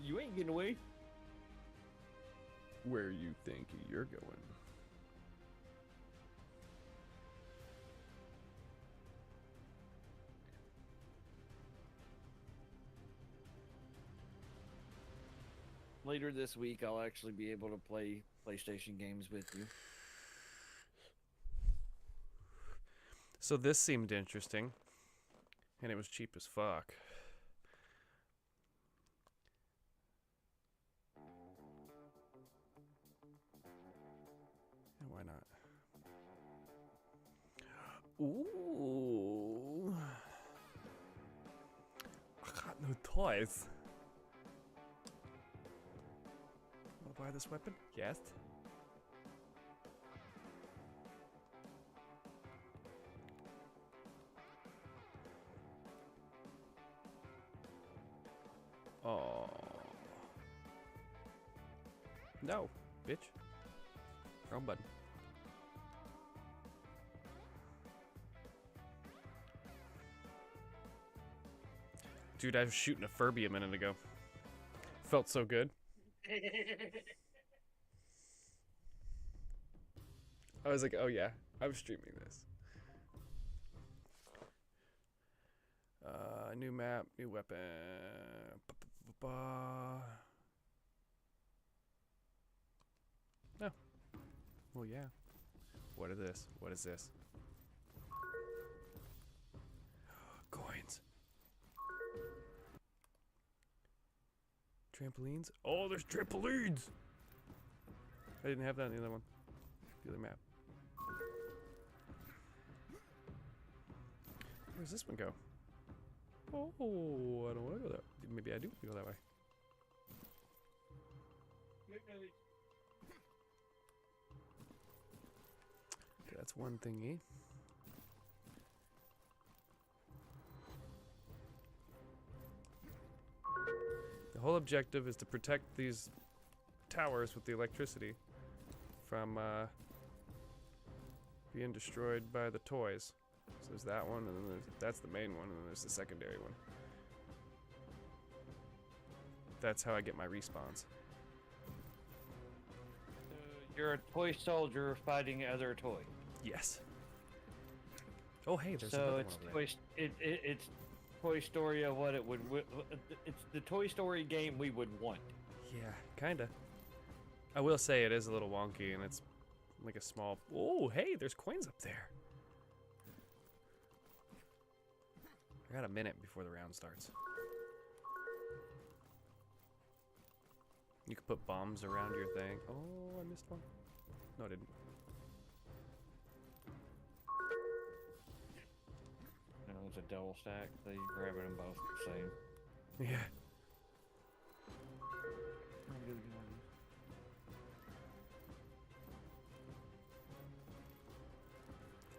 You ain't getting away. Where you think you're going? Later this week, I'll actually be able to play PlayStation games with you. So this seemed interesting, and it was cheap as fuck. And why not? Ooh. I got no toys. Wanna buy this weapon? Yes. Oh. No, bitch. Wrong button. Dude, I was shooting a Furby a minute ago. Felt so good. I was like, oh yeah, I'm streaming this. New map, new weapon. No. Well, yeah. What is this? What is this? Coins. Trampolines? Oh, there's trampolines! I didn't have that in the other one. The other map. Where's this one go? Oh, I don't want to go that way. Maybe I do go that way. Okay, that's one thingy. The whole objective is to protect these towers with the electricity from being destroyed by the toys. So there's that one, and then that's the main one, and then there's the secondary one. That's how I get my respawns. You're a toy soldier fighting other toys. Yes. Oh, hey, there's so another it's one over there. it's Toy Story of what it would. It's the Toy Story game we would want. Yeah, kinda. I will say it is a little wonky, and it's like a small. Oh, hey, there's coins up there. I got a minute before the round starts. You could put bombs around your thing. Oh, I missed one. No, I didn't. You know, it's a double stack. So you grab them both the same. Yeah.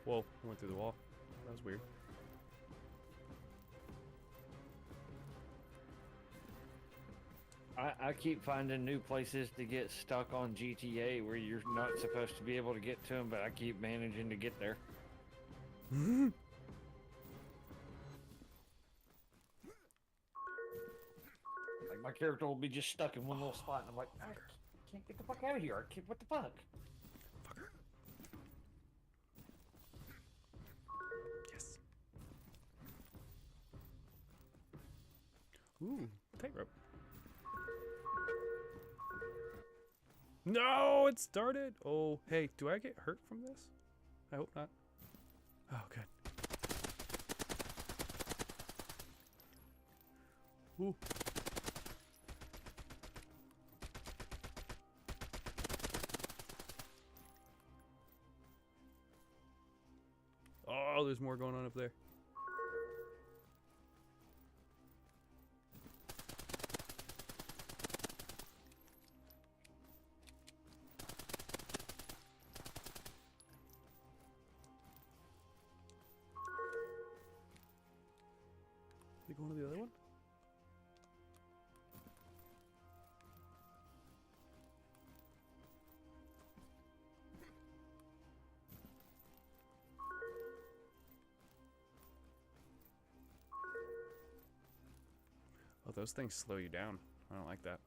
Whoa, I went through the wall. That was weird. I keep finding new places to get stuck on GTA where you're not supposed to be able to get to them, but I keep managing to get there. Like my character will be just stuck in one little spot, and I'm like, I can't get the fuck out of here. What the fuck? Fucker. Yes. Ooh, tightrope. No, it started. Oh, hey, do I get hurt from this? I hope not. Oh, good. Ooh. Oh, there's more going on up there. They going to the other one? Oh, those things slow you down. I don't like that.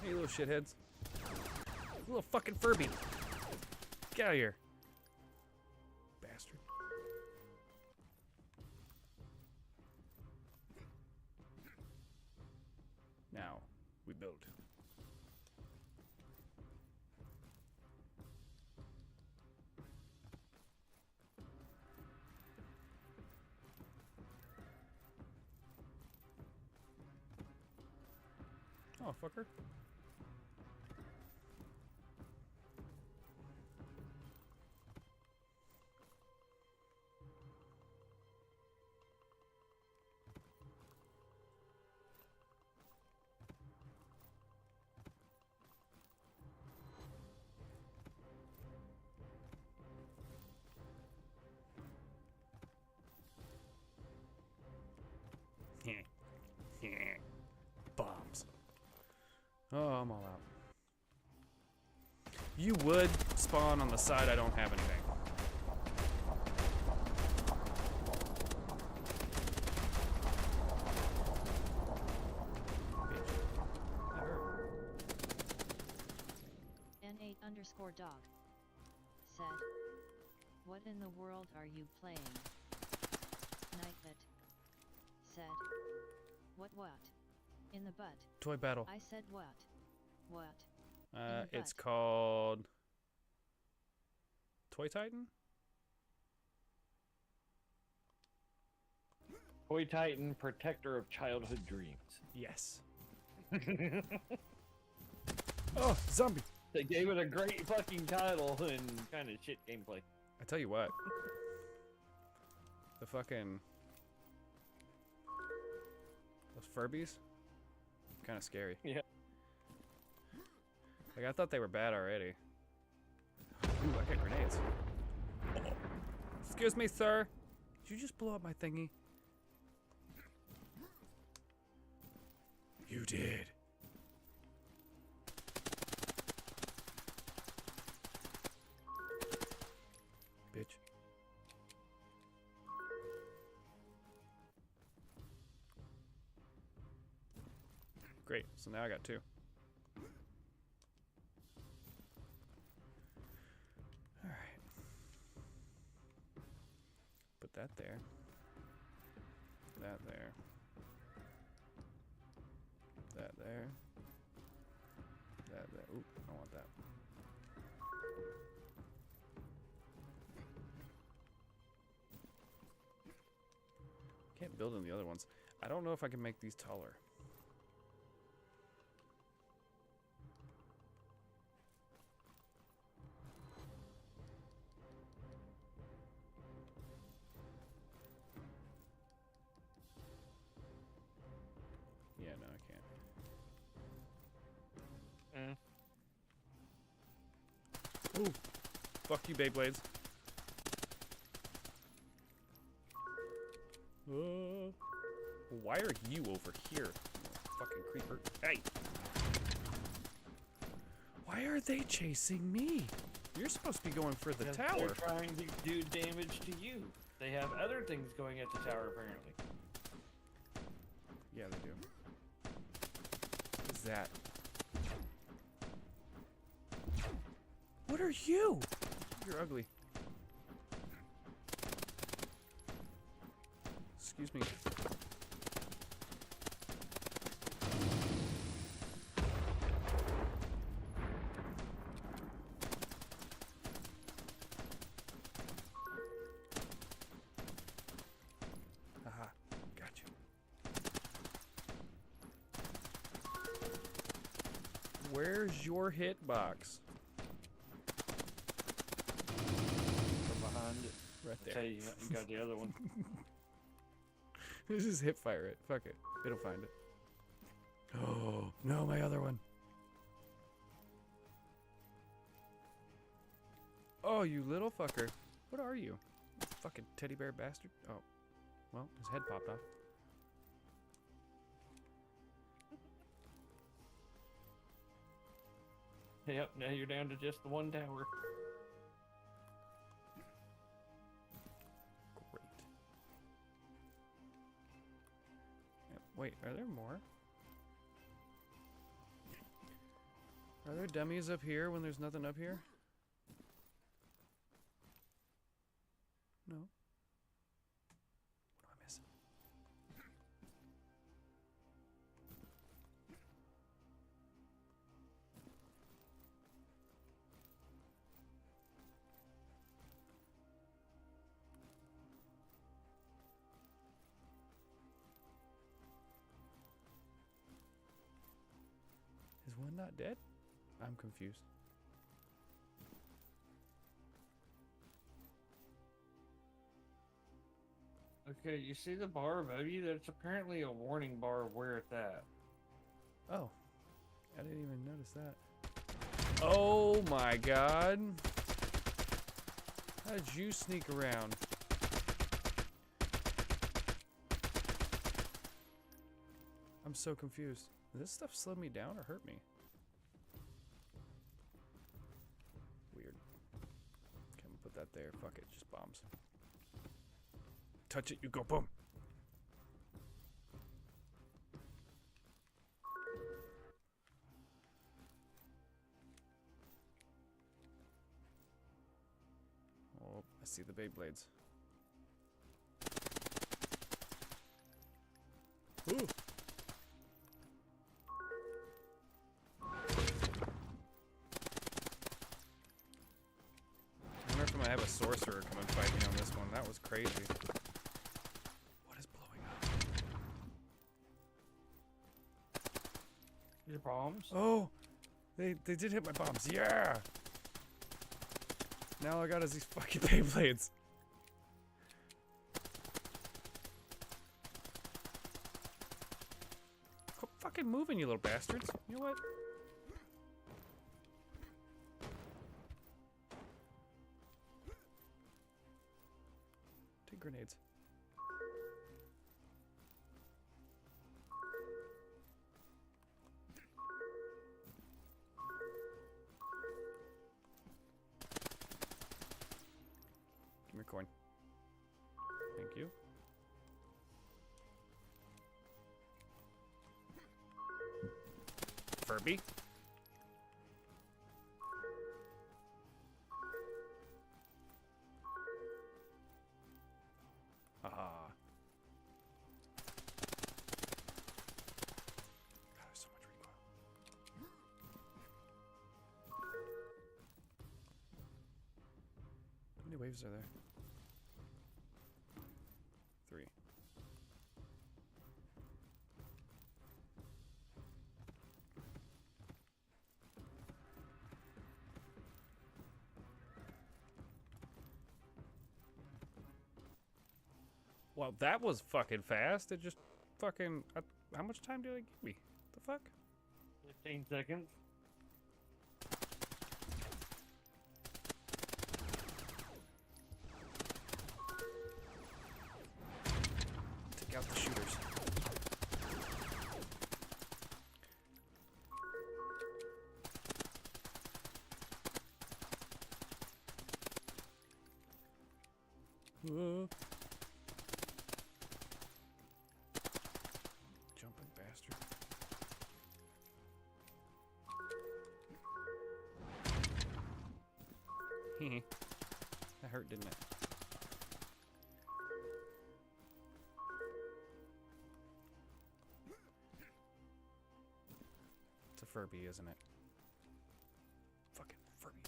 Hey, little shitheads. Little fucking Furby. Get out of here. Bastard. Now, we build. Oh, fucker. Bombs. Oh, I'm all out. You would spawn on the side I don't have anything. N8_dog said, "What in the world are you playing?" Nightlet said, What? In the butt. Toy battle. I said what? What? It's called Toy Titan? Toy Titan, protector of childhood dreams. Yes. Oh, zombie. They gave it a great fucking title and kind of shit gameplay. I tell you what. The fucking... Those Furbies? Kind of scary. Yeah. Like, I thought they were bad already. Ooh, I got grenades. Oh. Excuse me, sir. Did you just blow up my thingy? You did. Bitch. Great, so now I got two. Alright. Put that there. That there. That there. That there. Oop, I want that. Can't build in the other ones. I don't know if I can make these taller. Yeah, no, I can't. Ooh, fuck you, Beyblades. Why are you over here, you fucking creeper? Hey! Why are they chasing me? You're supposed to be going for the tower. They're trying to do damage to you. They have other things going at the tower, apparently. Yeah, they do. What is that? What are you? You're ugly. Excuse me. Haha, got you. Where's your hitbox? From behind it. Right there. Okay, you got the other one. This is hip fire it. Fuck it. It'll find it. Oh, no, my other one. Oh, you little fucker. What are you? Fucking teddy bear bastard. Oh. Well, his head popped off. Yep, now you're down to just the one tower. Great. Wait, are there more? Are there dummies up here when there's nothing up here? No. What am I missing? Is one not dead? I'm confused. Okay, you see the bar above you? That's apparently a warning bar of where it's at. Oh. I didn't even notice that. Oh my god. How did you sneak around? I'm so confused. Did this stuff slow me down or hurt me? Weird. Okay, I'm gonna put that there. Fuck it, just bombs. Touch it, you go boom. Oh, I see the Beyblades. Ooh. I wonder if I'm gonna have a sorcerer come and fight me on this one. That was crazy. What is blowing up? Your bombs? Oh! They did hit my bombs. Yeah! Now all I got is these fucking Beyblades. Quit fucking moving, you little bastards. You know what? Take grenades. Give me a coin. Thank you. Furby. Ah. God, there's so much recoil. How many waves are there? 3. Well, that was fucking fast. It just fucking... how much time did it give me? The fuck? 15 seconds. Take out the shooters. Whoa. Jumping bastard. That hurt, didn't it? It's a Furby, isn't it? Fucking Furby.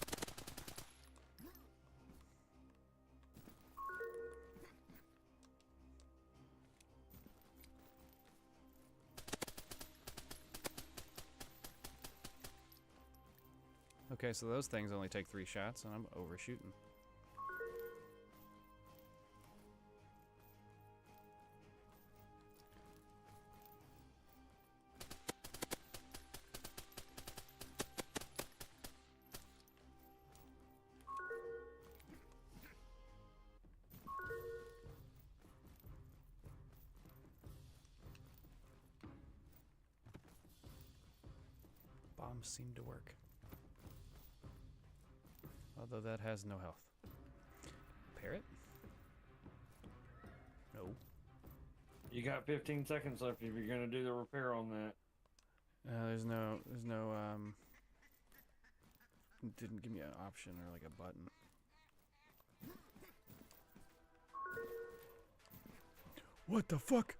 Okay, so those things only take 3 shots, and I'm overshooting. Bombs seem to work. Although that has no health. Parrot? No. You got 15 seconds left if you're gonna do the repair on that. There's no, it didn't give me an option or like a button. What the fuck?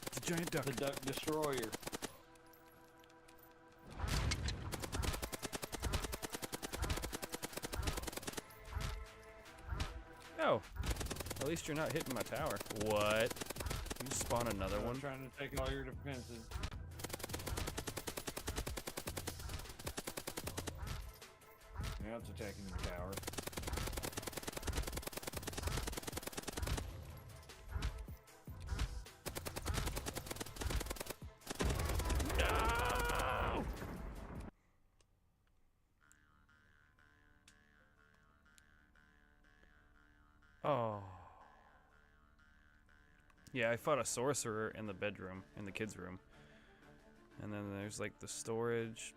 It's a giant duck. The duck destroyer. Oh, at least you're not hitting my tower. What? You spawn another I'm one? trying to take all your defenses. Now it's attacking your tower. No! Oh. Yeah, I fought a sorcerer in the bedroom, in the kids' room. And then there's like the storage.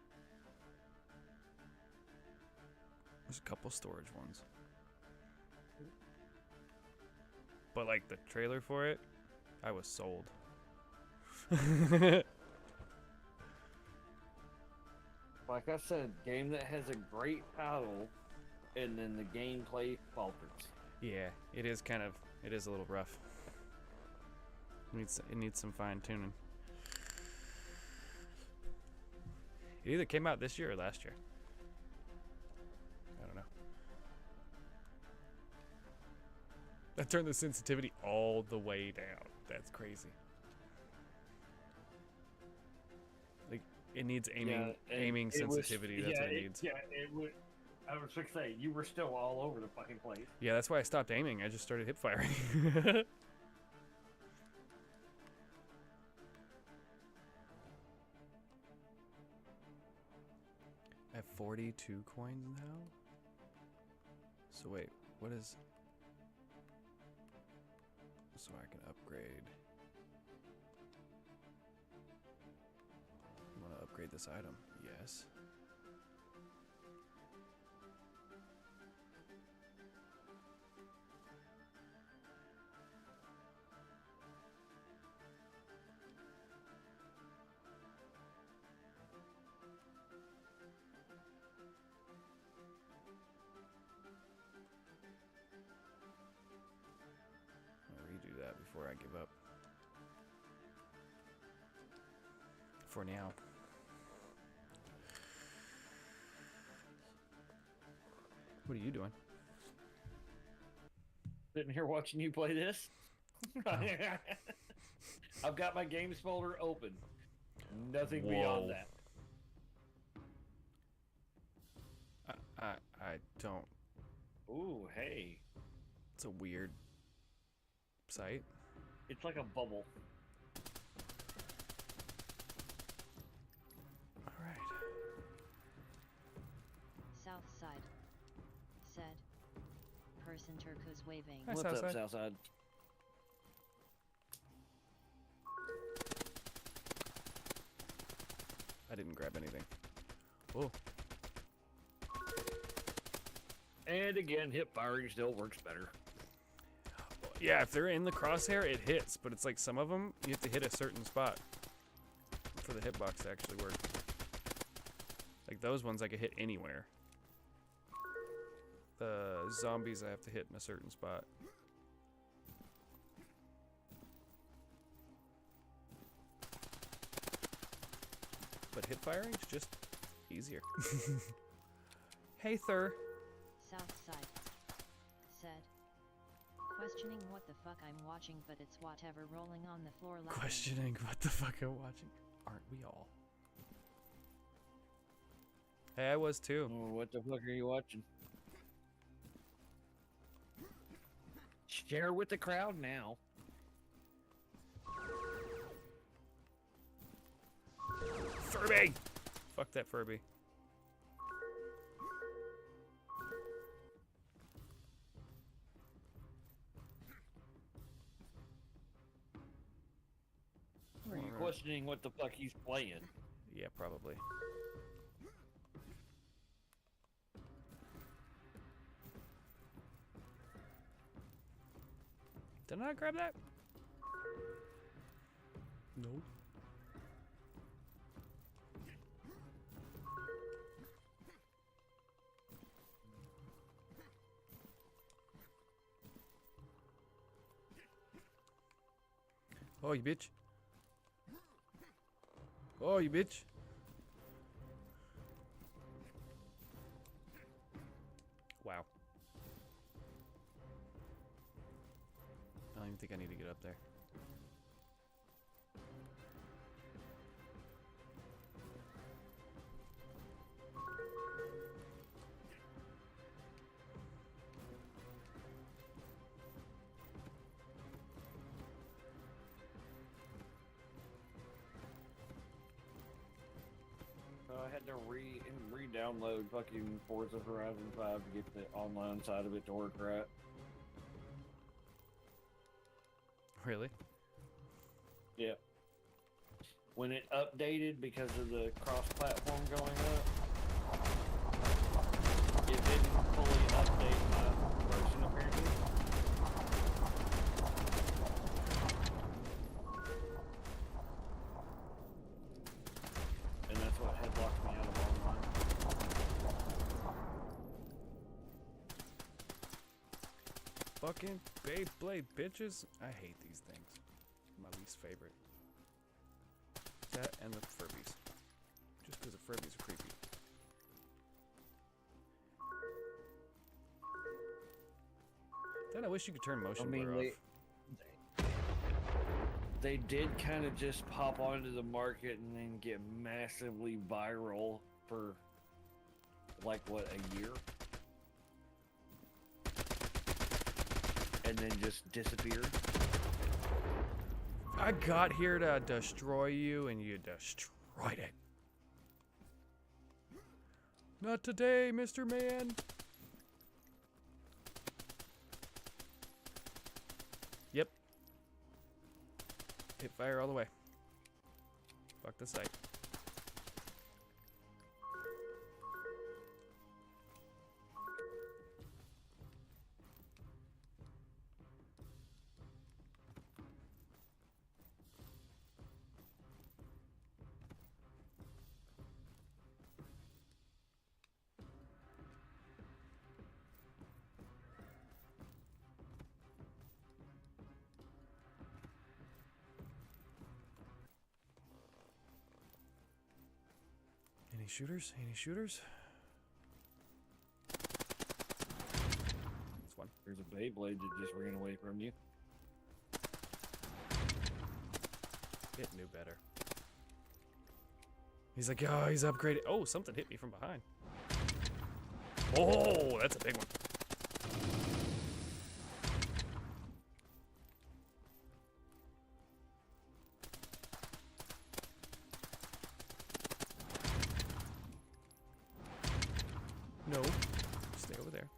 There's a couple storage ones. But like the trailer for it, I was sold. Like I said, game that has a great title, and then the gameplay falters. Yeah, it is kind of, it is a little rough. It needs some fine tuning. It either came out this year or last year. I don't know. I turned the sensitivity all the way down. That's crazy. Like it needs aiming, aiming sensitivity. That's what it needs. Yeah, it would. I was just say you were still all over the fucking place. Yeah, that's why I stopped aiming. I just started hip firing. I have 42 coins now. So wait, what is? So I can upgrade. You want to upgrade this item? Yes. Redo that before I give up. For now. What are you doing? Sitting here watching you play this. I've got my games folder open. Nothing beyond that. I don't. Ooh, hey. It's a weird site. It's like a bubble. All right. South side. Said. Person turquoise waving. Hi, What's Southside. up, Southside? I didn't grab anything. Oh. And again, hip firing still works better. Yeah, if they're in the crosshair, it hits, but it's like some of them, you have to hit a certain spot for the hitbox to actually work. Like those ones I could hit anywhere. The zombies I have to hit in a certain spot. But hip firing is just easier. Hey, Thur. South side. Said. Questioning what the fuck I'm watching, but it's whatever rolling on the floor laughing. Questioning what the fuck I'm watching. Aren't we all? Hey, I was too. Oh, what the fuck are you watching? Share with the crowd now. Furby! Fuck that Furby. Are you questioning what the fuck he's playing? Yeah, probably. Did I not grab that? No. Oh, you bitch. Oh, you bitch. Wow. I don't even think I need to get up there. I had to re-download fucking Forza Horizon 5 to get the online side of it to work right. Really? Yeah. When it updated because of the cross-platform going up, it didn't fully update my version apparently. And that's what headlocked me out of online. Fucking Beyblade bitches. I hate these things. My least favorite. That and the Furbies. Just because the Furbies are creepy. Then I wish you could turn motion blur off. They did kind of just pop onto the market and then get massively viral for like what, a year? And then just disappeared. I got here to destroy you and you destroyed it. Not today, Mr. Man. Yep. Hit fire all the way. Fuck the site. Any shooters? Any shooters? That's one. There's a Beyblade that just ran away from you. It knew better. He's like, oh, he's upgraded. Oh, something hit me from behind. Oh, that's a big one. No, stay over there.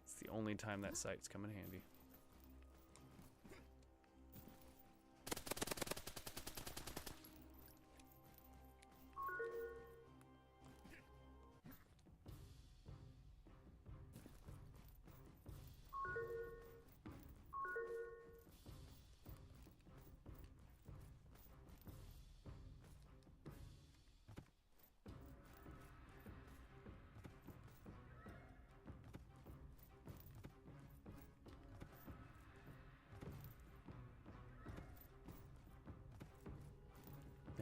It's the only time that sight's come in handy.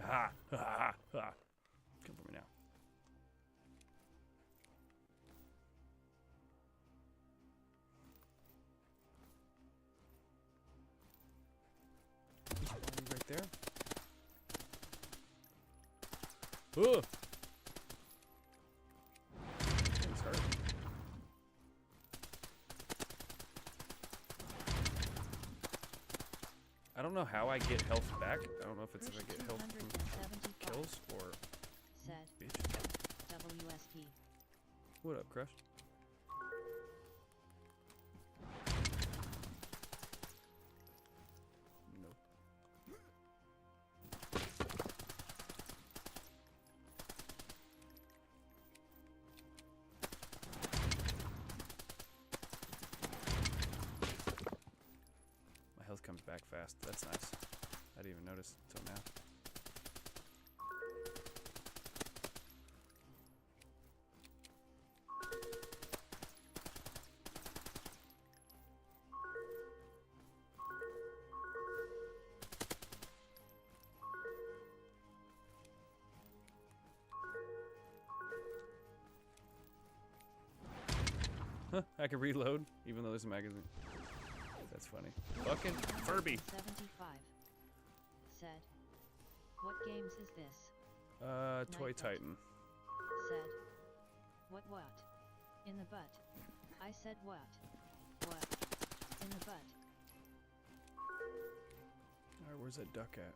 Ha ha ha ha. Come for me now. Right there. Oh. Things hurt. I don't know how I get health back. I don't know if it's if I get health from kills or said bitch. WSP. What up, Crush? Huh, I can reload even though there's a magazine. That's funny. Fucking Furby. 75 said, "What games is this?" Toy Nightbot Titan. said, What? In the butt. I said what? What? In the butt. Alright, where's that duck at?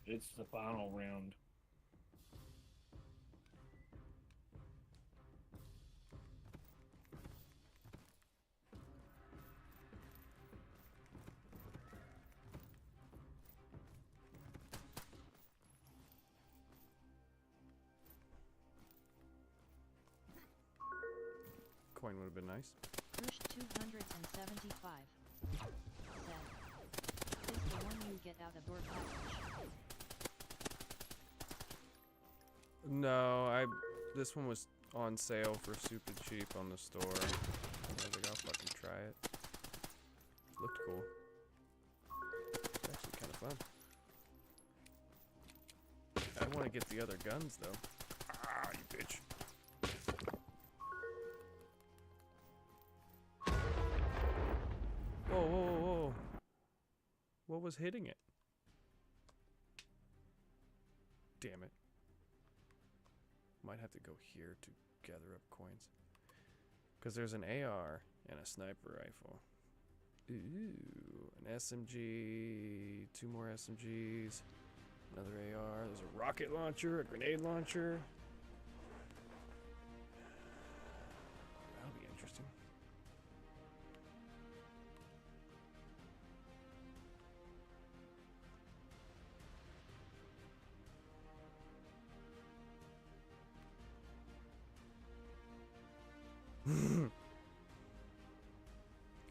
It's the final round. Coin would have been nice. Push 275 said, "Is the one you get out of your package?" No, this one was on sale for super cheap on the store. I was like, I'll fucking try it. Looked cool. It's actually kind of fun. I want to get the other guns though. Ah, you bitch. Whoa, whoa, whoa, whoa. What was hitting it? Damn it. Might have to go here to gather up coins. Because there's an AR and a sniper rifle. Ooh, an SMG, 2 more SMGs, another AR, there's a rocket launcher, a grenade launcher. That'll be interesting.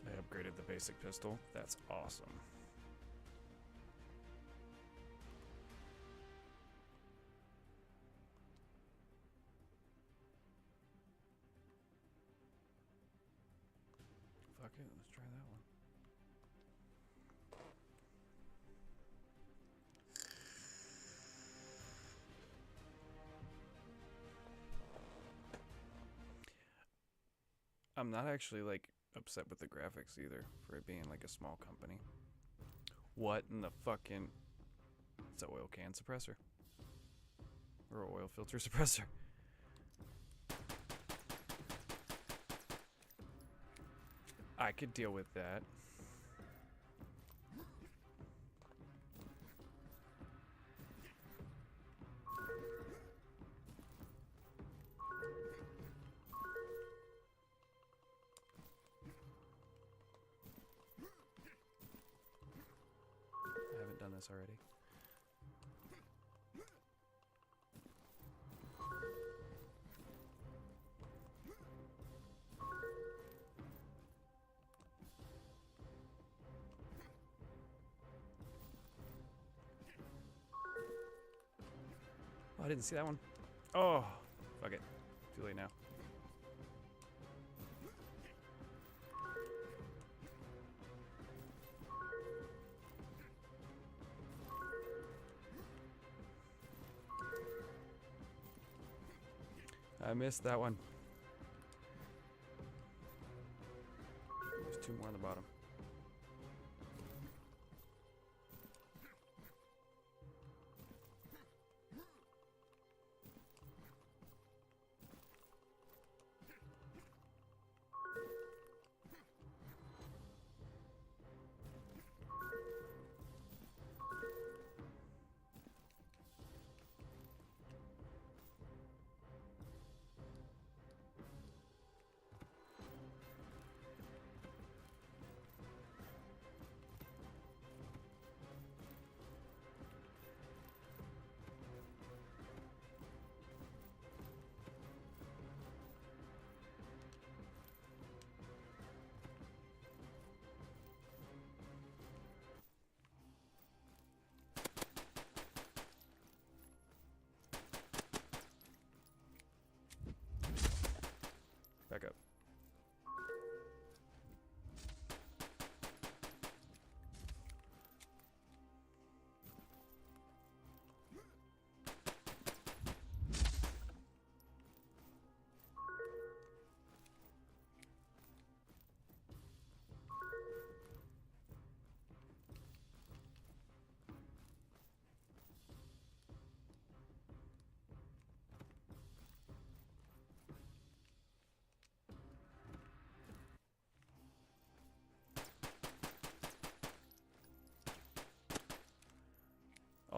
I upgraded the basic pistol. That's awesome. Fuck it, let's try that one. I'm not actually like upset with the graphics either for it being like a small company. What in the fucking... It's an oil can suppressor. Or an oil filter suppressor. I could deal with that. I haven't done this already. Oh, I didn't see that one. Oh, fuck it. Too late now. I missed that one. There's 2 more on the bottom. Back up.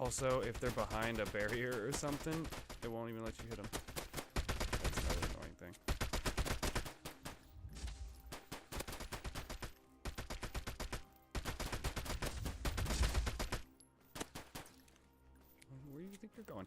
Also, if they're behind a barrier or something, it won't even let you hit them. That's another annoying thing. Where do you think you're going?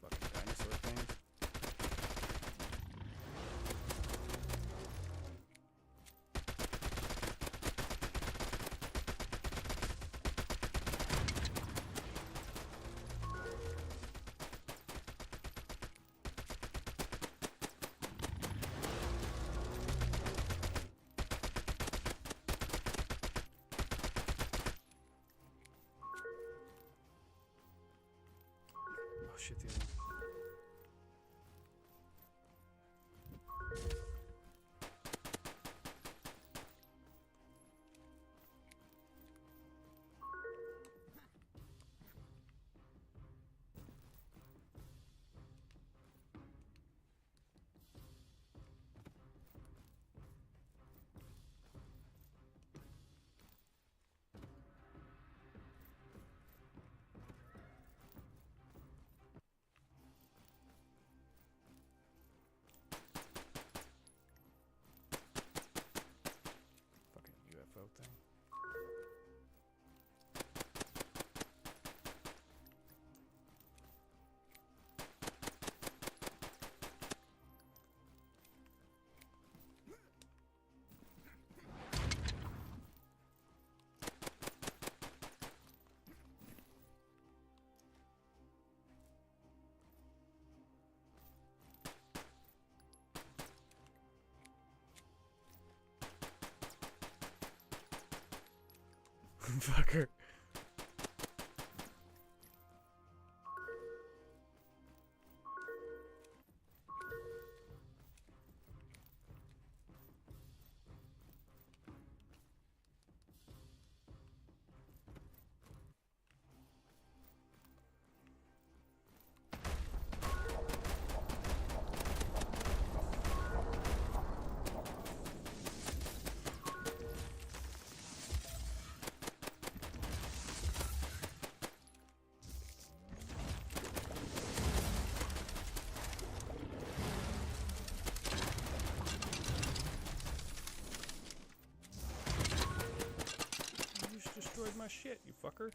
Fucking dinosaur things. Oh shit, the other one. Fucking UFO thing. Fucker. You just destroyed my shit, you fucker.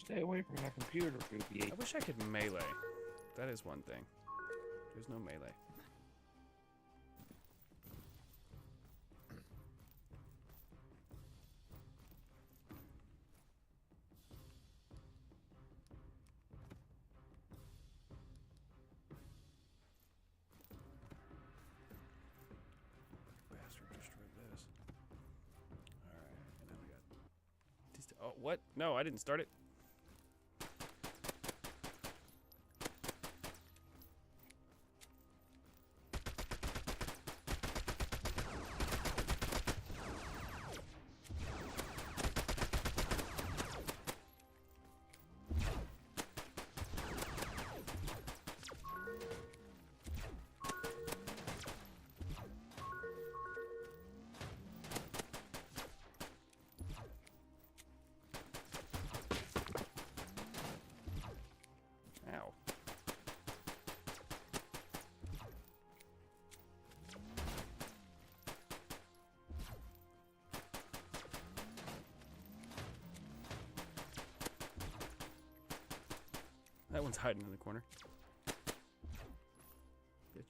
Stay away from my computer, Ruby. I wish I could melee. That is one thing. There's no melee. Bastard destroyed this. Alright, and now we got... Oh, what? No, I didn't start it. one's hiding in the corner. Bitch.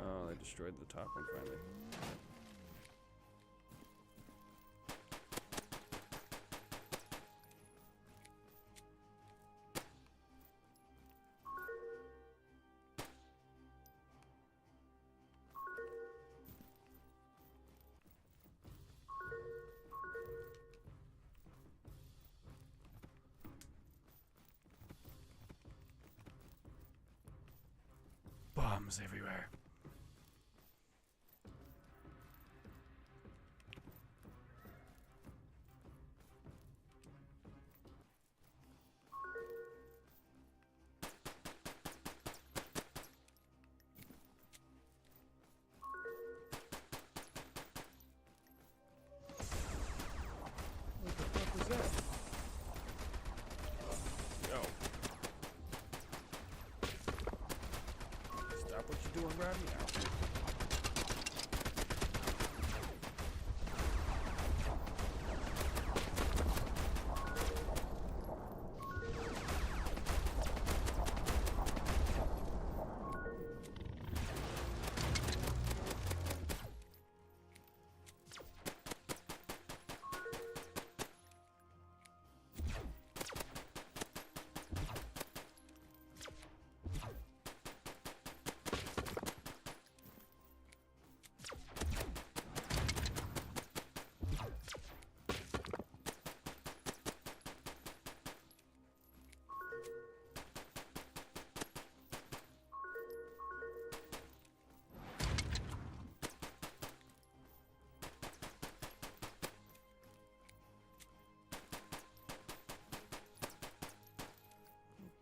Oh, they destroyed the top one finally. Bombs everywhere. What the fuck was that? Yo. Stop what you're doing right now.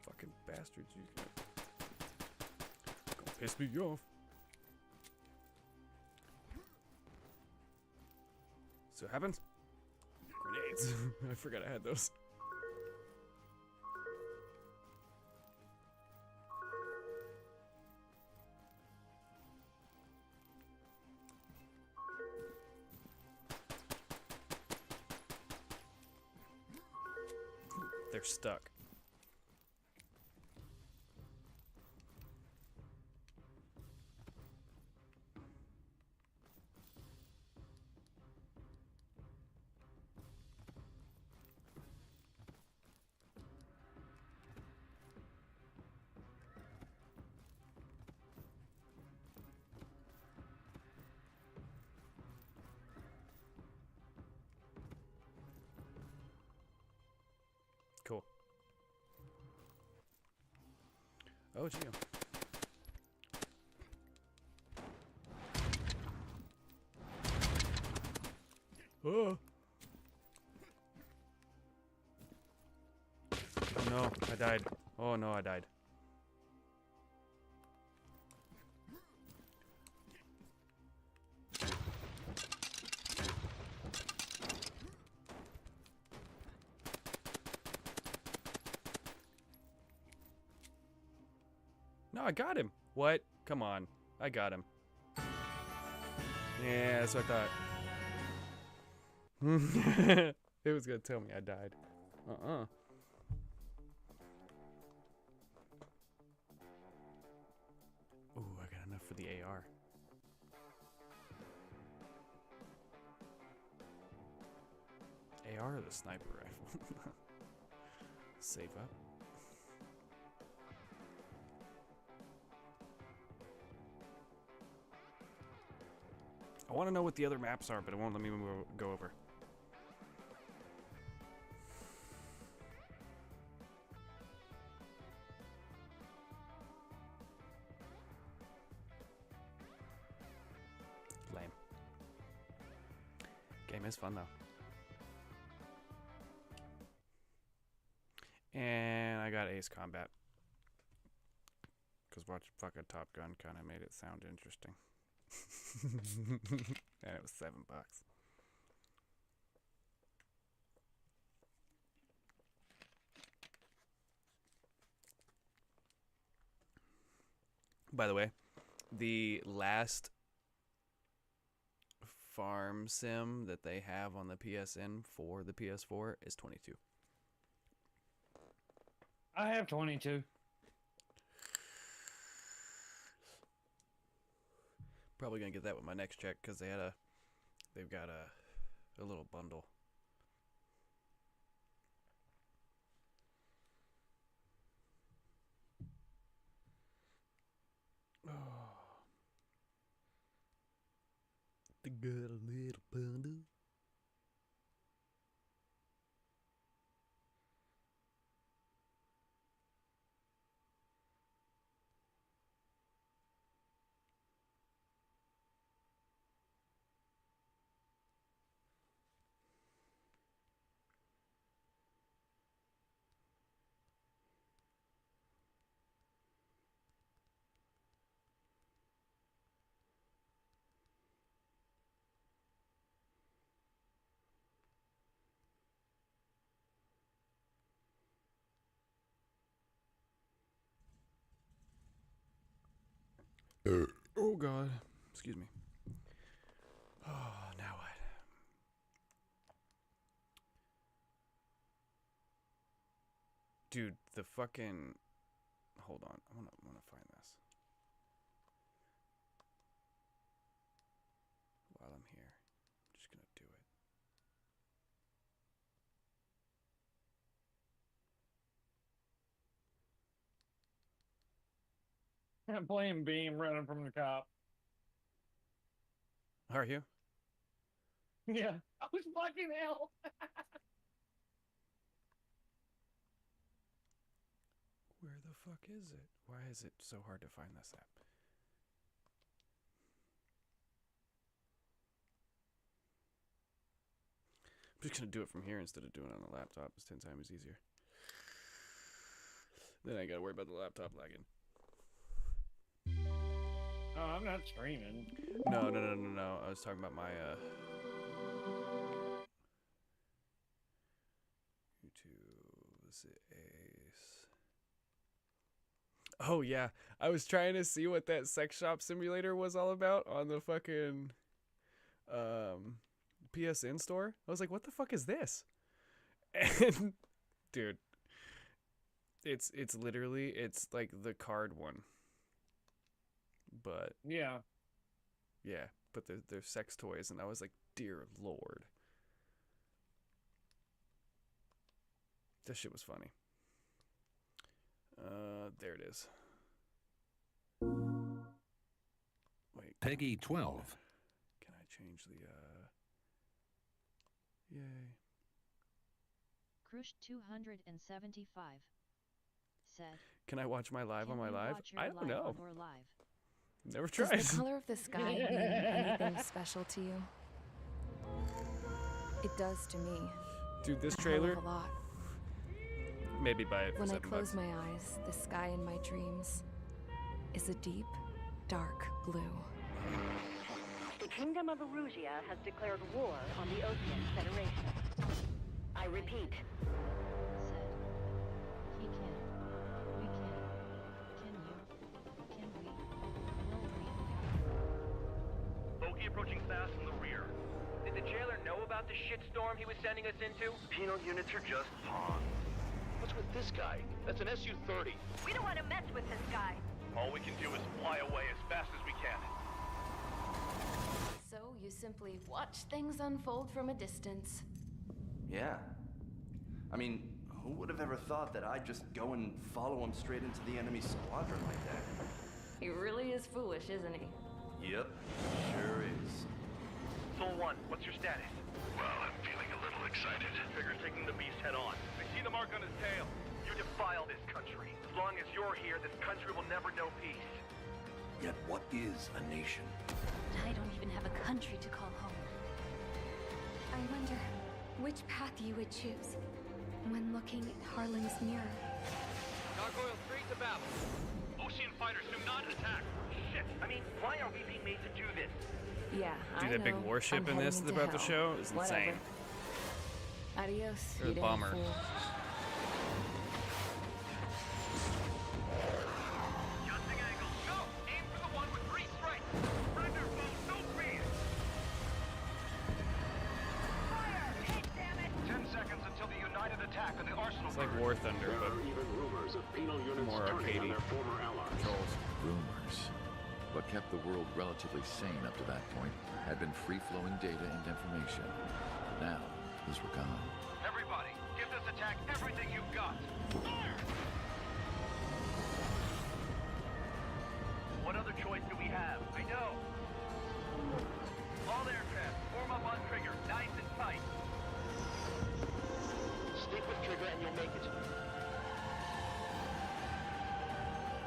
Fucking bastards, you gonna piss me off. So what happens? Grenades. I forgot I had those. They're stuck. Cool. Oh, gee. Oh. Oh no, I died. Oh no, I died. No, I got him. What? Come on. I got him. Yeah, that's what I thought. It was gonna tell me I died. Uh-uh. Ooh, I got enough for the AR. AR or the sniper rifle? Save up. I want to know what the other maps are, but it won't let me go over. Lame. Game is fun though. And I got Ace Combat. Because watching fucking Top Gun kind of made it sound interesting. And it was $7. By the way, the last farm sim that they have on the PSN for the PS4 is 22. I have 22. Probably gonna get that with my next check because they've got a little bundle. Oh. They got a little bundle. Oh God, excuse me. Oh, now what? Dude, the fucking. Hold on, I wanna find this. While I'm here, I'm just gonna do it. I'm playing Beam running from the cop. Are you? Yeah. I was fucking hell. Where the fuck is it? Why is it so hard to find this app? I'm just gonna do it from here instead of doing it on the laptop. It's 10 times easier. Then I gotta worry about the laptop lagging. Oh, I'm not streaming. No. I was talking about my YouTube. Is it Ace? Oh yeah, I was trying to see what that sex shop simulator was all about on the fucking PSN store. I was like, what the fuck is this? And dude, it's literally, it's like the card one. But Yeah. But they're sex toys, and I was like, dear Lord. That shit was funny. There it is. Wait. Peggy 12. Can I change the Yay. Krush 275 said, Can I watch my live "Can on my you live? watch your I don't live know. on or live?" Never Does tried. the color of the sky mean anything special to you? It does to me. Dude, this A hell trailer, of a lot. maybe buy it for When I $7. close my eyes, the sky in my dreams is a deep, dark blue. The Kingdom of Erusia has declared war on the Ocean Federation. I repeat, Said, "He can. We can. Can you? Can we? Will we?" Bogey approaching fast from the rear. Did the jailer know about the shitstorm he was sending us into? Penal units are just pawns. What's with this guy? That's an SU-30. we don't want to mess with this guy. All we can do is fly away as fast as we can. So you simply watch things unfold from a distance. Yeah. I mean, who would have ever thought that I'd just go and follow him straight into the enemy squadron like that? He really is foolish, isn't he? Yep, sure is. Soul 1, what's your status? Well, I'm feeling a little excited. Trigger's taking the beast head on. I see the mark on his tail. You defile this country. As long as you're here, this country will never know peace. Yet what is a nation? I don't even have a country to call home. I wonder which path you would choose when looking at Harling's mirror. Gargoyle 3 to battle. Ocean fighters do not attack. Shit, I mean, why are we being made to do this? Yeah, Dude, I that big know. warship I'm in this heading that's about into to hell. show is Whatever. insane. Adios, Or you the damn bomber. fool. Adjusting angle. Go! Aim like War Thunder, There but are even rumors of penal units more turning on arcadey their former allies. controls. Rumors. What kept the world relatively sane up to that point had been free-flowing data and information. Now, these were gone. Everybody, give this attack everything you've got. Fire! What other choice do we have? I know. All aircraft, form up on trigger, nice and tight. Stick with trigger and you'll make it.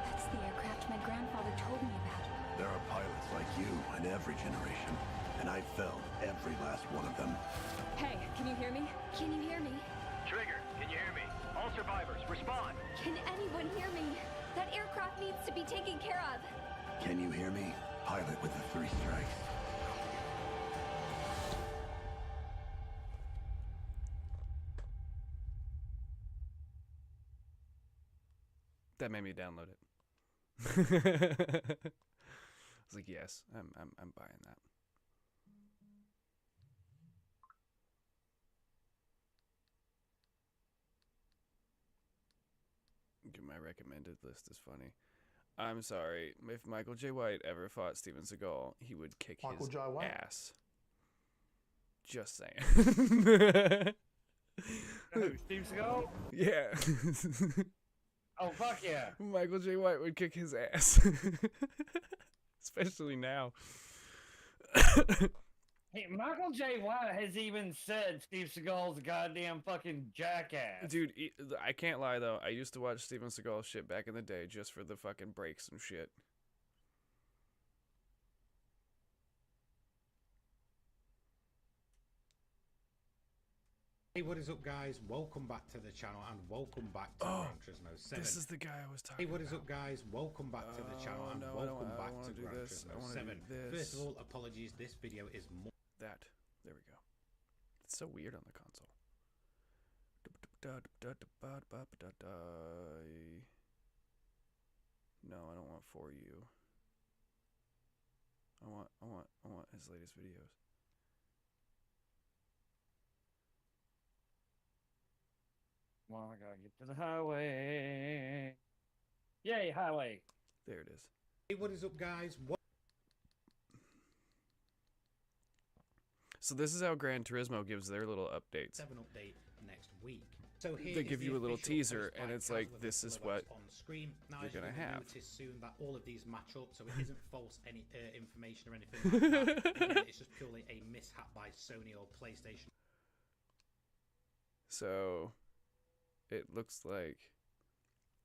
That's the aircraft my grandfather told me about. There are pilots like you in every generation, and I felled every last one of them. Hey, can you hear me? Can you hear me? Trigger, can you hear me? All survivors, respond. Can anyone hear me? That aircraft needs to be taken care of. Can you hear me? Pilot with the 3 strikes. That made me download it. I was like, yes, I'm buying that. My recommended list is funny. I'm sorry. If Michael J. White ever fought Steven Seagal, he would kick Michael his J. White? ass. Just saying. Who, Steve Seagal? Yeah. Oh, fuck yeah. Michael J. White would kick his ass. Especially now. Hey, Michael J. White has even said Steve Seagal's a goddamn fucking jackass. Dude, I can't lie though. I used to watch Steven Seagal shit back in the day just for the fucking breaks and shit. Hey, what is up, guys? Welcome back to the channel and welcome back to Gran Turismo 7. This is the guy I was talking about. Hey, what is about. up, guys? Welcome back to the channel and welcome back to Gran Turismo 7. First of all, apologies, this video is more... There we go. It's so weird on the console. No, I don't want For You. I want his latest videos. Well, I gotta get to the highway. Yay, highway. There it is. Hey, what is up, guys? So this is how Gran Turismo gives their little updates. 7 update next week. So here they give you a little teaser, and it's like, this is what on screen. Now, you're gonna have. Notice soon that all of these match up, so it isn't false any information or anything like that. Again, it's just purely a mishap by Sony or PlayStation. So it looks like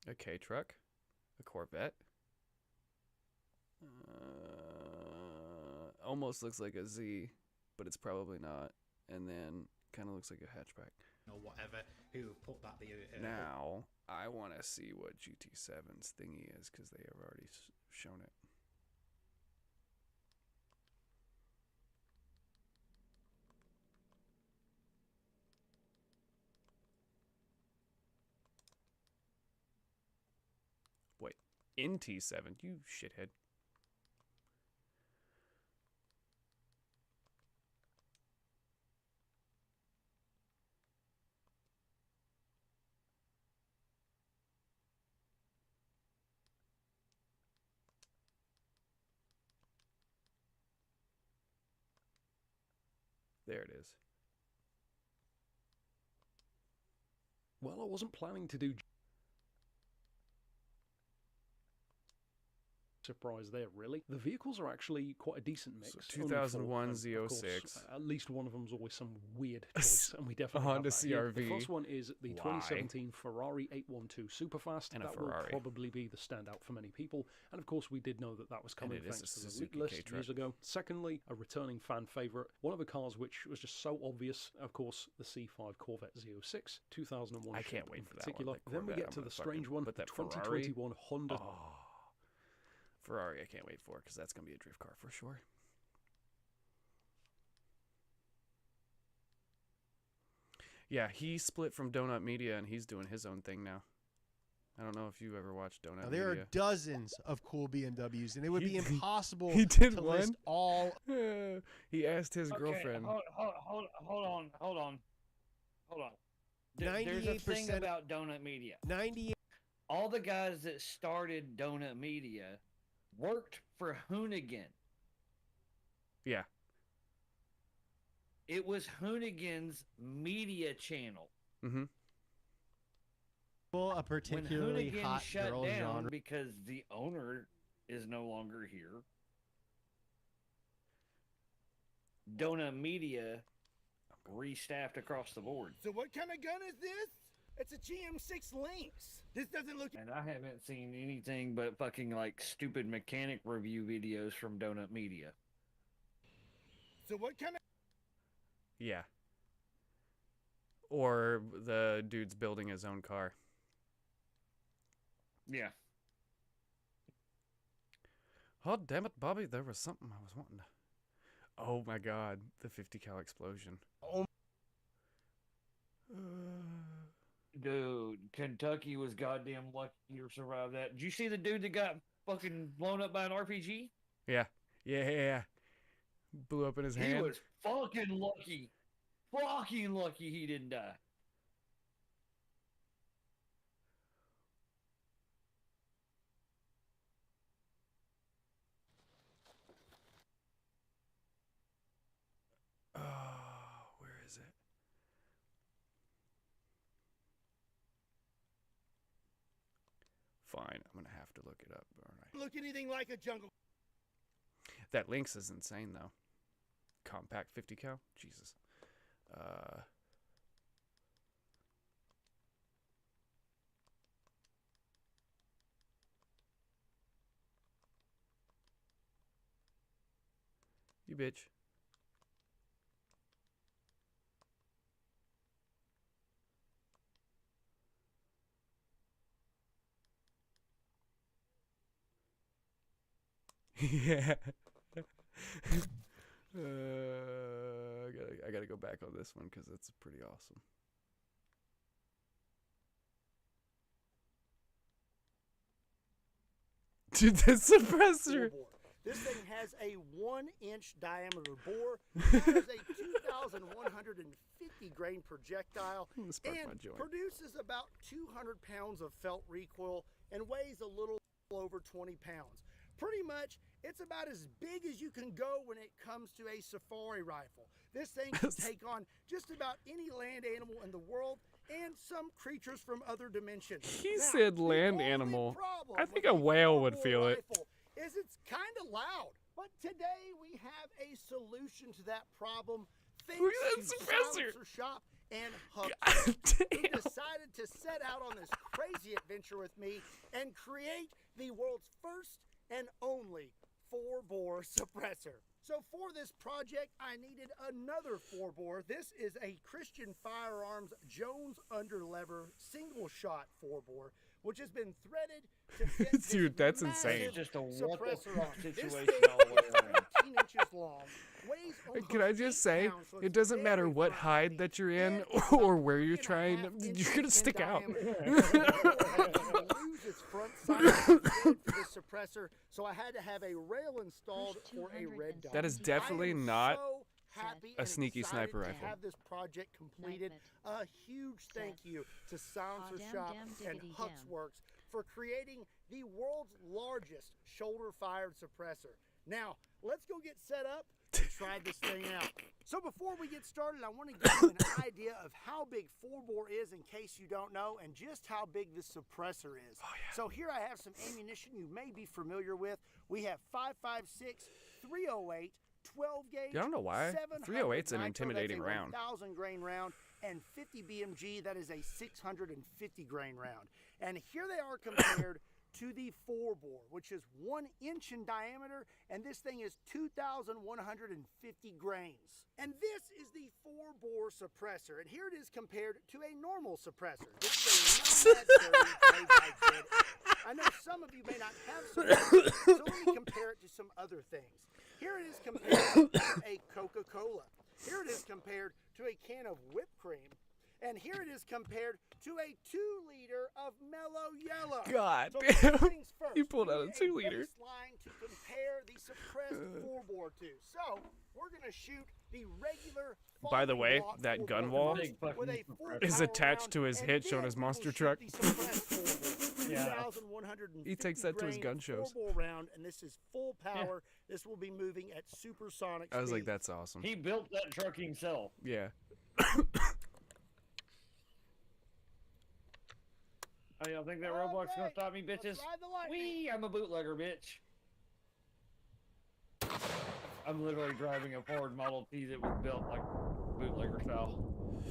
a K truck, a Corvette. Almost looks like a Z, but it's probably not. And then kind of looks like a hatchback. Or whatever, who have put that there. Now, I want to see what GT7's thingy is, because they have already shown it. Wait, in T7? You shithead. There it is. Well, I wasn't planning to do surprise there, really. The vehicles are actually quite a decent mix. So 2001 Z06. At least one of them's always some weird choice, and we definitely Honda have that here. CRV. The first one is the 2017 Ferrari 812 Superfast. And a that Ferrari. will probably be the standout for many people, and of course we did know that that was coming thanks to the leak list years ago. Secondly, a returning fan favourite, one of the cars which was just so obvious, of course, the C5 Corvette Z06, 2001. I can't wait for particular. that one. Then we get to the strange one, but that 2021 Honda. Ferrari I can't wait for, because that's going to be a drift car for sure. Yeah, he split from Donut Media, and he's doing his own thing now. I don't know if you ever watched Donut Now, there Media. are dozens of cool BMWs, and it would be impossible he did to one? list all. He asked his Okay, girlfriend. Hold on. There's a thing about Donut Media. 98. All the guys that started Donut Media worked for Hoonigan. Yeah. It was Hoonigan's media channel. Mm-hmm. A particularly when Hoonigan hot shut girl down genre. because the owner is no longer here, Donut Media restaffed across the board. So what kind of gun is this? It's a GM6 Lynx. This doesn't look... And I haven't seen anything but fucking like stupid mechanic review videos from Donut Media. So what kind of... Yeah. Or the dude's building his own car. Yeah. Oh, damn it, Bobby. There was something I was wanting to... Oh, my God. The 50 cal explosion. Oh. Dude, Kentucky was goddamn lucky to survive that. Did you see the dude that got fucking blown up by an RPG? Yeah. Yeah. Blew up in his hand. He was fucking lucky. Fucking lucky he didn't die. Where is it? Fine, I'm gonna have to look it up, aren't I? Look anything like a jungle... That Lynx is insane, though. Compact 50 cal? Jesus. You bitch. Yeah. I gotta go back on this one because it's pretty awesome. Dude, this suppressor. This thing has a 1-inch diameter bore, has a 2,150 grain projectile, and produces about 200 pounds of felt recoil and weighs a little over 20 pounds. Pretty much, it's about as big as you can go when it comes to a safari rifle. This thing can take on just about any land animal in the world and some creatures from other dimensions. He said land animal. I think a whale would feel it. Is it's kind of loud, but today we have a solution to that problem. Thanks to Silencer Shop and Huck, who decided to set out on this crazy adventure with me and create the world's first and only 4-bore suppressor. So for this project, I needed another 4-bore. This is a Christian Firearms Jones underlever single-shot 4-bore, which has been threaded to fit dude, that's insane. It's just a suppressor on. situation this all the way around. 18 inches long, weighs Can I just say, it doesn't matter what hide that you're in or where you're trying, you're gonna stick out. Its front side for this suppressor, so I had to have a rail installed for a red dot. That is definitely not so happy a sneaky sniper to rifle. have this project completed. A huge thank you to Silencer Shop and Huck's Works for creating the world's largest shoulder-fired suppressor. Now, let's go get set up and try this thing out. So before we get started, I want to give you an idea of how big 4-bore is in case you don't know, and just how big this suppressor is. Oh, yeah. So here I have some ammunition you may be familiar with. We have 5.56, 308, 12 gauge. I don't know why. 308's an intimidating round. 1,000 grain round, and 50 BMG, that is a 650 grain round. And here they are compared to the 4-bore, which is 1 inch in diameter, and this thing is 2,150 grains. And this is the 4-bore suppressor, and here it is compared to a normal suppressor. This is a nomad I know some of you may not have suppressors, so let me compare it to some other things. Here it is compared to a Coca-Cola. Here it is compared to a can of whipped cream. And here it is compared to a 2-liter of Mellow Yellow. God so damn. first, He pulled out a 2-liter. Baseline to compare the suppressed 4-bore to. So we're gonna shoot the regular. By the way, that gun wall is attached to his hitch on his monster truck. Yeah. He takes that to his gun shows. 4-bore round, and this is full power. Yeah. This will be moving at supersonic speed. I was like, that's awesome. He built that truck himself. Yeah. Oh, y'all think that roadblock's gonna stop me, bitches? Wee! I'm a bootlegger, bitch. I'm literally driving a Ford Model T that was built like bootlegger style.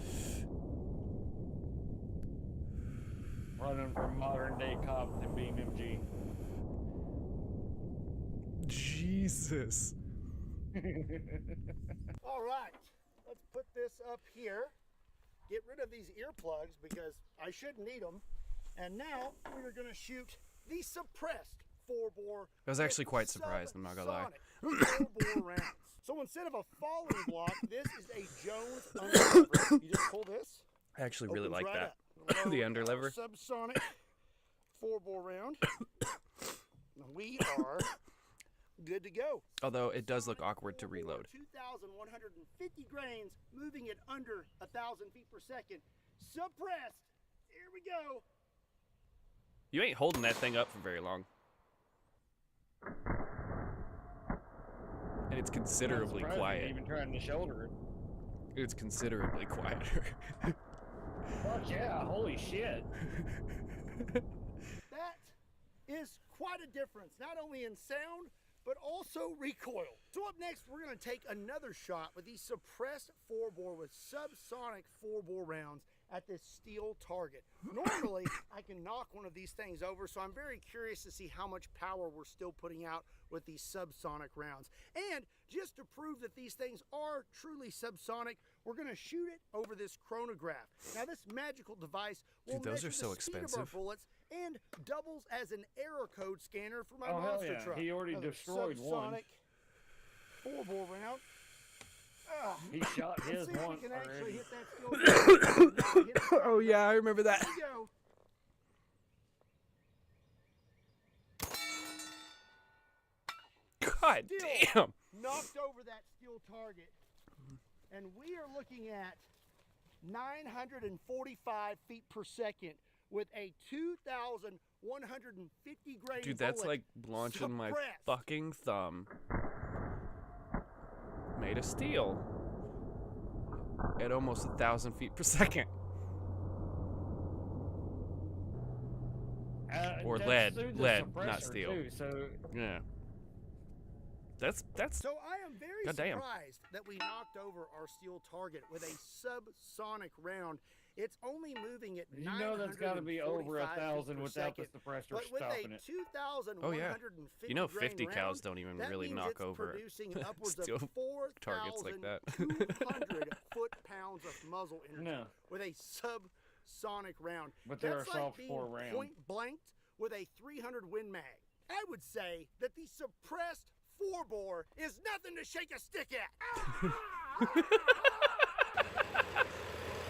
Running from modern day cops and BMG. Jesus. All right, let's put this up here. Get rid of these earplugs because I shouldn't need them. And now we're going to shoot the suppressed 4-bore. I was actually quite surprised, I'm not going to lie. 4-bore rounds. So instead of a falling block, this is a Jones underlever. You just pull this. I actually really like right that. The underlever. Subsonic 4-bore round. We are good to go. Although it does look awkward to reload. 2,150 grains, moving at under 1,000 feet per second. Suppressed. Here we go. You ain't holding that thing up for very long. And it's considerably quiet. Even trying to shoulder it. It's considerably quieter. Fuck yeah, holy shit. That is quite a difference, not only in sound, but also recoil. So up next, we're going to take another shot with the suppressed 4-bore with subsonic 4-bore rounds at this steel target. Normally, I can knock one of these things over, so I'm very curious to see how much power we're still putting out with these subsonic rounds. And just to prove that these things are truly subsonic, we're going to shoot it over this chronograph. Now, this magical device will Dude, those measure are so the speed expensive. of our bullets and doubles as an error code scanner for my hell monster yeah. truck. He already Another destroyed one. subsonic 4-bore round. He shot his Let's see if one we can actually already. hit that steel target. Oh yeah, I remember that. Here we go. God damn. Knocked over that steel target. And we are looking at 945 feet per second with a 2,150 grain Dude, that's bullet like launching my suppressed. fucking thumb. Made of steel. At almost 1,000 feet per second. Or That's lead, through the not suppressor, steel. Too, so Yeah. That's So I am very goddamn. surprised that we knocked over our steel target with a subsonic round. It's only moving at you know that's got to be over 1,000 without the suppressor but with stopping a it. 2,150 Oh yeah. You know, grain 50 round, cows don't even that really means knock it's over producing upwards steel of targets like that. 4,200 foot-pounds of muzzle energy No. with a subsonic round. But they're That's a like soft being 4-round. point blanked with a 300 Win Mag. I would say that the suppressed 4-bore is nothing to shake a stick at.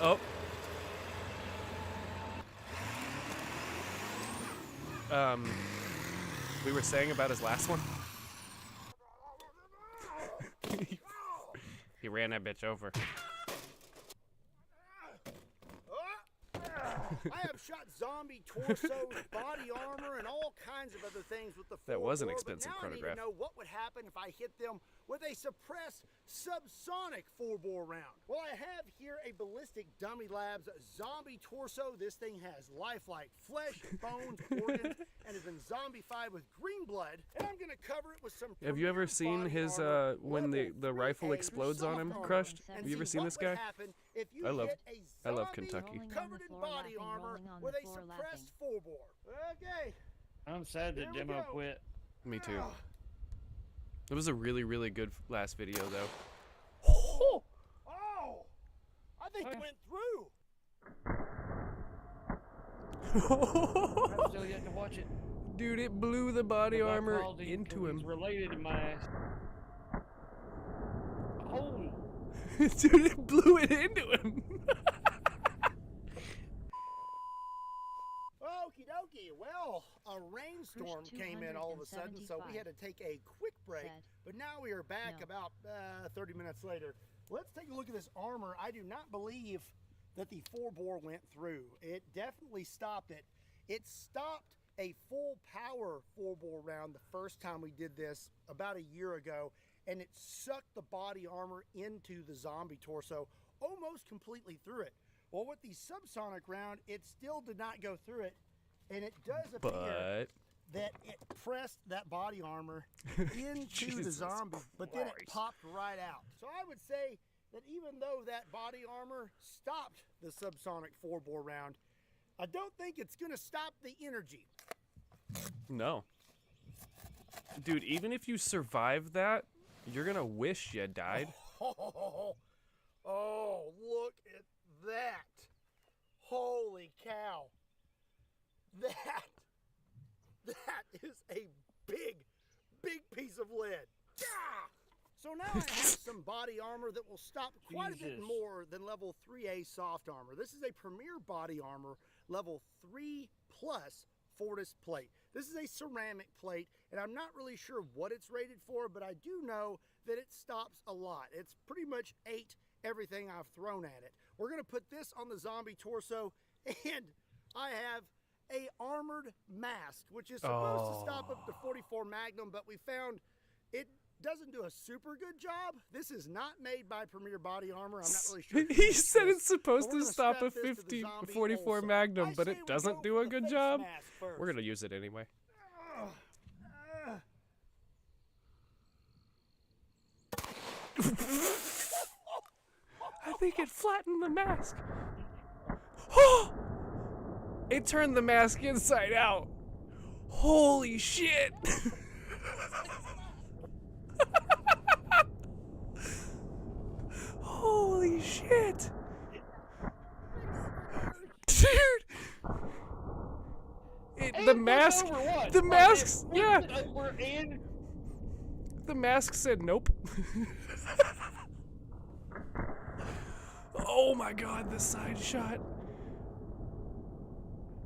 Oh. We were saying about his last one. He ran that bitch over. I have shot zombie torsos, body armor, and all kinds of other things with the 4-bore. That was an but expensive now chronograph. I need to know what would happen if I hit them with a suppressed subsonic 4-bore round. Well, I have here a Ballistic Dummy Labs zombie torso. This thing has lifelike flesh, bones, organs, and has been zombified with green blood. And I'm going to cover it with some. Have you ever seen his when the rifle explodes on him, Crushed? Have you ever seen this guy? I love Kentucky. Covered in body armor with a suppressed 4-bore. Okay. I'm sad that Here we Demo go. quit. Me too. It was a really, really good last video, though. Oh! I think it went through. I'm still yet to watch it. Dude, it blew the body armor into him. He's related to my ass. Oh! Dude, it blew it into him. Okie dokie. Well, a rainstorm came in all of a sudden, so we had to take a quick break. But now we are back about 30 minutes later. Let's take a look at this armor. I do not believe that the 4-bore went through. It definitely stopped it. It stopped a full power 4-bore round the first time we did this about a year ago, and it sucked the body armor into the zombie torso almost completely through it. Well, with the subsonic round, it still did not go through it, and it does appear that it pressed that body armor into the zombie, but then it popped right out. So I would say that even though that body armor stopped the subsonic 4-bore round, I don't think it's going to stop the energy. No. Dude, even if you survive that, you're going to wish you died. Oh, look at that. Holy cow. That is a big piece of lead. So now I have some body armor that will stop quite a bit more than level 3A soft armor. This is a premier body armor, level 3+ Fortis plate. This is a ceramic plate, and I'm not really sure what it's rated for, but I do know that it stops a lot. It's pretty much ate everything I've thrown at it. We're going to put this on the zombie torso, and I have a armored mask, which is supposed to stop up to 44 Magnum, but we found it doesn't do a super good job. This is not made by Premier Body Armor. I'm not really sure. He said it's supposed to stop at 44 Magnum, but it doesn't do a good job. We're going to use it anyway. I think it flattened the mask. It turned the mask inside out. Holy shit. Holy shit. Dude. The mask, yeah. The mask said nope. Oh my god, the side shot.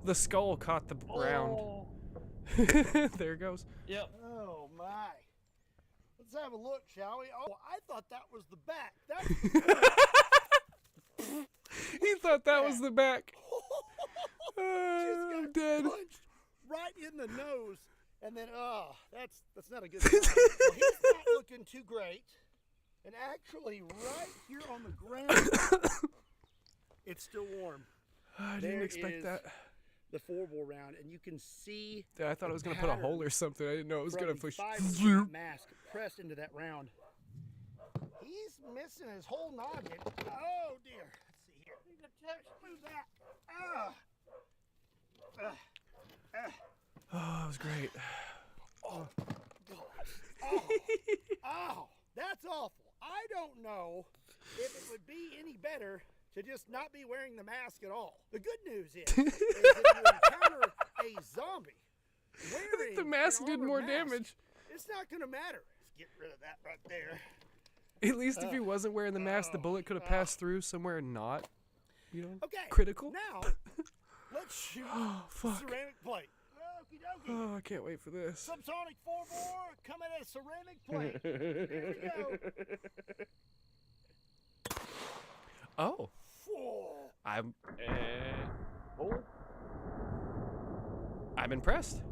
The skull caught the ground. There it goes. Yep. Oh my. Let's have a look, shall we? Oh, I thought that was the back. He thought that was the back. I'm dead. Punched right in the nose, and then that's not a good sign. Well, he's not looking too great. And actually, right here on the ground, it's still warm. I didn't expect that. The 4-bore round, and you can see. Yeah, I thought it was gonna put a hole or something. I didn't know it was gonna push. Mask pressed into that round. He's missing his whole noggin. Oh dear. Let's see here. Move that. Oh, that was great. Oh, that's awful. I don't know if it would be any better to just not be wearing the mask at all. The good news is if you encounter a zombie wearing the mask did more damage. It's not going to matter. Let's get rid of that right there. At least if he wasn't wearing the mask, the bullet could have passed through somewhere not, okay, critical. Now, let's shoot ceramic plate. Okie dokie. Oh, I can't wait for this. Subsonic 4-bore coming at a ceramic plate. Here we go. Oh. I'm impressed.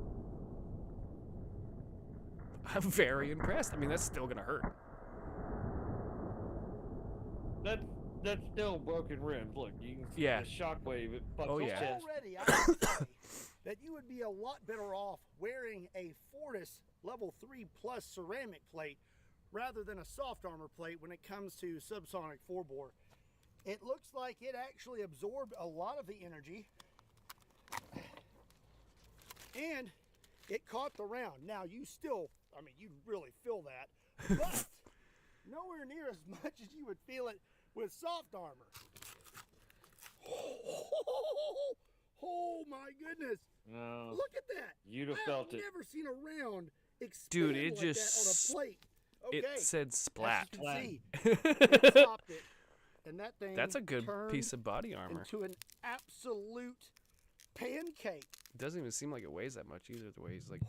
I'm very impressed. I mean, that's still gonna hurt. That's still broken rims. Look, you can see the shockwave. It fucks his chest. Already, I would say that you would be a lot better off wearing a Fortis level 3+ ceramic plate rather than a soft armor plate when it comes to subsonic 4-bore. It looks like it actually absorbed a lot of the energy, and it caught the round. Now, you really feel that, but nowhere near as much as you would feel it with soft armor. Oh my goodness. No. Look at that. You'd have felt it. I've never seen a round expand Dude, it like just that on a plate. Okay. It said splat. As you can see, it stopped it, and that thing That's a good turned piece of body armor. into an absolute pancake. It doesn't even seem like it weighs that much either. The way he's like.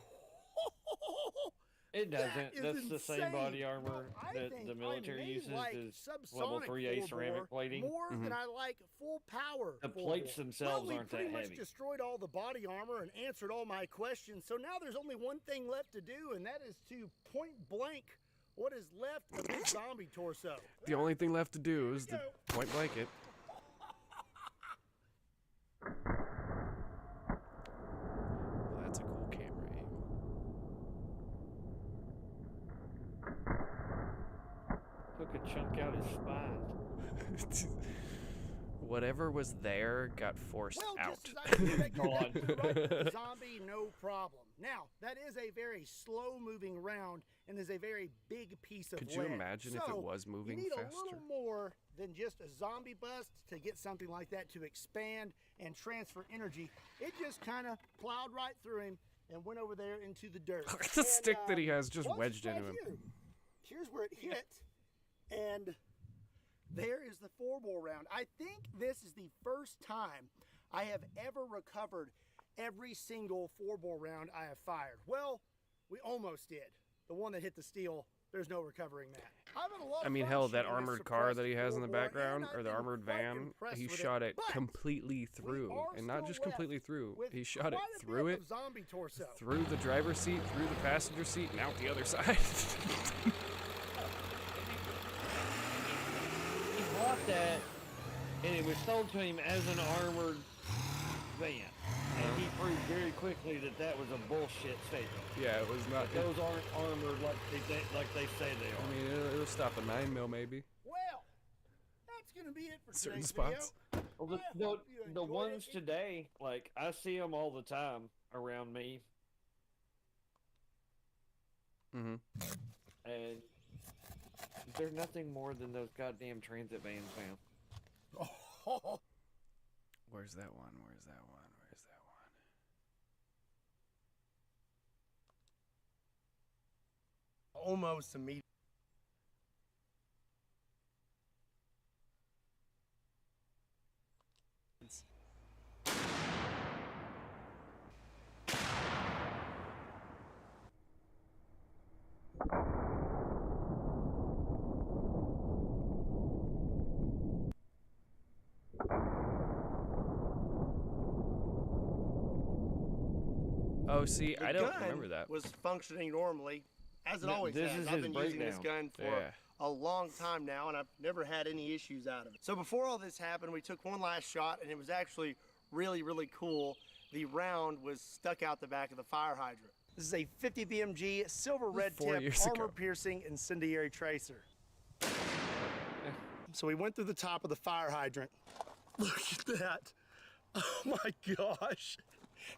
It doesn't. That's insane. the same body armor I that think the military I may uses like is subsonic level 3A 4-bore ceramic plating. more than I like full power. The 4-bore. plates themselves well, aren't that we pretty heavy. much destroyed all the body armor and answered all my questions. So now there's only one thing left to do, and that is to point blank what is left of this zombie torso. The only thing left to do is to point blank it. Well, that's a cool camera angle. Took a chunk out his spine. Whatever was there got forced out. Just as I expected, that went right to the zombie, no problem. Now, that is a very slow-moving round and is a very big piece of Could you lead. imagine if it was moving you need faster? a little more than just a zombie bust to get something like that to expand and transfer energy. It just kind of plowed right through him and went over there into the dirt. Look at the stick that he has just wedged into him. Here's where it hit, and there is the 4-bore round. I think this is the first time I have ever recovered every single 4-bore round I have fired. Well, we almost did. The one that hit the steel, there's no recovering that. I mean, hell, that armored car that he has in the background, or the armored van, he shot it completely through. And not just completely through, he shot it through it, through the driver's seat, through the passenger seat, and out the other side. He bought that, and it was sold to him as an armored van. And he proved very quickly that that was a bullshit statement. Yeah, it was not. Those aren't armored like they say they are. I mean, it'll stop a 9mm maybe. Well, that's gonna be it for certain today's spots. Well, the ones today, like I see them all the time around me. Mm-hmm. And they're nothing more than those goddamn transit vans, man. Where's that one? Where's that one? Where's that one? Almost immediately. Oh, see, I don't remember that. Was functioning normally, as it always this has. is I've his been using this breakdown. gun for a long time now, and I've never had any issues out of it. So before all this happened, we took one last shot, and it was actually really, really cool. The round was stuck out the back of the fire hydrant. This is a 50 BMG silver red tip armor-piercing incendiary tracer. So we went through the top of the fire hydrant. Look at that. Oh my gosh.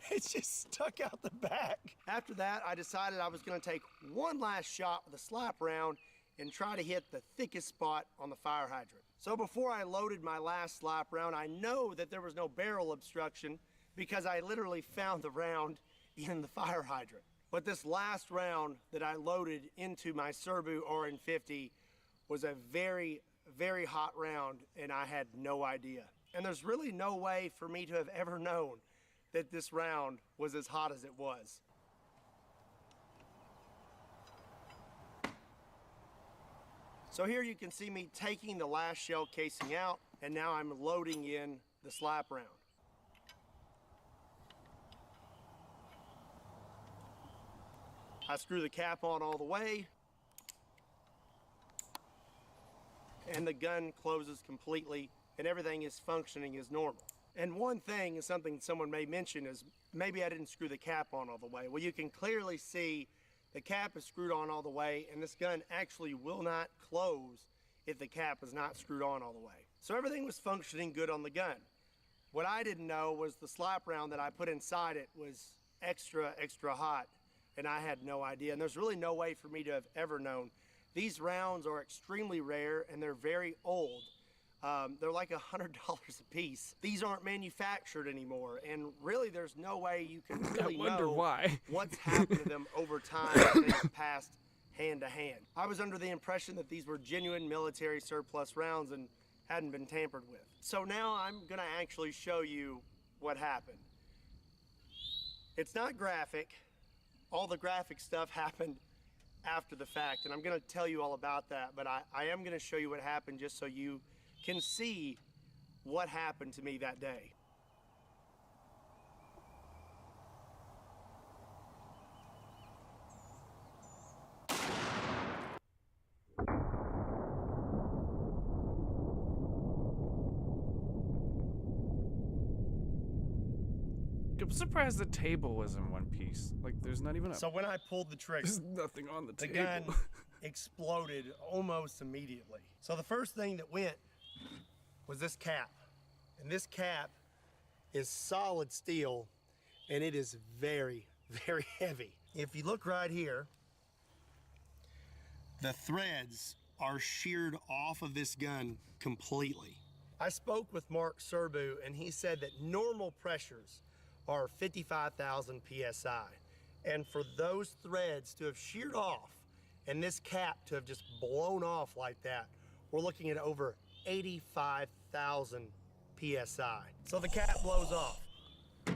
It's just stuck out the back. After that, I decided I was going to take one last shot with a slap round and try to hit the thickest spot on the fire hydrant. So before I loaded my last slap round, I know that there was no barrel obstruction because I literally found the round in the fire hydrant. But this last round that I loaded into my Serbu RN50 was a very, very hot round, and I had no idea. And there's really no way for me to have ever known that this round was as hot as it was. So here you can see me taking the last shell casing out, and now I'm loading in the slap round. I screw the cap on all the way, and the gun closes completely, and everything is functioning as normal. And one thing is something someone may mention is maybe I didn't screw the cap on all the way. Well, you can clearly see the cap is screwed on all the way, and this gun actually will not close if the cap is not screwed on all the way. So everything was functioning good on the gun. What I didn't know was the slap round that I put inside it was extra, extra hot, and I had no idea. And there's really no way for me to have ever known. These rounds are extremely rare, and they're very old. They're like $100 a piece. These aren't manufactured anymore, and really there's no way you can really know what's happened to them over time as they've passed hand to hand. I was under the impression that these were genuine military surplus rounds and hadn't been tampered with. So now I'm gonna actually show you what happened. It's not graphic. All the graphic stuff happened after the fact, and I'm going to tell you all about that, but I am going to show you what happened just so you can see what happened to me that day. I'm surprised the table was in one piece. Like, there's not even a... So when I pulled the trigger, there's nothing on the table. The gun exploded almost immediately. So the first thing that went was this cap. And this cap is solid steel, and it is very, very heavy. If you look right here, the threads are sheared off of this gun completely. I spoke with Mark Serbu, and he said that normal pressures are 55,000 PSI. And for those threads to have sheared off and this cap to have just blown off like that, we're looking at over 85,000 PSI. So the cap blows off. 85.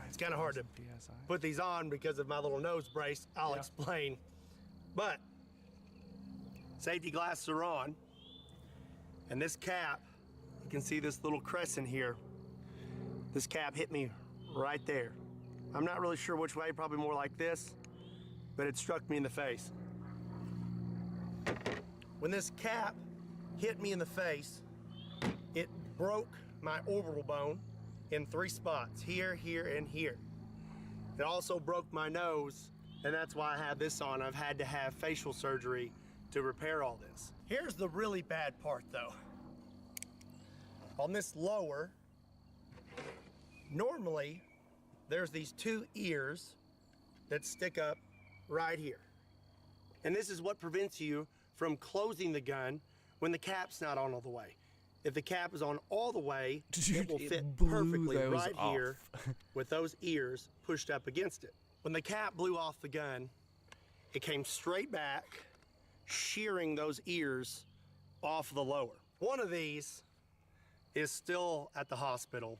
It's kind of hard to put these on because of my little nose brace. I'll explain. But safety glasses are on. And this cap, you can see this little crescent here. This cap hit me right there. I'm not really sure which way, probably more like this, but it struck me in the face. When this cap hit me in the face, it broke my orbital bone in 3 spots, here, here, and here. It also broke my nose, and that's why I have this on. I've had to have facial surgery to repair all this. Here's the really bad part though. On this lower, normally, there's these 2 ears that stick up right here. And this is what prevents you from closing the gun when the cap's not on all the way. If the cap is on all the way, it will fit perfectly right here with those ears pushed up against it. When the cap blew off the gun, it came straight back, shearing those ears off the lower. One of these is still at the hospital,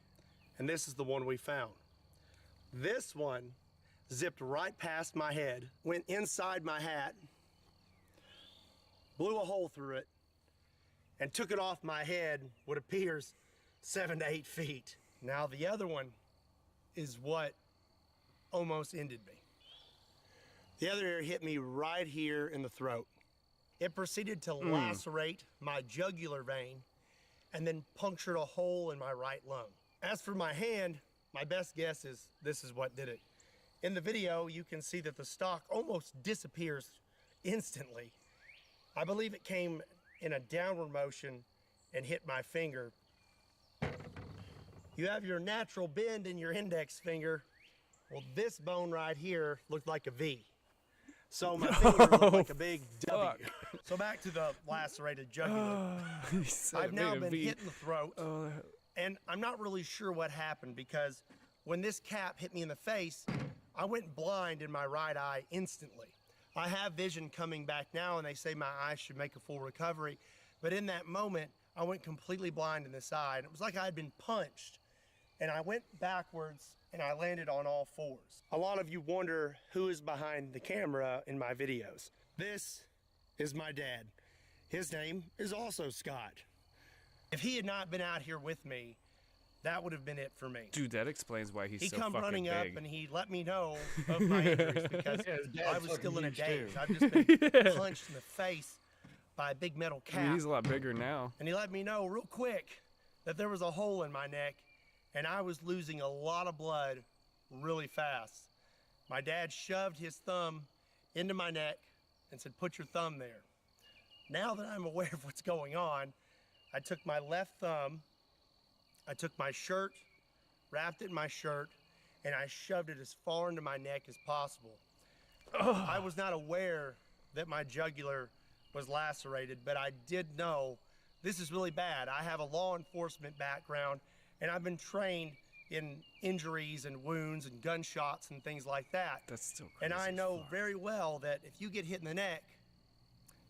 and this is the one we found. This one zipped right past my head, went inside my hat, blew a hole through it, and took it off my head what appears 7 to 8 feet. Now the other one is what almost ended me. The other ear hit me right here in the throat. It proceeded to lacerate my jugular vein and then punctured a hole in my right lung. As for my hand, my best guess is this is what did it. In the video, you can see that the stock almost disappears instantly. I believe it came in a downward motion and hit my finger. You have your natural bend in your index finger. Well, this bone right here looked like a V. So my finger looked like a big W. So back to the lacerated jugular. I've now been hit in the throat. And I'm not really sure what happened because when this cap hit me in the face, I went blind in my right eye instantly. I have vision coming back now, and they say my eyes should make a full recovery. But in that moment, I went completely blind in this eye, and it was like I had been punched. And I went backwards, and I landed on all 4s. A lot of you wonder who is behind the camera in my videos. This is my dad. His name is also Scott. If he had not been out here with me, that would have been it for me. Dude, that explains why he's so fucking big. He come running up and he let me know of my injuries because I was still in a daze. I've just been punched in the face by a big metal cap. I mean, he's a lot bigger now. And he let me know real quick that there was a hole in my neck and I was losing a lot of blood really fast. My dad shoved his thumb into my neck and said, "Put your thumb there." Now that I'm aware of what's going on, I took my left thumb, I took my shirt, wrapped it in my shirt, and I shoved it as far into my neck as possible. I was not aware that my jugular was lacerated, but I did know this is really bad. I have a law enforcement background, and I've been trained in injuries and wounds and gunshots and things like that. That's still crazy. And I know very well that if you get hit in the neck,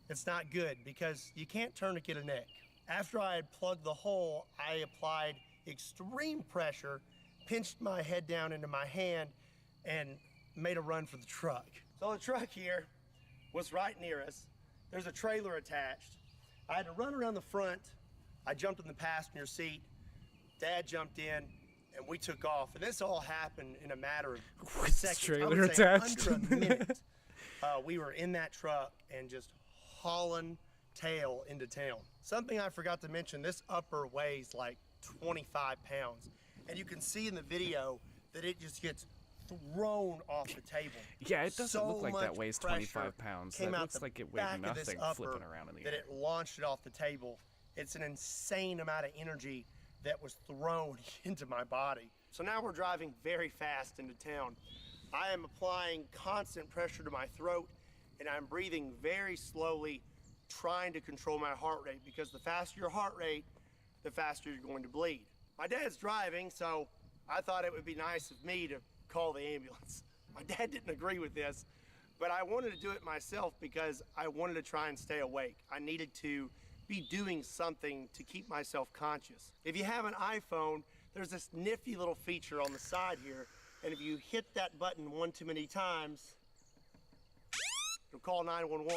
it's not good because you can't tourniquet a neck. After I had plugged the hole, I applied extreme pressure pinched my head down into my hand and made a run for the truck. So the truck here was right near us. There's a trailer attached. I had to run around the front. I jumped in the passenger seat. Dad jumped in, and we took off. And this all happened in a matter of seconds. Trailer attached. Under a minute. We were in that truck and just hauling tail into town. Something I forgot to mention, this upper weighs like 25 pounds. And you can see in the video that it just gets thrown off the table. Yeah, it doesn't look like that much weighs pressure 25 pounds. came That out looks the like it weighed back of this nothing upper flipping around in the that air. it launched it off the table. It's an insane amount of energy that was thrown into my body. So now we're driving very fast into town. I am applying constant pressure to my throat, and I'm breathing very slowly, trying to control my heart rate, because the faster your heart rate, the faster you're going to bleed. My dad's driving, so I thought it would be nice of me to call the ambulance. My dad didn't agree with this, but I wanted to do it myself because I wanted to try and stay awake. I needed to be doing something to keep myself conscious. If you have an iPhone, there's this nifty little feature on the side here, and if you hit that button one too many times, it'll call 911.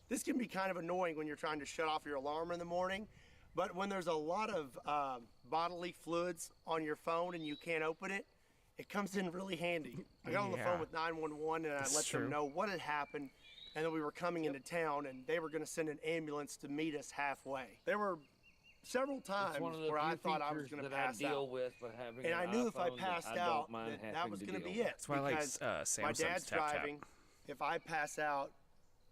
This can be kind of annoying when you're trying to shut off your alarm in the morning, but when there's a lot of bodily fluids on your phone and you can't open it, it comes in really handy. I got on the phone with 911 and I let them know what had happened and that we were coming into town and they were going to send an ambulance to meet us halfway. There were several times where I thought I was going to pass out. And I knew if I passed out, that was going to be it. That's why I like my dad's driving. If I pass out,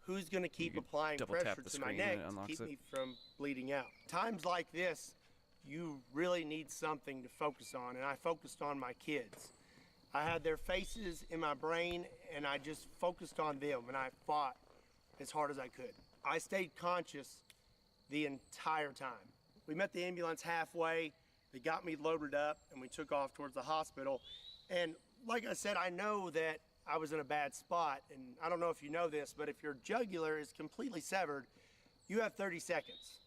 who's going to keep applying pressure to my neck to keep me from bleeding out? Times like this, you really need something to focus on, and I focused on my kids. I had their faces in my brain, and I just focused on them, and I fought as hard as I could. I stayed conscious the entire time. We met the ambulance halfway, they got me loaded up, and we took off towards the hospital. And like I said, I know that I was in a bad spot, and I don't know if you know this, but if your jugular is completely severed, you have 30 seconds.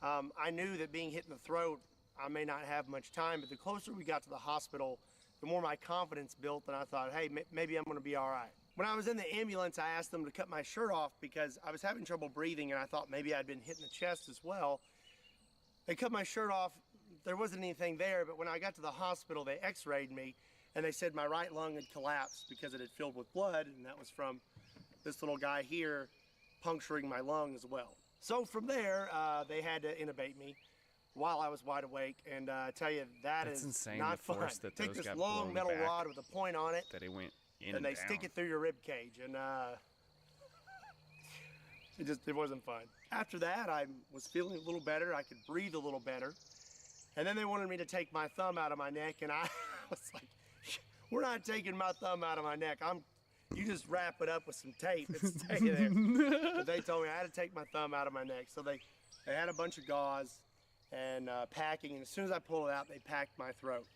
I knew that being hit in the throat, I may not have much time, but the closer we got to the hospital, the more my confidence built, and I thought, hey, maybe I'm gonna be all right. When I was in the ambulance, I asked them to cut my shirt off because I was having trouble breathing, and I thought maybe I'd been hit in the chest as well. They cut my shirt off, there wasn't anything there, but when I got to the hospital, they x-rayed me, and they said my right lung had collapsed because it had filled with blood, and that was from this little guy here puncturing my lung as well. So from there, they had to intubate me while I was wide awake, and I tell you, that's insane, not the fun. force that Take those this got long blown metal back, rod with a point on it, that it went in and they stick it through your rib cage, and it wasn't fun. After that, I was feeling a little better. I could breathe a little better, and then they wanted me to take my thumb out of my neck, and I was like, we're not taking my thumb out of my neck. You just wrap it up with some tape and stay there. But they told me I had to take my thumb out of my neck. So they had a bunch of gauze and packing, and as soon as I pulled it out, they packed my throat.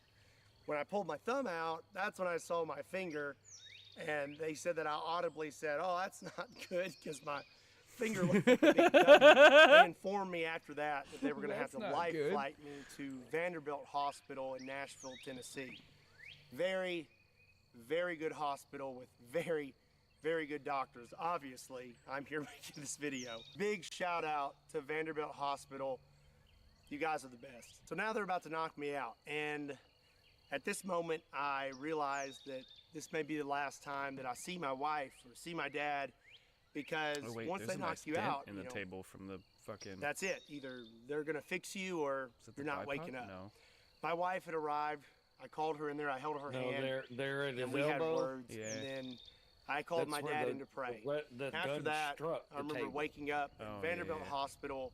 When I pulled my thumb out, that's when I saw my finger, and they said that I audibly said, oh, that's not good, because my finger looked like a big W. They informed me after that they were going to have to life flight me to Vanderbilt Hospital in Nashville, Tennessee. Very, very good hospital with very, very good doctors. Obviously, I'm here making this video. Big shout out to Vanderbilt Hospital. You guys are the best. So now they're about to knock me out. And at this moment, I realized that this may be the last time that I see my wife or see my dad, because once they knock you out, in the table from the fucking... That's it. Either they're gonna fix you or you're not waking up. No. My wife had arrived. I called her in there. I held her hand. They're at his and we had elbow. words. Yeah. And then I called my dad in to pray. After that, I remember waking up at Vanderbilt Hospital,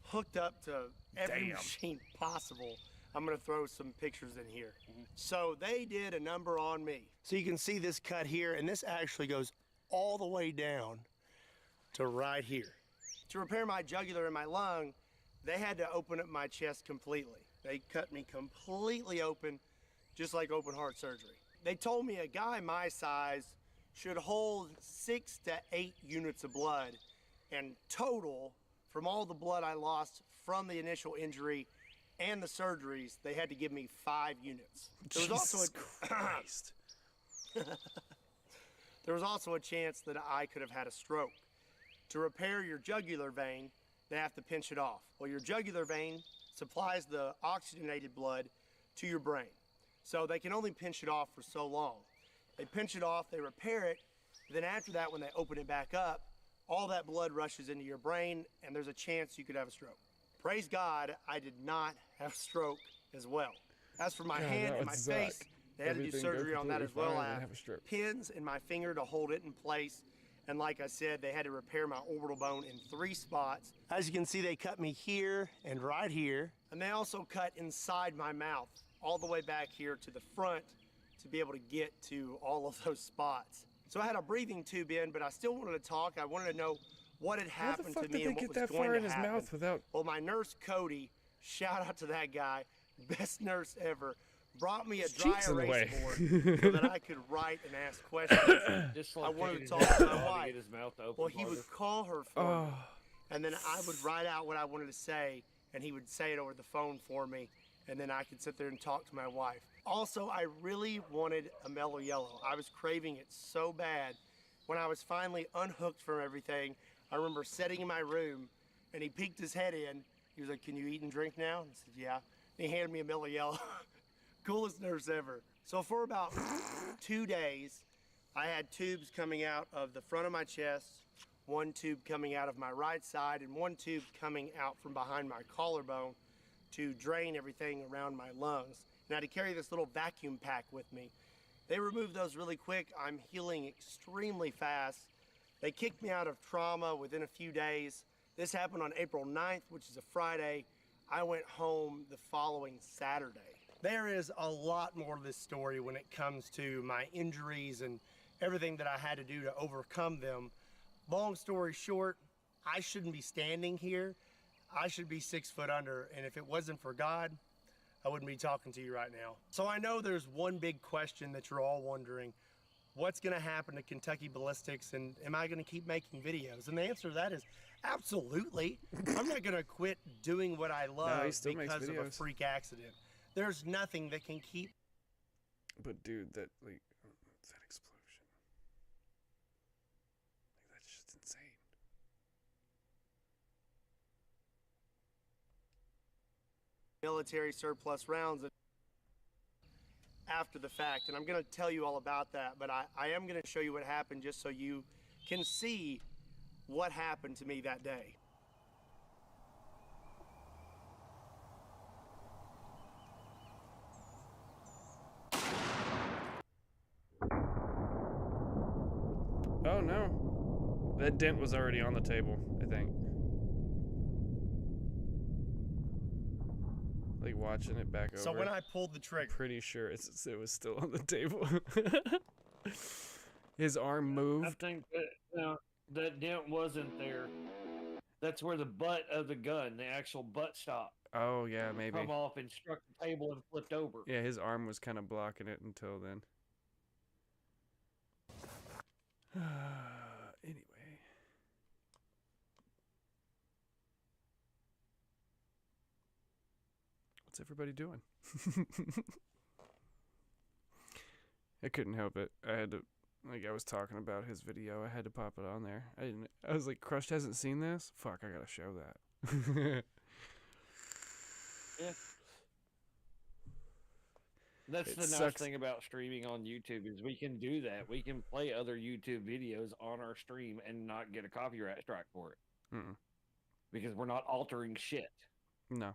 hooked up to every machine possible. I'm gonna throw some pictures in here. So they did a number on me. So you can see this cut here, and this actually goes all the way down to right here. To repair my jugular and my lung, they had to open up my chest completely. They cut me completely open, just like open heart surgery. They told me a guy my size should hold 6 to 8 units of blood, and total, from all the blood I lost from the initial injury, and the surgeries, they had to give me 5 units. There was also Christ. There was also a chance that I could have had a stroke. To repair your jugular vein, they have to pinch it off. Well, your jugular vein supplies the oxygenated blood to your brain. So they can only pinch it off for so long. They pinch it off, they repair it, then after that, when they open it back up, all that blood rushes into your brain, and there's a chance you could have a stroke. Praise God, I did not have a stroke as well. As for my hand and my face, they had to do surgery on that as well. I have pins in my finger to hold it in place. And like I said, they had to repair my orbital bone in 3 spots. As you can see, they cut me here and right here. And they also cut inside my mouth, all the way back here to the front to be able to get to all of those spots. So I had a breathing tube in, but I still wanted to talk. I wanted to know what had happened to me and what was going to happen. Well, my nurse, Cody, shout out to that guy, best nurse ever, brought me a dry erase board so that I could write and ask questions. I wanted to talk to my wife. Well, he would call her for me, and then I would write out what I wanted to say, and he would say it over the phone for me, and then I could sit there and talk to my wife. Also, I really wanted a mellow yellow. I was craving it so bad. When I was finally unhooked from everything, I remember sitting in my room, and he peeked his head in. He was like, "Can you eat and drink now?" And I said, "Yeah." And he handed me a mellow yellow. Coolest nurse ever. So for about 2 days, I had tubes coming out of the front of my chest, 1 tube coming out of my right side, and 1 tube coming out from behind my collarbone to drain everything around my lungs. And I had to carry this little vacuum pack with me. They removed those really quick. I'm healing extremely fast. They kicked me out of trauma within a few days. This happened on April 9th, which is a Friday. I went home the following Saturday. There is a lot more to this story when it comes to my injuries and everything that I had to do to overcome them. Long story short, I shouldn't be standing here. I should be 6 foot under, and if it wasn't for God, I wouldn't be talking to you right now. So I know there's one big question that you're all wondering. What's gonna happen to Kentucky Ballistics, and am I gonna keep making videos? And the answer to that is absolutely. I'm not gonna quit doing what I love because of a freak accident. There's nothing that can keep. But dude, that like that explosion, like that's just insane. Military surplus rounds after the fact, and I'm going to tell you all about that, but I am going to show you what happened just so you can see what happened to me that day. Oh no, that dent was already on the table, I think. Like watching it back over. So when I pulled the trigger, pretty sure it was still on the table. His arm moved. I think that that dent wasn't there. That's where the butt of the gun, the actual butt stopped. Oh yeah, maybe. Come off and struck the table and flipped over. Yeah, his arm was kind of blocking it until then. Anyway. What's everybody doing? I couldn't help it. I had to, like, I was talking about his video. I had to pop it on there. I was like, Crushed hasn't seen this? Fuck, I gotta show that. Yeah. That's the nice thing about streaming on YouTube is we can do that. We can play other YouTube videos on our stream and not get a copyright strike for it. Because we're not altering shit. No.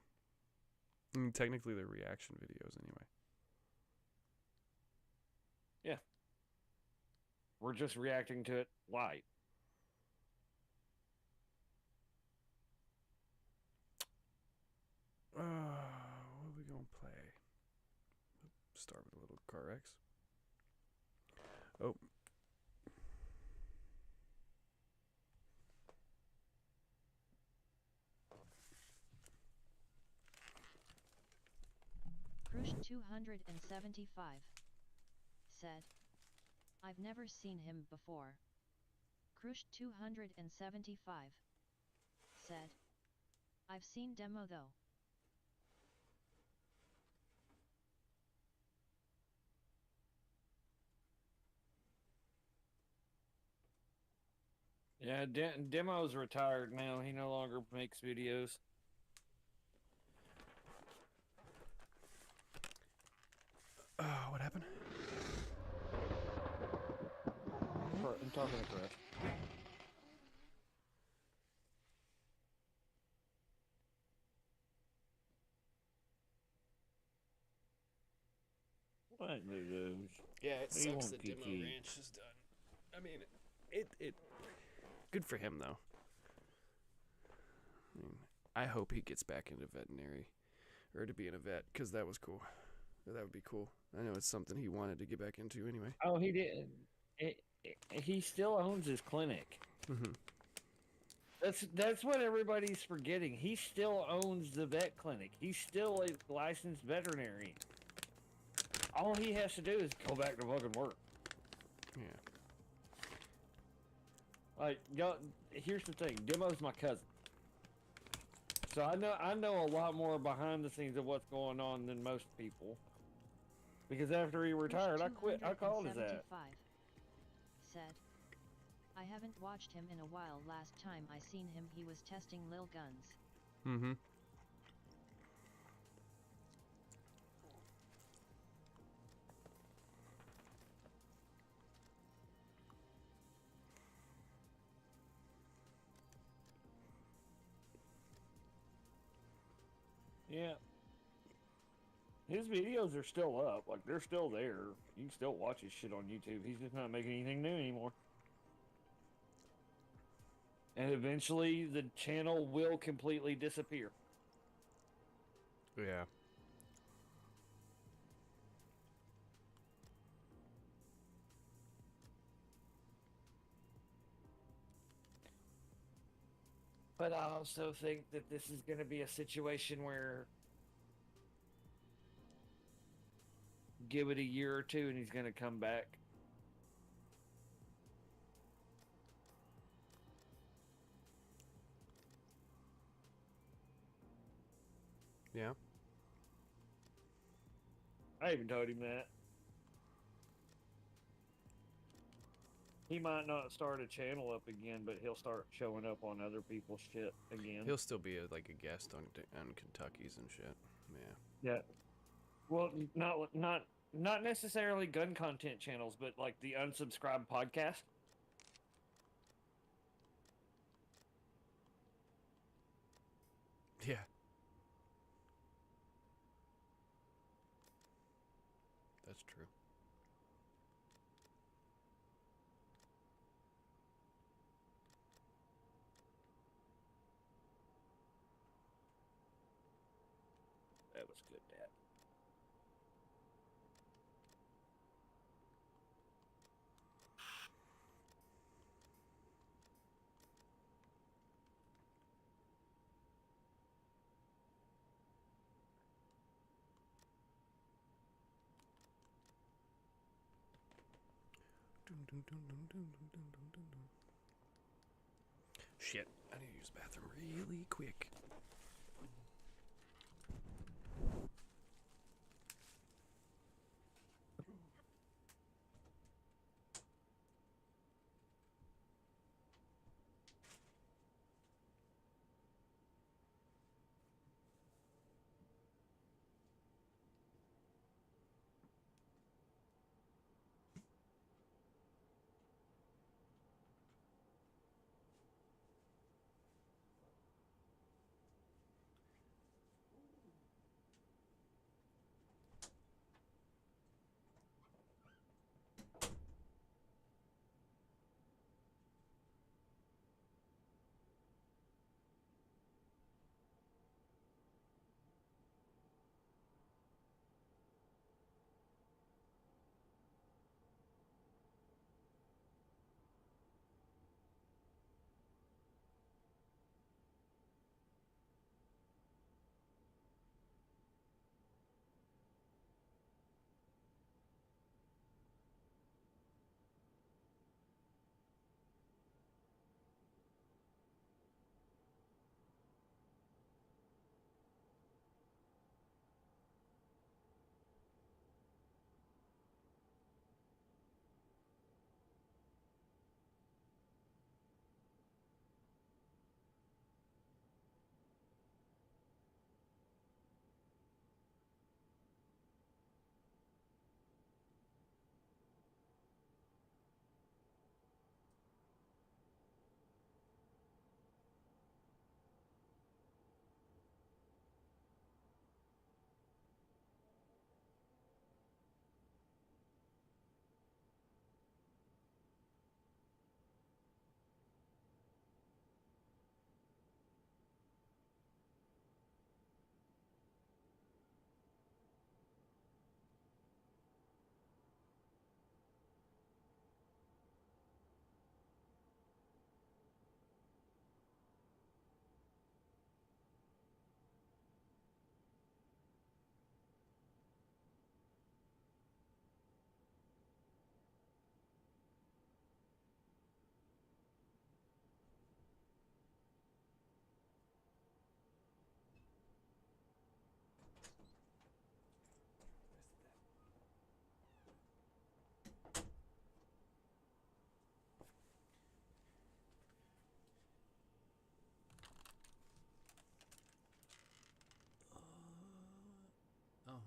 I mean, technically they're reaction videos anyway. Yeah. We're just reacting to it live. What are we gonna play? Start with a little carx. Oh. Krush 275 said, I've never seen him before. Krush 275 said, I've seen demo though. Yeah, Demo's retired now. He no longer makes videos. What happened? I'm talking to Chris. What news? Yeah, it sucks the demo ranch is done. I mean, it good for him though. I mean, I hope he gets back into veterinary or to being a vet because that was cool. That would be cool. I know it's something he wanted to get back into anyway. Oh, he did. He still owns his clinic. Mm-hmm. That's what everybody's forgetting. He still owns the vet clinic. He's still a licensed veterinarian. All he has to do is go back to fucking work. Yeah. Like, y'all, here's the thing. Demo's my cousin. So I know a lot more behind the scenes of what's going on than most people. Because after he retired, I quit. I called his ass. Said, I haven't watched him in a while. Last time I seen him, he was testing lil guns. Mm-hmm. Yeah. His videos are still up. Like, they're still there. You can still watch his shit on YouTube. He's just not making anything new anymore. And eventually, the channel will completely disappear. Yeah. But I also think that this is going to be a situation where give it a year or two and he's going to come back. Yeah. I even told him that. He might not start a channel up again, but he'll start showing up on other people's shit again. He'll still be like a guest on Kentucky's and shit. Yeah. Yeah. Well, not necessarily gun content channels, but like the Unsubscribed podcast. Yeah. That's true. That was good, Dad. Shit, I need to use the bathroom really quick.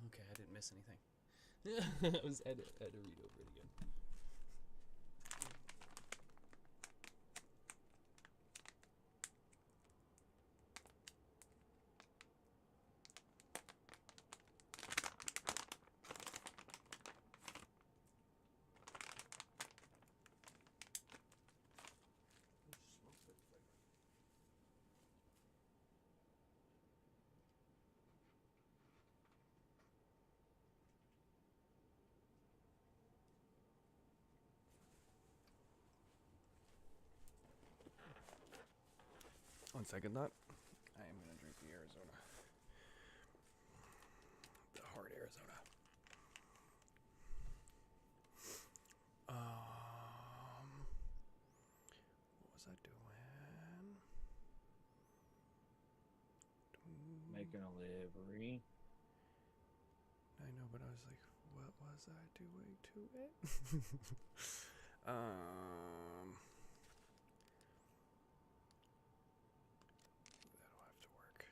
Okay, I didn't miss anything. I had to read over it again. On second thought, I am going to drink the Arizona. The hard Arizona. What was I doing? Making a livery. I know, but I was like, what was I doing to it? That'll have to work.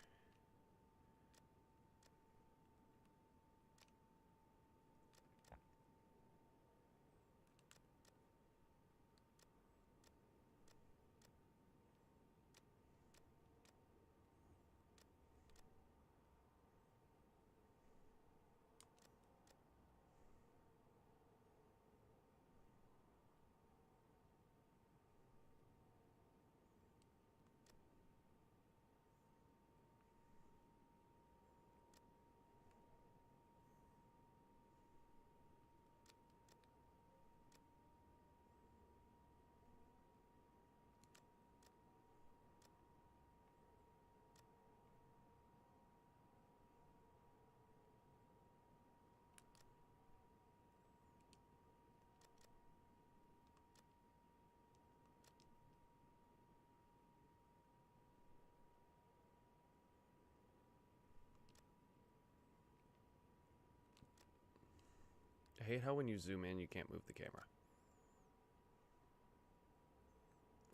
I hate how when you zoom in, you can't move the camera.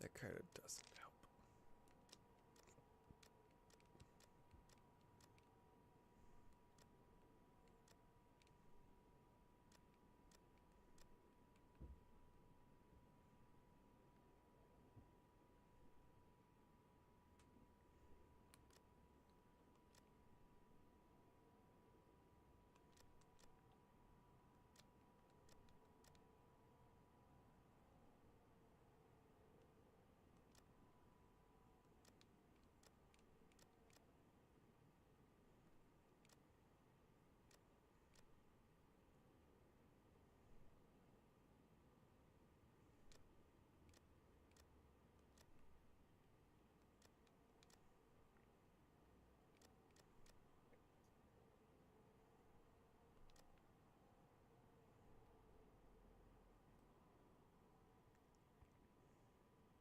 That kind of doesn't help.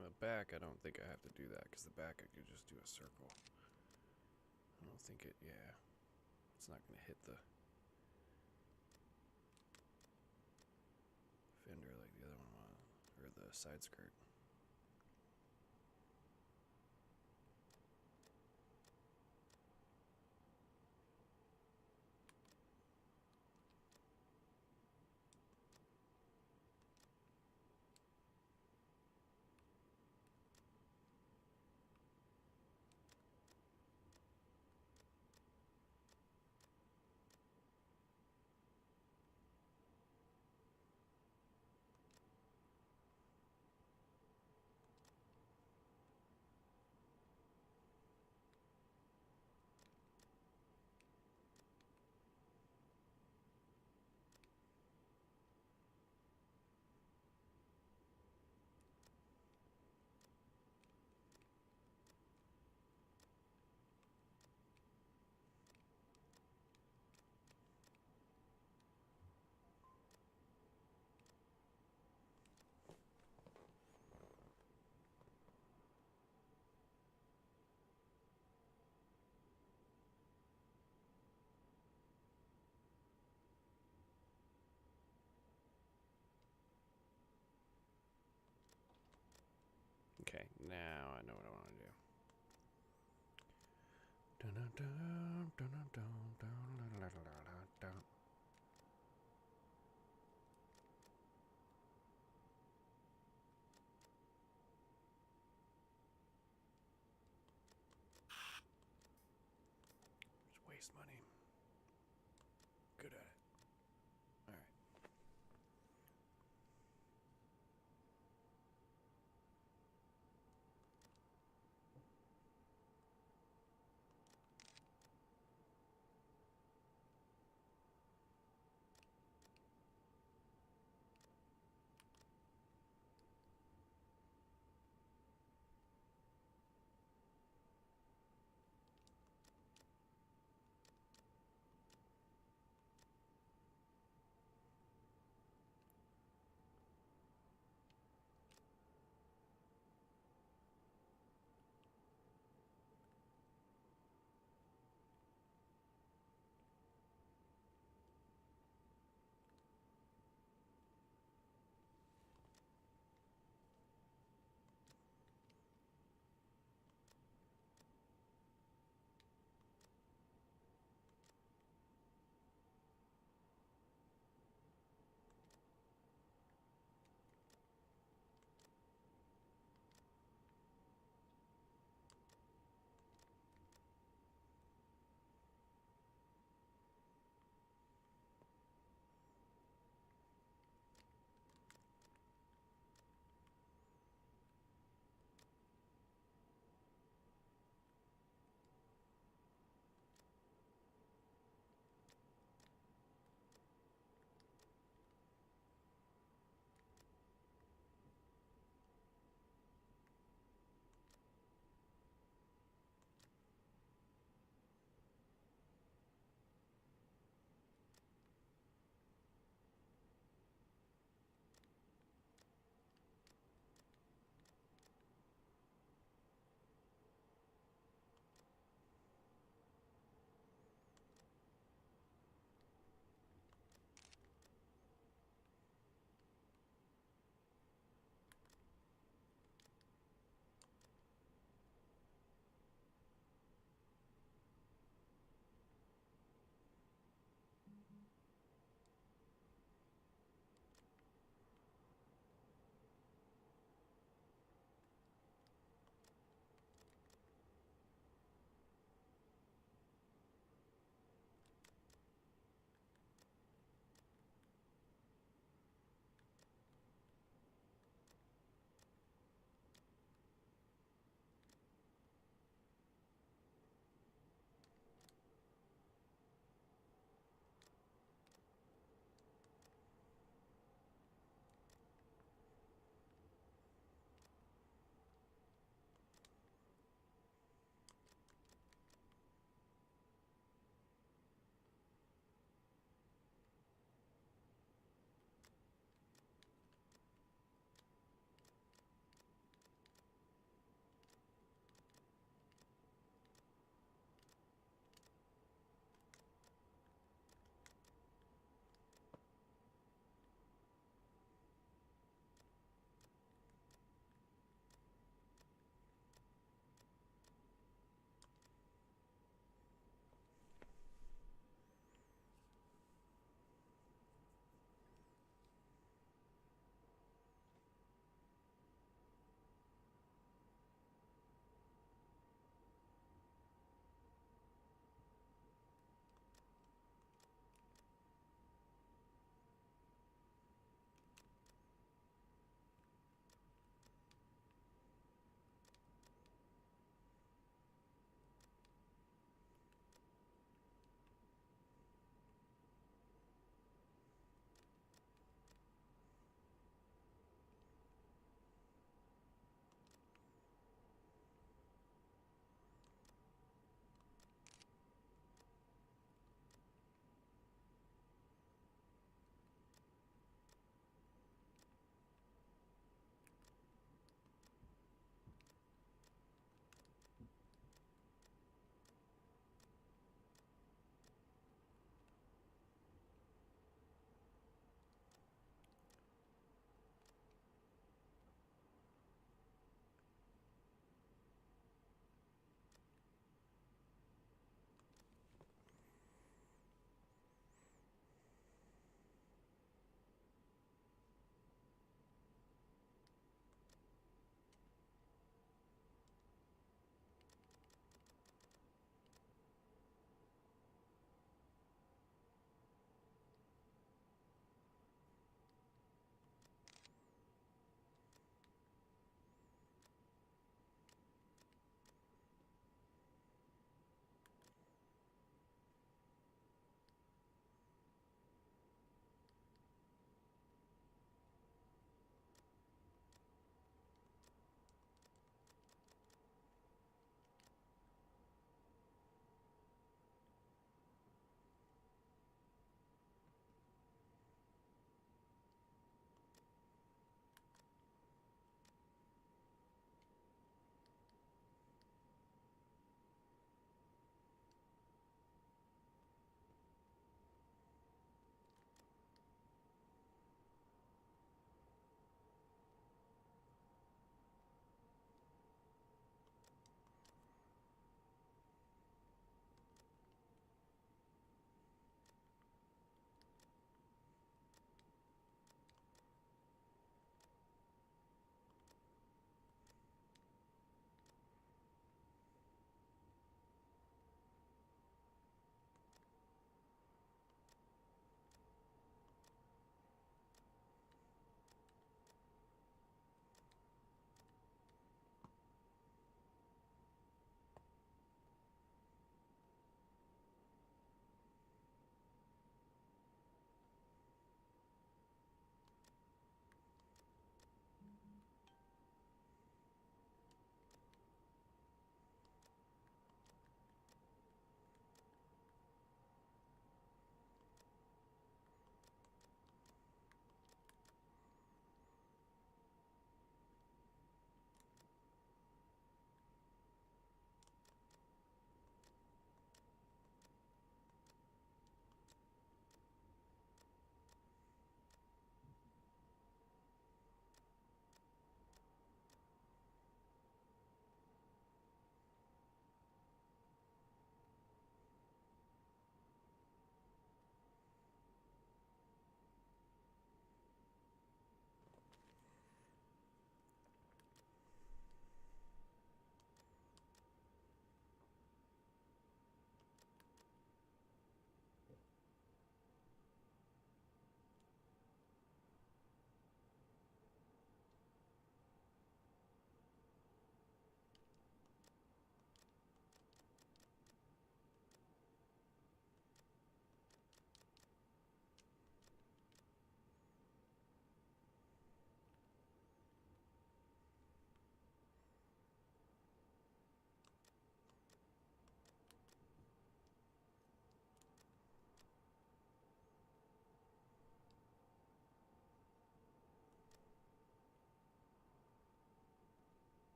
The back, I don't think I have to do that, because the back I could just do a circle. I don't think it, yeah. It's not going to hit the fender like the other one was, or the side skirt. Okay, now I know what I want to do. Dun, dun, dun, dun, dun, dun, dun, dun, dun, waste money. Good at it. All right.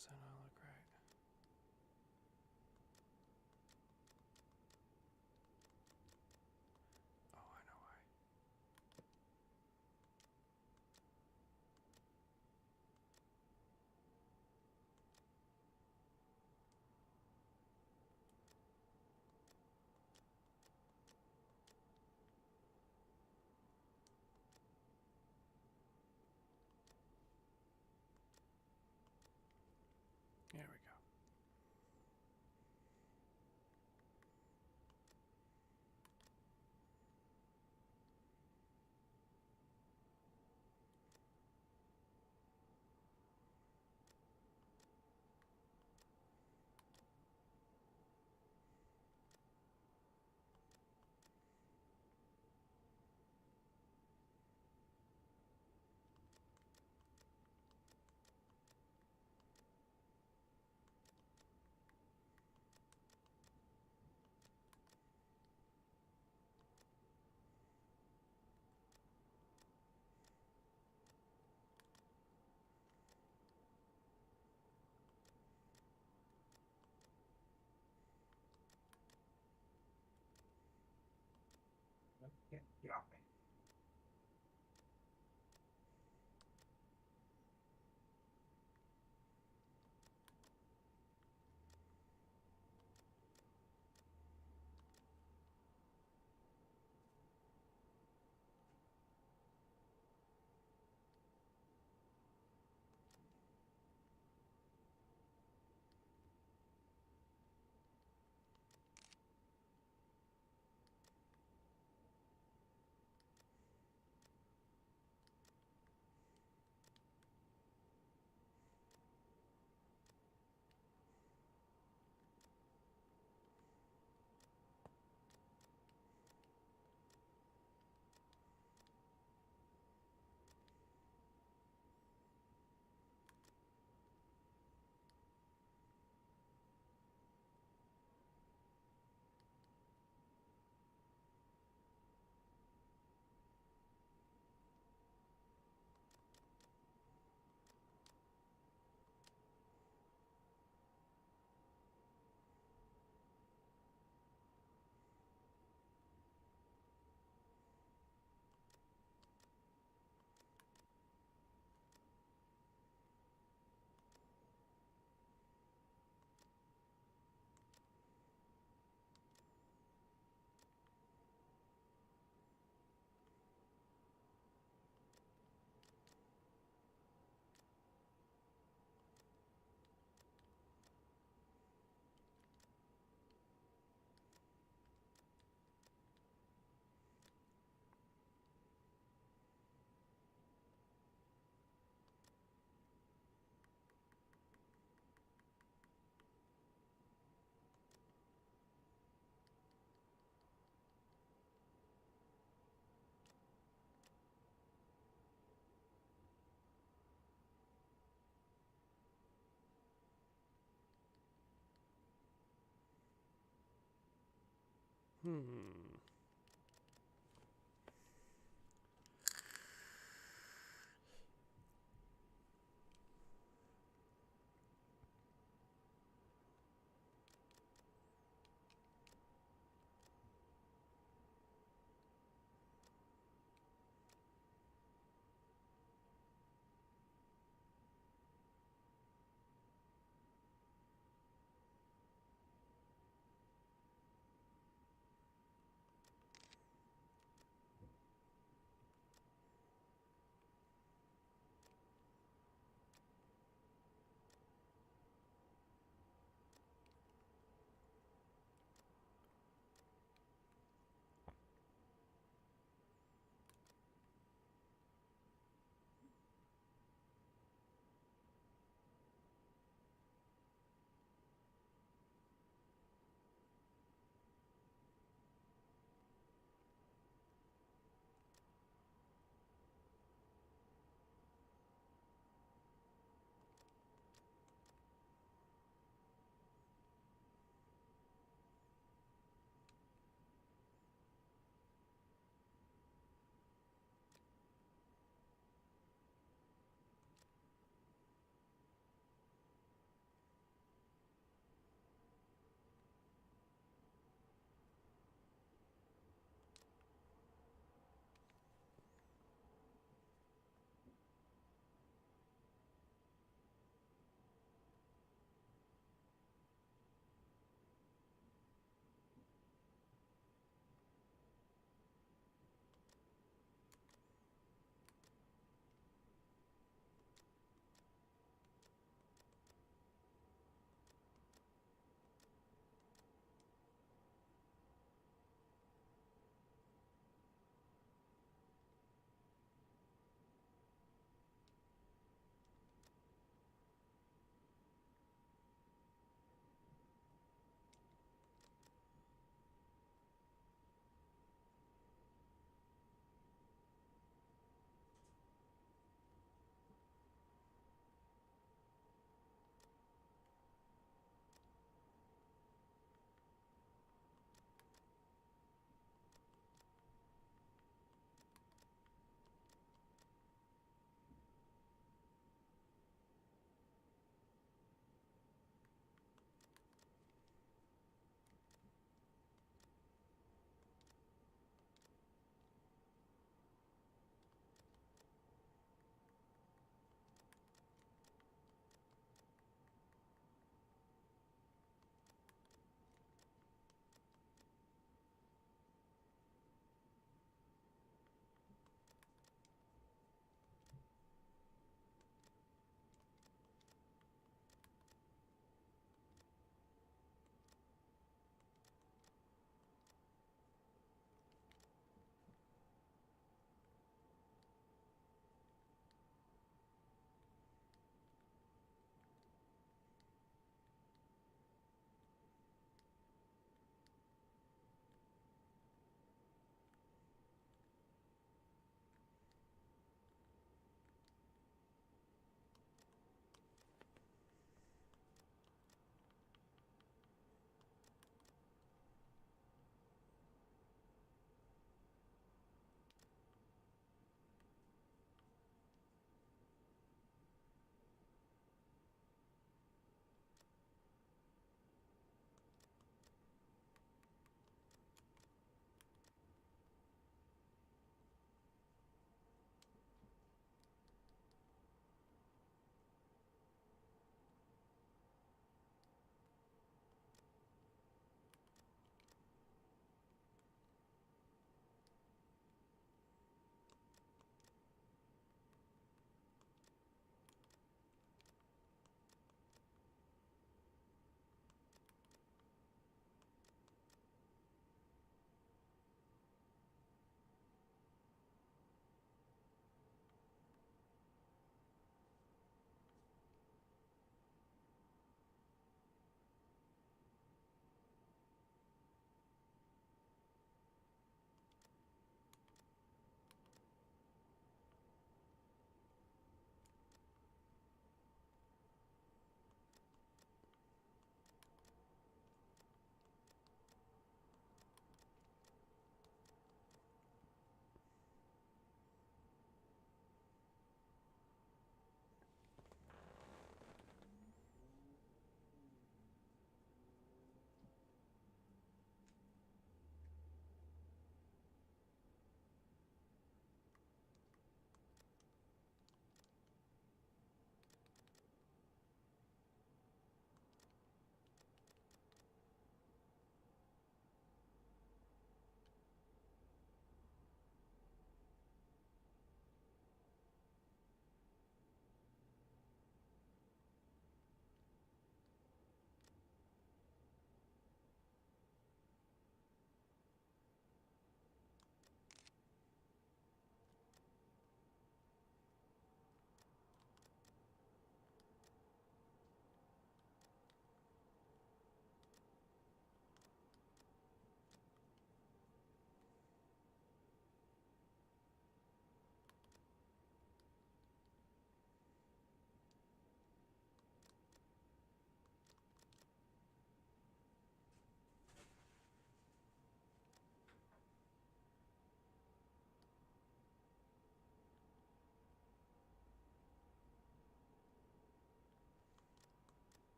Doesn't all look right. Oh, I know why. There we go. Get off me.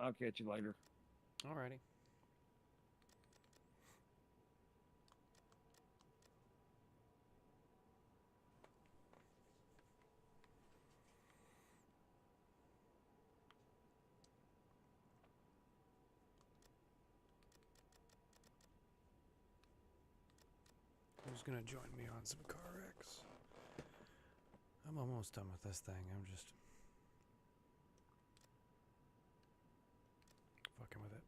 I'll catch you later. Alrighty. Who's gonna join me on some carx? I'm almost done with this thing. I'm just fucking with it.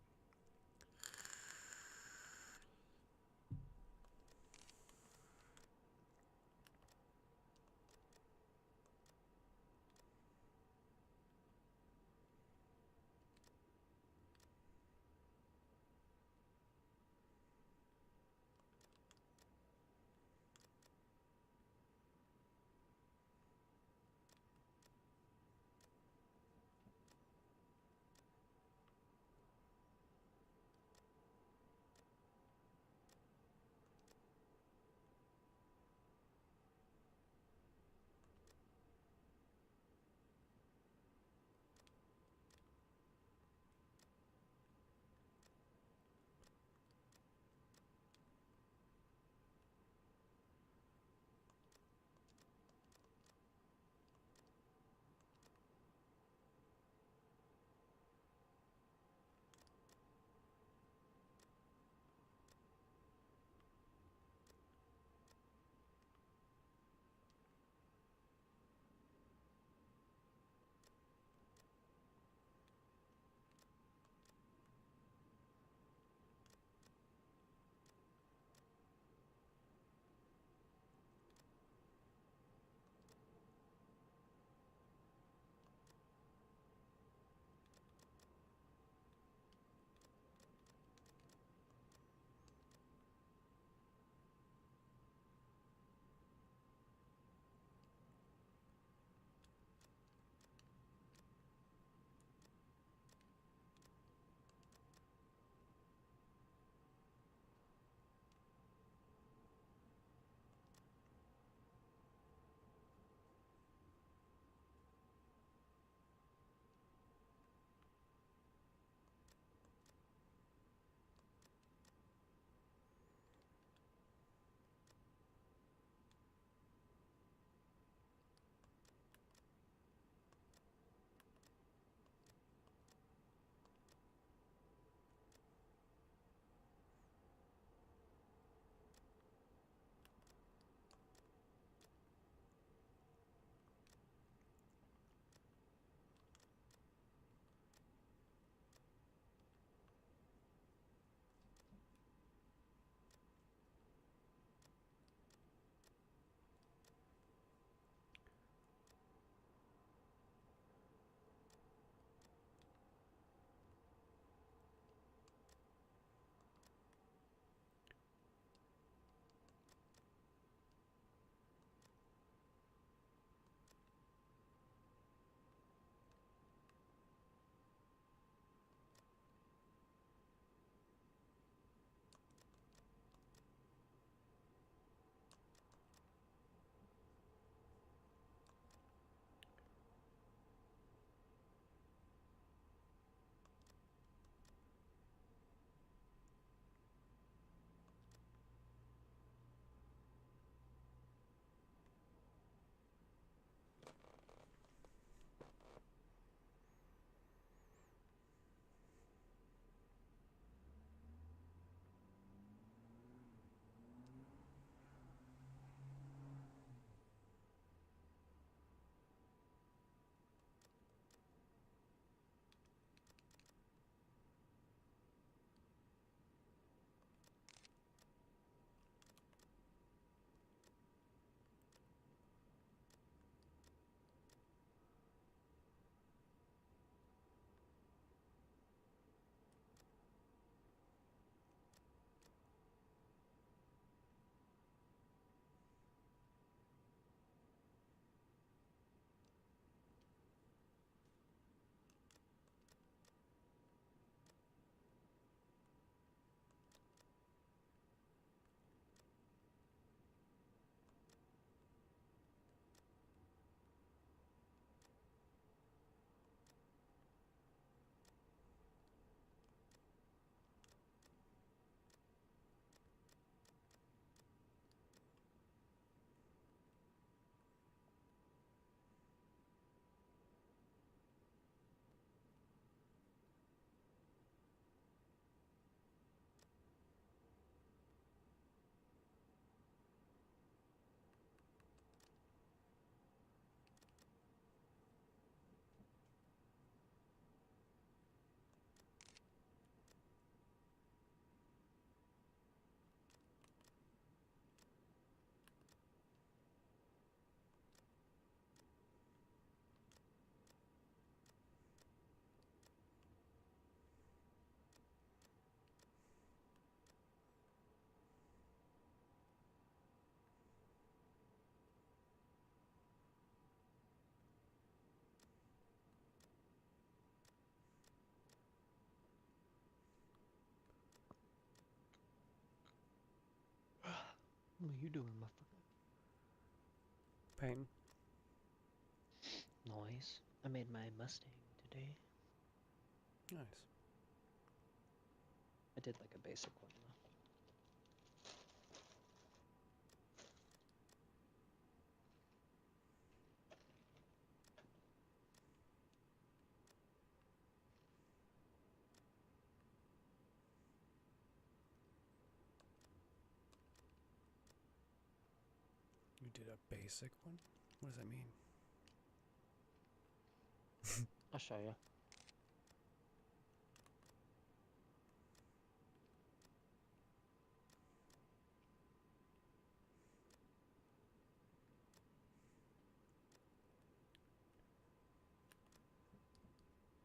What are you doing, motherfucker? Painting. Nice. I made my Mustang today. Nice. I did like a basic one though. You did a basic one? What does that mean? I'll show you.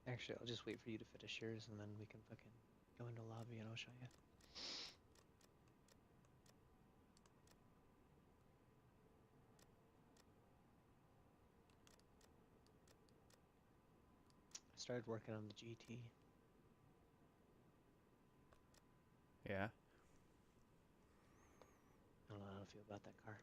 Actually, I'll just wait for you to finish yours and then we can fucking go into lobby and I'll show you. I started working on the GT. Yeah. I don't know how I feel about that car.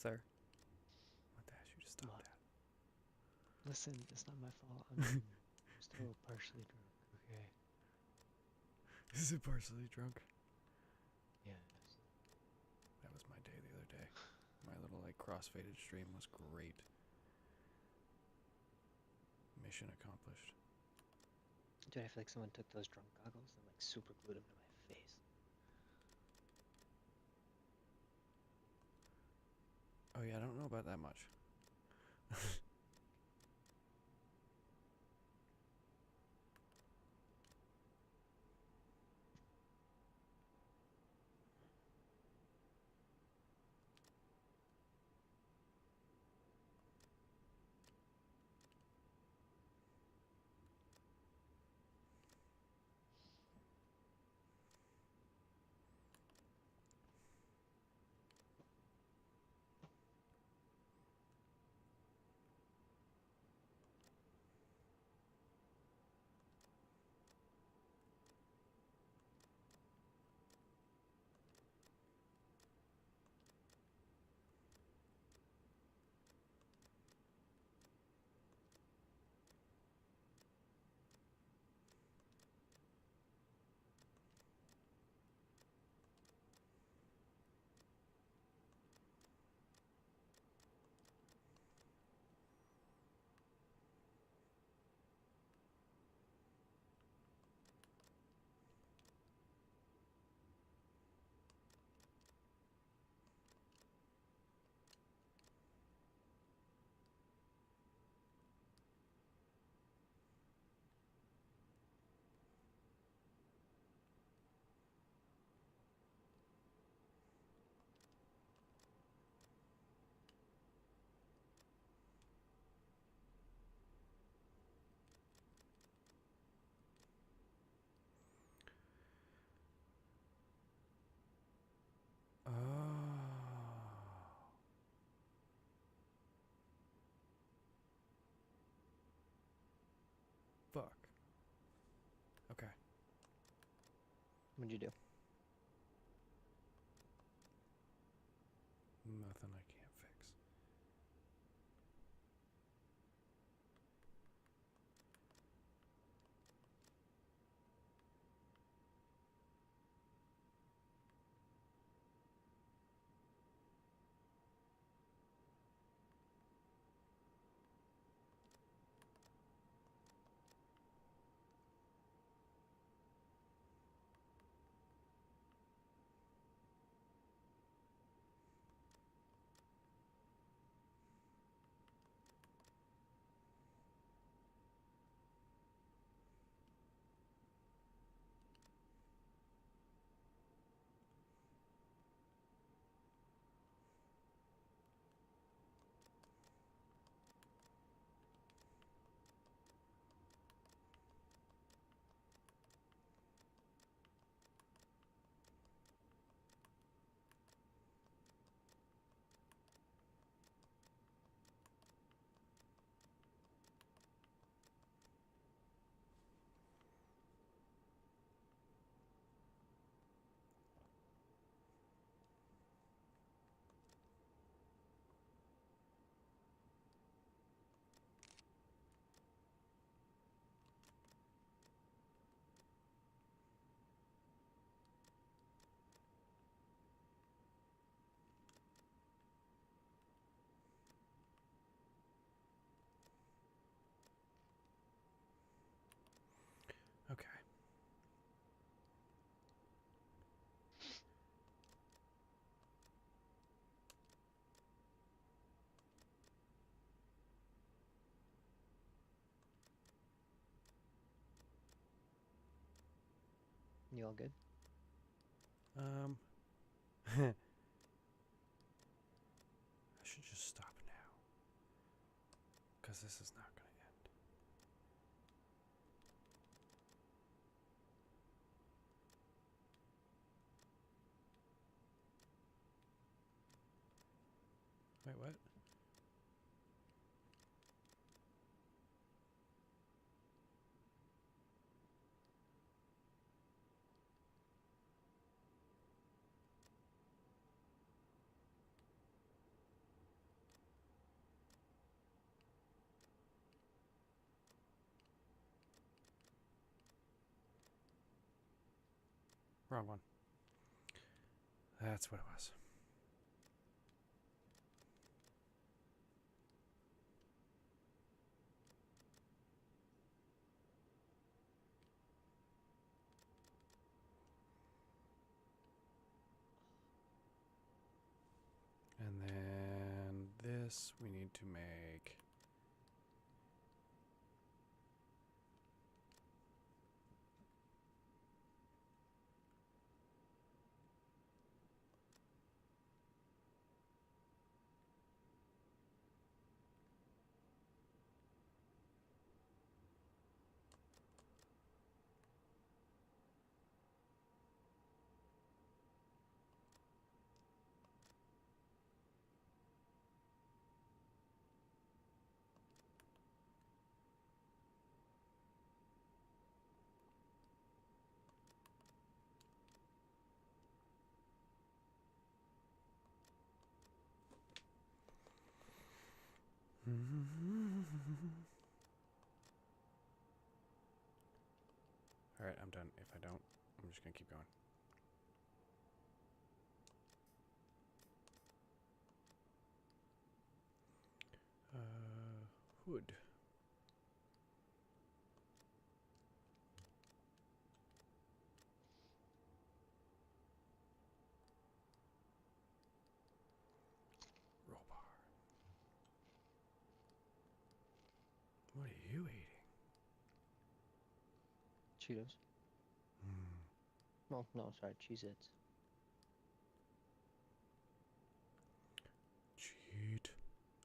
Sir. What the ask you to stop that? Listen, it's not my fault. I'm still partially drunk, okay? Is it partially drunk? Yes. That was my day the other day. My little like crossfaded stream was great. Mission accomplished. Dude, I feel like someone took those drunk goggles and like super glued them to my face. Oh yeah, I don't know about that much. Fuck. Okay. What'd you do? Nothing I can't fix. You all good? I should just stop now. Because this is not going to end. Wait, what? Wrong one. That's what it was. And then this we need to make. Alright, I'm done. If I don't, I'm just gonna keep going. Hood. Roll bar. What are you eating? Cheetos. Well, no, sorry, Cheez-Its. Cheat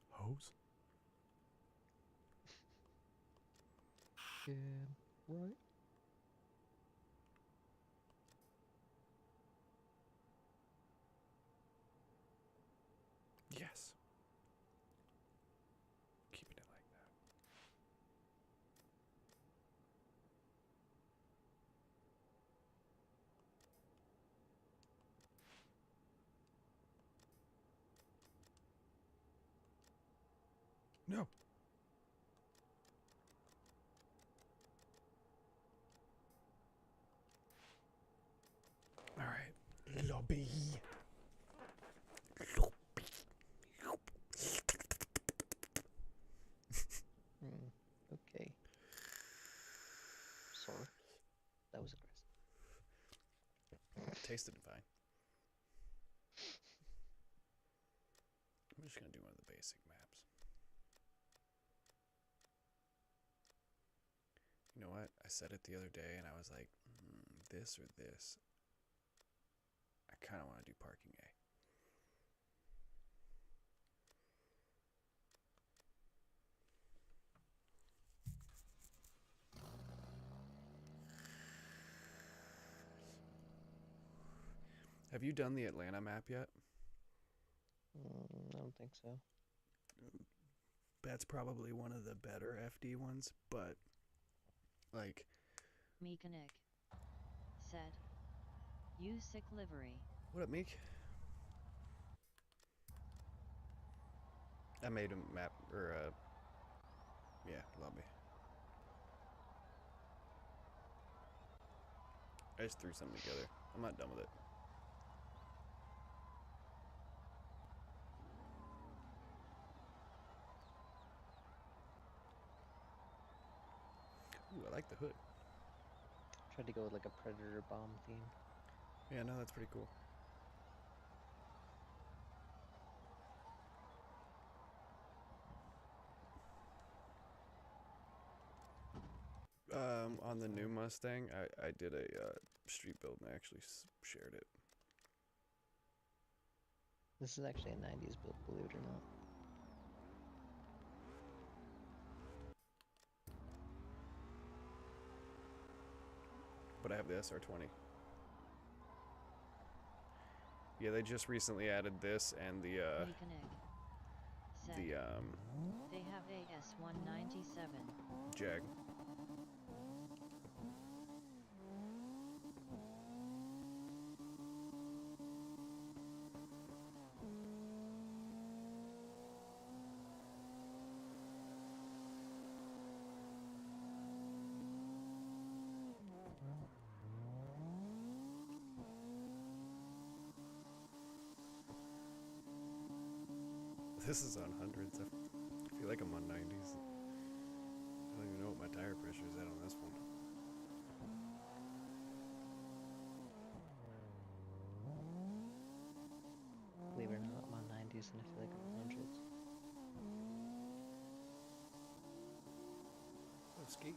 hose? Yeah, right. Yes. Keeping it like that. No. All right. Lobby. Okay. Sorry. That was aggressive. Tasted fine. I'm just gonna do one of the basic maps. You know what? I said it the other day and I was like, this or this. I kind of want to do parking A. Have you done the Atlanta map yet? I don't think so. That's probably one of the better FD ones, but like Meek said, "You sick livery." What up, Meek? I made a map or yeah, lobby. I just threw something together. I'm not done with it. Ooh, I like the hood. Tried to go with like a predator bomb theme. Yeah, no, that's pretty cool. on the new Mustang, I did a street build and I actually shared it. This is actually a 90s build, believe it or not. But I have the SR20. Yeah, they just recently added this and the They have a S197 Jag. This is on hundreds. I feel like I'm on 90s. I don't even know what my tire pressure is at on this one. Believe it or not, I'm on 90s and I feel like I'm on hundreds. Oh, ski.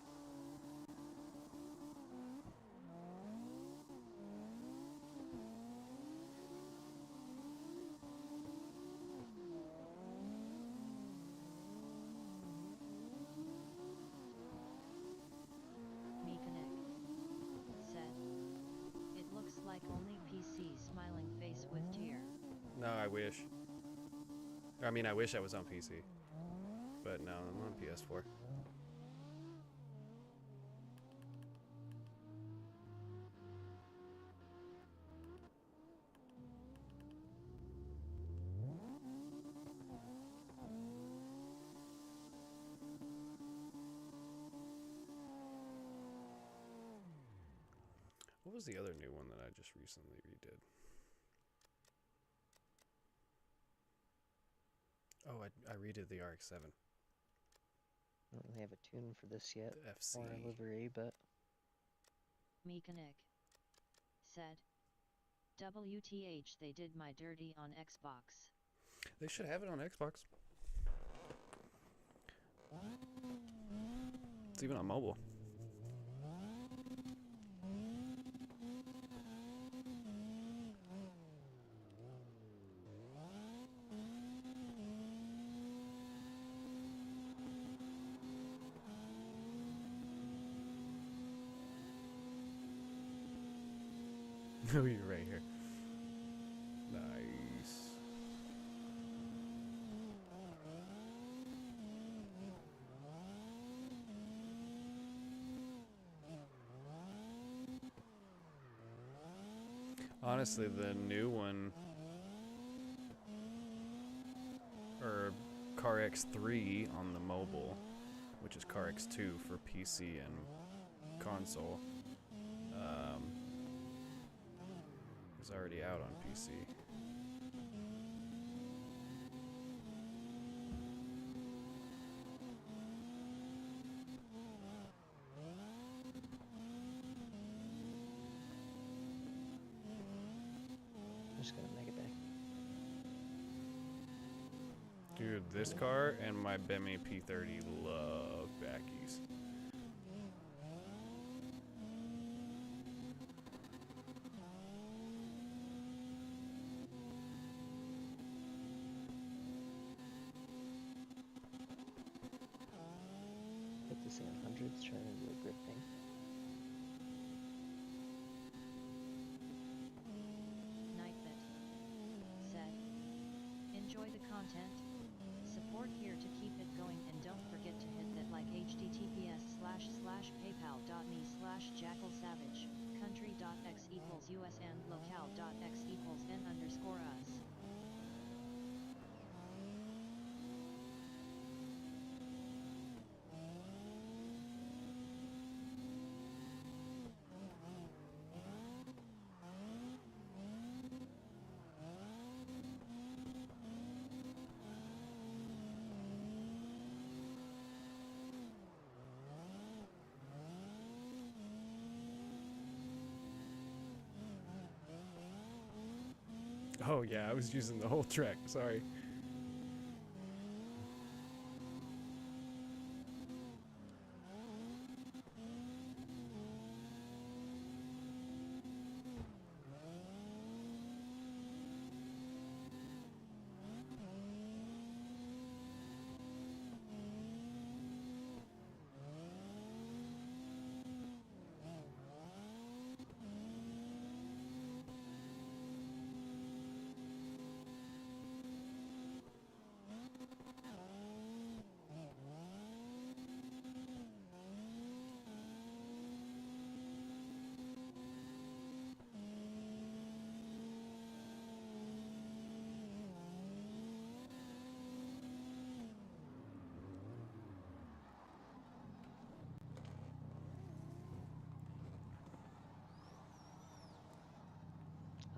Like only PC smiling face with tear. No, I wish. I mean, I wish I was on PC. But no, I'm on PS4. What was the other new one that I just recently redid? Oh, I redid the RX-7. I don't really have a tune for this yet, FC. or a livery, but... Mechanic said, WTH, they did my dirty on Xbox. They should have it on Xbox. It's even on mobile. Oh, you're right here. Nice. Honestly, the new one, or carx 3 on the mobile, which is carx 2 for PC and console, is already out on PC. I'm just gonna make it back. Dude, this car and my Bemi P30 love backies. Put this in hundreds, try to do a grip thing. Nightbit said, enjoy the content, support here to keep it going, and don't forget to hit that like https://paypal.me/jackalsavage, country.x equals US and locale.x equals n_us. Oh yeah, I was using the whole track, sorry.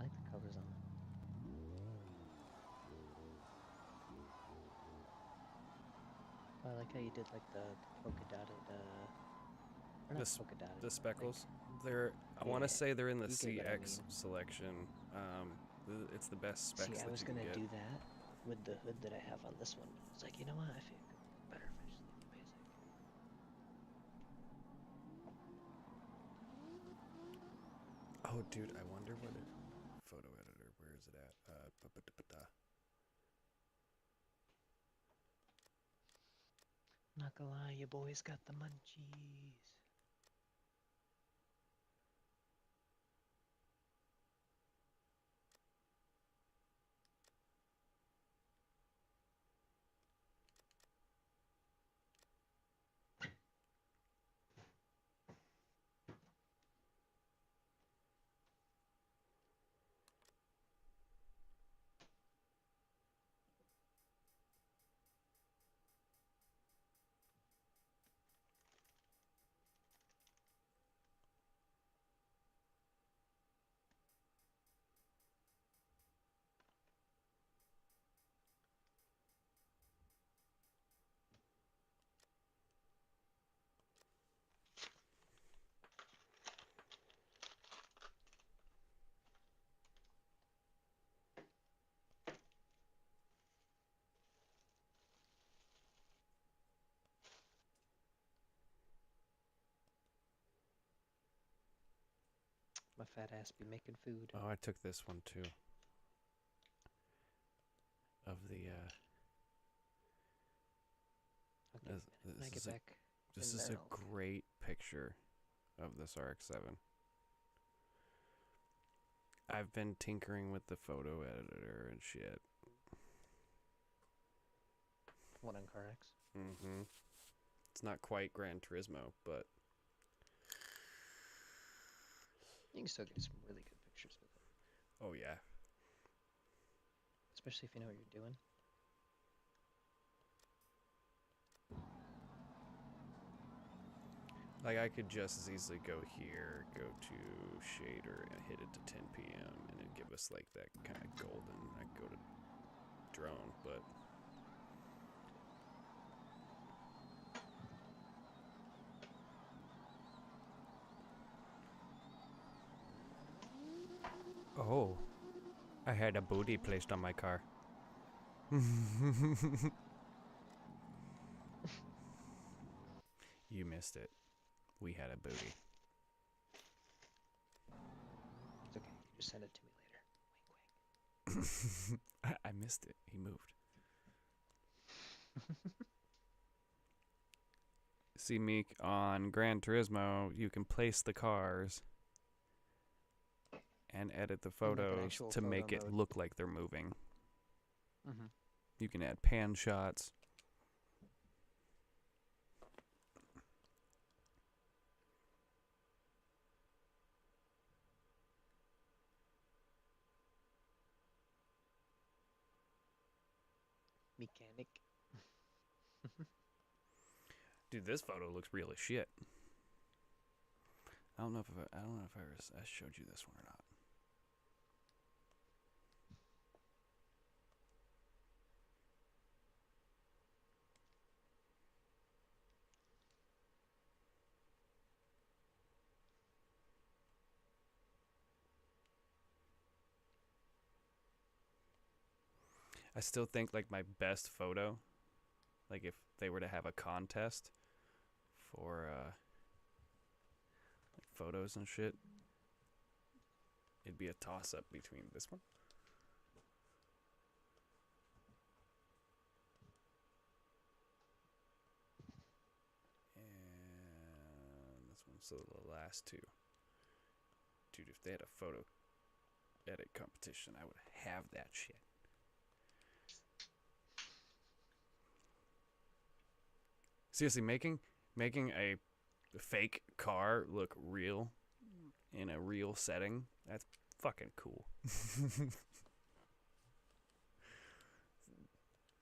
I like the colors on them. I like how you did like the polka dotted, or not polka dotted. The speckles. Like, They're. I want to say they're in the you get what I CX mean. selection. It's the best specs See, I that was you can gonna get. do that with the hood that I have on this one, but I was like, you know what? I feel it would look better if I just leave it basic. Oh, dude, I wonder what it. Photo editor. Where is it at? Not gonna lie, you boys got the munchies. My fat ass be making food. Oh, I took this one too. Of the Okay, when I get back this in is there, a great picture of this RX-7. I've been tinkering with the photo editor and shit. What on carx? Mm-hmm. It's not quite Gran Turismo, but you can still get some really good pictures with it. Oh yeah. Especially if you know what you're doing. Like, I could just as easily go here, go to shader, and hit it to 10 p.m. and it'd give us like that kind of golden. I go to drone, but oh, I had a booty placed on my car. You missed it. We had a booty. It's okay. You just send it to me later. Wink, wink. I missed it. He moved. See, Meek, on Gran Turismo, you can place the cars and edit the photos to make it look like they're moving. Mm-hmm. You can add pan shots. Mechanic. Dude, this photo looks real as shit. I don't know if I showed you this one or not. I still think like my best photo, like if they were to have a contest for like photos and shit, it'd be a toss-up between this one and this one. So the last two. Dude, if they had a photo edit competition, I would have that shit. Seriously, making a fake car look real in a real setting, that's fucking cool.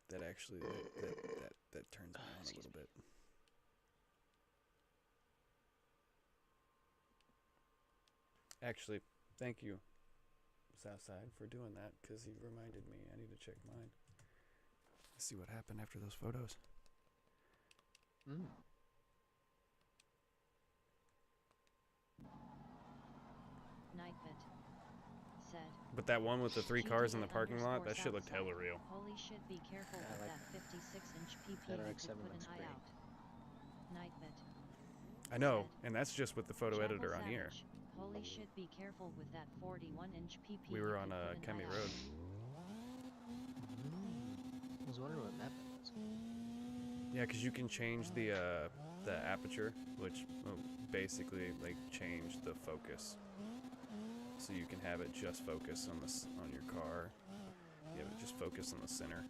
That actually that turns me on a little bit. Actually, thank you Southside, for doing that, because he reminded me. I need to check mine. Let's see what happened after those photos. Nightbit said. But that one with the 3 cars in the parking lot, that shit looked hella real. Holy shit, be careful with that 56-inch PP head to put an eye out. Nightbit. I know, and that's just with the photo editor on here. Holy shit, be careful with that 41-inch PP. We were on Kemi Road. I was wondering what map it was. Yeah, because you can change the aperture, which basically like change the focus. So you can have it just focus on your car. You have it just focus on the center.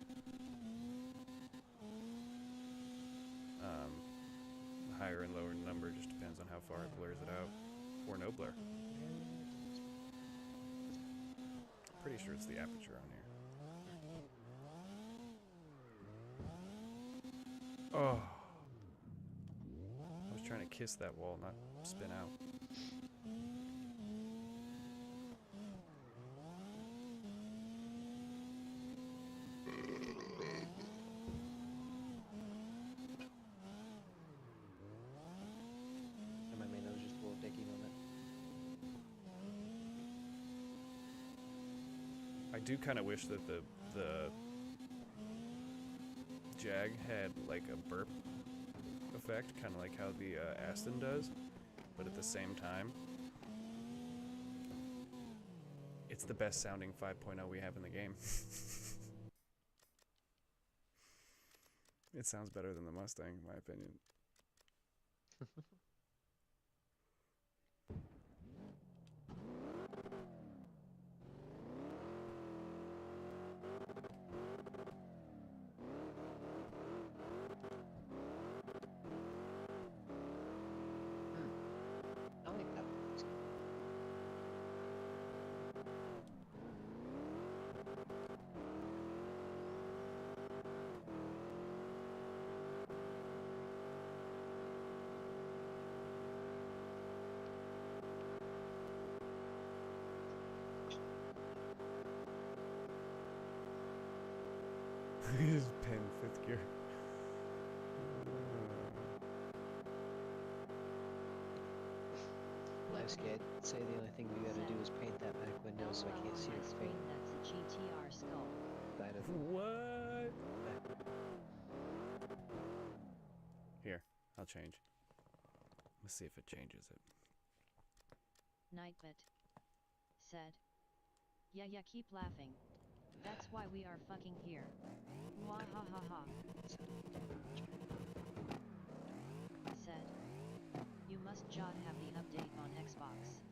Higher and lower number just depends on how far it blurs it out, or no blur. Pretty sure it's the aperture on here. Oh, I was trying to kiss that wall, not spin out. I do kind of wish that the Jag had like a burp effect, kind of like how the Aston does, but at the same time, it's the best sounding 5.0 we have in the game. It sounds better than the Mustang, in my opinion. He's pin 5th gear. Life's good. Say the only thing we gotta do is paint that back window so I can't see your face. That's a GTR skull. What? Here, I'll change. Let's see if it changes it. Nightbit said. Yeah, keep laughing. That's why we are fucking here. Wah ha ha ha. Said. You must Jod have the update on Xbox.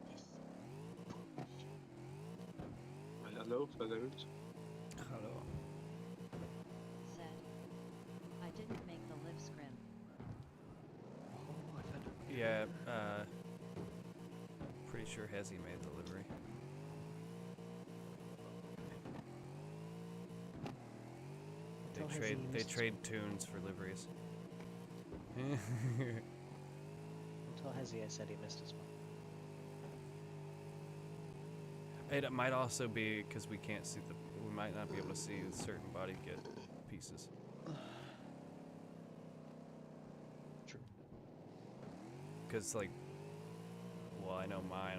Hello, fellas. Hello. Said. I didn't make the live scrim. Yeah, pretty sure Hezzy made the livery. They trade tunes for liveries. Until Hezzy said he missed his one. It might also be because we can't see we might not be able to see certain body kit pieces. True. Because like, well, I know mine.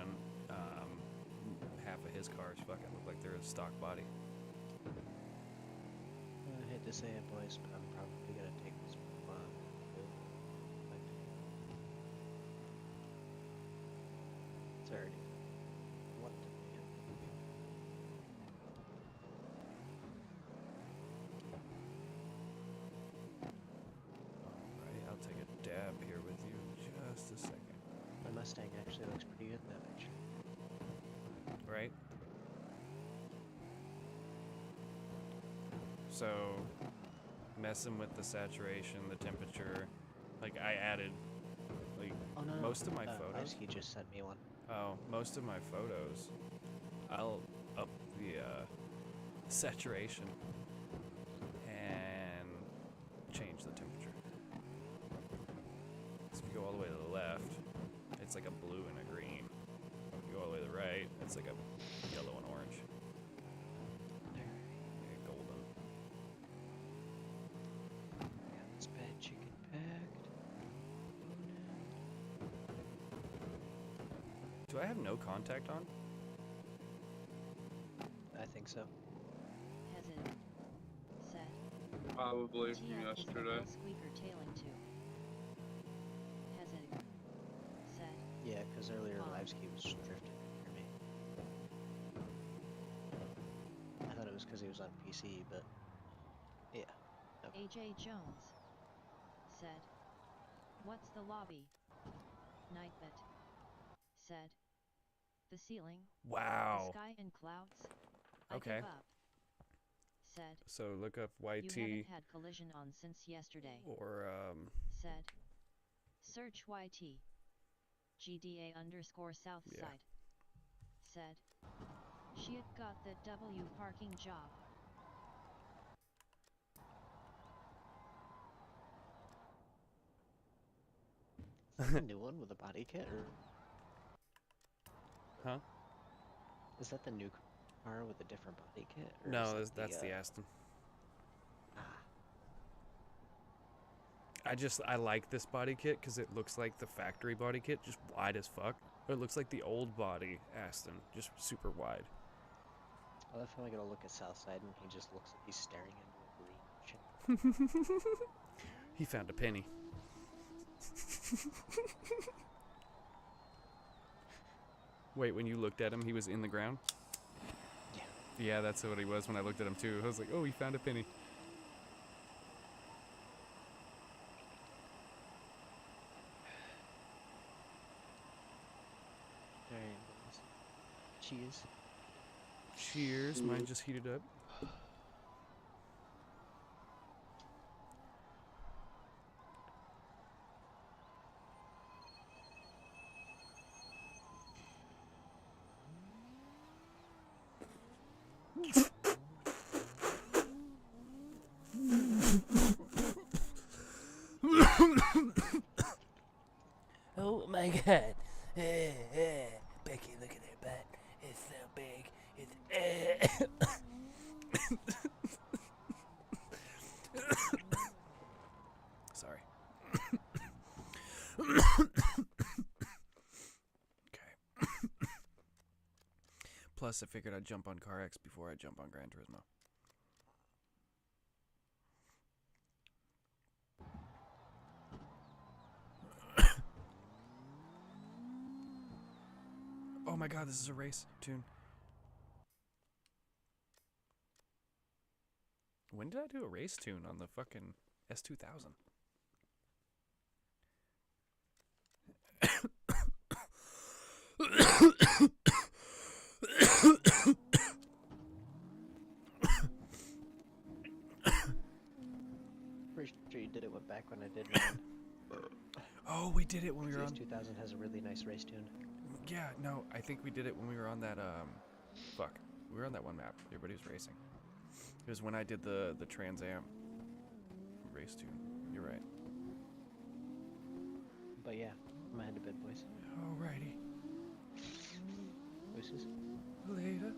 Half of his cars fucking look like they're a stock body. I hate to say it, boys, but I'm probably gonna take this one. It's already. What the man? Alright, I'll take a dab here with you in just a second. My Mustang actually looks pretty good in that picture. Right? So, messing with the saturation, the temperature, like I added, like most of my photos. He just sent me one. Oh, most of my photos, I'll up the saturation and change the temperature. So if you go all the way to the left, it's like a blue and a green. If you go all the way to the right, it's like a yellow and orange. So I have no contact on? I think so. Hesitant. Said. Probably from TF yesterday. Is the squeaker tailing too. Hesitant. Said. Yeah, because earlier Livesky was drifting near me. I thought it was because he was on PC, but yeah. Okay. AJ Jones. Said. What's the lobby? Nightbit. Said. The ceiling. Wow. The sky and clouds. Okay. I give up. Said. So look up YT. You haven't had collision on since yesterday. Or Said. Search YT. GDA _ Southside. Said. She had got the W parking job. Is that the new one with the body kit, or? Huh? Is that the new car with a different body kit? Or no, is that's the Aston. Ah. I like this body kit because it looks like the factory body kit, just wide as fuck. Or it looks like the old body Aston, just super wide. I feel like it'll look at Southside and he just looks like he's staring into a green shit. He found a penny. Wait, when you looked at him, he was in the ground? Yeah. Yeah, that's what he was when I looked at him too. I was like, oh, he found a penny. Alright, cheers. Cheers, mine just heated up. Oh my god. Becky, look at her butt. It's so big. It's Sorry. Okay. Plus, I figured I'd jump on carx before I jump on Gran Turismo. Oh my god, this is a race tune. When did I do a race tune on the fucking S2000? Pretty sure you did it back when I did mine. Oh, we did it when we were on... 2000 has a really nice race tune. Yeah, no, I think we did it when we were on that, fuck. We were on that one map. Everybody was racing. It was when I did the Trans Am race tune. You're right. But yeah, I'm head to bed, boys. Alrighty. Voices. Later.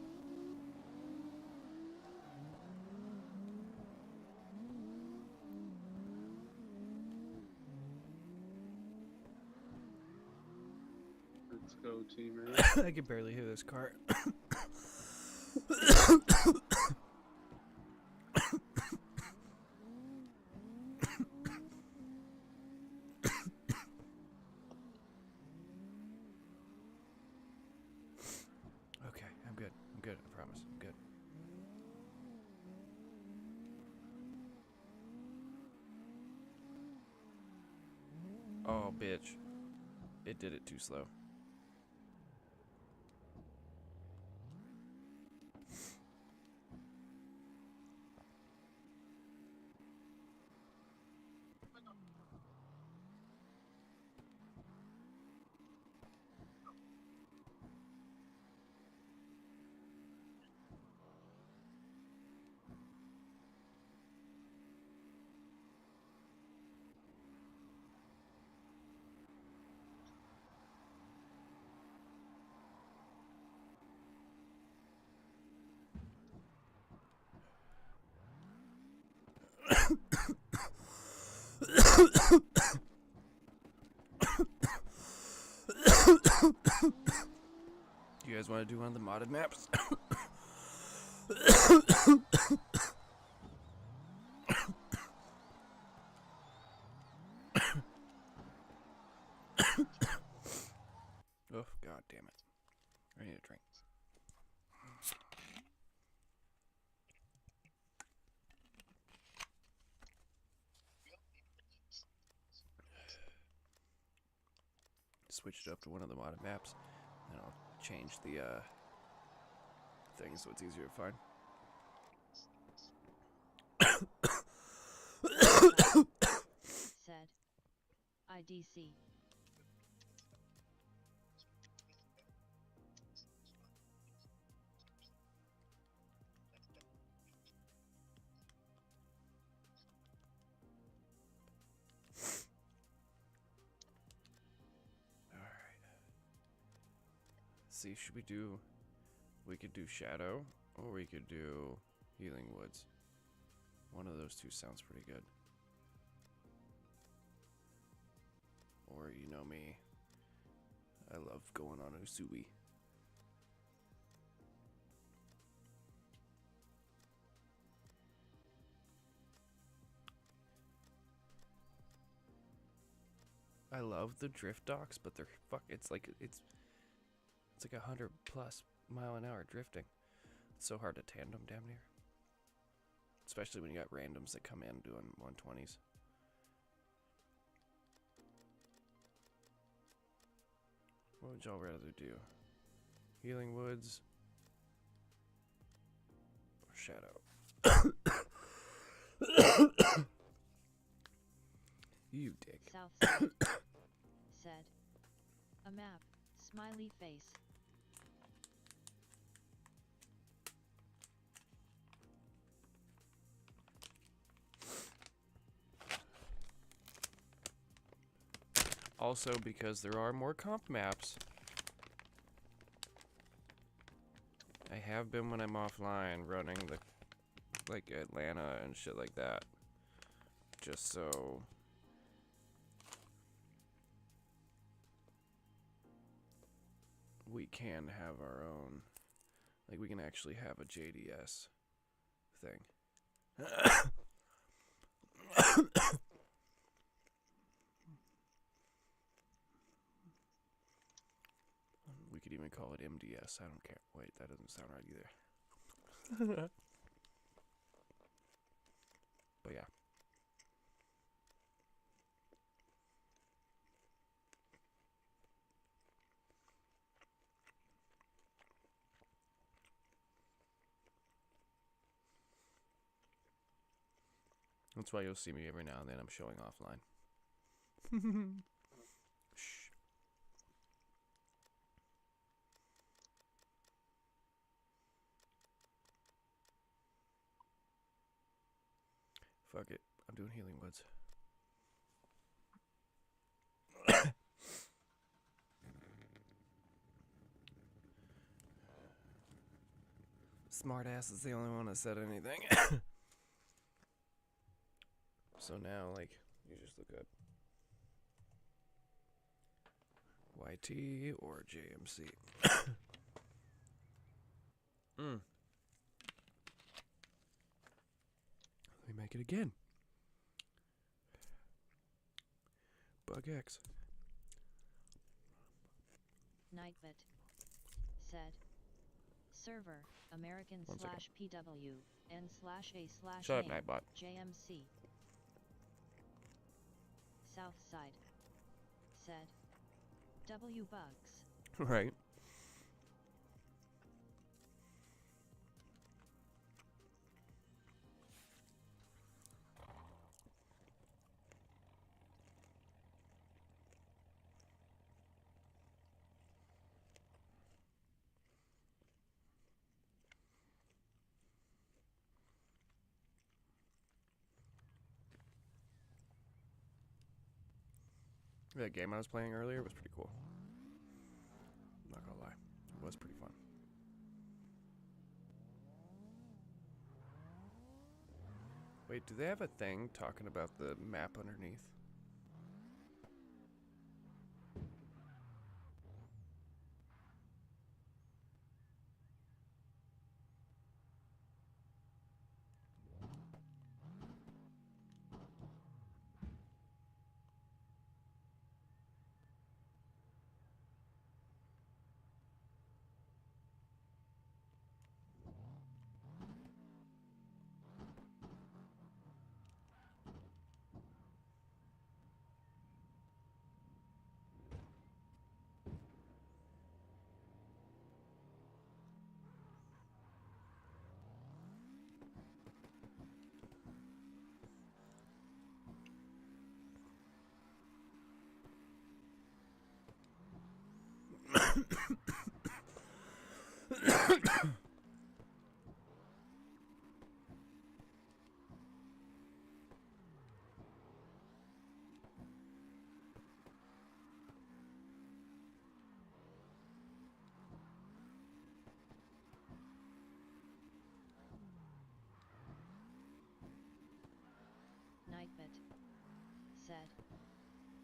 Let's go, team. I can barely hear this car. Okay, I'm good. I'm good, I promise. I'm good. Oh, bitch. It did it too slow. do one of the modded maps. Oh, god damn it. I need a drink. Switch it up to one of the modded maps, and I'll change the thing so it's easier to find. Said IDC. See, we could do Shadow, or we could do Healing Woods. One of those two sounds pretty good. Or, you know me, I love going on Usui. I love the drift docks, but they're it's like 100+ mile an hour drifting. It's so hard to tandem damn near. Especially when you got randoms that come in doing 120s. What would y'all rather do? Healing Woods or Shadow? You dick. Southside said a map, smiley face. Also, because there are more comp maps, I have been when I'm offline running the like Atlanta and shit like that, just so we can have our own, like we can actually have a JDS thing. We could even call it MDS. I don't care. Wait, that doesn't sound right either. But yeah. That's why you'll see me every now and then. I'm showing offline. Shh. Fuck it. I'm doing Healing Woods. Smartass is the only one that said anything. So now, like, you just look up YT or JMC. Let me make it again. Bug X. Nightbit said server American slash PW N slash A slash Shut up, Nightbot. JMC. Southside said W bugs. Right. That game I was playing earlier was pretty cool. I'm not gonna lie. It was pretty fun. Wait, do they have a thing talking about the map underneath? Nightbit said,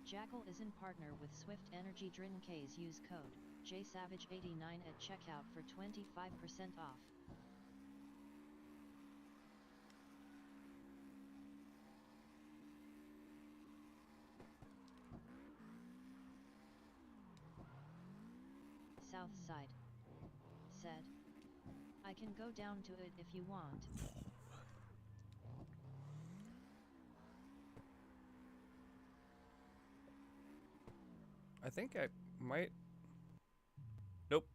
Jackal is in partner with Swift Energy Drink's. Use code JSavage89 at checkout for 25% off. Southside said, I can go down to it if you want. I think I might. Nope.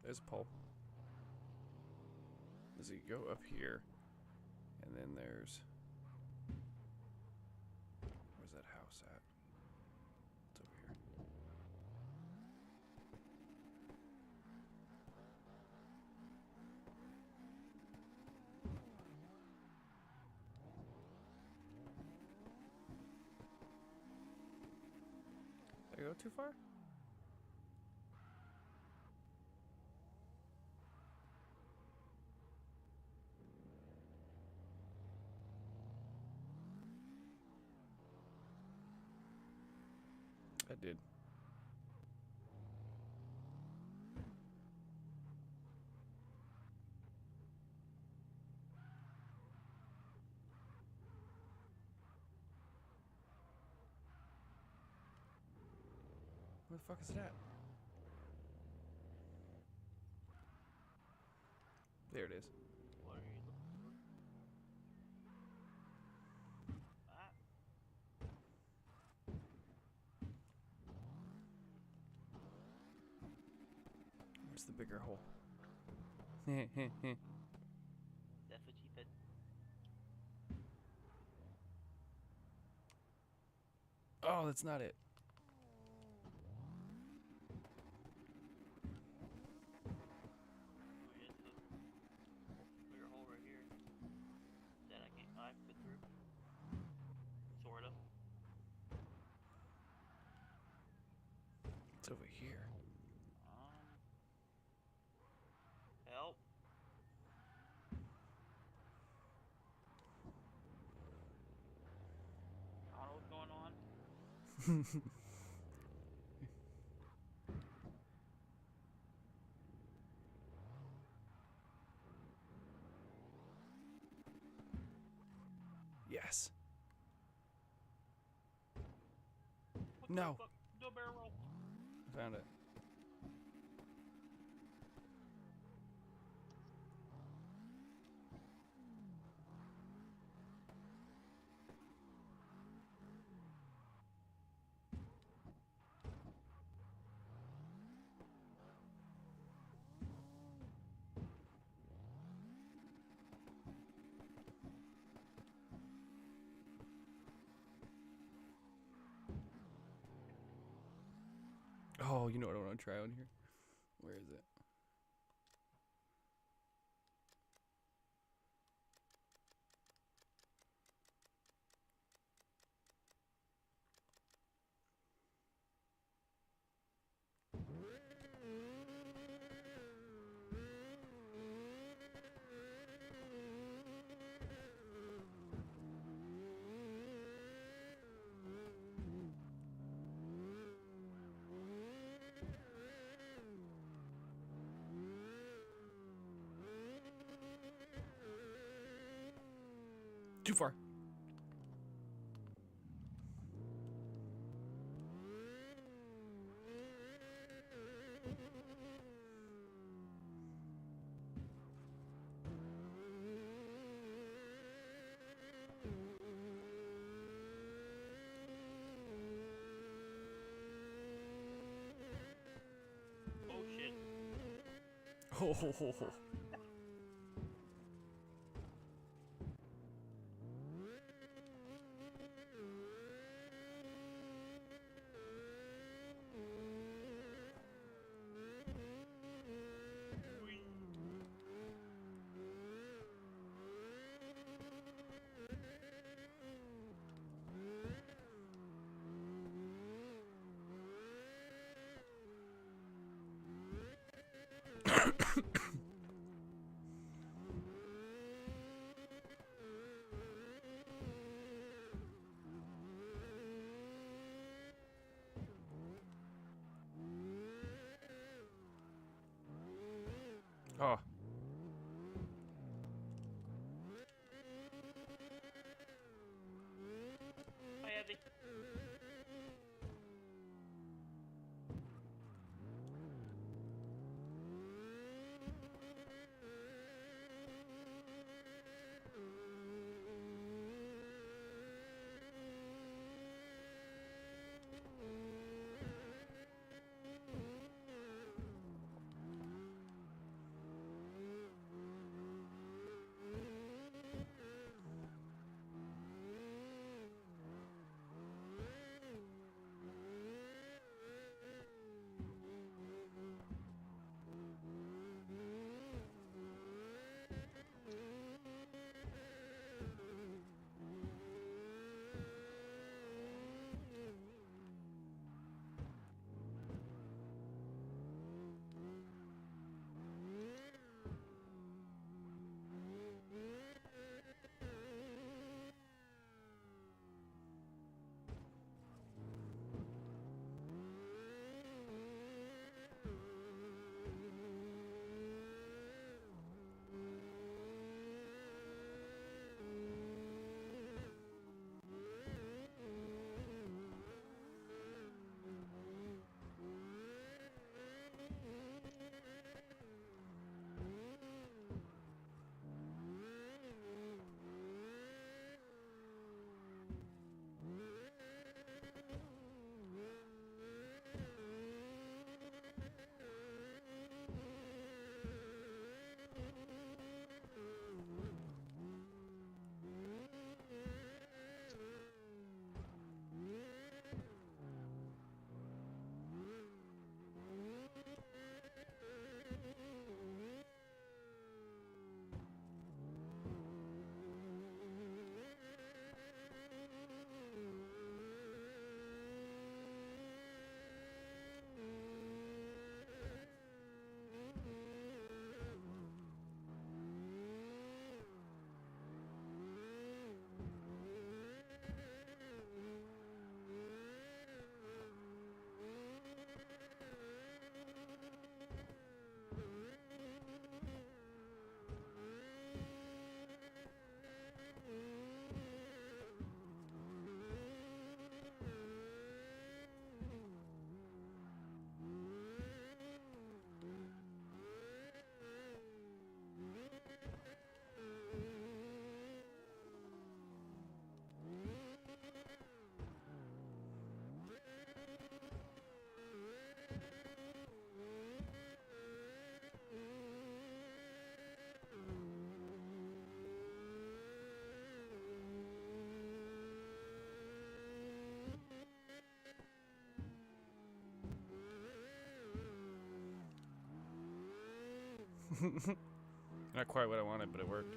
There's a pole. Does he go up here? And then there's... Where's that house at? It's over here. Did I go too far? I did. Where the fuck is that? There it is. What are you looking for? Ah. Where's the bigger hole? That's what she said. Oh, that's not it. Bigger hole right here that I fit through. Sort of. It's over here. Help. I don't know what's going on. Yes. What No. the fuck? Do a barrel roll. I found it. Oh, you know what I want to try on here? Where is it? Too far. Oh shit. Ho ho ho ho. Oh. Hi, Andy. Not quite what I wanted, but it worked.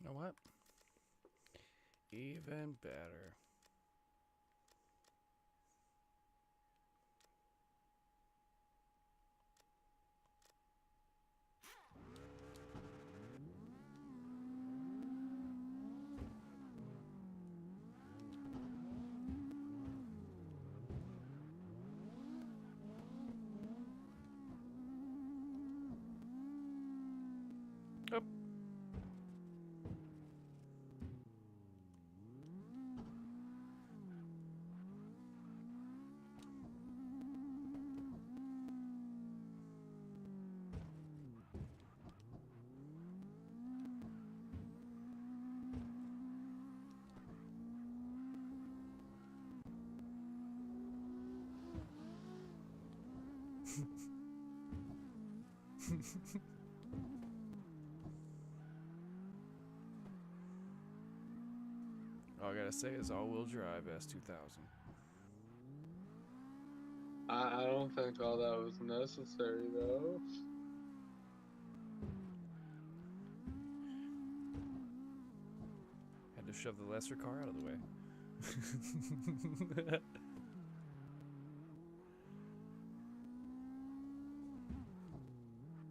You know what? Even better. Up. All I gotta say is all-wheel drive S2000. I don't think all that was necessary, though. Had to shove the lesser car out of the way.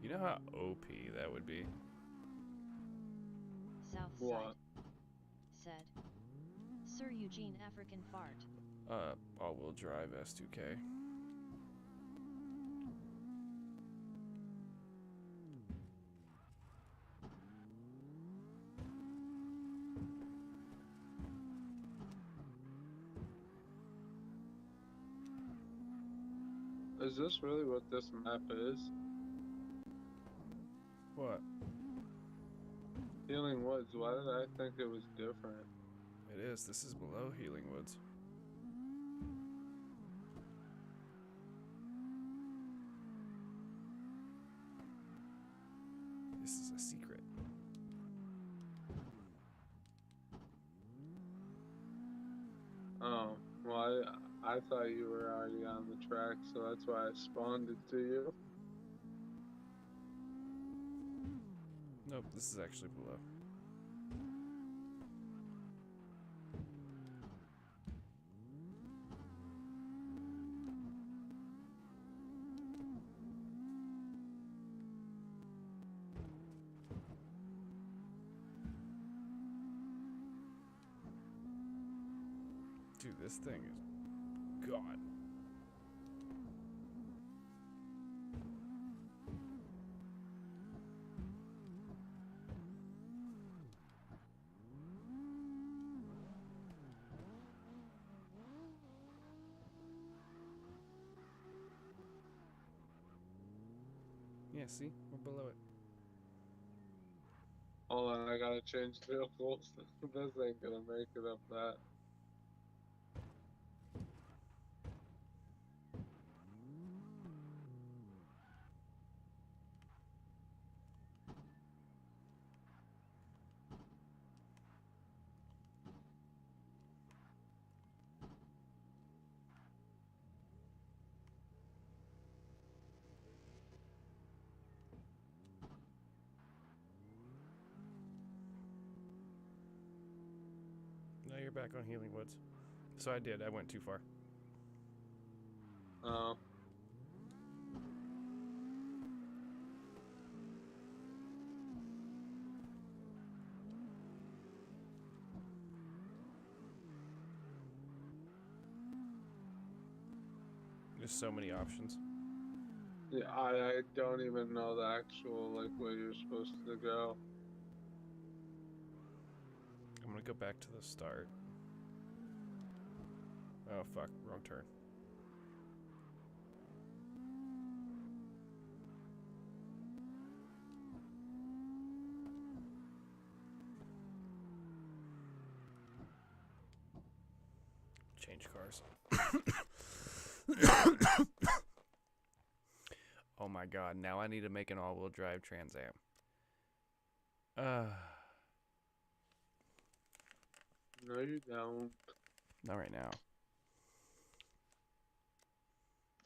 You know how OP that would be? Southside said, Sir Eugene African fart. All-wheel drive S2K. Is this really what this map is? What? Healing Woods. Why did I think it was different? It is. This is below Healing Woods. This is a secret. Oh, well, I thought you were already on the track, so that's why I spawned it to you. Nope, this is actually below. Dude, this thing is gone. Yeah, see? We're below it. Hold on, I gotta change vehicles. This ain't gonna make it up that. Now you're back on Healing Woods. So I did. I went too far. Oh. There's so many options. Yeah, I don't even know the actual, like, where you're supposed to go. I'm gonna go back to the start. Oh fuck, wrong turn. Change cars. Oh my god, now I need to make an all-wheel drive Trans Am. No, you don't. Not right now.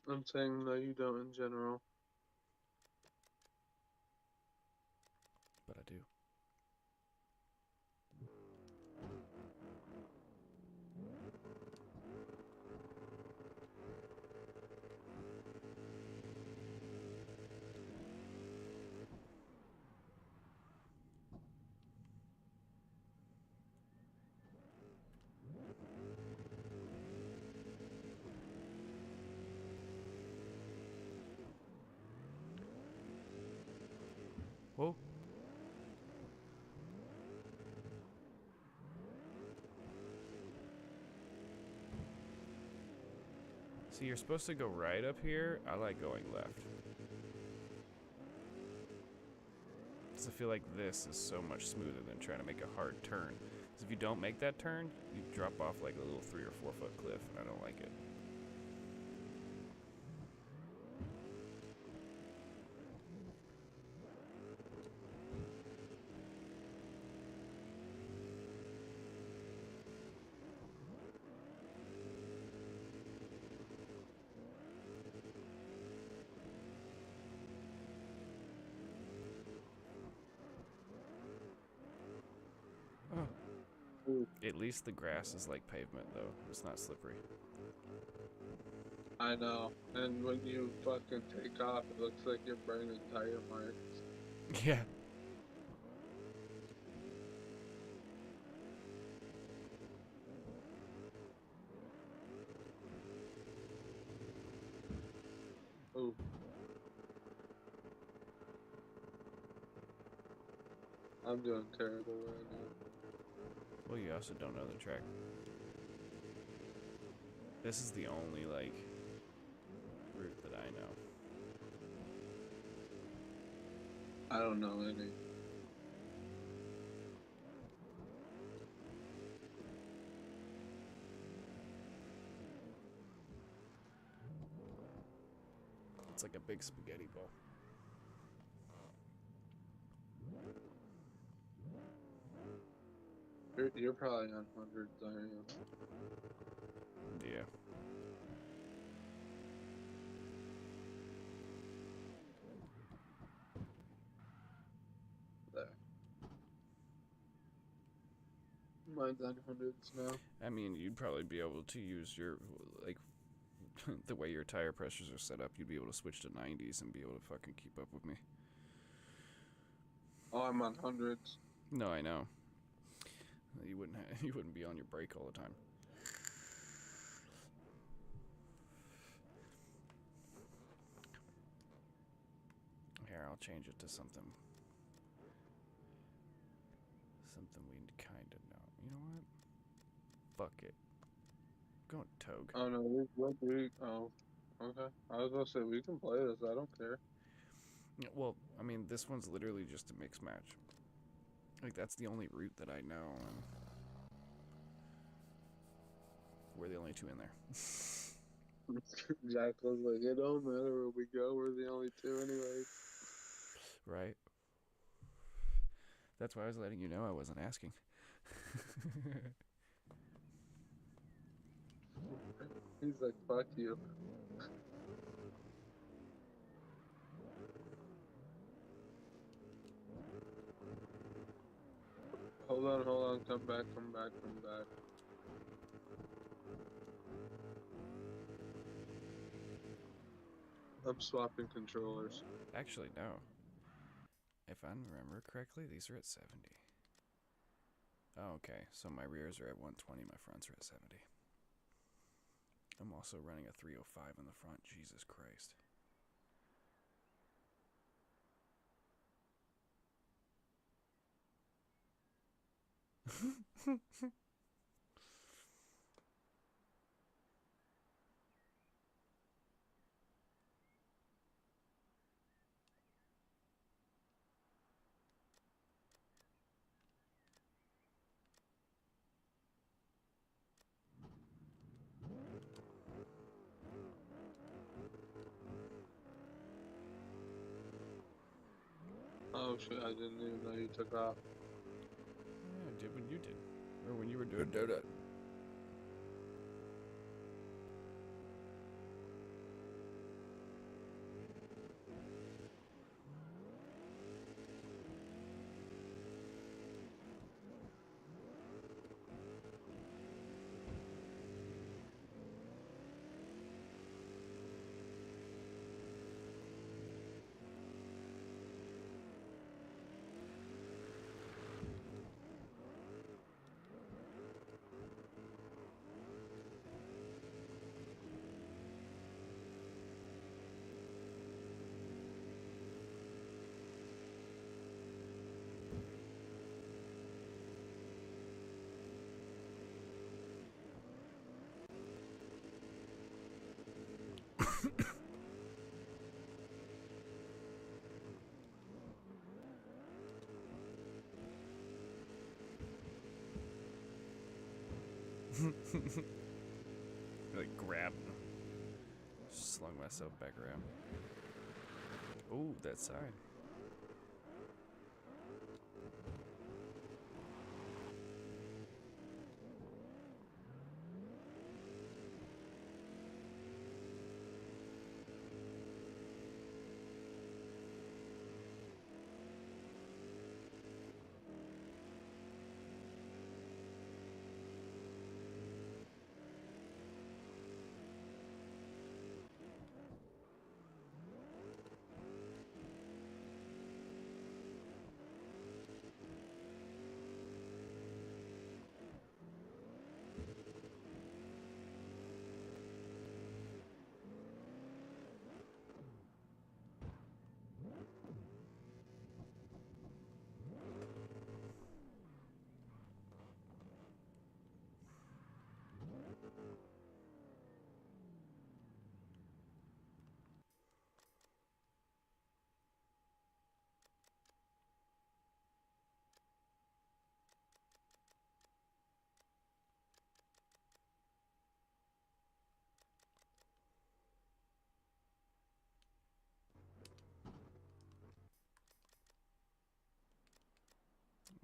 I'm saying no, you don't in general. But I do. Whoa. See, you're supposed to go right up here. I like going left. Because I feel like this is so much smoother than trying to make a hard turn. Because if you don't make that turn, you drop off like a little 3 or 4 foot cliff, and I don't like it. At least the grass is like pavement, though. It's not slippery. I know. And when you fucking take off, it looks like you're burning tire marks. Yeah. Ooh. I'm doing terrible right now. Well, you also don't know the track. This is the only, like, route that I know. I don't know any. It's like a big spaghetti bowl. You're probably on hundreds, aren't you? Mine's on hundreds now. I mean, you'd probably be able to use your, like, the way your tire pressures are set up, you'd be able to switch to 90s and be able to fucking keep up with me. Oh, I'm on hundreds. No, I know. You wouldn't be on your brake all the time. Here, I'll change it to something we kind of know. You know what? Fuck it. Go on, Togue. Oh no, oh, okay. I was gonna say we can play this. I don't care. Yeah, well, I mean, this one's literally just a mix match. Like, that's the only route that I know. And we're the only two in there. Jack was like, it don't matter where we go. We're the only two anyway. Right. That's why I was letting you know I wasn't asking. He's like, fuck you. Hold on, come back. I'm swapping controllers. Actually, no. If I remember correctly, these are at 70. Oh, okay. So my rears are at 120, my fronts are at 70. I'm also running a 305 in the front. Jesus Christ. Oh shit, I didn't even know you took off. Yeah, I did when you did. Or when you were doing donut. Like, grabbed. Slung myself back around. Oh, that side.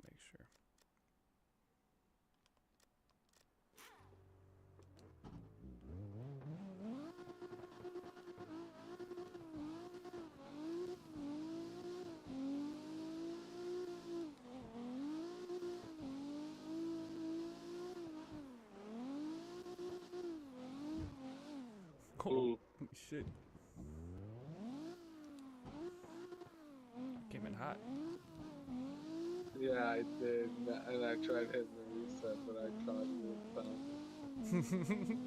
Make sure. Oh, shit. Came in hot. Yeah, I did, and I tried hitting the reset, but I caught you with bounty.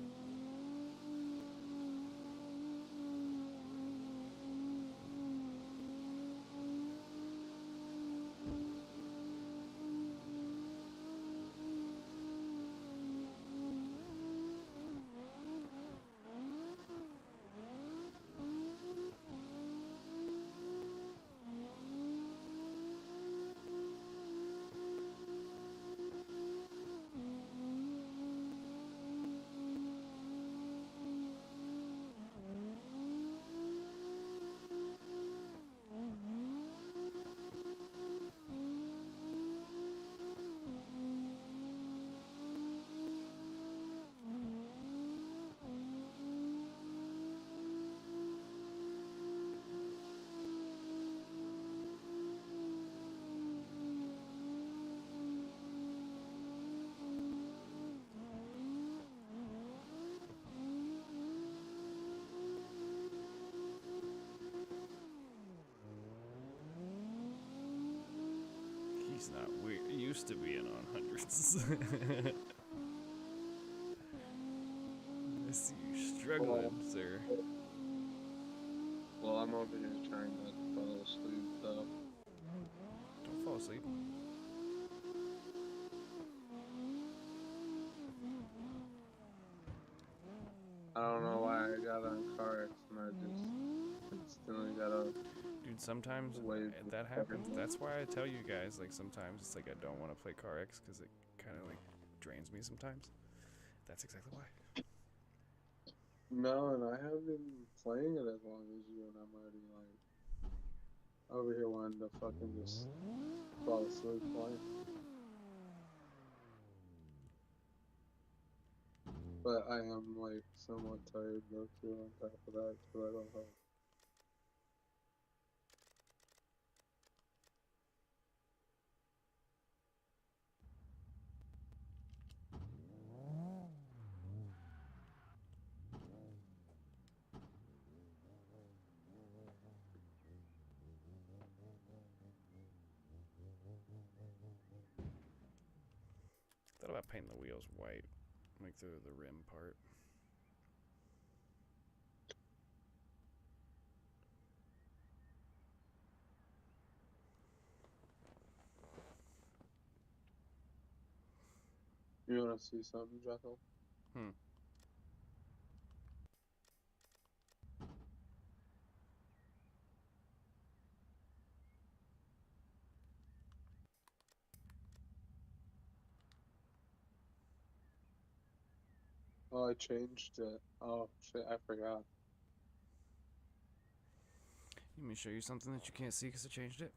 He's not weird. Used to being on hundreds. I see you struggling, sir. Well, I'm over here trying not to fall asleep, though. Don't fall asleep. I don't know why I got on carx and I just instantly got a. Dude, sometimes that happens. That's why I tell you guys, like, sometimes it's like I don't want to play carx because it kind of like drains me sometimes. That's exactly why. No, and I haven't been playing it as long as you, and I'm already like over here wanting to fucking just fall asleep playing. But I am like somewhat tired though too on top of that, so that'll help. Thought about painting the wheels white, like the rim part. You wanna see something, Jekyll? Oh, I changed it. Oh shit, I forgot. You want me to show you something that you can't see because I changed it?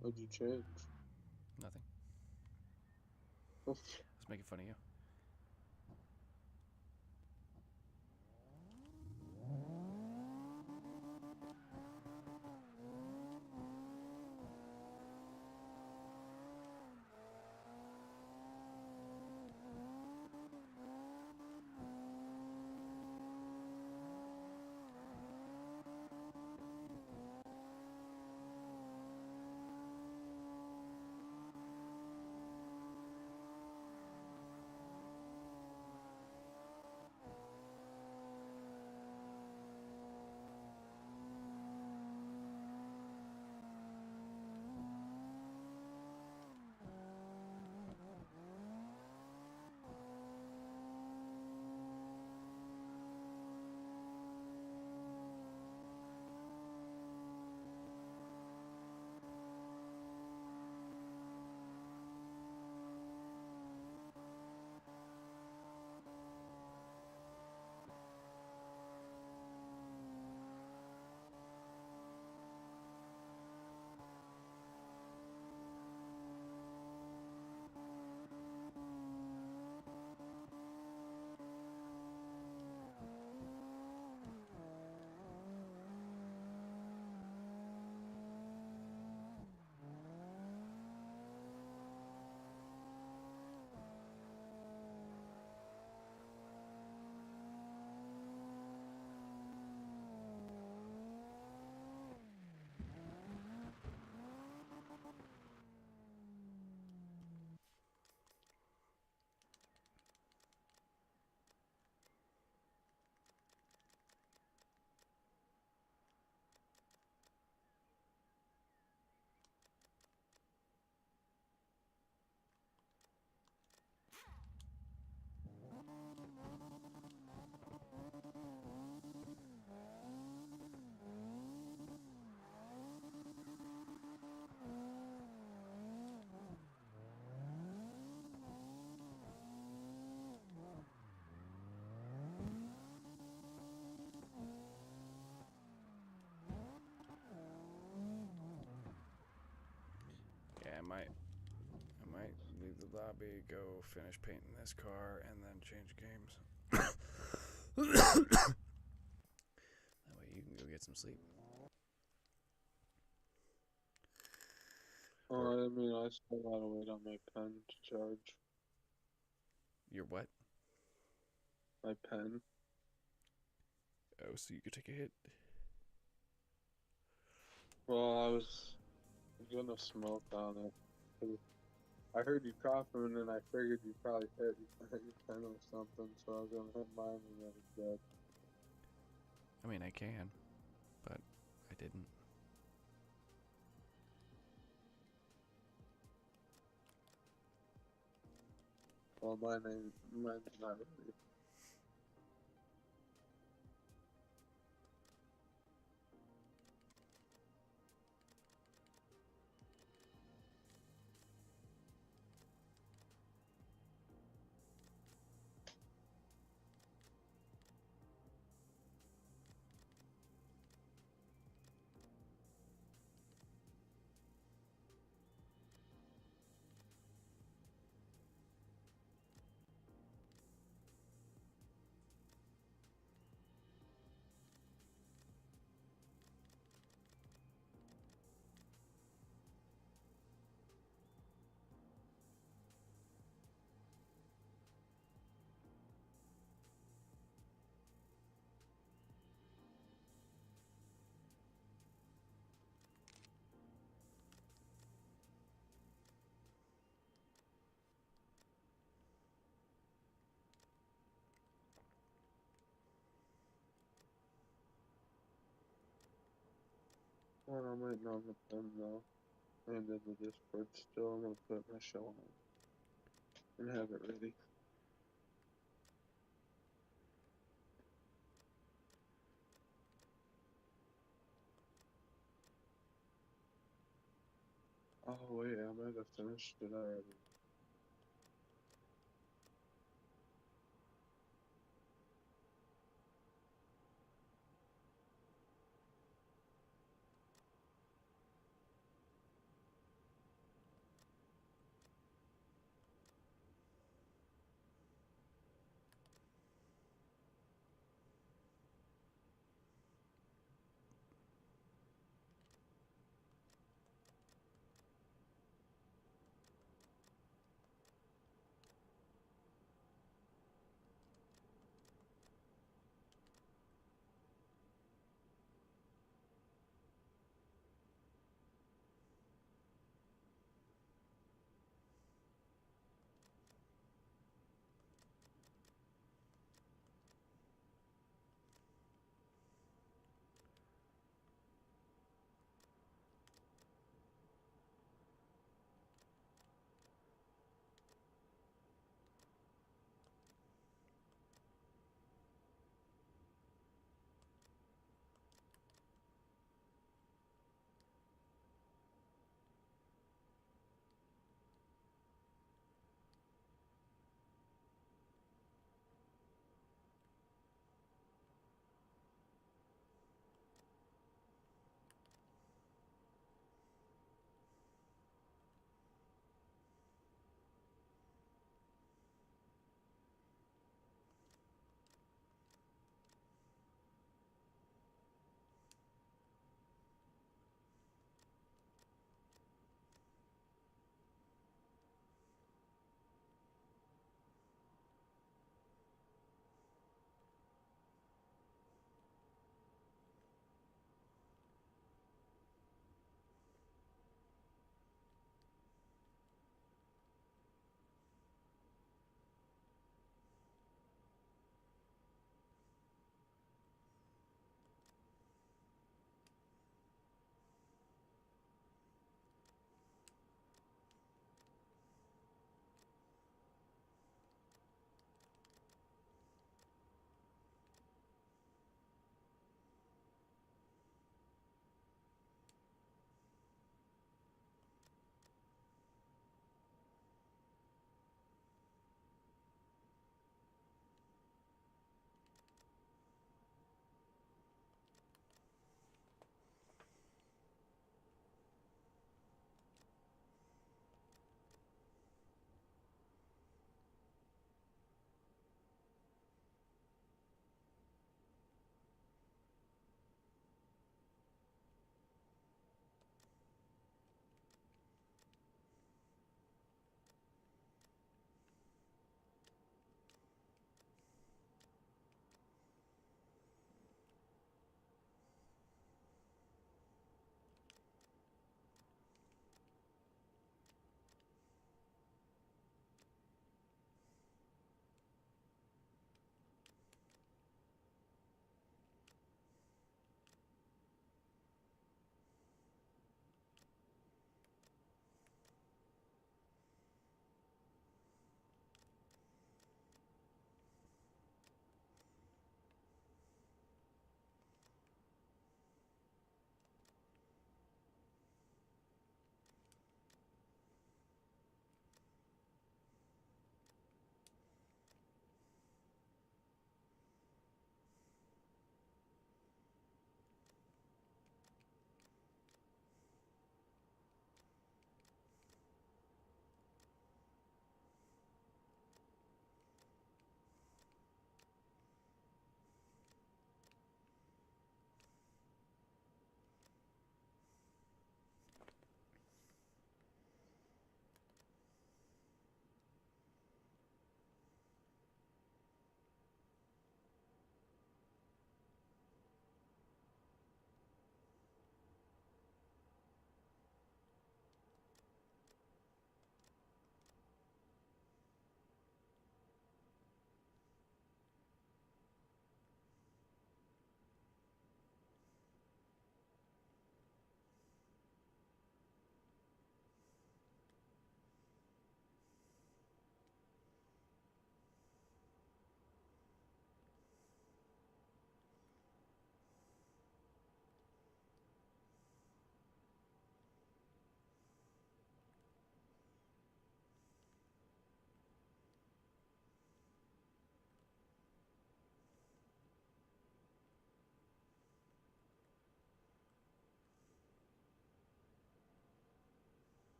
What'd you change? Nothing. I was making fun of you. might leave the lobby, go finish painting this car, and then change games. That way you can go get some sleep. Oh, I mean, I still gotta wait on my pen to charge. Your what? My pen. Oh, so you could take a hit? Well, I was gonna smoke on it. I heard you coughing, and then I figured you probably hit your pen or something, so I was gonna hit mine and then it's dead. I mean, I can, but I didn't. Well, mine's not ready. Well, I'm waiting on the pen though. And in the Discord still, I'm gonna put my show on and have it ready. Oh wait, I might have finished it already.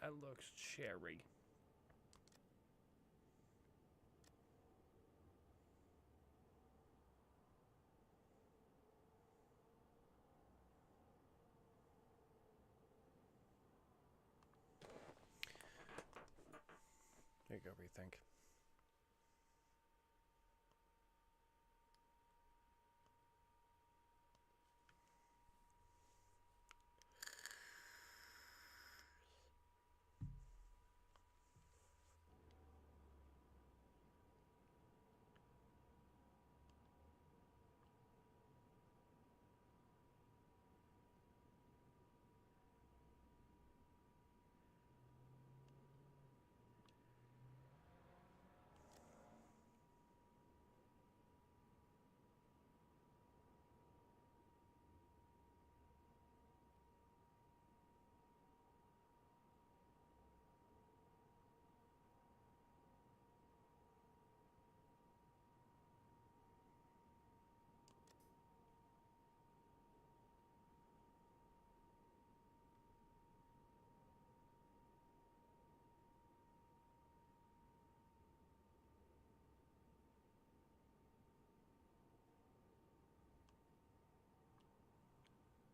That looks cherry. There you go, rethink.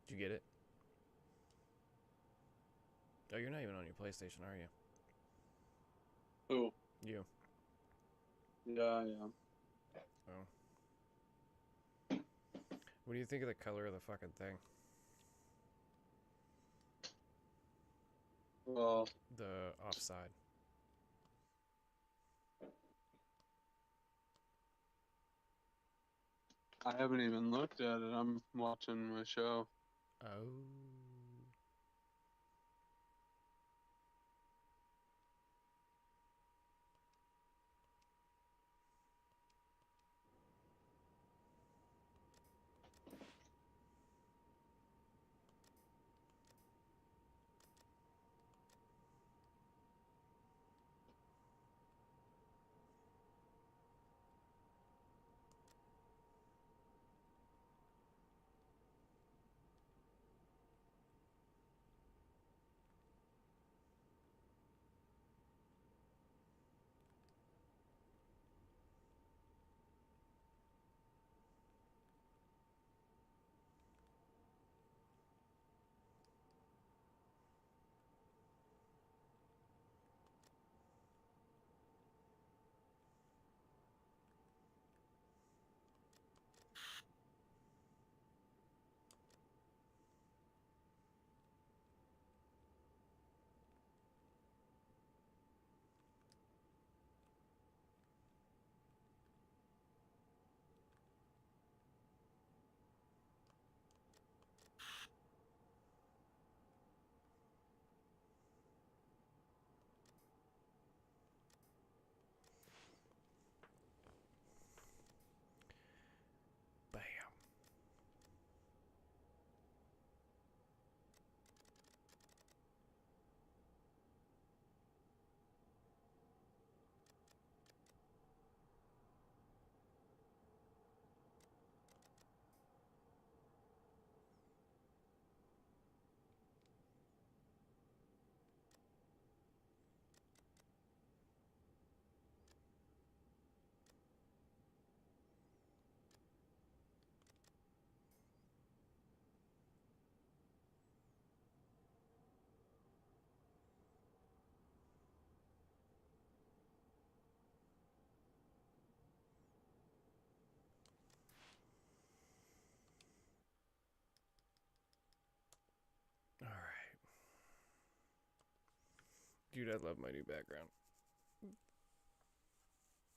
Did you get it? Oh, you're not even on your PlayStation, are you? Who? You. Yeah, I am. Oh. What do you think of the color of the fucking thing? Well, the offside. I haven't even looked at it. I'm watching my show. Oh. Bam. Alright. Dude, I love my new background.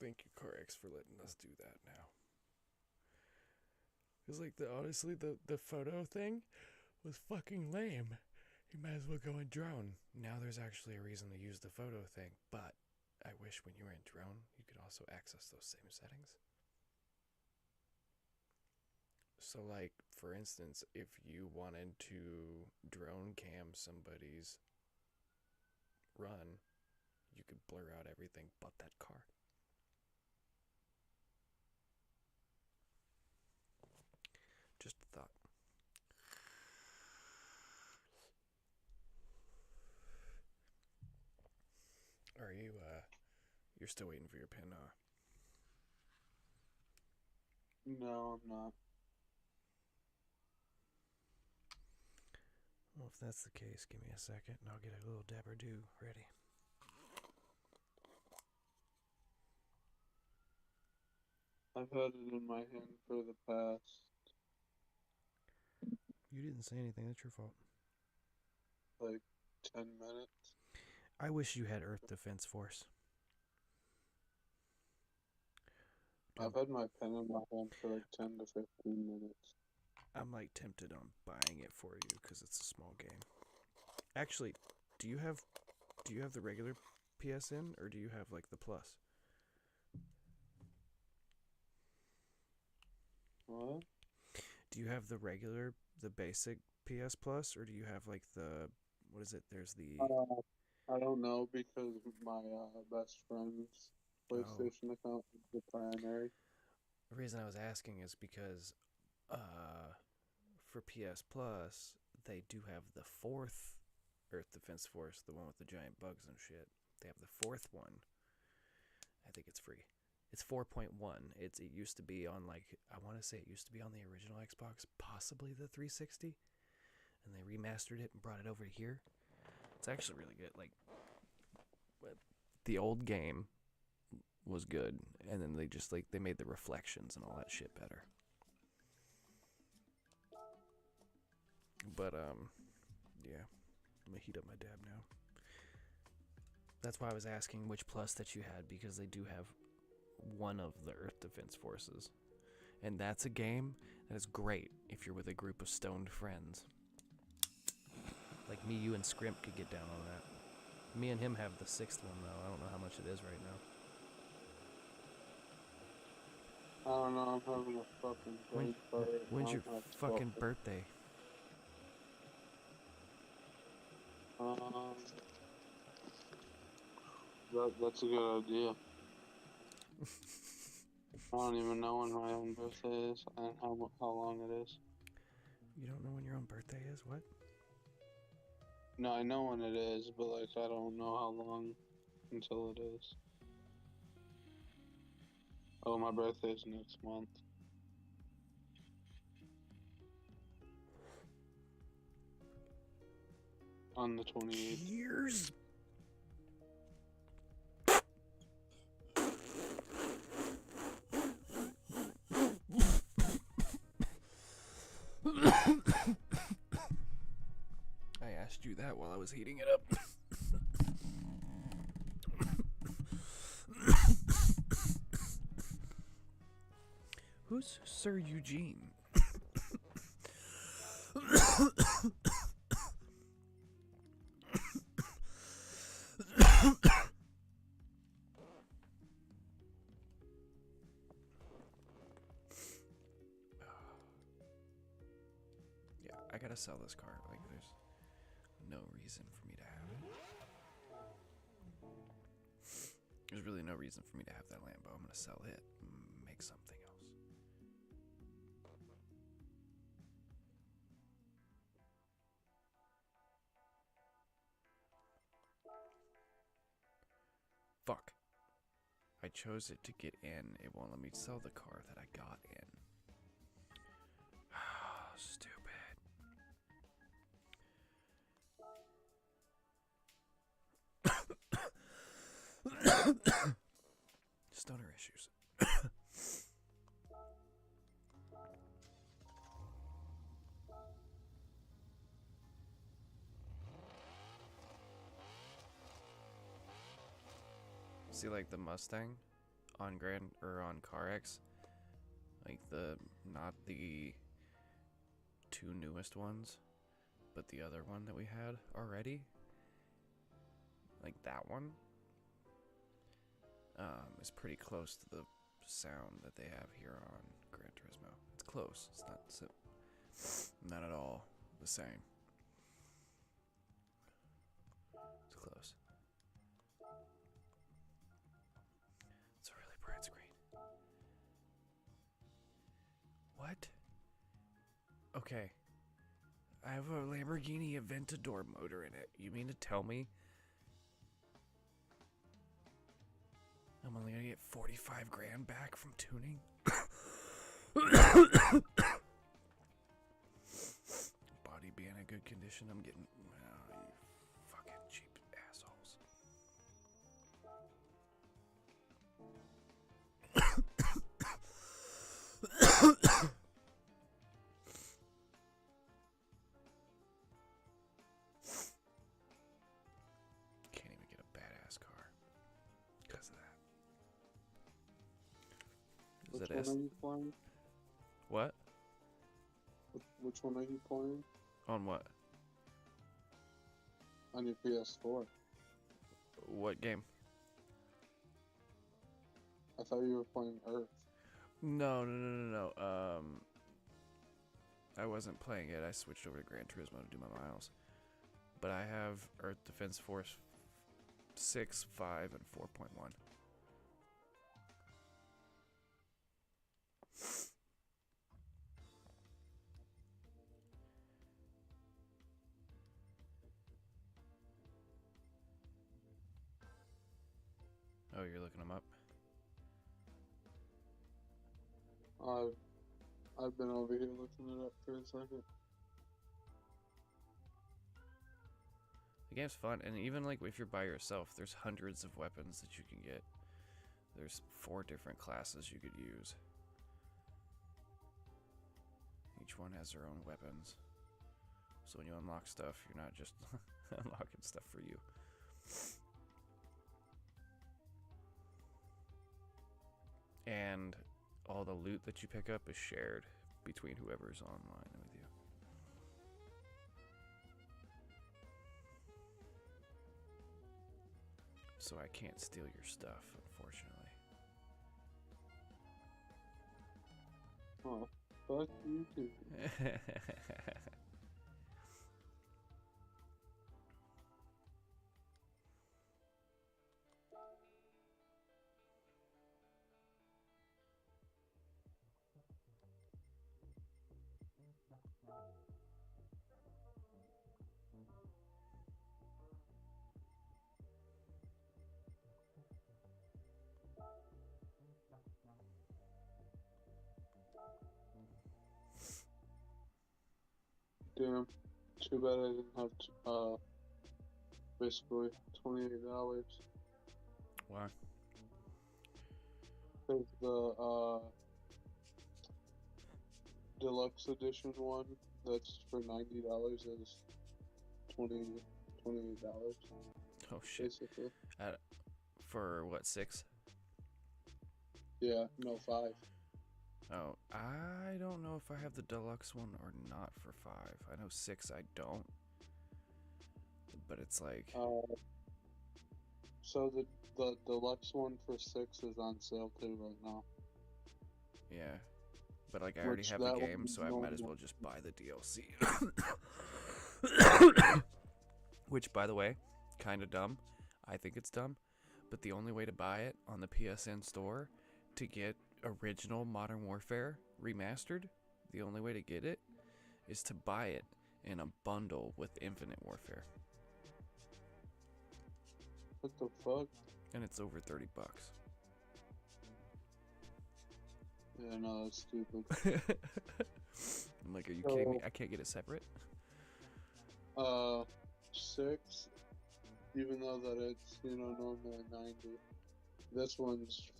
Thank you, carx, for letting us do that now. Because, like, honestly, the photo thing was fucking lame. You might as well go in drone. Now there's actually a reason to use the photo thing, but I wish when you were in drone, you could also access those same settings. So, like, for instance, if you wanted to drone cam somebody's run, you could blur out everything but that car. Just a thought. You're still waiting for your pin, huh? No, I'm not. Well, if that's the case, give me a second and I'll get a little dabber do ready. I've had it in my hand for the past. You didn't say anything. That's your fault. Like 10 minutes. I wish you had Earth Defense Force. I've had my pen in my hand for like 10 to 15 minutes. I'm like tempted on buying it for you because it's a small game. Actually, do you have the regular PSN or do you have like the Plus? What? Do you have the basic PS Plus, or do you have like the, what is it? There's the. I don't know because my best friend's PlayStation account is the primary. The reason I was asking is because for PS Plus, they do have the 4th Earth Defense Force, the one with the giant bugs and shit. They have the 4th one. I think it's free. It's 4.1. It used to be on, like, I want to say it used to be on the original Xbox, possibly the 360, and they remastered it and brought it over here. It's actually really good. Like, the old game was good, and then they just, like, they made the reflections and all that shit better. But, yeah, I'm gonna heat up my dab now. That's why I was asking which Plus that you had, because they do have one of the Earth Defense Forces. And that's a game that is great if you're with a group of stoned friends. Like me, you, and Scrimp could get down on that. Me and him have the 6th one, though. I don't know how much it is right now. I don't know, I'm having a fucking brain fart. When's your fucking birthday? That's a good idea. I don't even know when my own birthday is and how long it is. You don't know when your own birthday is? What? No, I know when it is, but like I don't know how long until it is. Oh, my birthday is next month. On the 28th. Years. I asked you that while I was heating it up. Who's Sir Eugene? Yeah, I gotta sell this car. Like, there's no reason for me to have it. There's really no reason for me to have that Lambo. I'm gonna sell it and make something else. Fuck. I chose it to get in. It won't let me sell the car that I got in. Stupid. Stoner issues. See, like the Mustang on on carx, like not the 2 newest ones, but the other one that we had already, like that one, is pretty close to the sound that they have here on Gran Turismo. It's close. It's not at all the same. It's close. It's a really bright screen. What? Okay. I have a Lamborghini Aventador motor in it. You mean to tell me? get 45 grand back from tuning? Body being in good condition, I'm getting... Oh, you fucking cheap assholes. Can't even get a badass car because of that. Which one are you playing? What? Which one are you playing? On what? On your PS4. What game? I thought you were playing Earth. No. I wasn't playing it. I switched over to Gran Turismo to do my miles. But I have Earth Defense Force 6, 5, and 4.1. Oh, you're looking them up? I've been over here looking it up for a second. The game's fun, and even like if you're by yourself, there's hundreds of weapons that you can get. There's 4 different classes you could use. Each one has their own weapons. So when you unlock stuff, you're not just unlocking stuff for you. And all the loot that you pick up is shared between whoever's online with you. So I can't steal your stuff, unfortunately. Oh, fuck you too. Damn, too bad I didn't have basically $28. Why? Because the deluxe edition one that's for $90 is $28. Oh shit! Basically. For what, 6? Yeah, no, 5. Oh, I don't know if I have the deluxe one or not for 5. I know 6 I don't. But it's like... So the deluxe one for 6 is on sale too right now. Yeah. But like I already have the game, so I might as well just buy the DLC. Which, by the way, kind of dumb. I think it's dumb. But the only way to buy it on the PSN store to get original Modern Warfare remastered, the only way to get it is to buy it in a bundle with Infinite Warfare. What the fuck? And it's over $30. Yeah, no, that's stupid. I'm like, are you kidding me? I can't get it separate? 6, even though that it's, normally 90. This one's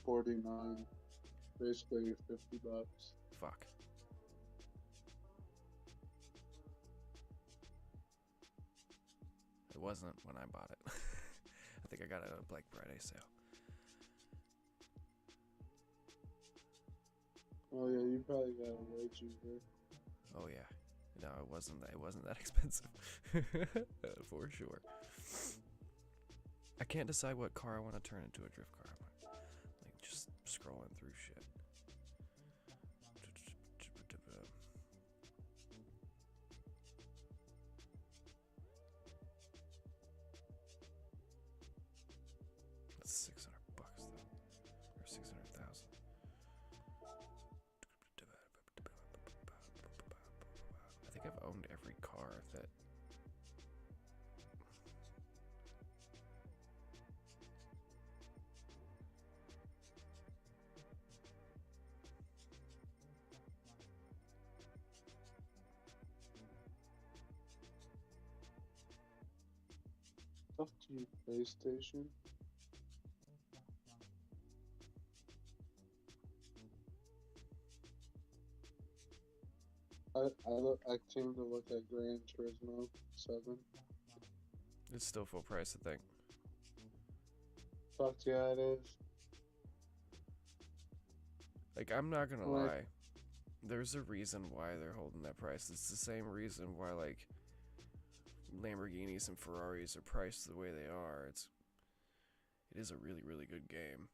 49, basically $50. Fuck. It wasn't when I bought it. I think I got it at a Black Friday sale. Oh yeah, you probably got it way cheaper. Oh yeah. No, it wasn't that expensive. For sure. I can't decide what car I want to turn into a drift car. I'm like just scrolling through shit. That's $600 though, or 600,000. I think I've owned every car that. PlayStation. I came to look at Gran Turismo 7. It's still full price, I think. Fuck yeah, it is. Like, I'm not gonna lie. There's a reason why they're holding that price. It's the same reason why, like, Lamborghinis and Ferraris are priced the way they are. It is a really, really good game.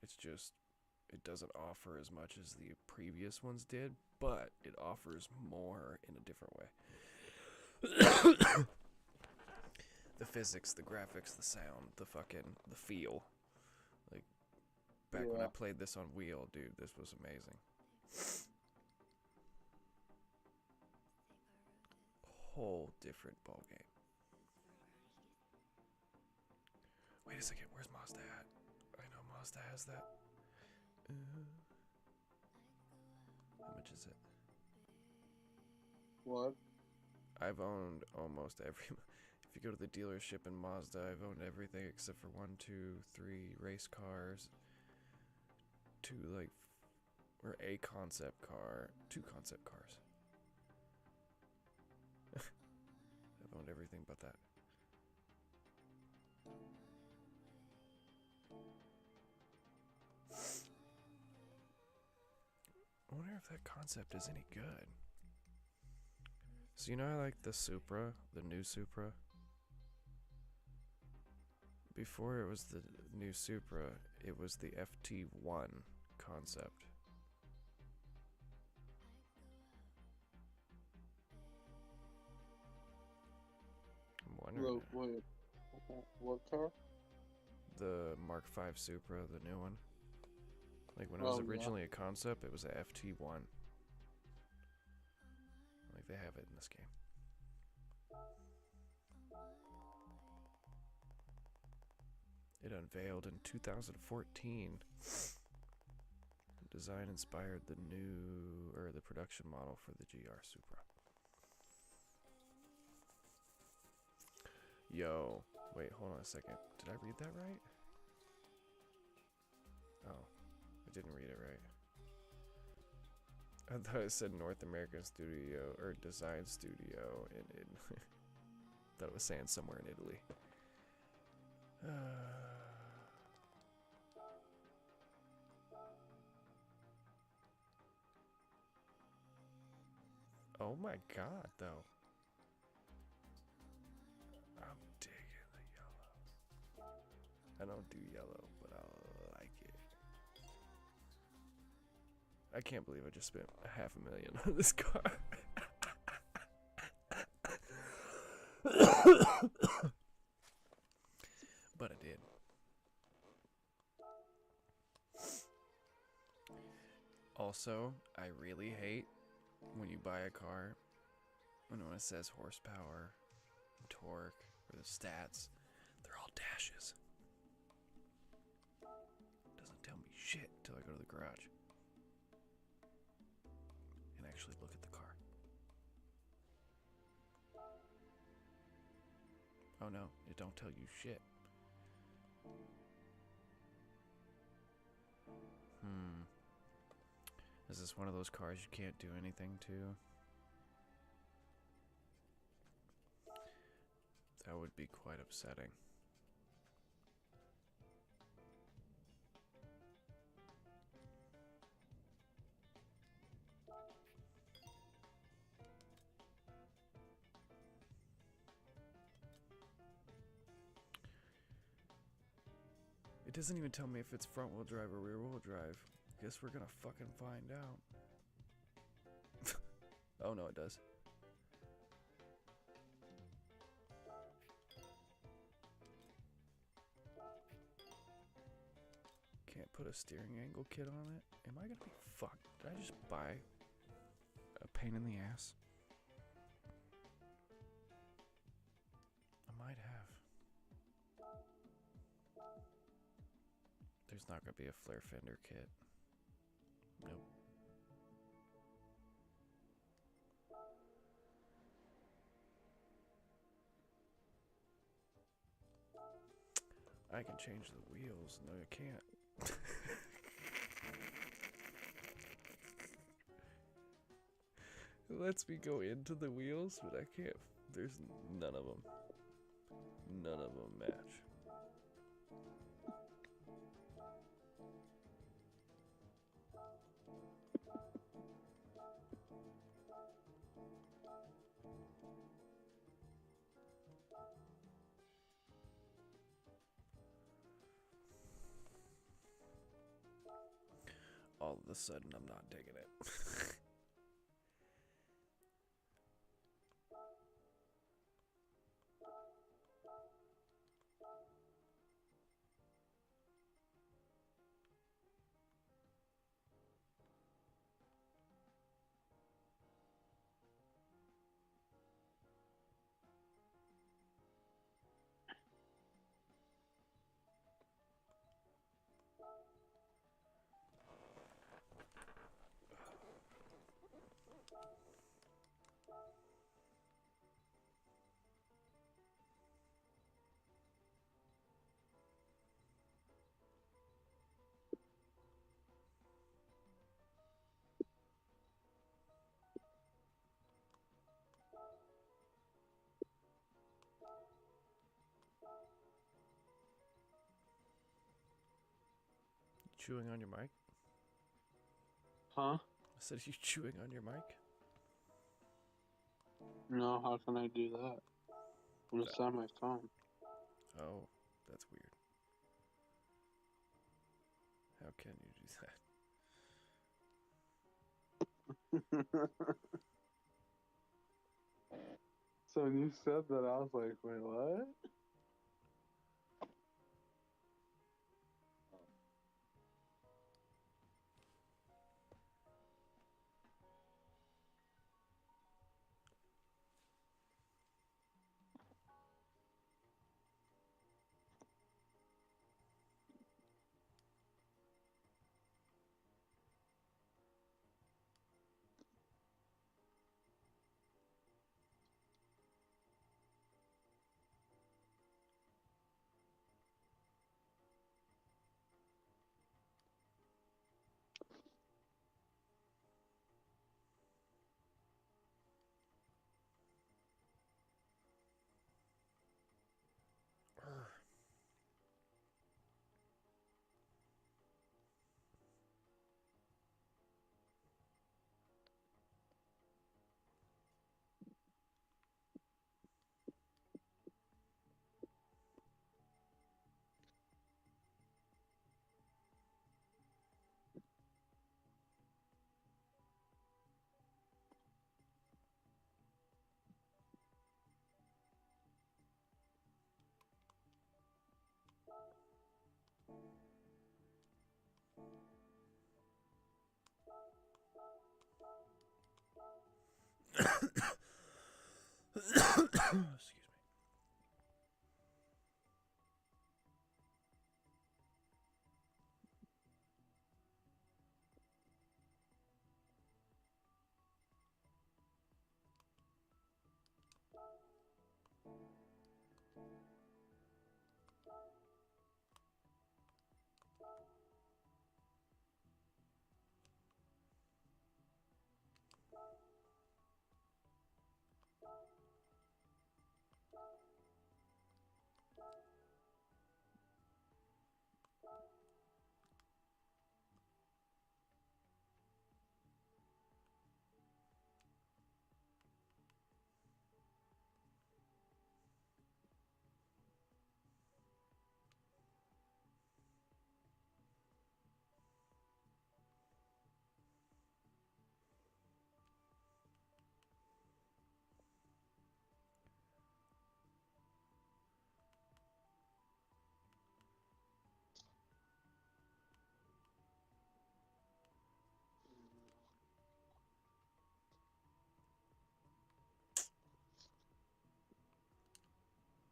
It's just, it doesn't offer as much as the previous ones did, but it offers more in a different way. The physics, the graphics, the sound, the feel. Like, back when I played this on Wheel, dude, this was amazing. Whole different ball game. Wait a second, where's Mazda at? I know Mazda has that. How much is it? What? I've owned almost every. If you go to the dealership in Mazda, I've owned everything except for 1, 2, 3 race cars, 2 or a concept car, 2 concept cars. I've owned everything but that. I wonder if that concept is any good. So you know I like the Supra, the new Supra? Before it was the new Supra, it was the FT1 concept. I'm wondering. Wait, what car? The Mark V Supra, the new one. Like when it was originally a concept, it was a FT1. Like they have it in this game. It unveiled in 2014. Design inspired the the production model for the GR Supra. Yo, wait, hold on a second. Did I read that right? Oh, I didn't read it right. I thought it said North American Studio or Design Studio, and it thought it was saying somewhere in Italy. Oh my god, though. I'm digging the yellow. I don't do yellow, but I like it. I can't believe I just spent $500,000 on this car. But I did. Also, I really hate when you buy a car and when it says horsepower, torque, or the stats, they're all dashes. Doesn't tell me shit until I go to the garage and actually look at the car. Oh no, it don't tell you shit. Is this one of those cars you can't do anything to? That would be quite upsetting. It doesn't even tell me if it's front wheel drive or rear wheel drive. Guess we're gonna fucking find out. Oh no, it does. Can't put a steering angle kit on it? Am I gonna be fucked? Did I just buy a pain in the ass? I might have. There's not gonna be a flare fender kit. Nope. I can change the wheels. No, I can't. It lets me go into the wheels, but I can't. There's none of them. None of them match. All of a sudden, I'm not digging it. Chewing on your mic? Huh? I said, you chewing on your mic? No, how can I do that? I'm just on my phone. Oh, that's weird. How can you do that? So when you said that, I was like, wait, what?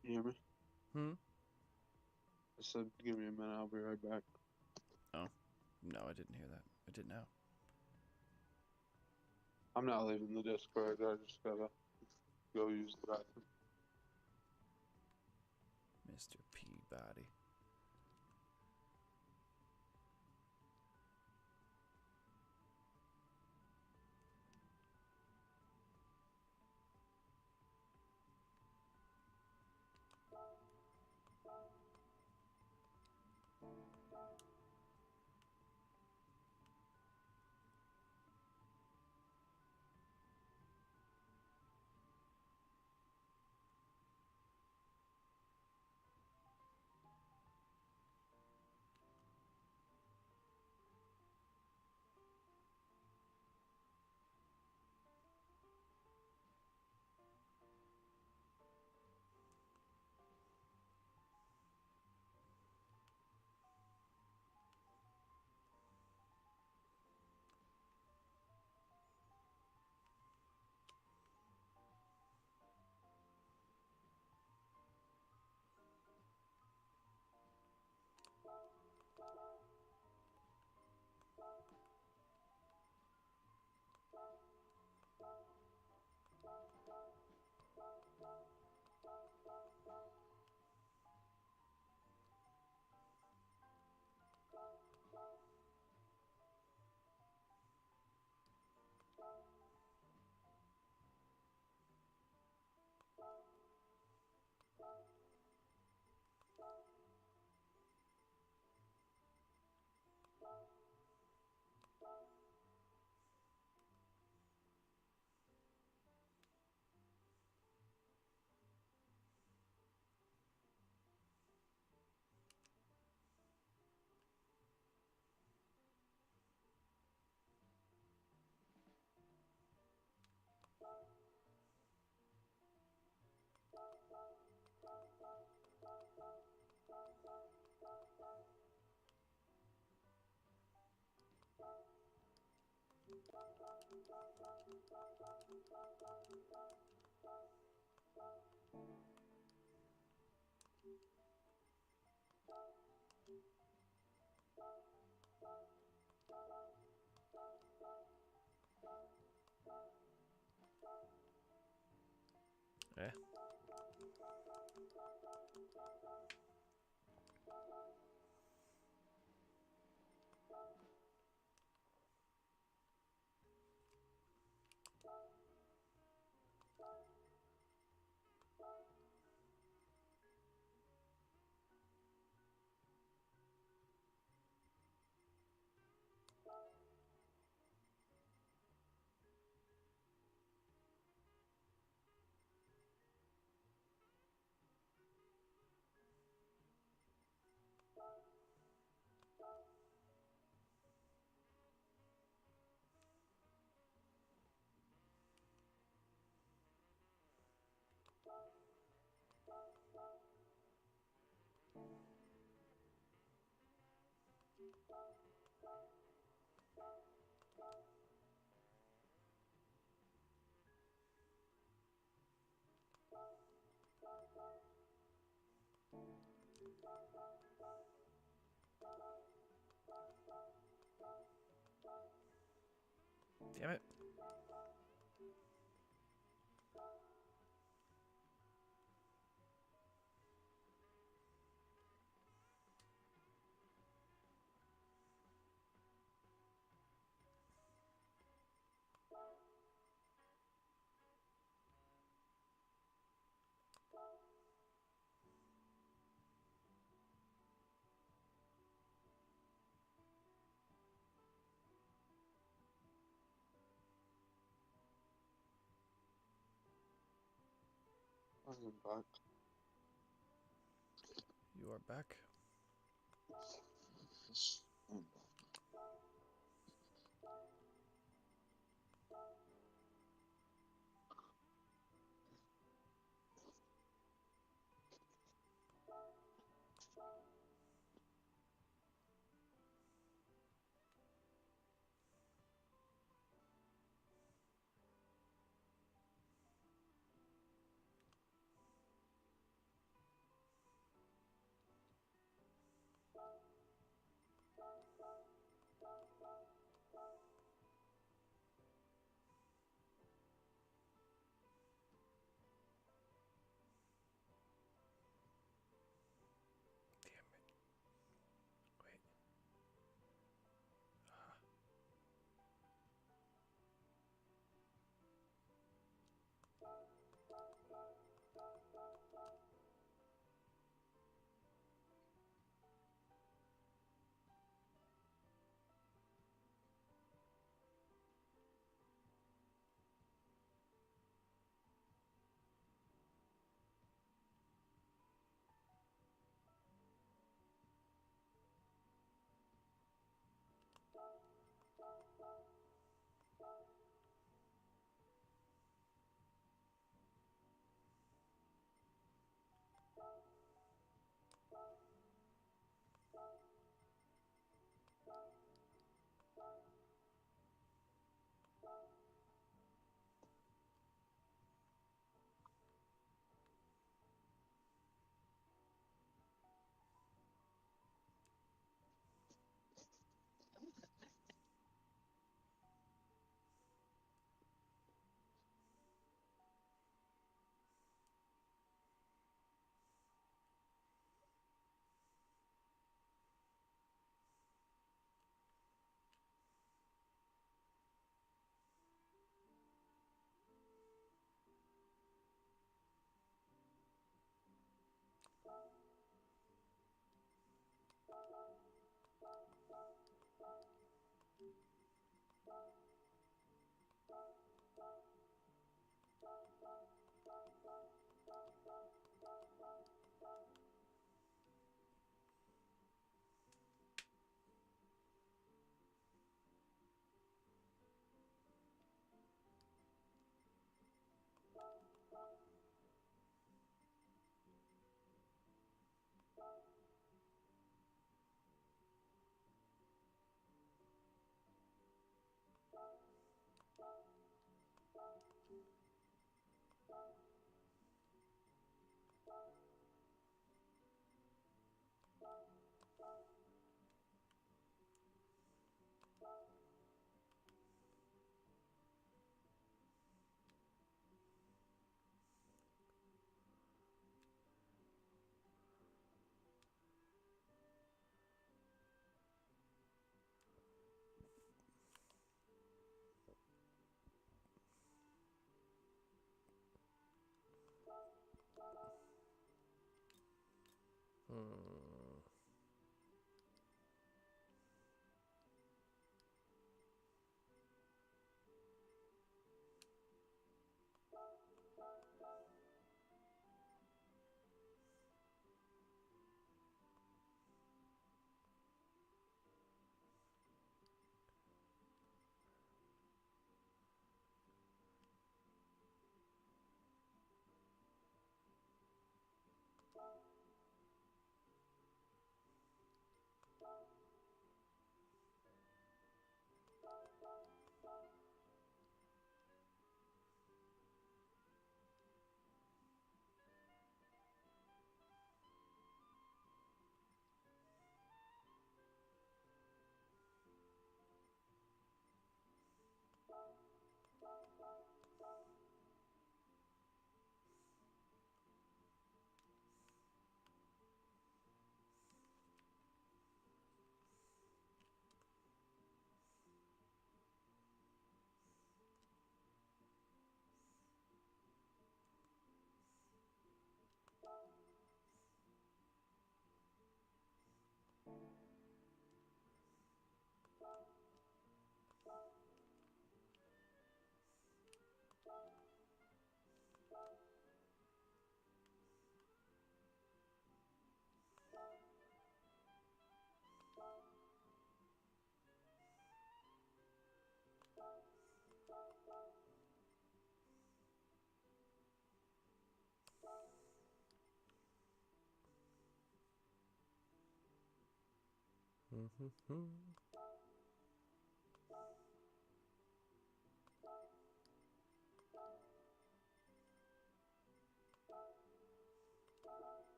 Excuse me. You hear me? I said, give me a minute, I'll be right back. Oh. No, I didn't hear that. I did now. I'm not leaving the Discord, I just gotta go use the bathroom. Mr. Peabody. Eh? Damn it. I am back. You are back. Yes, I'm back.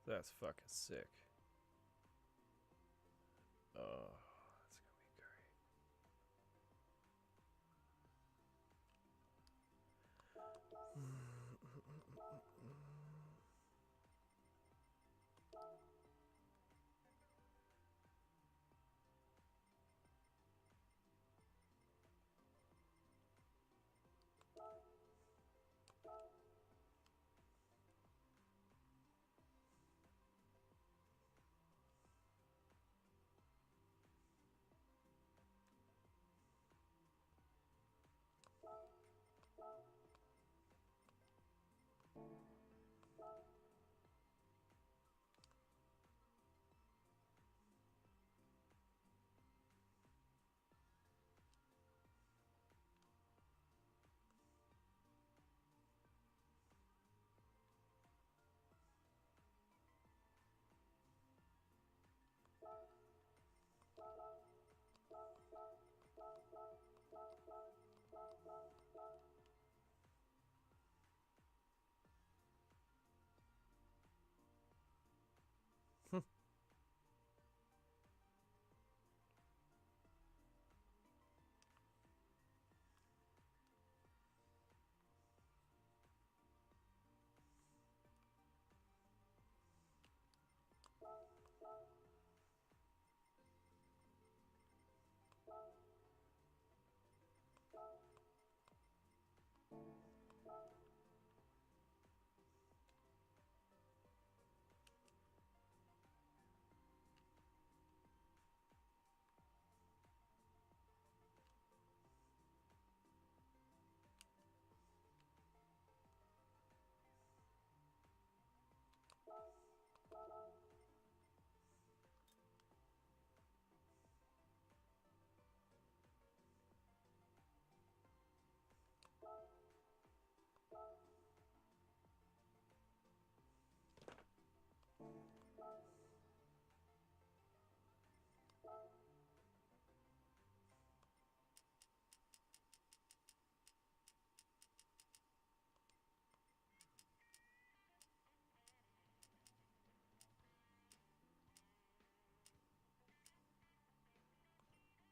That's fucking sick. Oh, that's gonna be great.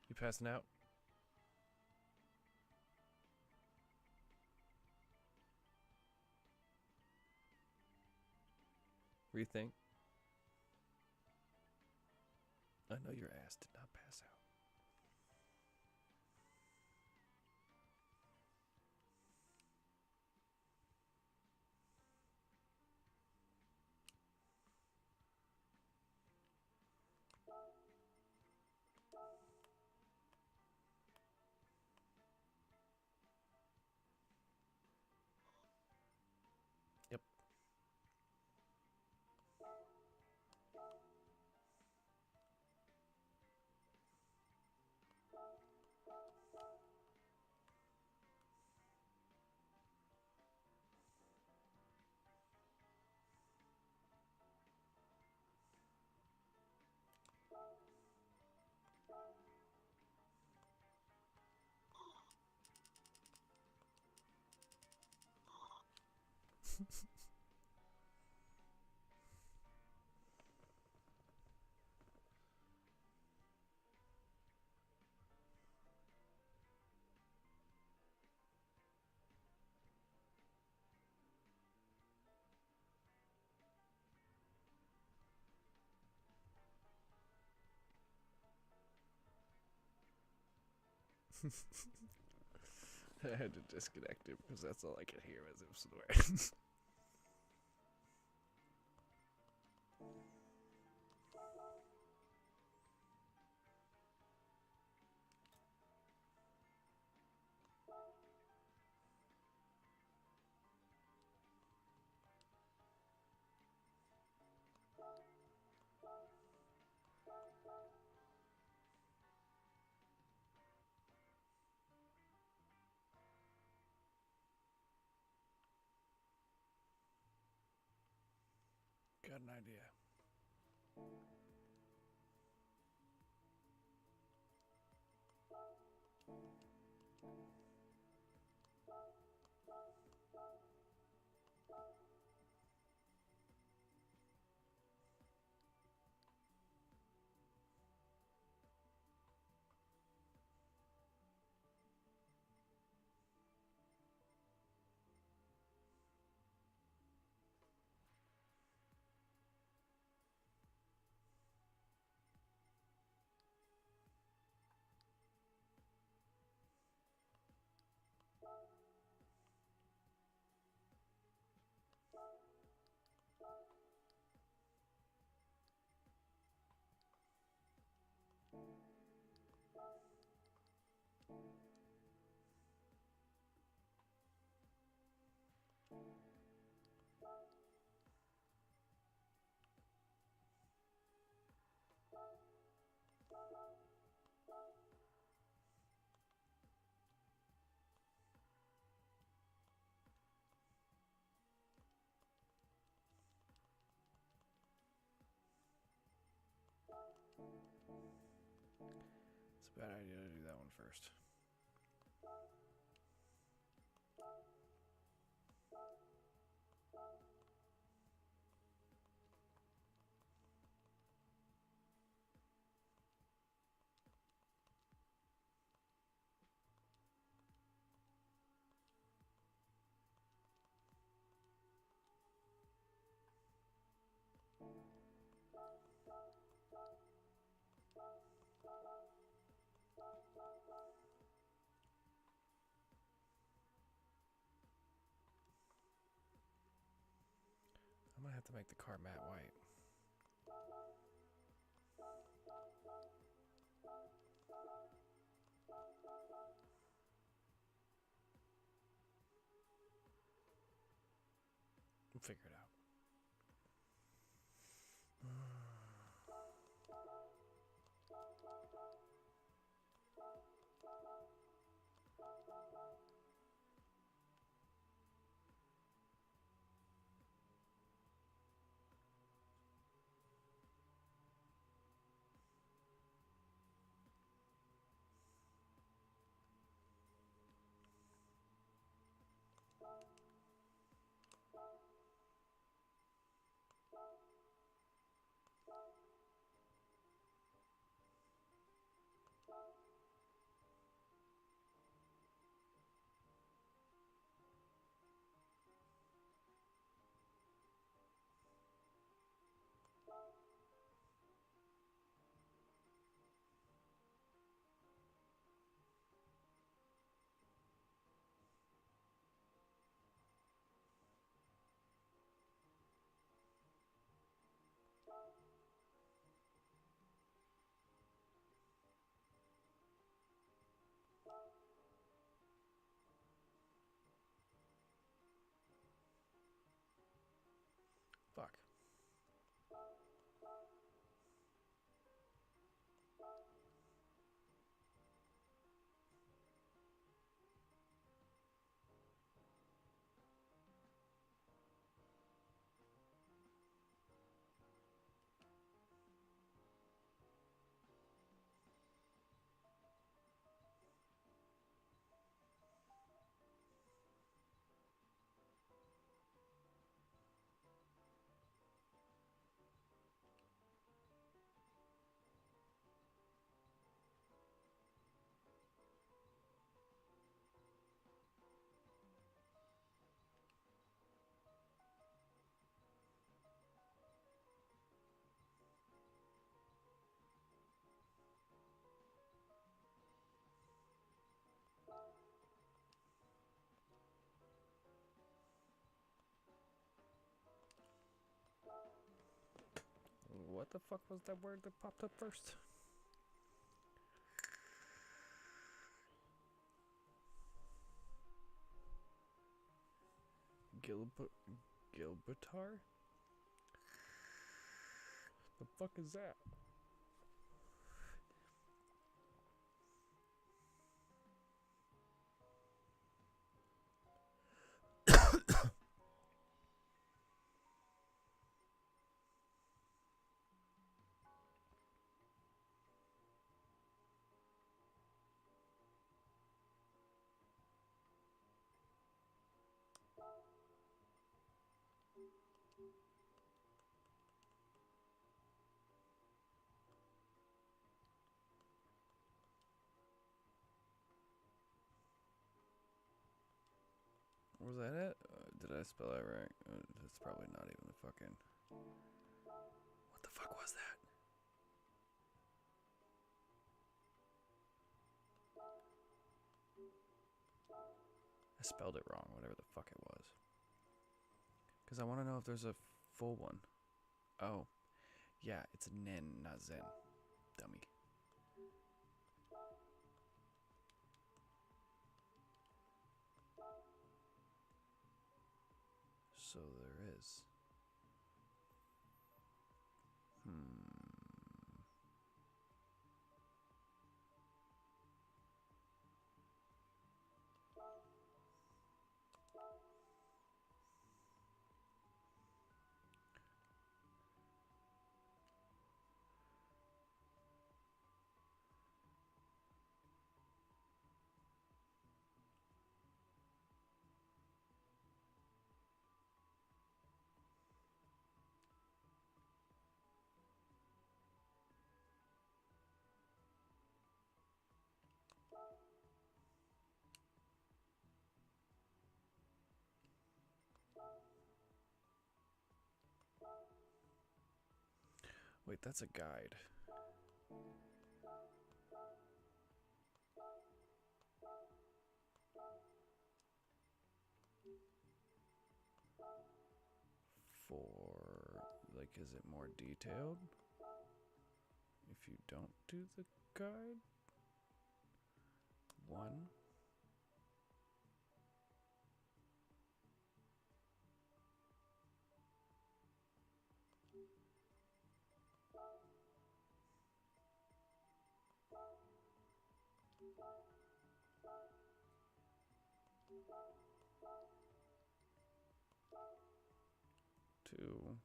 You passing out? Rethink. I know your ass did not pass out. I had to disconnect it because that's all I could hear as it was swearing. Got an idea. It's a bad idea to do that one first. I might have to make the car matte white. We'll figure it out. what the fuck was that word that popped up first? Gilbertar? The fuck is that? Was that it? Did I spell that right? That's probably not even the fucking... What the fuck was that? I spelled it wrong, whatever the fuck it was. Because I want to know if there's a full one. Oh. Yeah, it's Nen, not Zen. Dummy. So there is. Wait, that's a guide. For, like, is it more detailed? If you don't do the guide? 1. 2.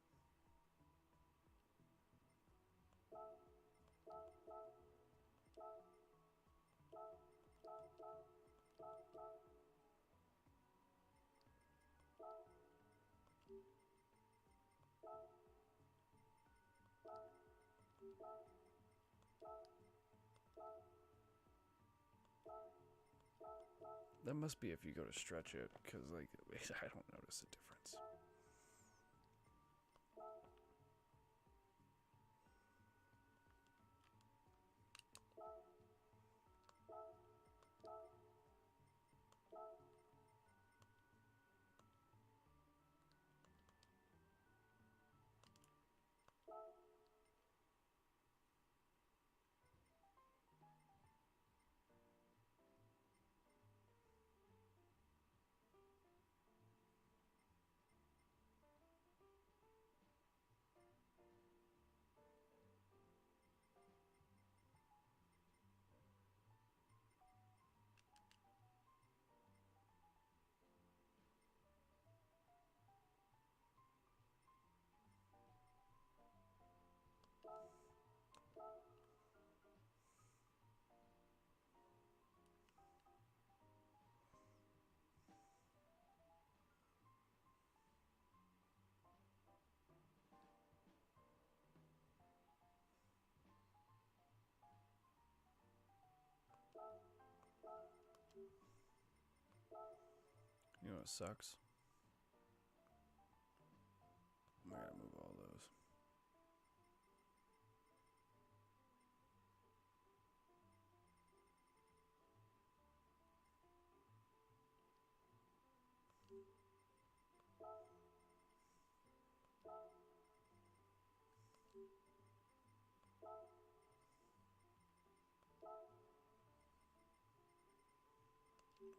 'That must be if you go to stretch it, because, like, I don't notice a difference. You know what sucks? I gotta move all those.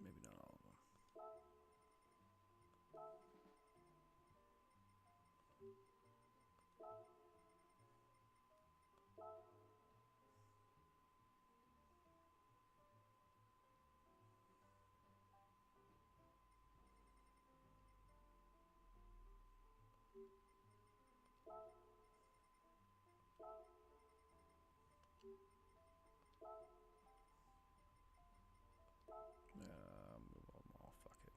Maybe not all of them. Move them all. Fuck it.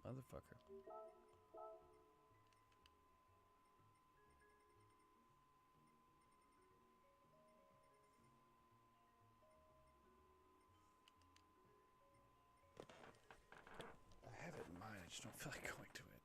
Motherfucker. I have it in mind, I just don't feel like going to it.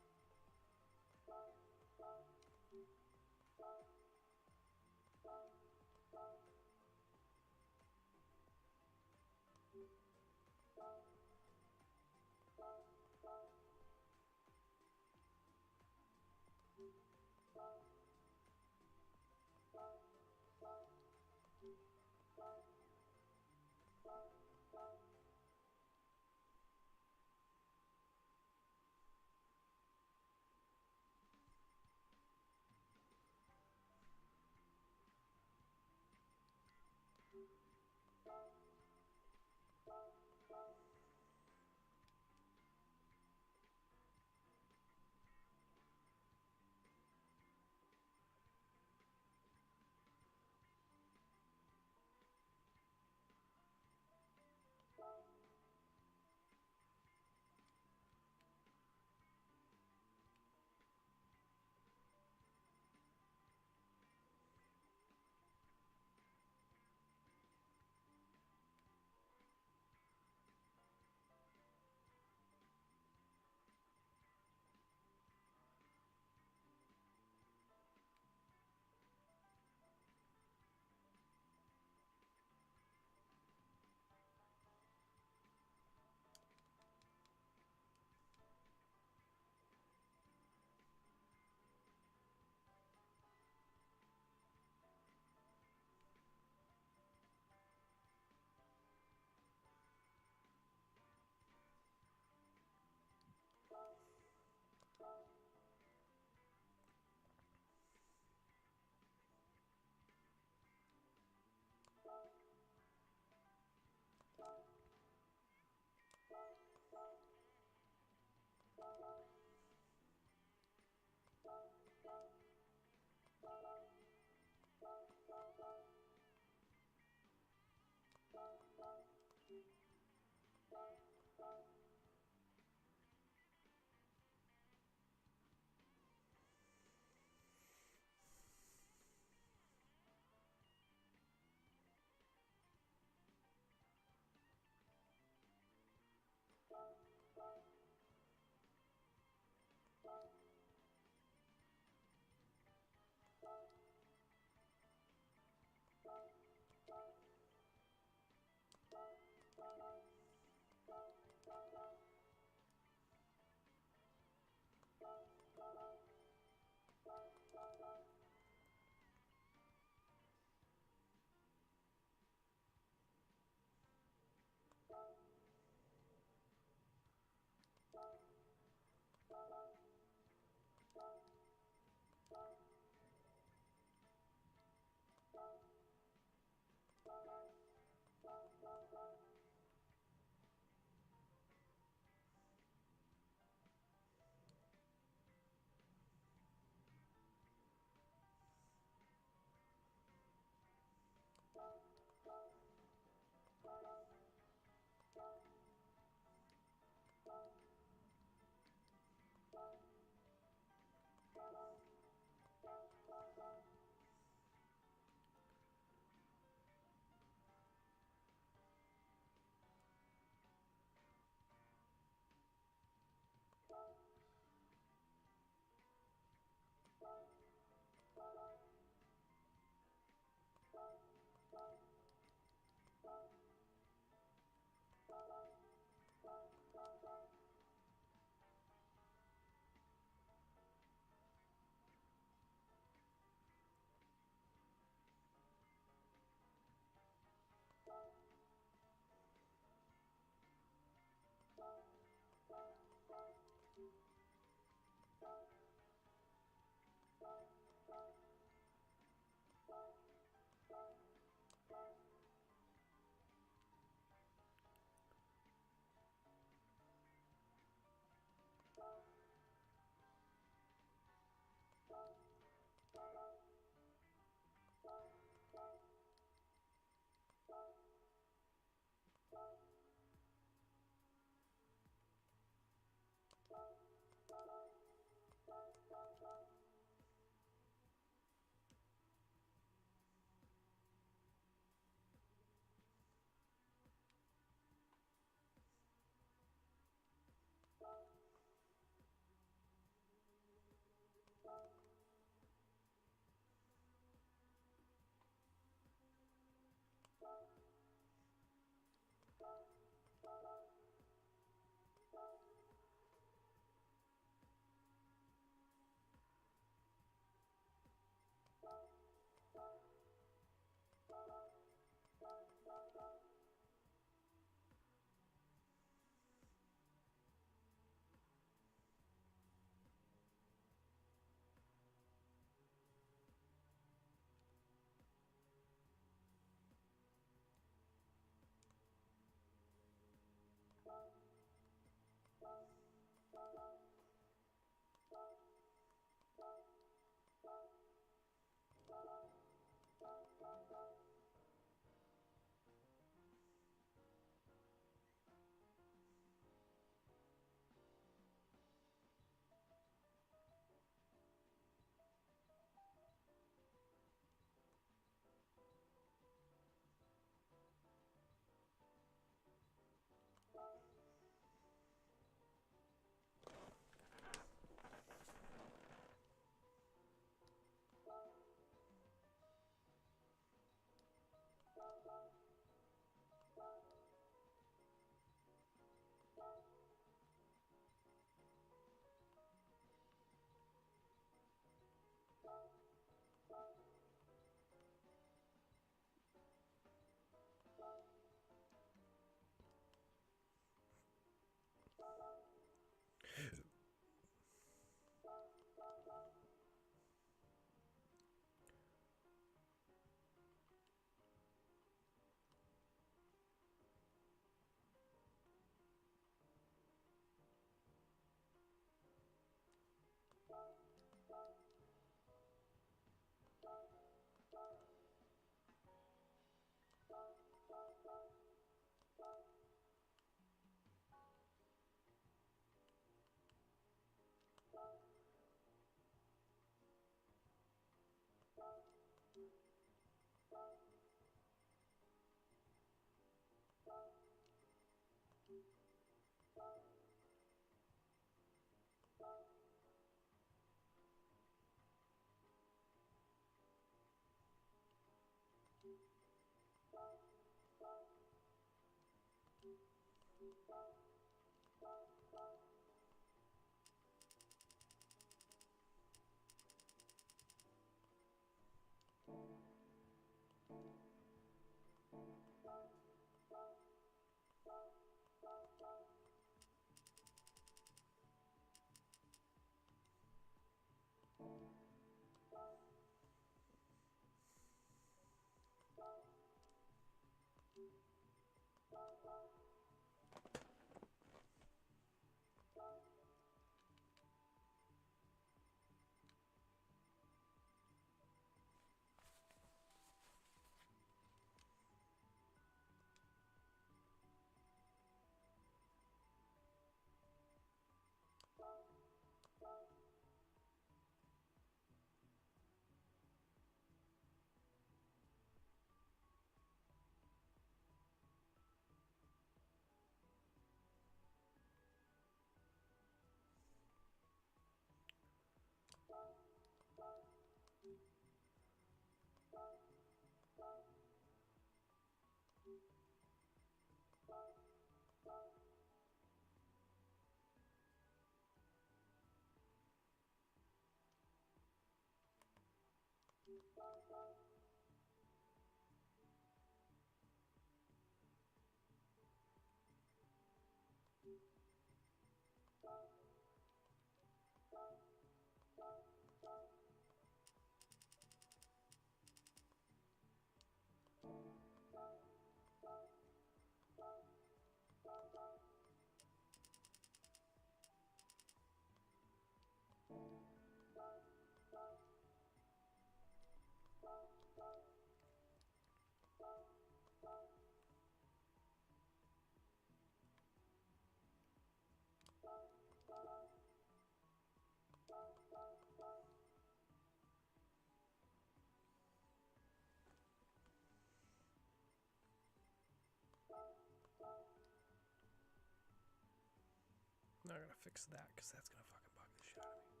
Now I gotta fix that because that's gonna fucking bug the shit out of me.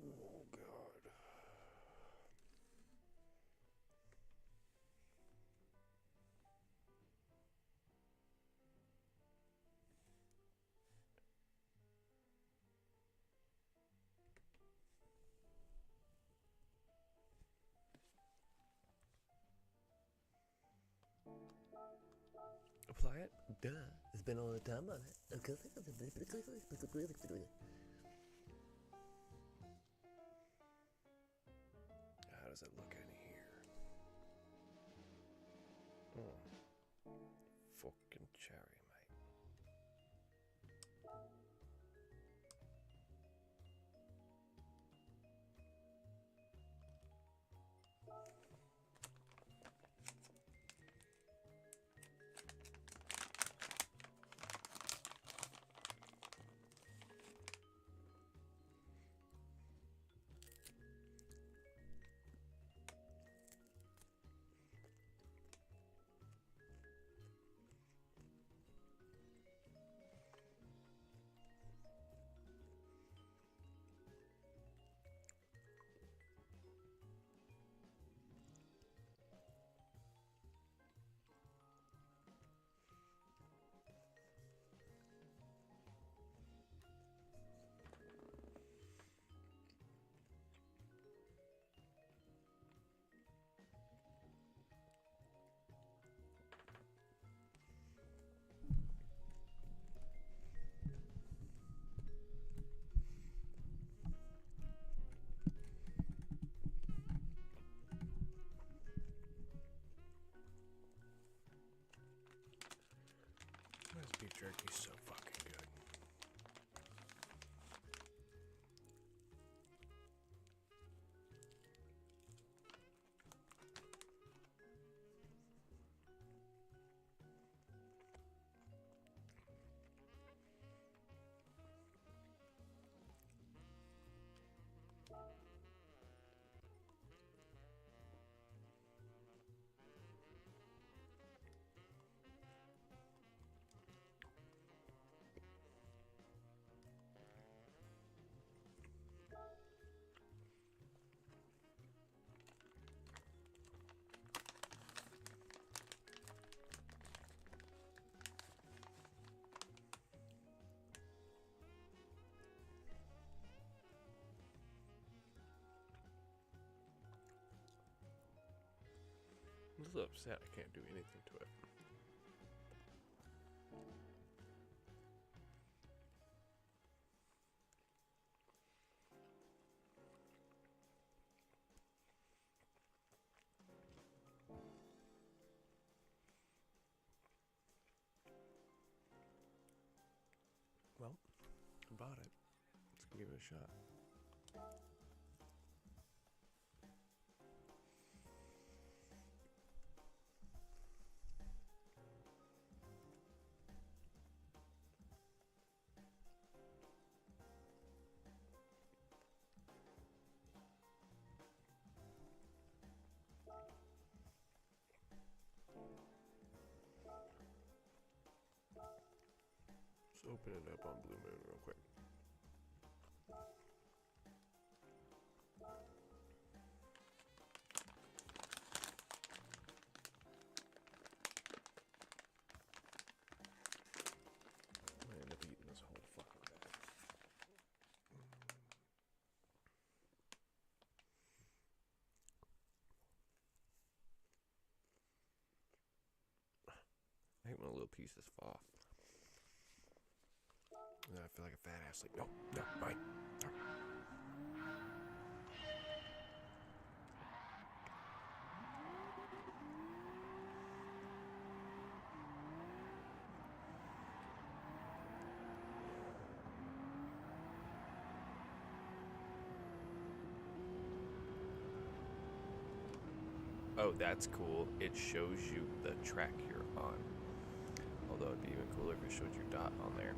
Oh god. Apply it? Duh. Spend all the time on it. How does it look in here? Oh. Fucking cherry, mate. jerky's so fucking good. I'm a little upset I can't do anything to it. Well, I bought it. Let's give it a shot. Let's open it up on Blue Moon real quick. I'm gonna end up eating this whole fucking bag. I hate when a little pieces fall. And then I feel like a fat ass. Like, no, mine. No. Oh, that's cool. It shows you the track you're on. Although it'd be even cooler if it showed your dot on there.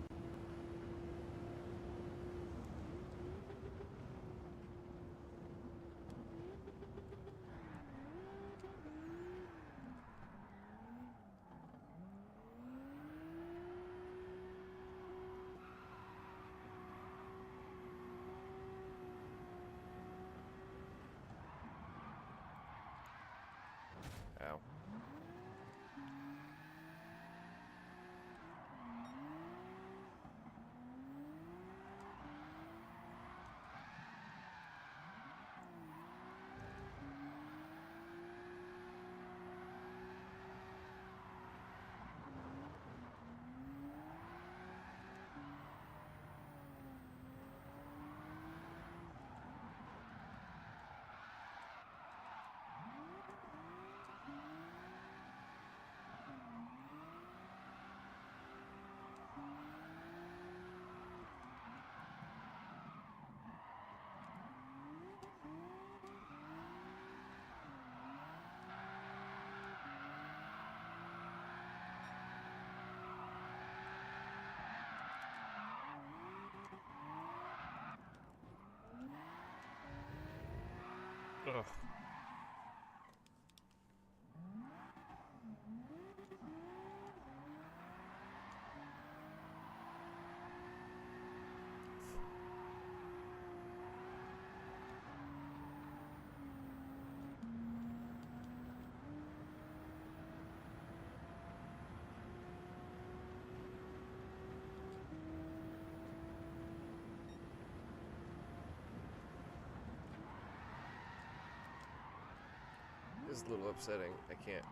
Ow. Ugh. This is a little upsetting. I can't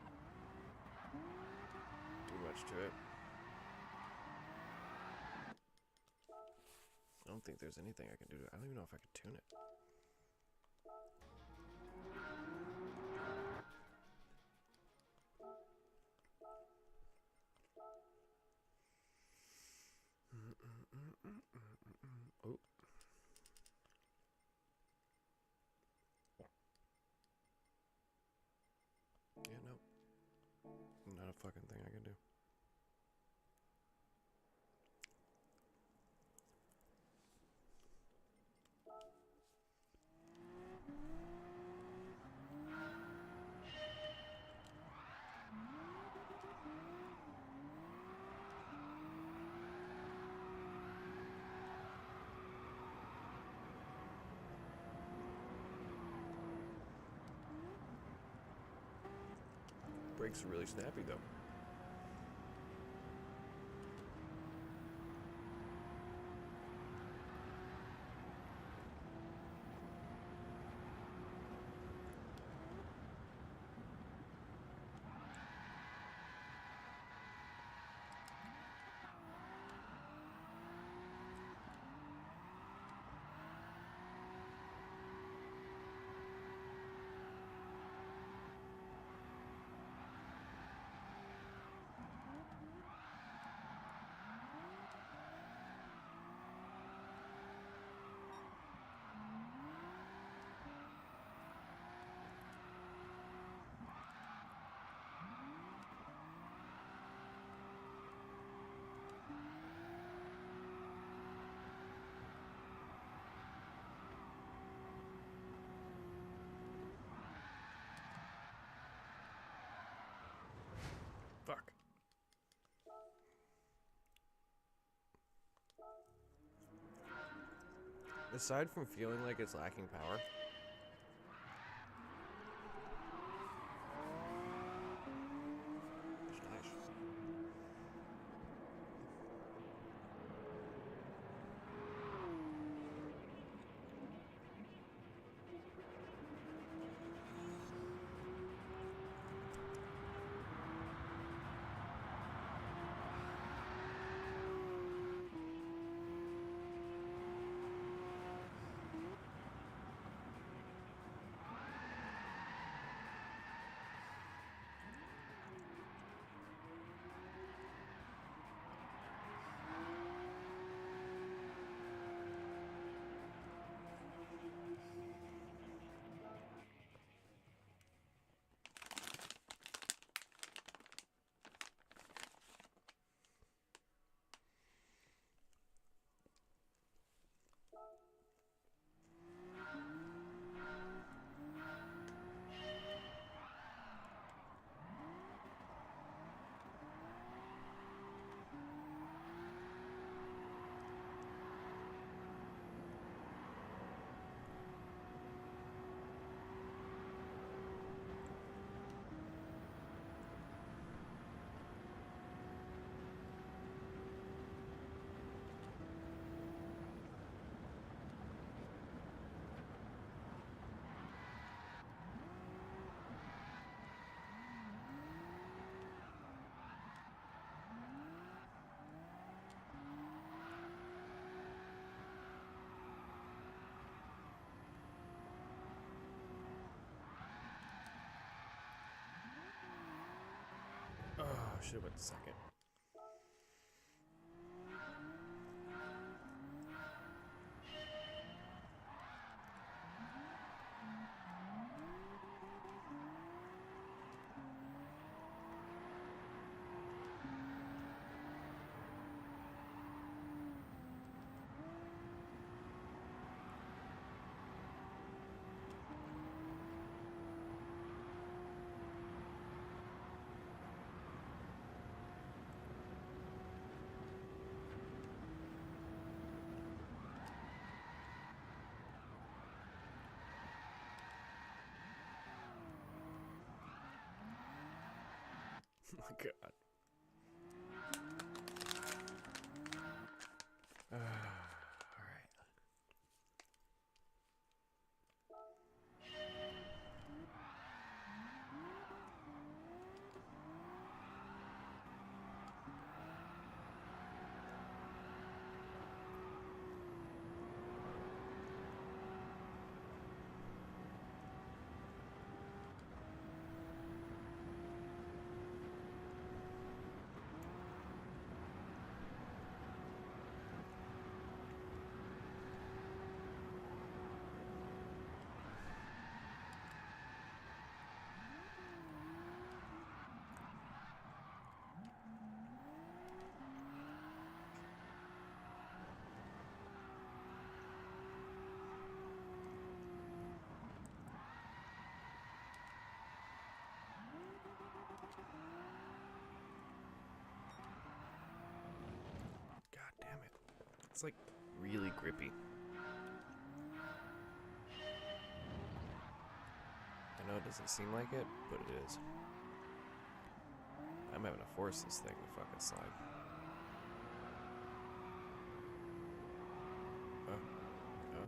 do much to it. I don't think there's anything I can do to it. I don't even know if I can tune it. Oh. Yeah, no. Not a fucking thing I can do. Brakes are really snappy though. Fuck. Aside from feeling like it's lacking power, it's nice. Oh, should have went second. Oh my god. Alright. It's like really grippy. I know it doesn't seem like it, but it is. I'm having to force this thing to fucking slide. Oh. Oh.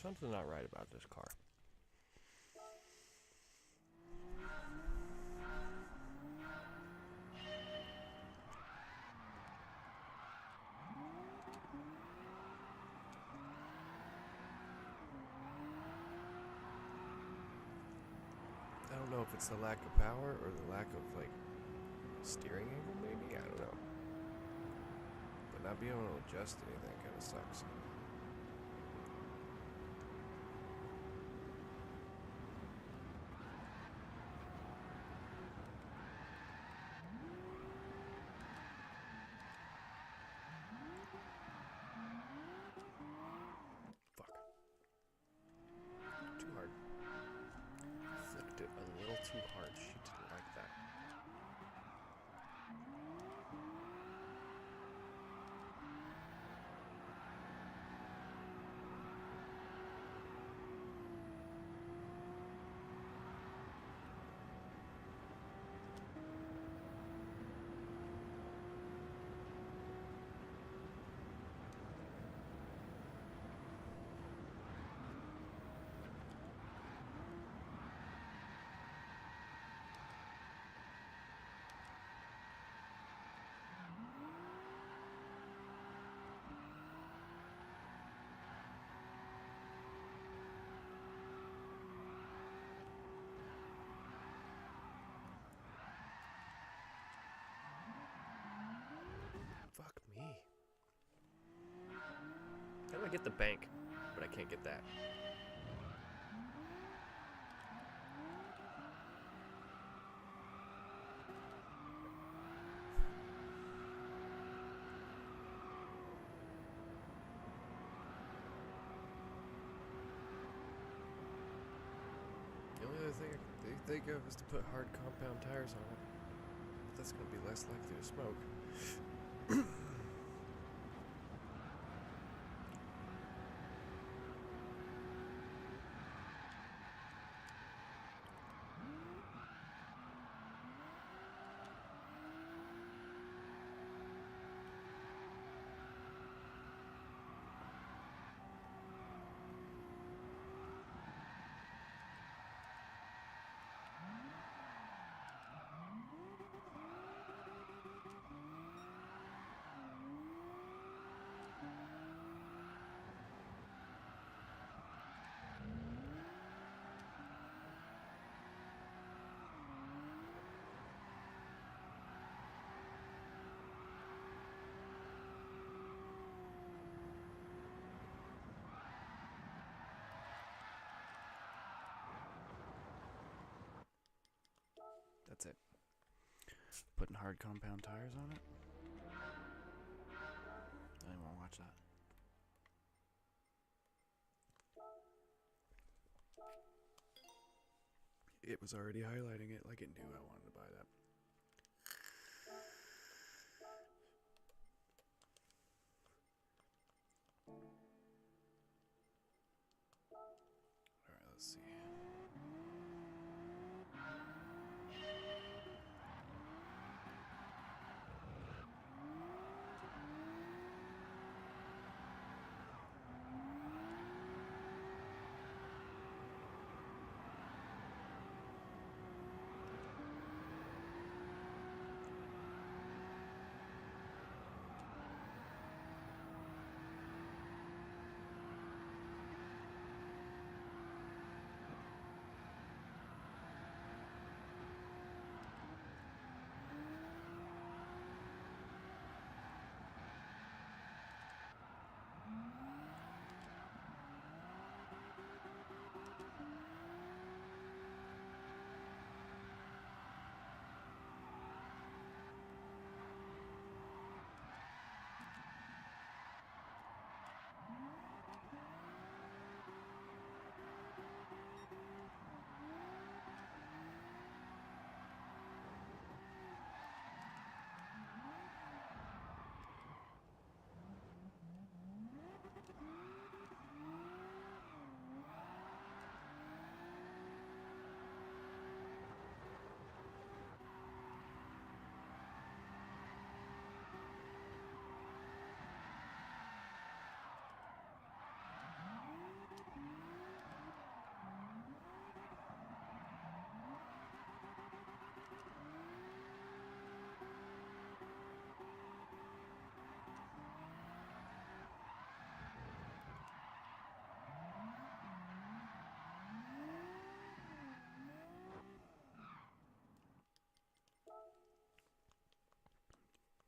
Something not right about this car. I don't know if it's the lack of power or the lack of, like, steering angle, maybe? I don't know. But not being able to adjust anything kind of sucks. Too hard. Flicked it a little too hard. She didn't like that. Fuck me. How do I get the bank? But I can't get that. The only other thing they think of is to put hard compound tires on it. But that's going to be less likely to smoke. That's it. Putting hard compound tires on it. I didn't want to watch that. It was already highlighting it like it knew I wanted to buy that. Alright, let's see.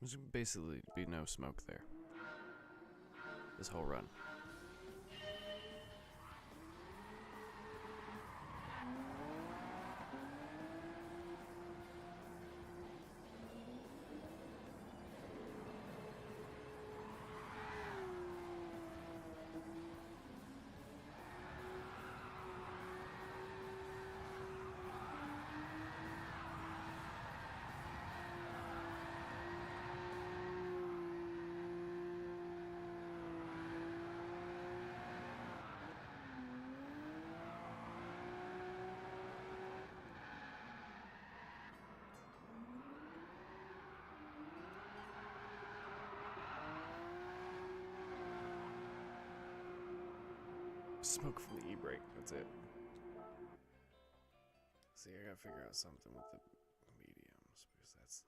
There's basically be no smoke there. This whole run. Smoke from the e-brake, that's it. See, I gotta figure out something with the mediums, because that's...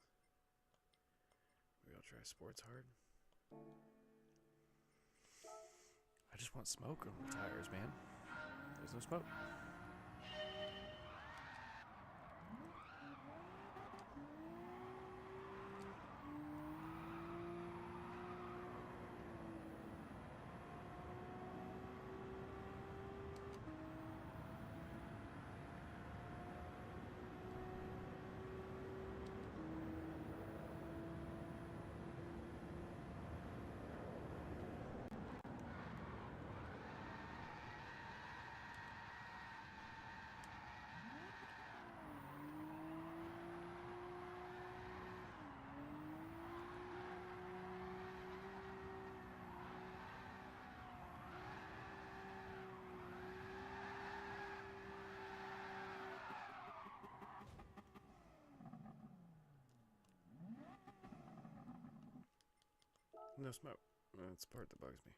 Maybe I'll try sports hard. I just want smoke on the tires, man. There's no smoke. No smoke. That's the part that bugs me.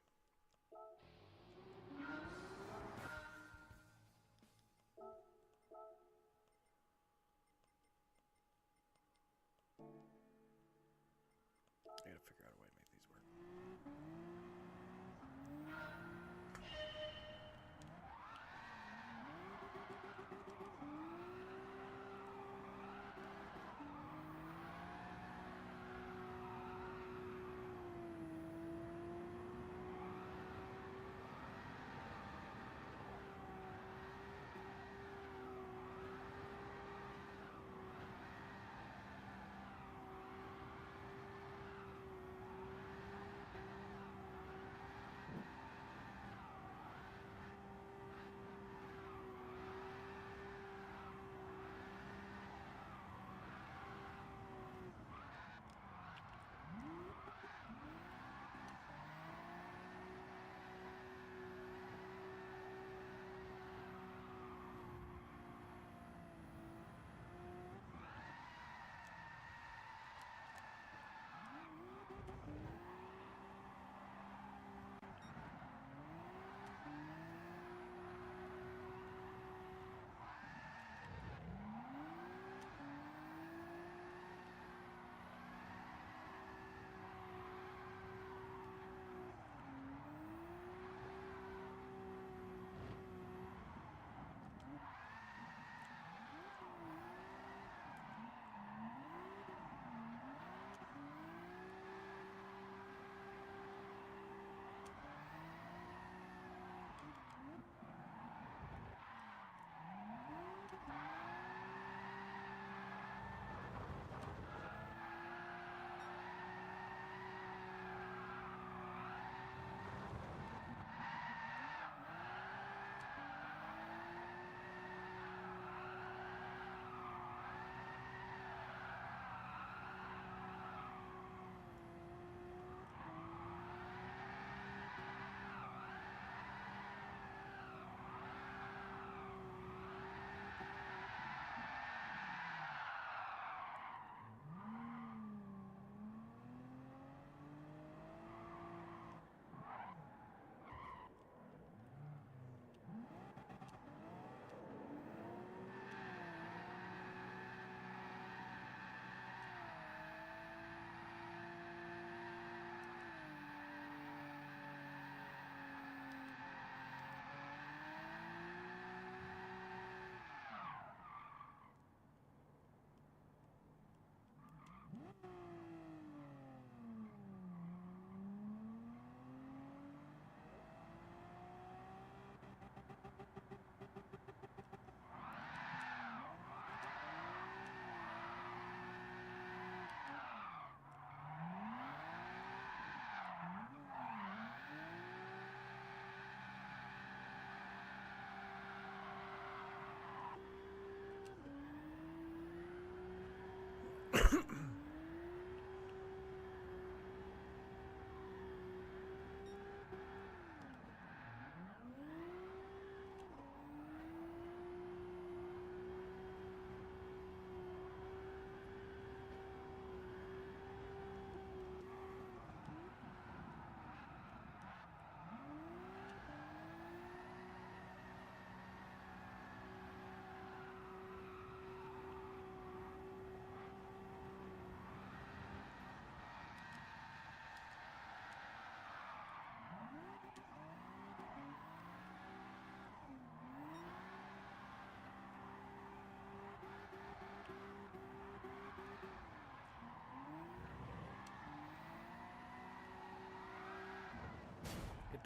I gotta figure out a way to make these work.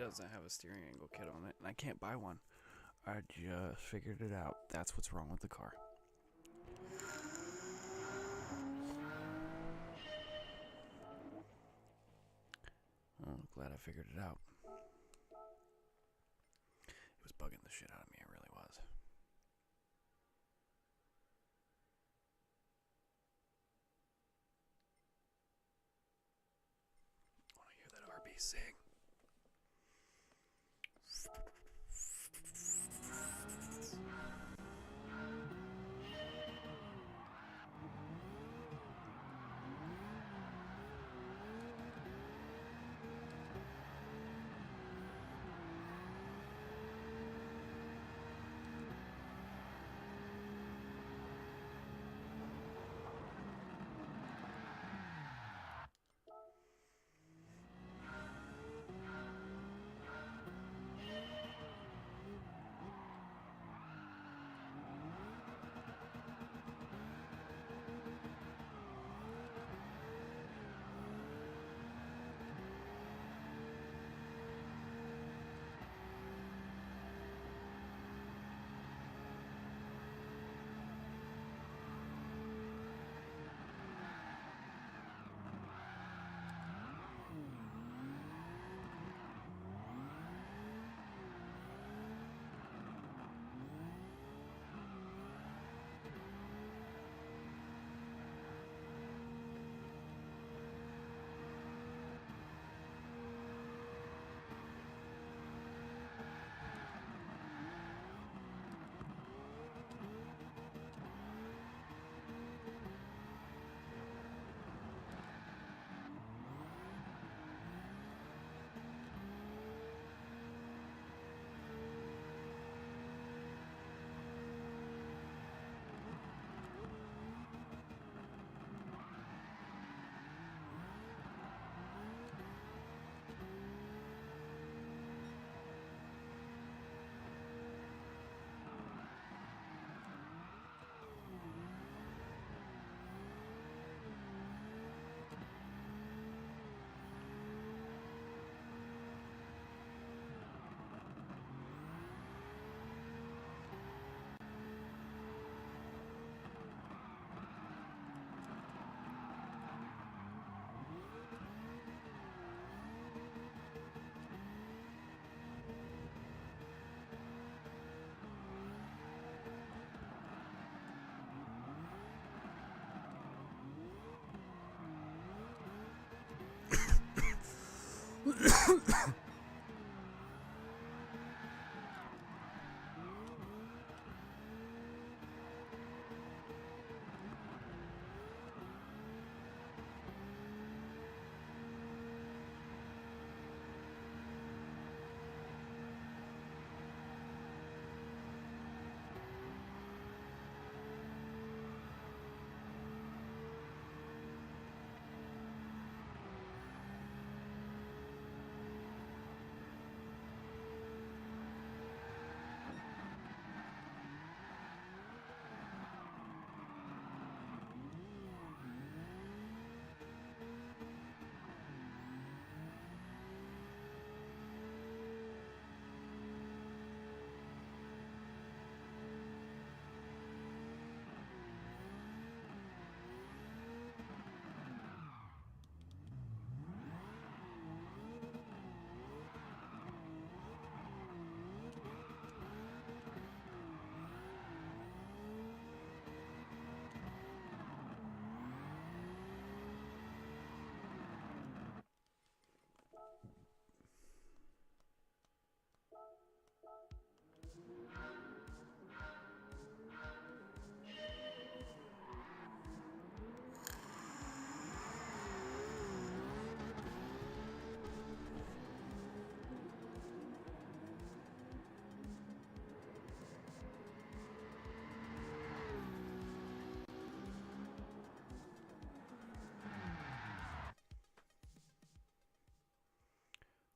doesn't have a steering angle kit on it, and I can't buy one. I just figured it out. That's what's wrong with the car. Oh, glad I figured it out. It was bugging the shit out of me, it really was. Want to hear that RB sing?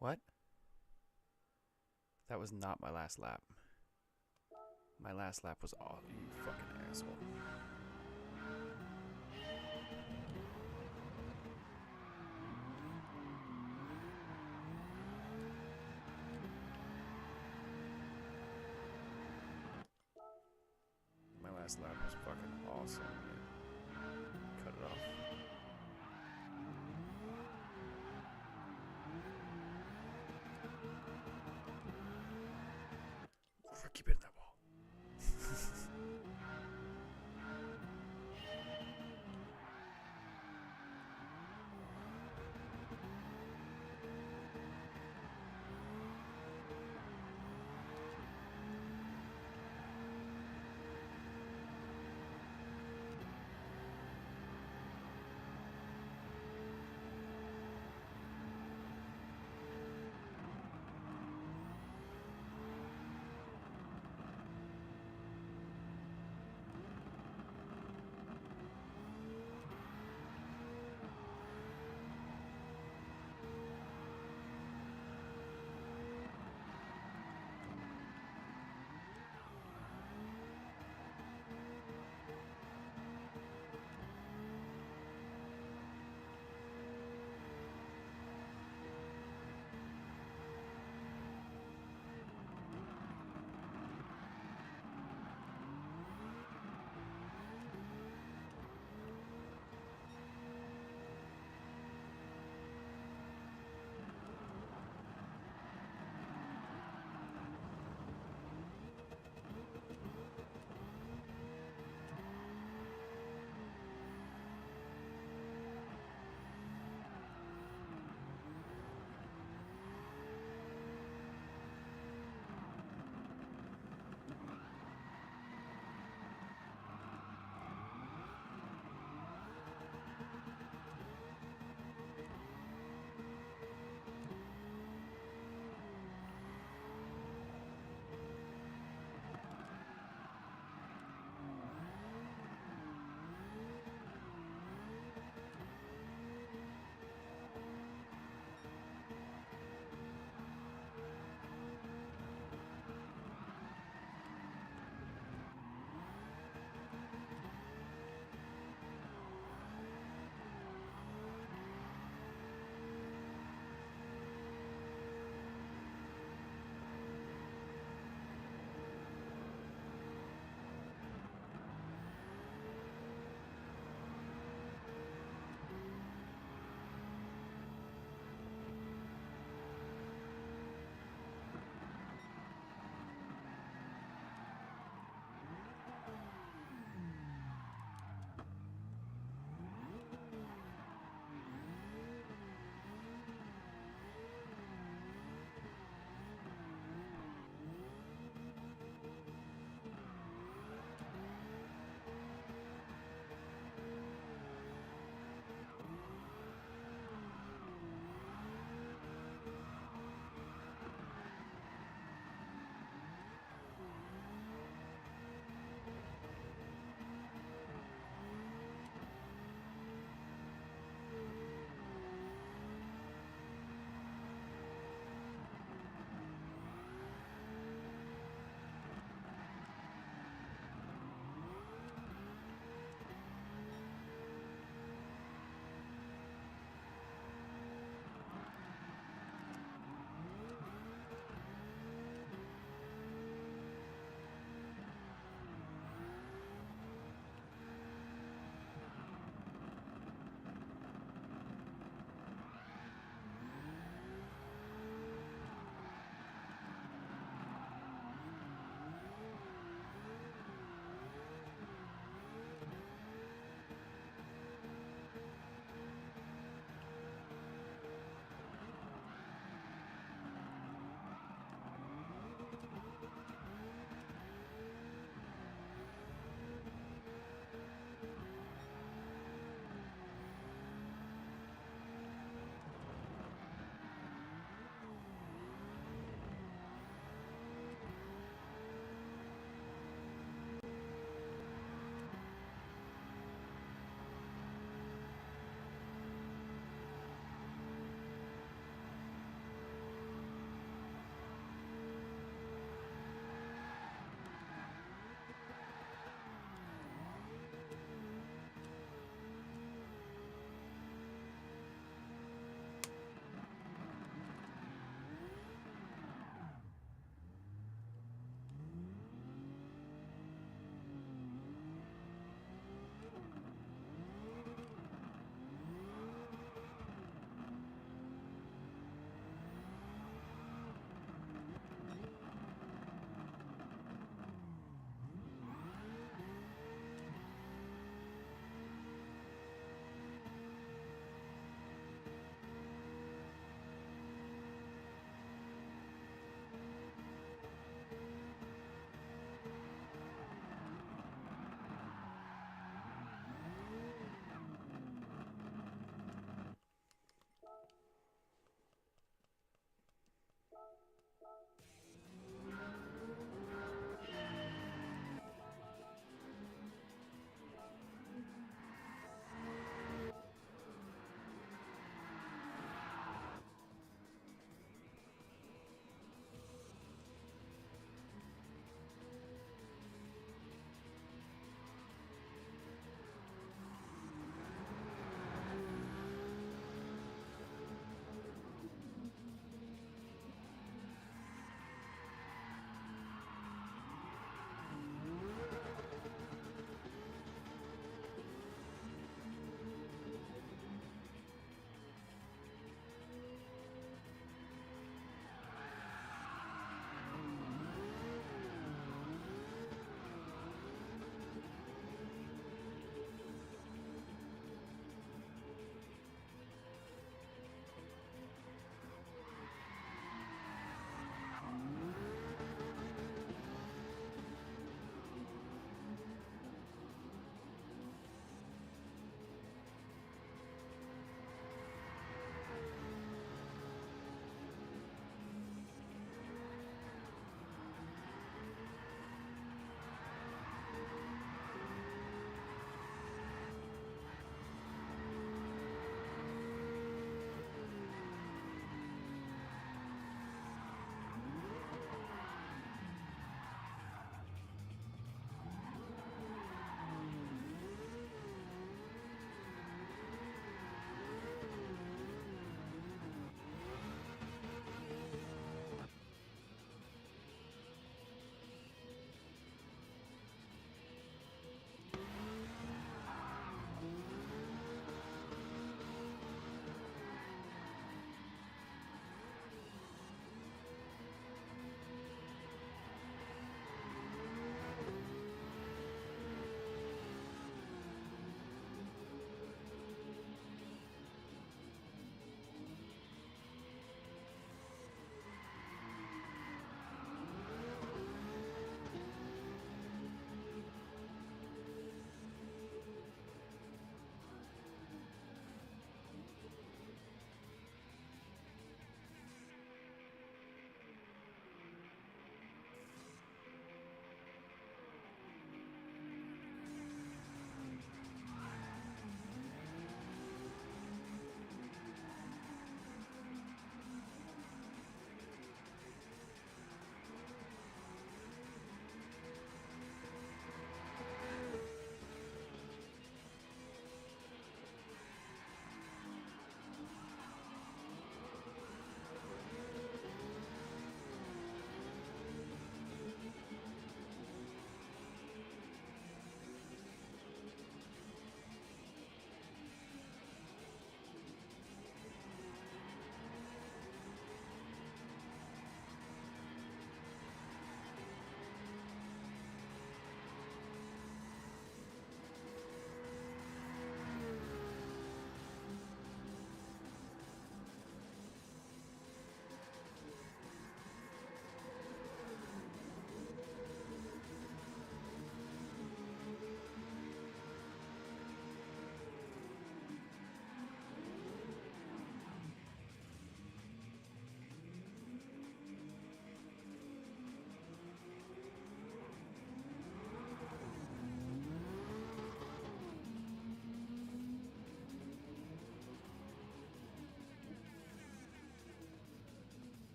What? That was not my last lap. My last lap was all you fucking asshole. last lap was fucking awesome. Cut it off. Keep hitting that wall.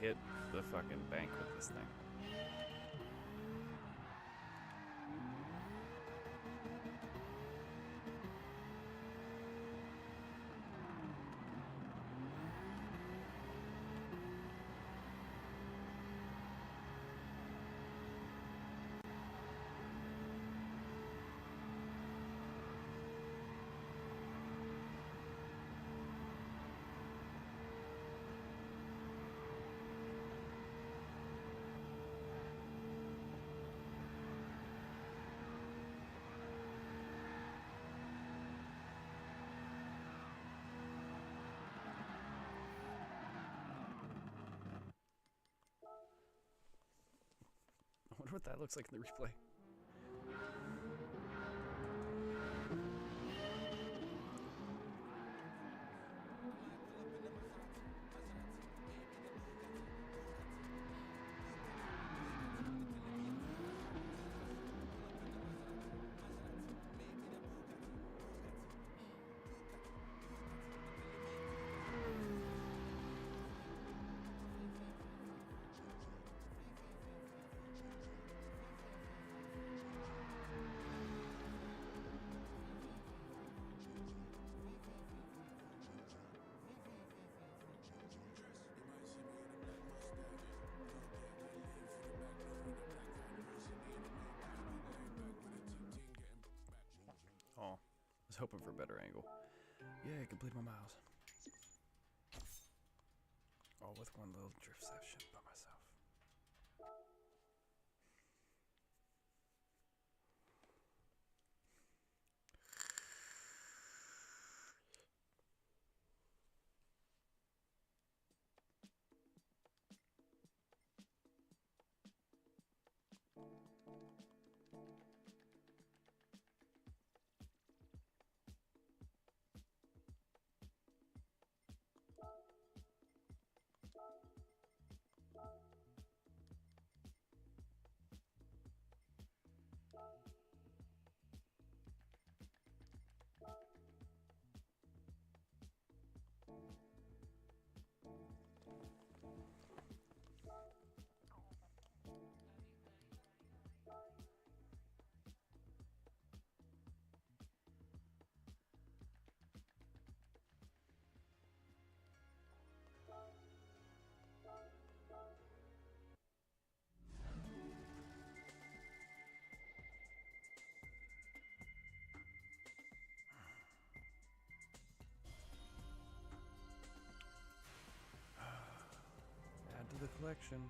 hit the fucking bank with this thing. I wonder what that looks like in the replay. Oh, I was hoping for a better angle. Yeah, I completed my miles. All with one little drift session by myself. Add to the collection.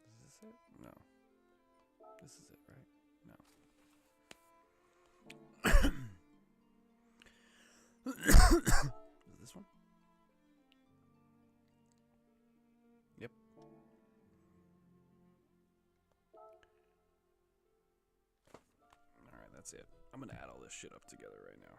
Is this it? No. This is it, right? No. Is it this one? Yep. Alright, that's it. I'm gonna add all this shit up together right now.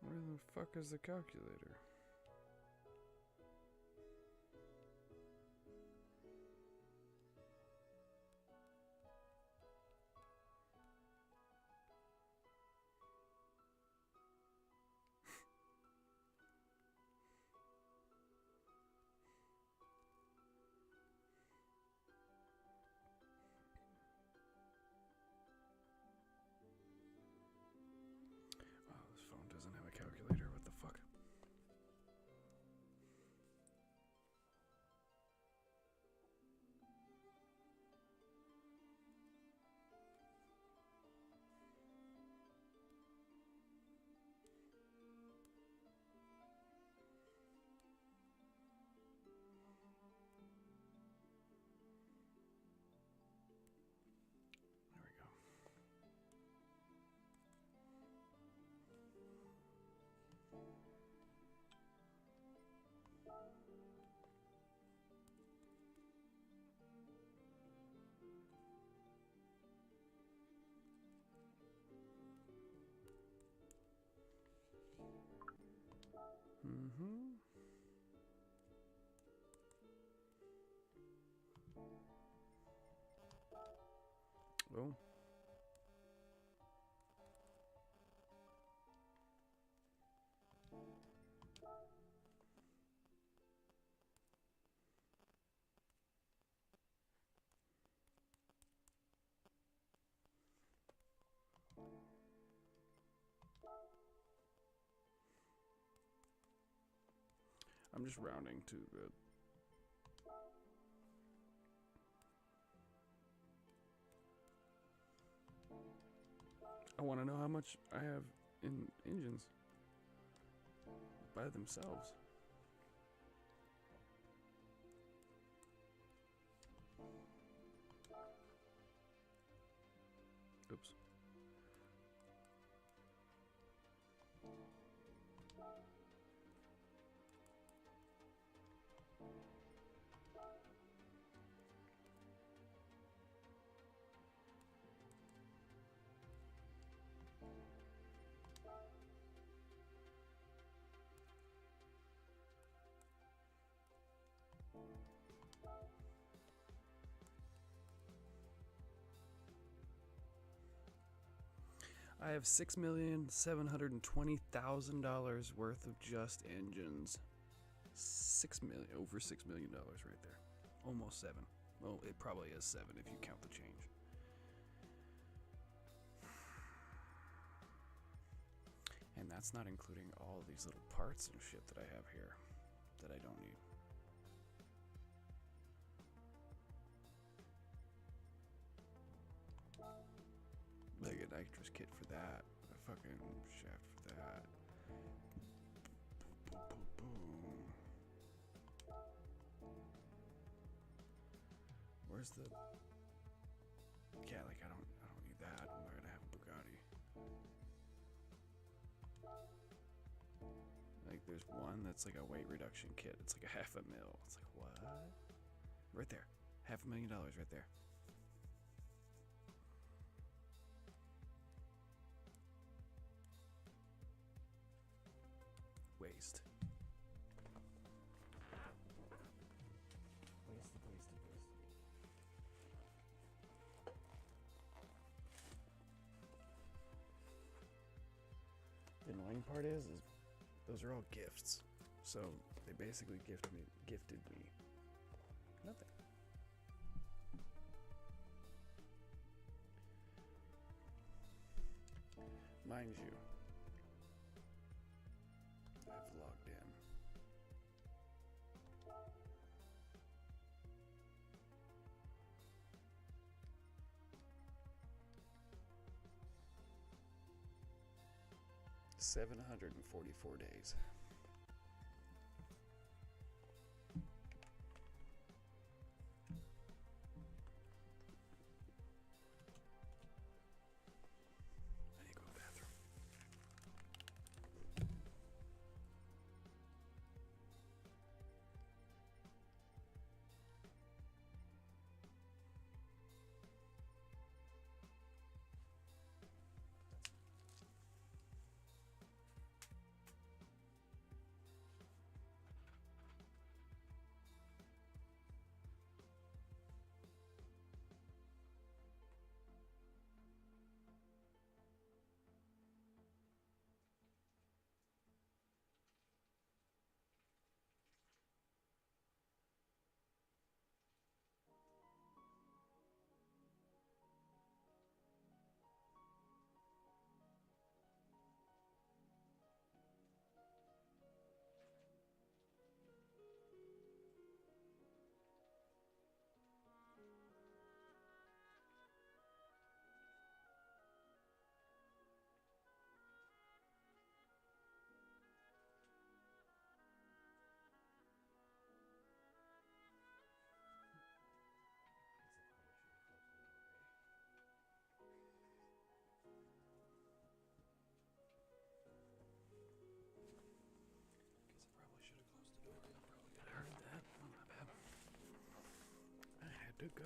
Where the fuck is the calculator? Oh, this phone doesn't have a calculator. What the fuck? Boom. I'm just rounding to the... I want to know how much I have in engines by themselves. Oops. I have $6,720,000 worth of just engines. Over $6 million right there. Almost 7. Well, it probably is 7 if you count the change. And that's not including all of these little parts and shit that I have here that I don't need. Like a nitrous kit for that, a fucking shaft for that. Boom. Where's the? Yeah, like I don't need that. I'm not gonna have a Bugatti. Like there's one that's like a weight reduction kit. It's like a $500,000. It's like what? Right there, $500,000 right there. Waste. The annoying part is those are all gifts. So they basically gifted me nothing. Mind you, I've logged in. $744 days. I need to go to the bathroom. To go.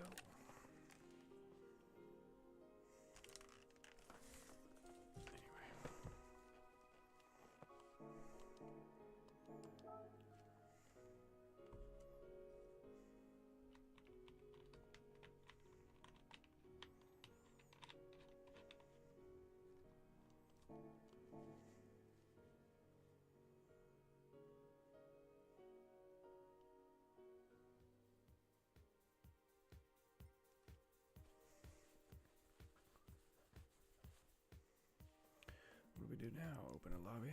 we do now? Open a lobby.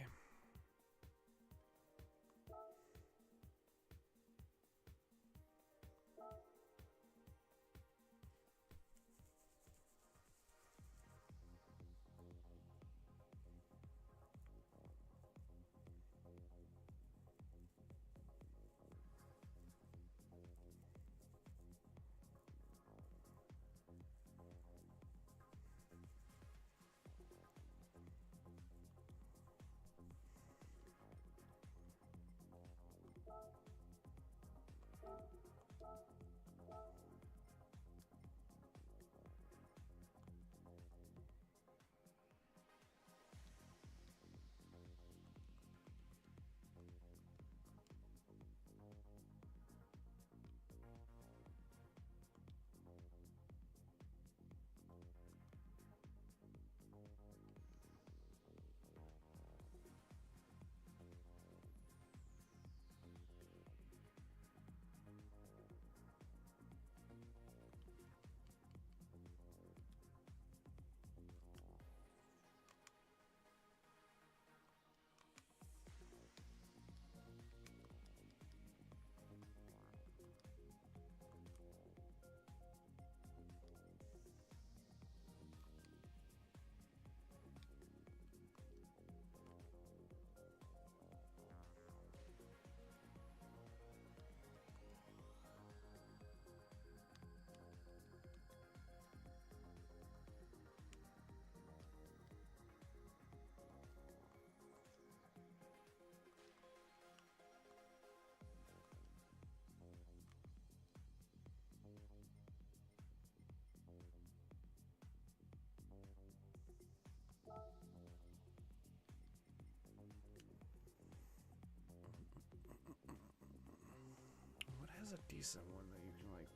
What has a decent one that you can like?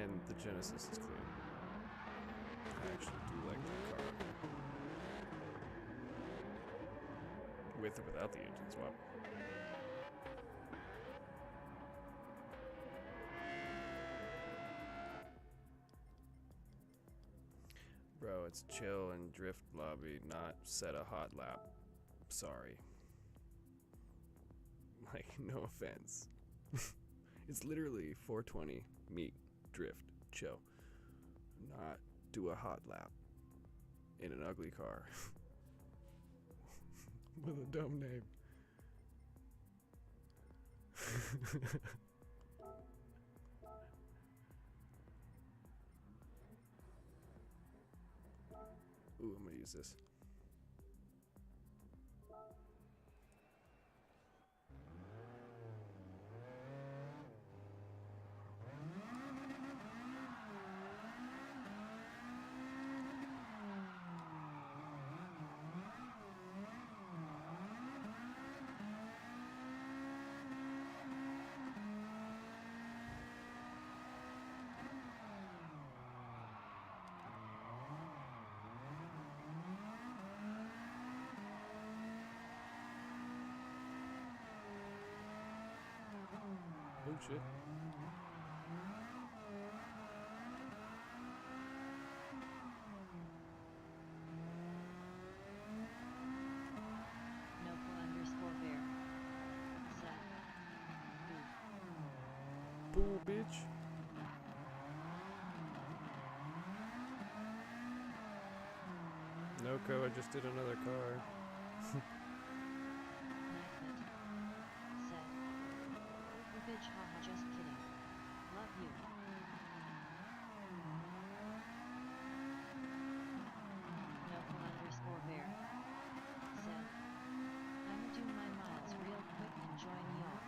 And the Genesis is clean. I actually do like that car. With or without the engine swap. Bro, it's chill and drift lobby, not set a hot lap. Sorry. Like, no offense. It's literally 420, meet, drift, chill. Not do a hot lap in an ugly car. With a dumb name. Ooh, I'm gonna use this. Oh shit. Noco_bear. Set. Boo, bitch. Noco, I just did another car. Bitch, haha, just kidding. Love you. Noco_bear. Said. I'ma do my miles real quick and join y'all.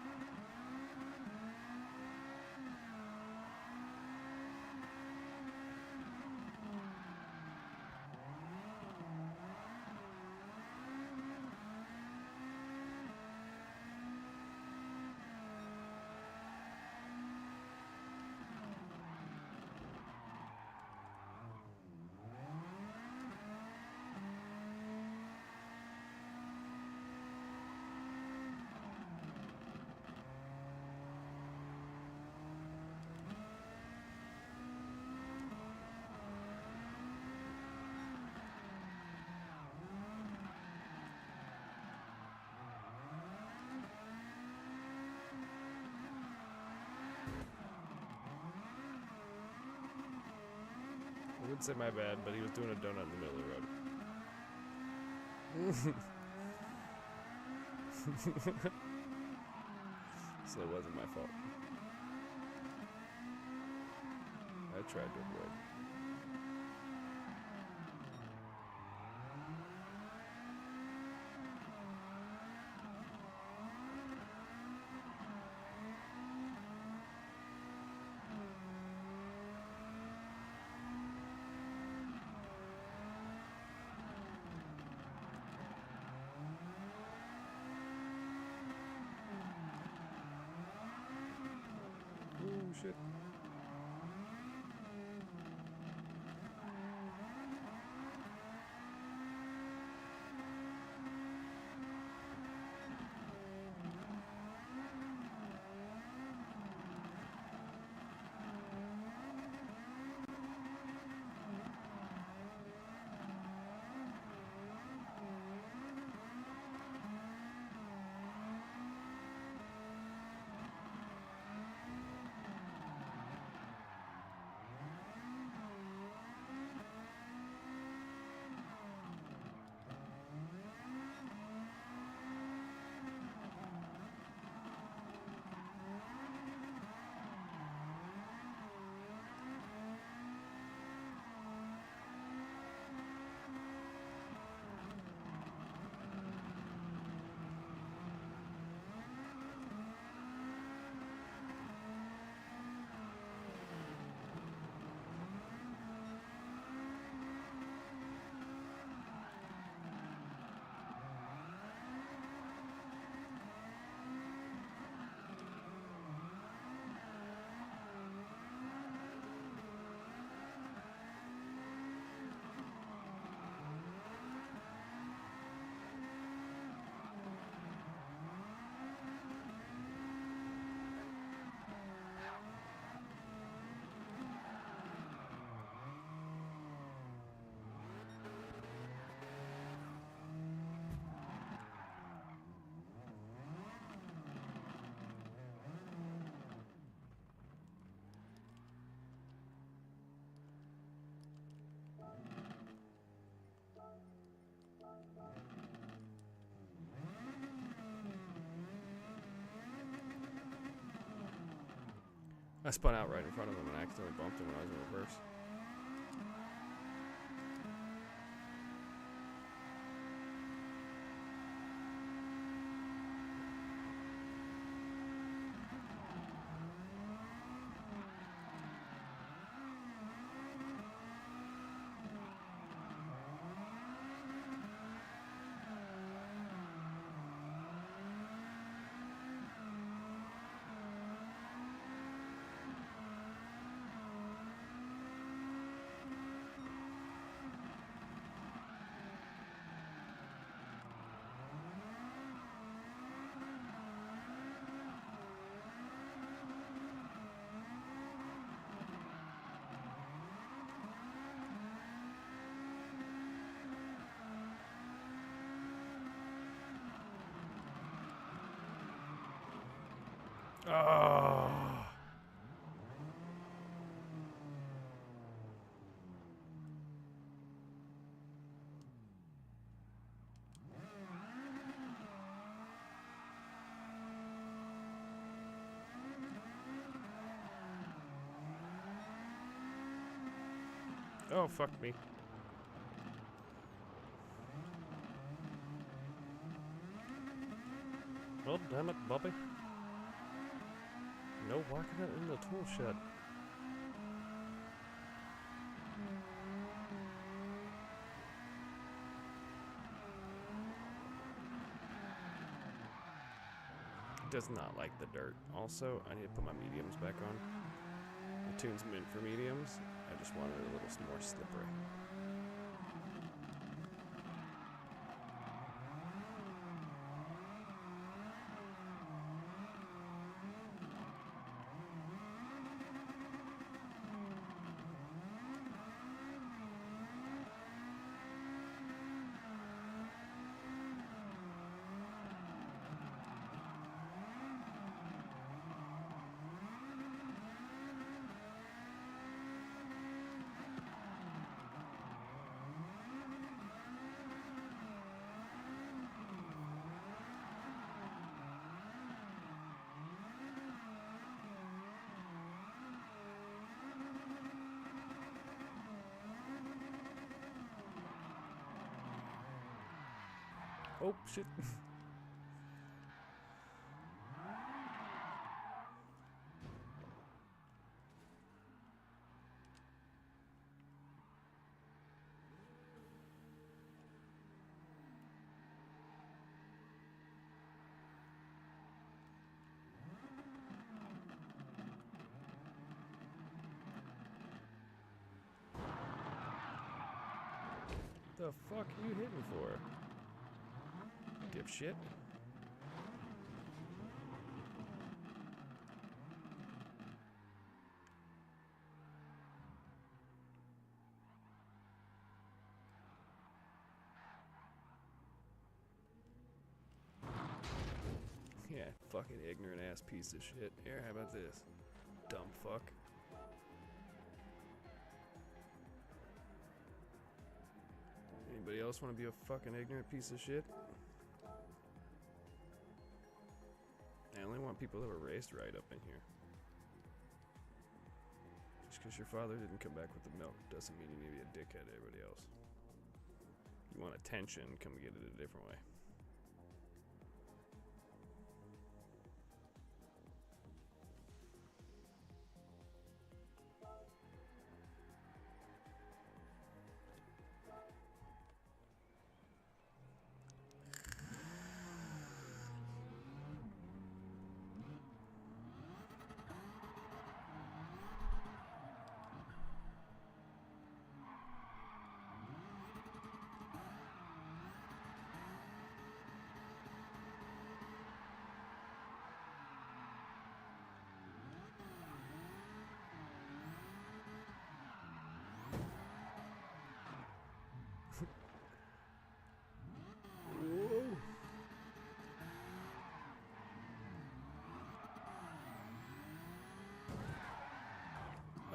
I would say my bad, but he was doing a donut in the middle of the road. So it wasn't my fault. I tried to avoid. Oh shit. I spun out right in front of him and accidentally bumped him when I was in reverse. Oh. Oh, fuck me. Well, damn it, Bobby. No walking it in the tool shed. It does not like the dirt. Also, I need to put my mediums back on. The tune's meant for mediums. I just wanted it a little more slippery. Oh, shit. The fuck are you hitting for? Dipshit. Yeah, fucking ignorant ass piece of shit. Here, how about this? Dumb fuck. Anybody else want to be a fucking ignorant piece of shit? I only want people that were raised right up in here. Just because your father didn't come back with the milk doesn't mean you need to be a dickhead to everybody else. You want attention, come get it a different way.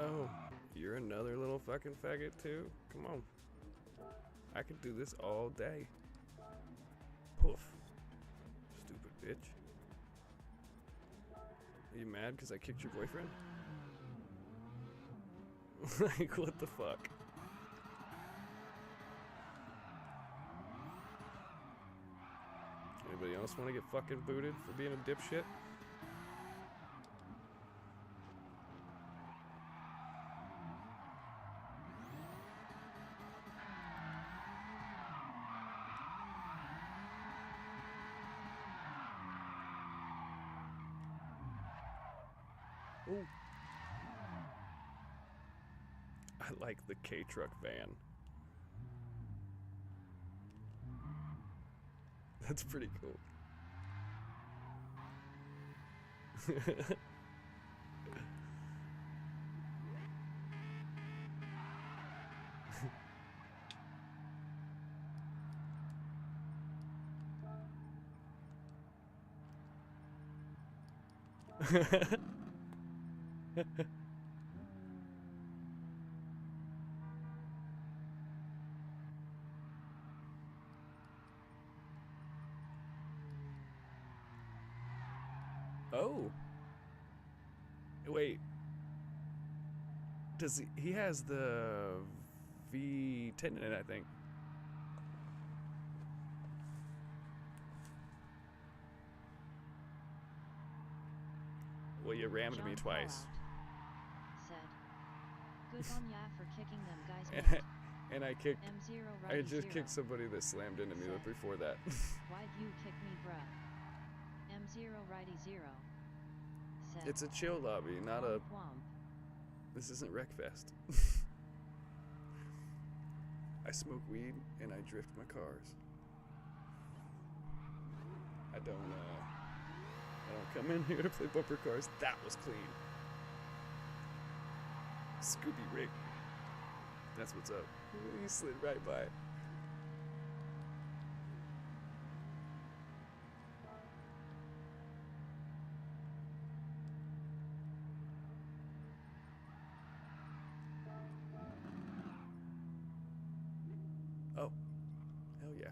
Oh, you're another little fucking faggot too? Come on. I could do this all day. Poof. Stupid bitch. Are you mad because I kicked your boyfriend? Like, what the fuck? Anybody else want to get fucking booted for being a dipshit? Ooh. I like the K-truck van. That's pretty cool. Oh. Wait. Does he has the V10 in it, I think. Well, you rammed me twice. Said, good on ya for kicking them guys. And I kicked. M0 I Righty just Zero. kicked somebody that slammed into me before that. Why'd you kick me, bruh? M0 Righty Zero. Said, It's a chill lobby, not a. Womp. This isn't Wreckfest. I smoke weed and I drift my cars. I don't come in here to play bumper cars. That was clean. Scooby Rig. That's what's up. He slid right by. Oh. Hell yeah.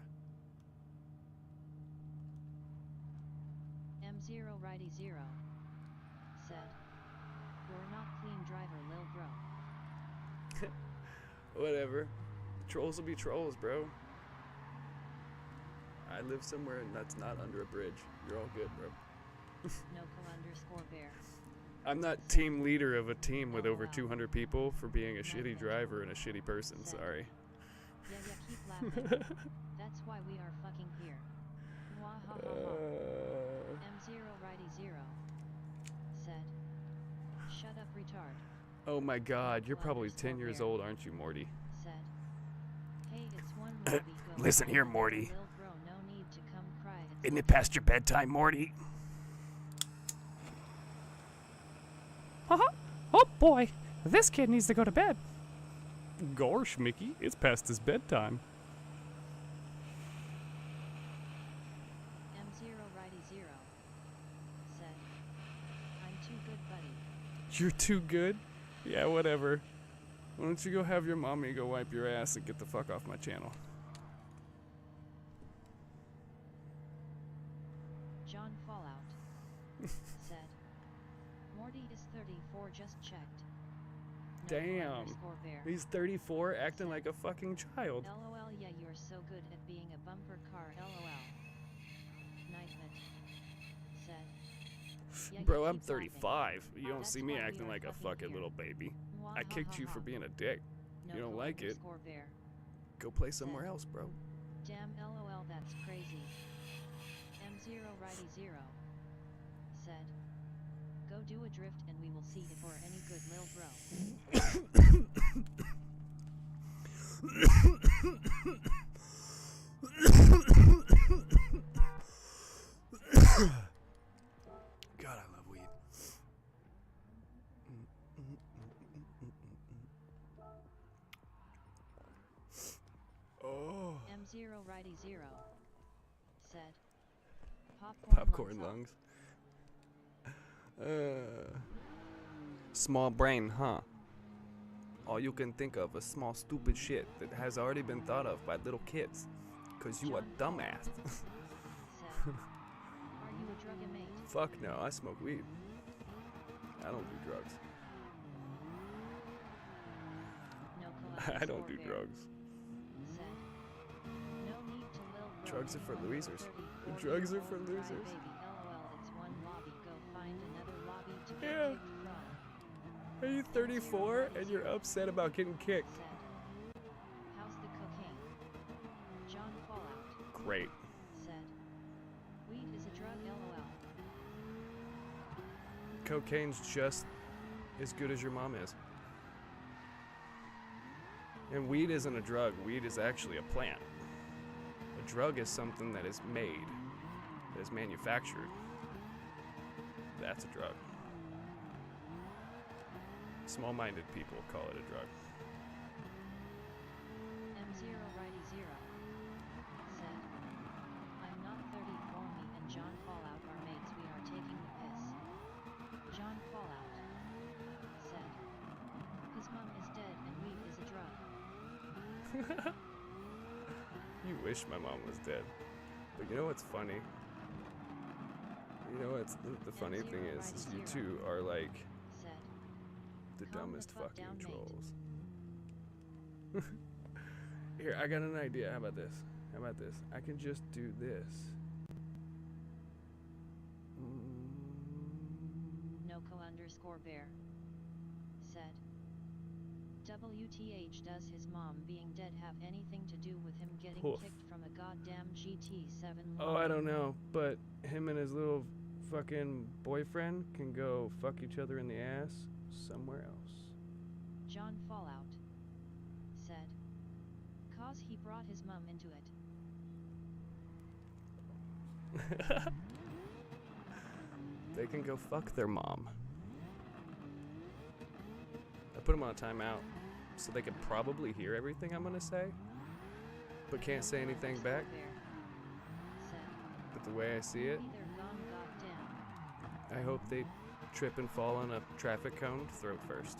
M0 Righty Zero. Said, you're not clean driver, lil bro. Whatever. Trolls will be trolls, bro. I live somewhere that's not under a bridge. You're all good, bro. Noco_bear. I'm not team leader of a team with over 200 people for being a shitty driver and a shitty person. Sorry. Yeah, keep laughing. That's why we are fucking here. M0 Righty Zero. Said, shut up, retard. Oh my god, you're probably 10 years old, aren't you, Morty? Said, hey, it's one lobby, go Listen cry, here, lil Morty. bro, no need to come cry. Isn't it past your bedtime, Morty? Oh boy, this kid needs to go to bed. Gosh, Mickey, it's past his bedtime. M0 Righty Zero. Said, I'm too good, buddy. You're too good? Yeah, whatever. Why don't you go have your mommy go wipe your ass and get the fuck off my channel? John Fallout. Said, Morty is 34, just checked. Damn. He's 34 acting like a fucking child. LOL, yeah, you're so good at being a bumper car, LOL. Nightmare. Said, yeah, Bro, you I'm keep 35. You don't That's see me why we acting are like a fucking fucking here. little baby. I kicked you for being a dick. You don't like it? Bear. Go play somewhere else, bro. Damn, LOL, that's crazy. M0 Righty Zero. Said, go do a drift and we will see if we're any good, lil bro. God, I love weed. Oh. M0 Righty Zero. Said, Popcorn lungs. Small brain, huh? All you can think of is small stupid shit that has already been thought of by little kids. Cause you a dumbass. Said, are you a drug mate? Fuck no, I smoke weed. I don't do drugs. Underscore I don't do Bear drugs. Said, no need to lil bro. Drugs are for You losers. 34 Drugs are year for old cry losers. baby. LOL. It's one lobby. Go find another lobby to get Yeah. kicked from. Are you 34 and you're upset about getting kicked? Said, how's the cocaine? John Fallout Great. said, weed is a drug. LOL. Cocaine's just as good as your mom is. And weed isn't a drug. Weed is actually a plant. A drug is something that is made, that is manufactured. That's a drug. Small-minded people call it a drug. M0 Righty 0 said, I'm not 34. Me and John Fallout are mates. We are taking the piss. John Fallout said, his mom is dead and weed is a drug. You wish my mom was dead. But you know what's funny? You know what's the funny thing is you two are like Said, the calm dumbest the fuck fucking down, mate. trolls. Here, I got an idea. How about this? How about this? I can just do this. Noko underscore bear said, WTH, does his mom being dead have anything to do with him getting Oof. kicked from a goddamn GT7 Oh, I don't know, but him and his little fucking boyfriend can go fuck each other in the ass somewhere else. John Fallout said, cause he brought his mom into it. They can go fuck their mom. I put them on a timeout so they can probably hear everything I'm gonna say, but can't say anything back. But the way I see it, Maybe they're gone goddamn. I hope they trip and fall on a traffic cone throat first.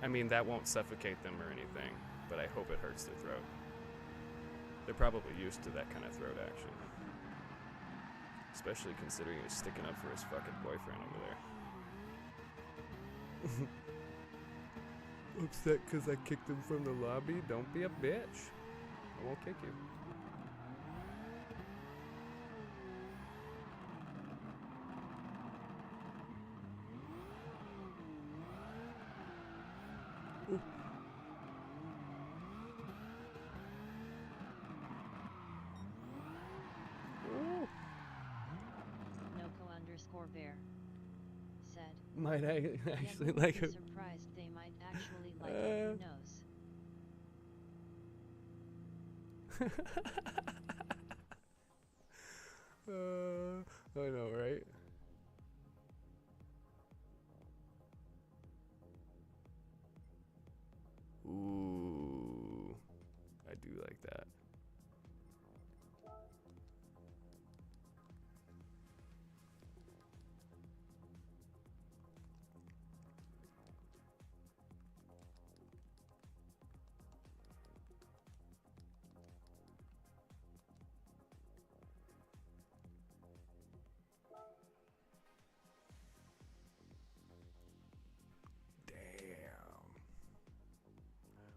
I mean, that won't suffocate them or anything, but I hope it hurts their throat. They're probably used to that kind of throat action. Especially considering he's sticking up for his fucking boyfriend over there. Upset because I kicked him from the lobby? Don't be a bitch. I won't kick you. Ooh. Ooh. Noko underscore bear said, Might I actually yeah, like be it? surprised they might actually like it. Who knows? I know, right? Ooh, I do like that.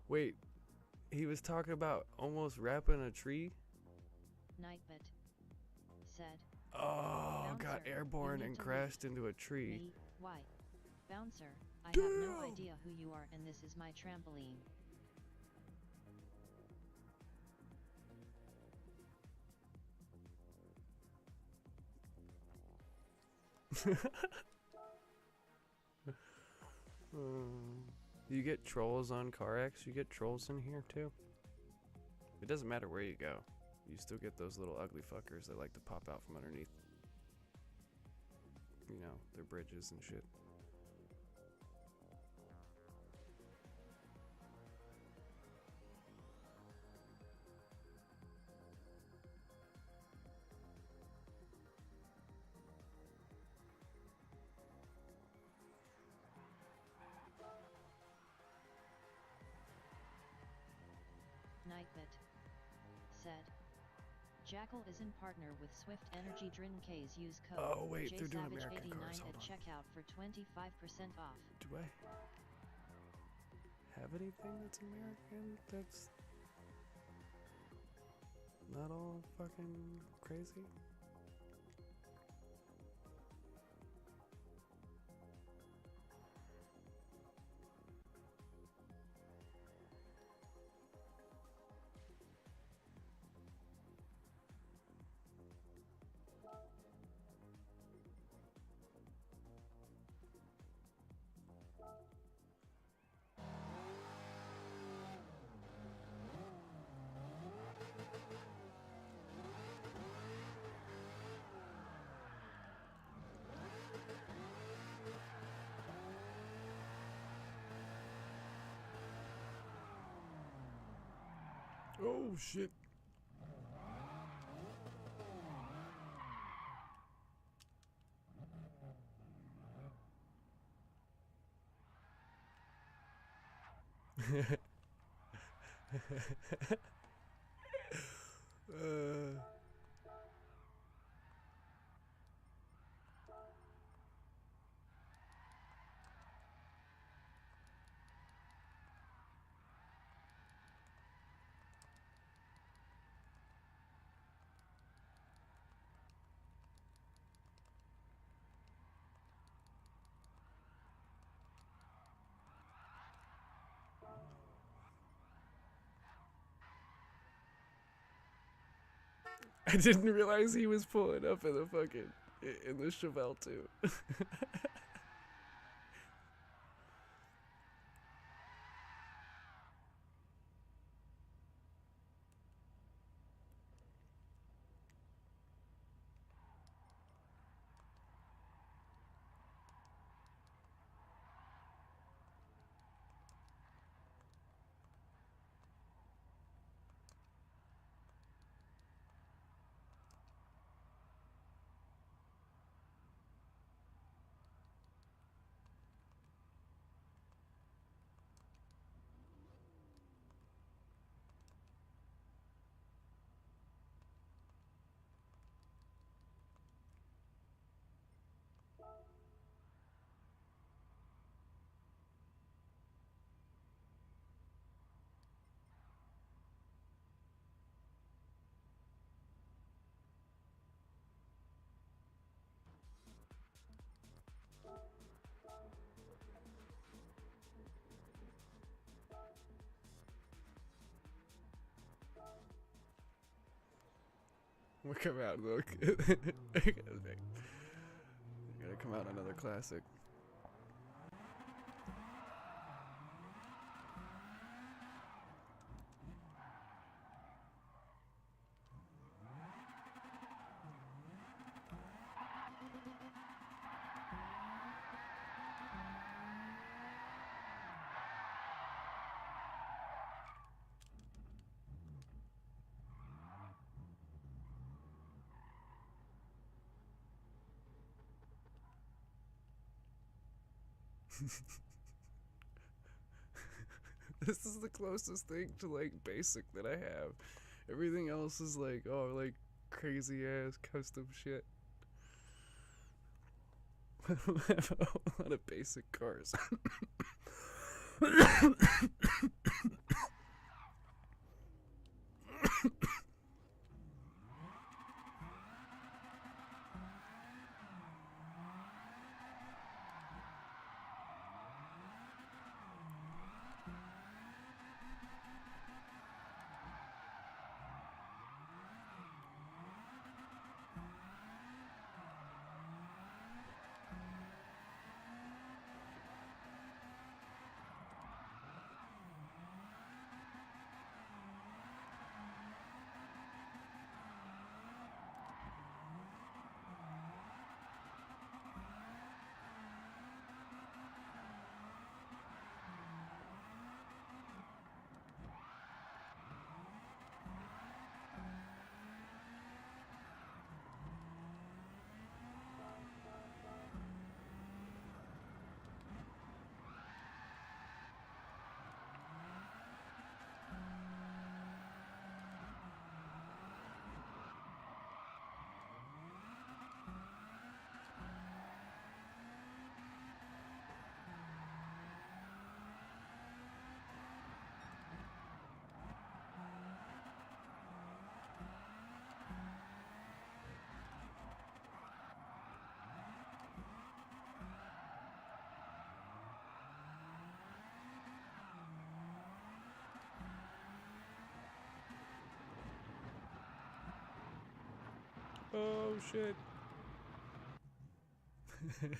Wait, he was talking about almost wrapping a tree? Nightbit said, Oh, Bouncer, got you airborne need and to crashed into a tree. Me, why? Bouncer, I have no idea who you are and this is my trampoline. You get trolls on carx, you get trolls in here too. It doesn't matter where you go. You still get those little ugly fuckers that like to pop out from underneath, you know, their bridges and shit. Nightbit said, Jackal is in partner with Swift Energy Drink's. Use code Oh wait, they're doing JSavage89 American cars. Hold at on. checkout for 25% off. Do I have anything that's American that's not all fucking crazy? Oh shit. I didn't realize he was pulling up in the fucking in the Chevelle too. We'll come out, look. Gotta come out another classic. This is the closest thing to like basic that I have. Everything else is like, oh, like crazy ass custom shit. I don't have a whole lot of basic cars. Oh shit. It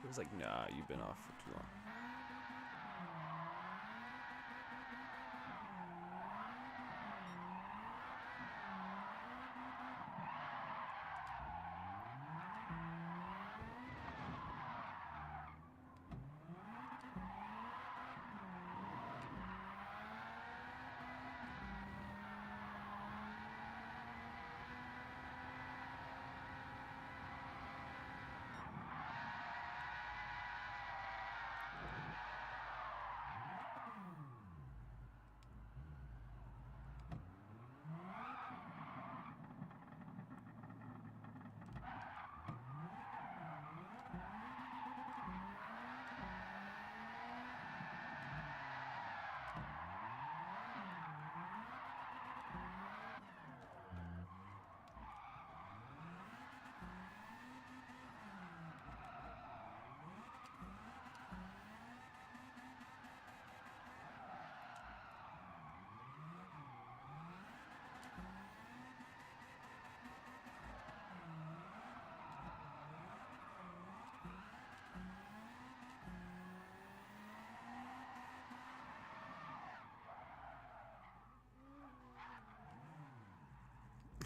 was like, nah, you've been off for too long.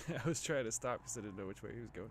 I was trying to stop because I didn't know which way he was going.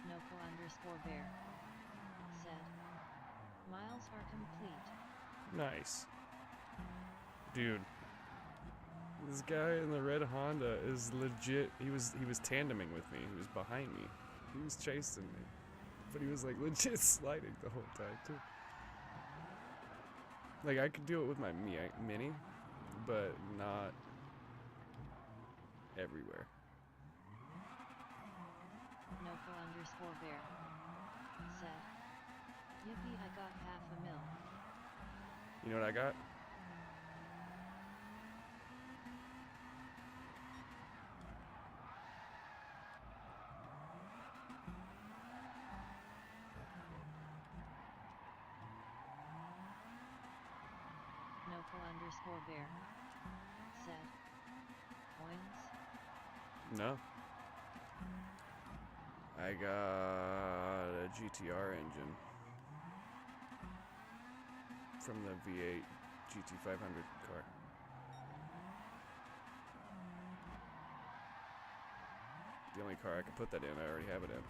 Noko_bear said, miles are complete. Nice. Dude. This guy in the red Honda is legit. He was tandeming with me. He was behind me. He was chasing me. But he was like legit sliding the whole time too. Like I could do it with my Mini, but not everywhere. Noko_bear said, yippee, I got $500,000. You know what I got? Noko_bear said, coins? No. I got a GTR engine from the V8 GT500 car. the only car I can put that in. I already have it in.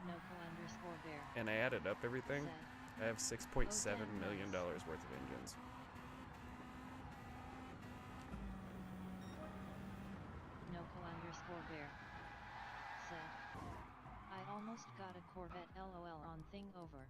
Noco_bear. And I added up everything. I have $6.7 million worth of engines. Noco_bear said, I almost got a Corvette LOL on thing over.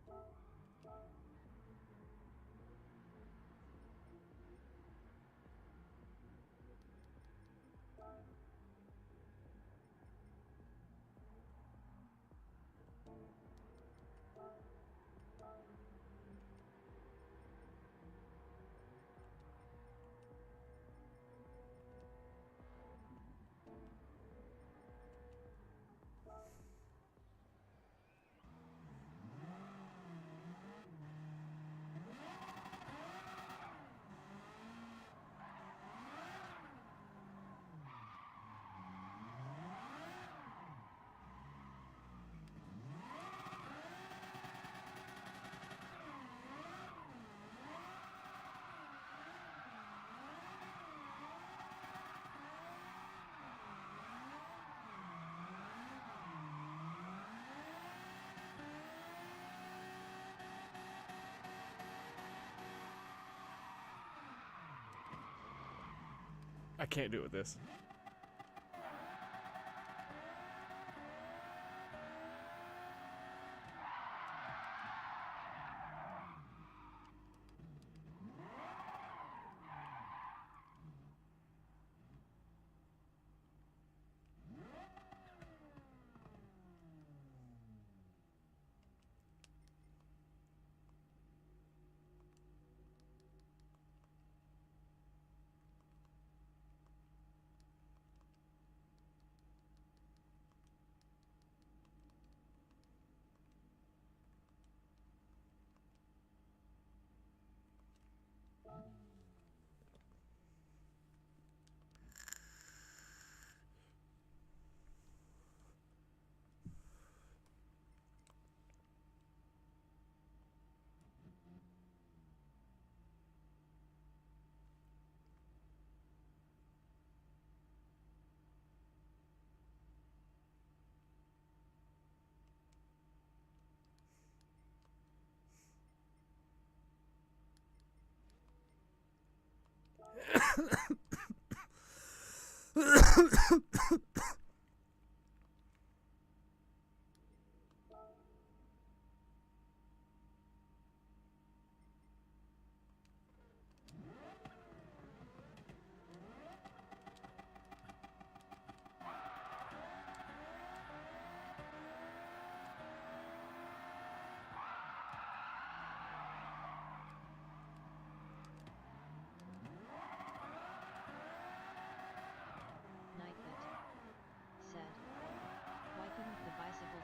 I can't do it with this.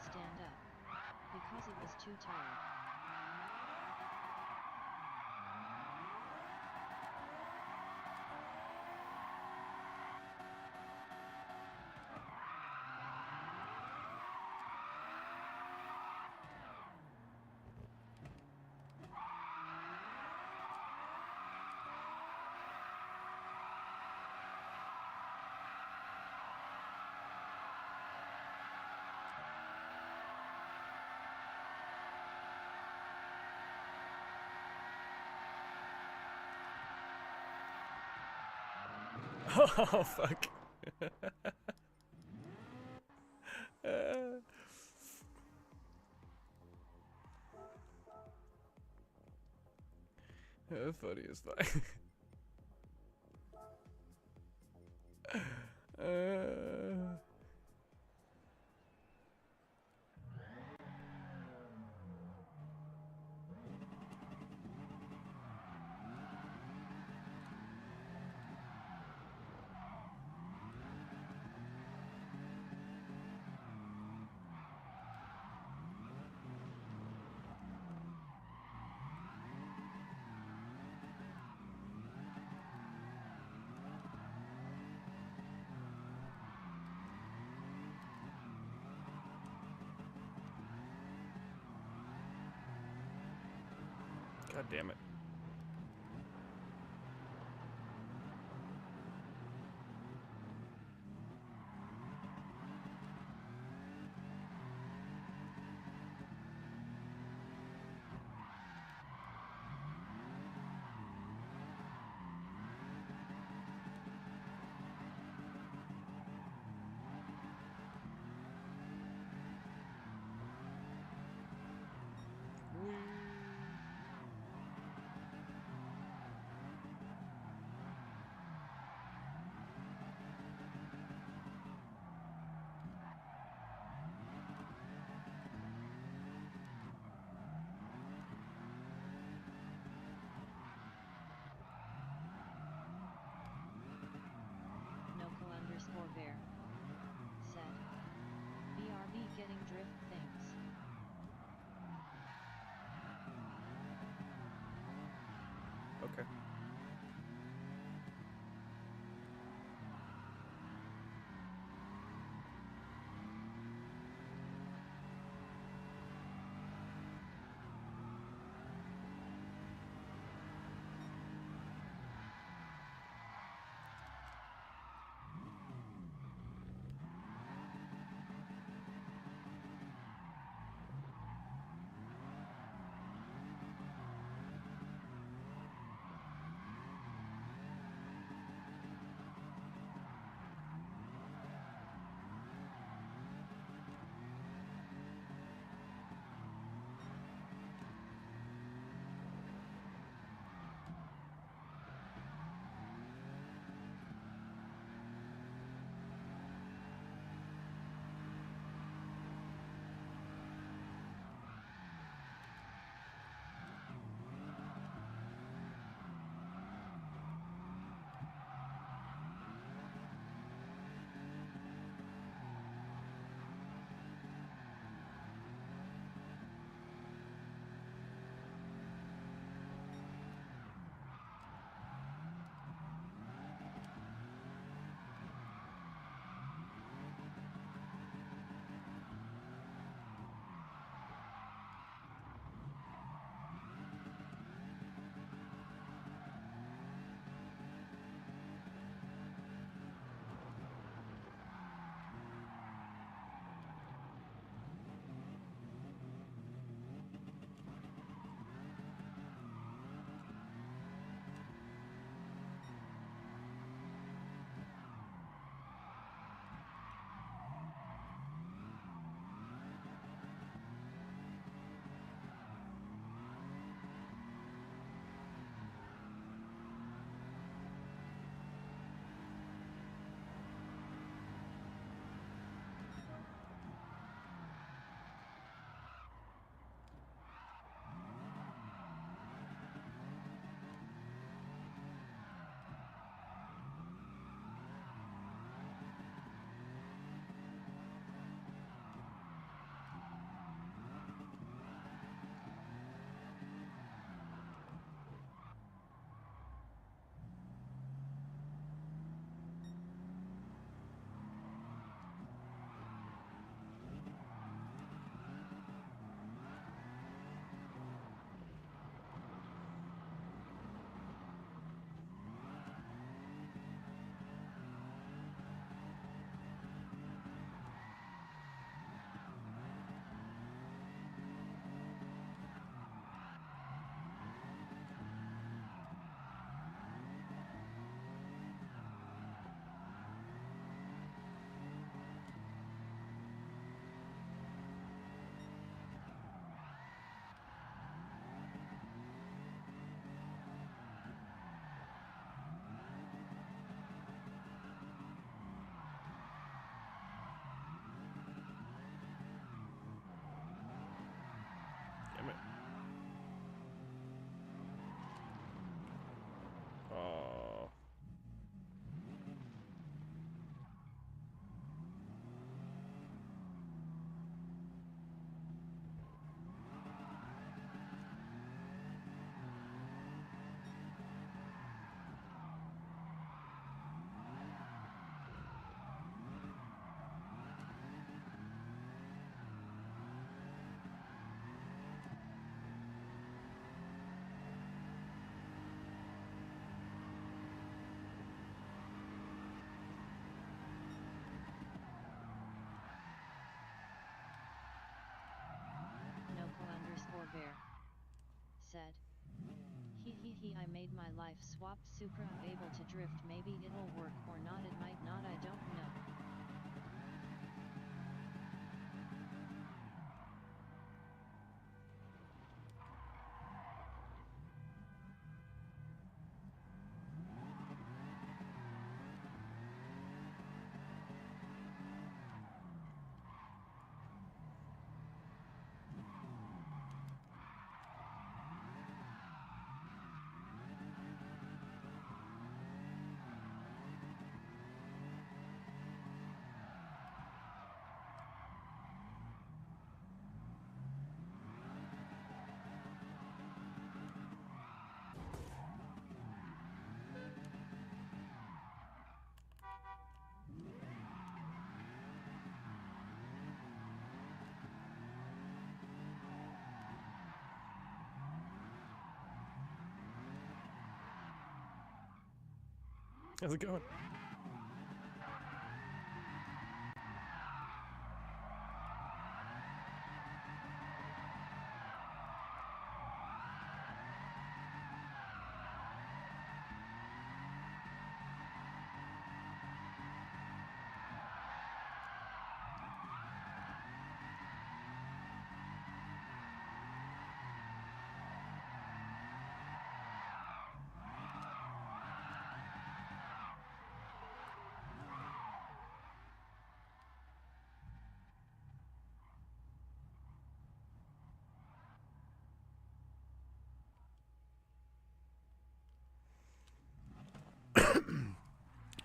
Stand up. Because it was too tired. Oh, fuck. Funny as fuck. God damn it. Okay. Damn it. Oh. Noco_bear said, he I made my life swap Supra able to drift, maybe it'll work or not, it might not, I don't know. How's it going?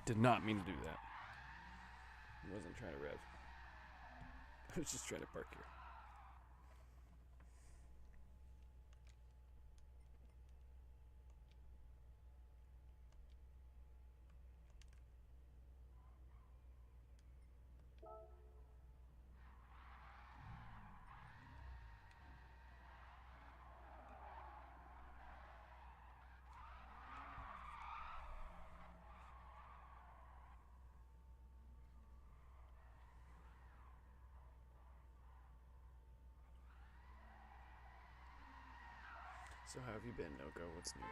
Did not mean to do that. I wasn't trying to rev. I was just trying to park here. So how have you been, Noko? What's new?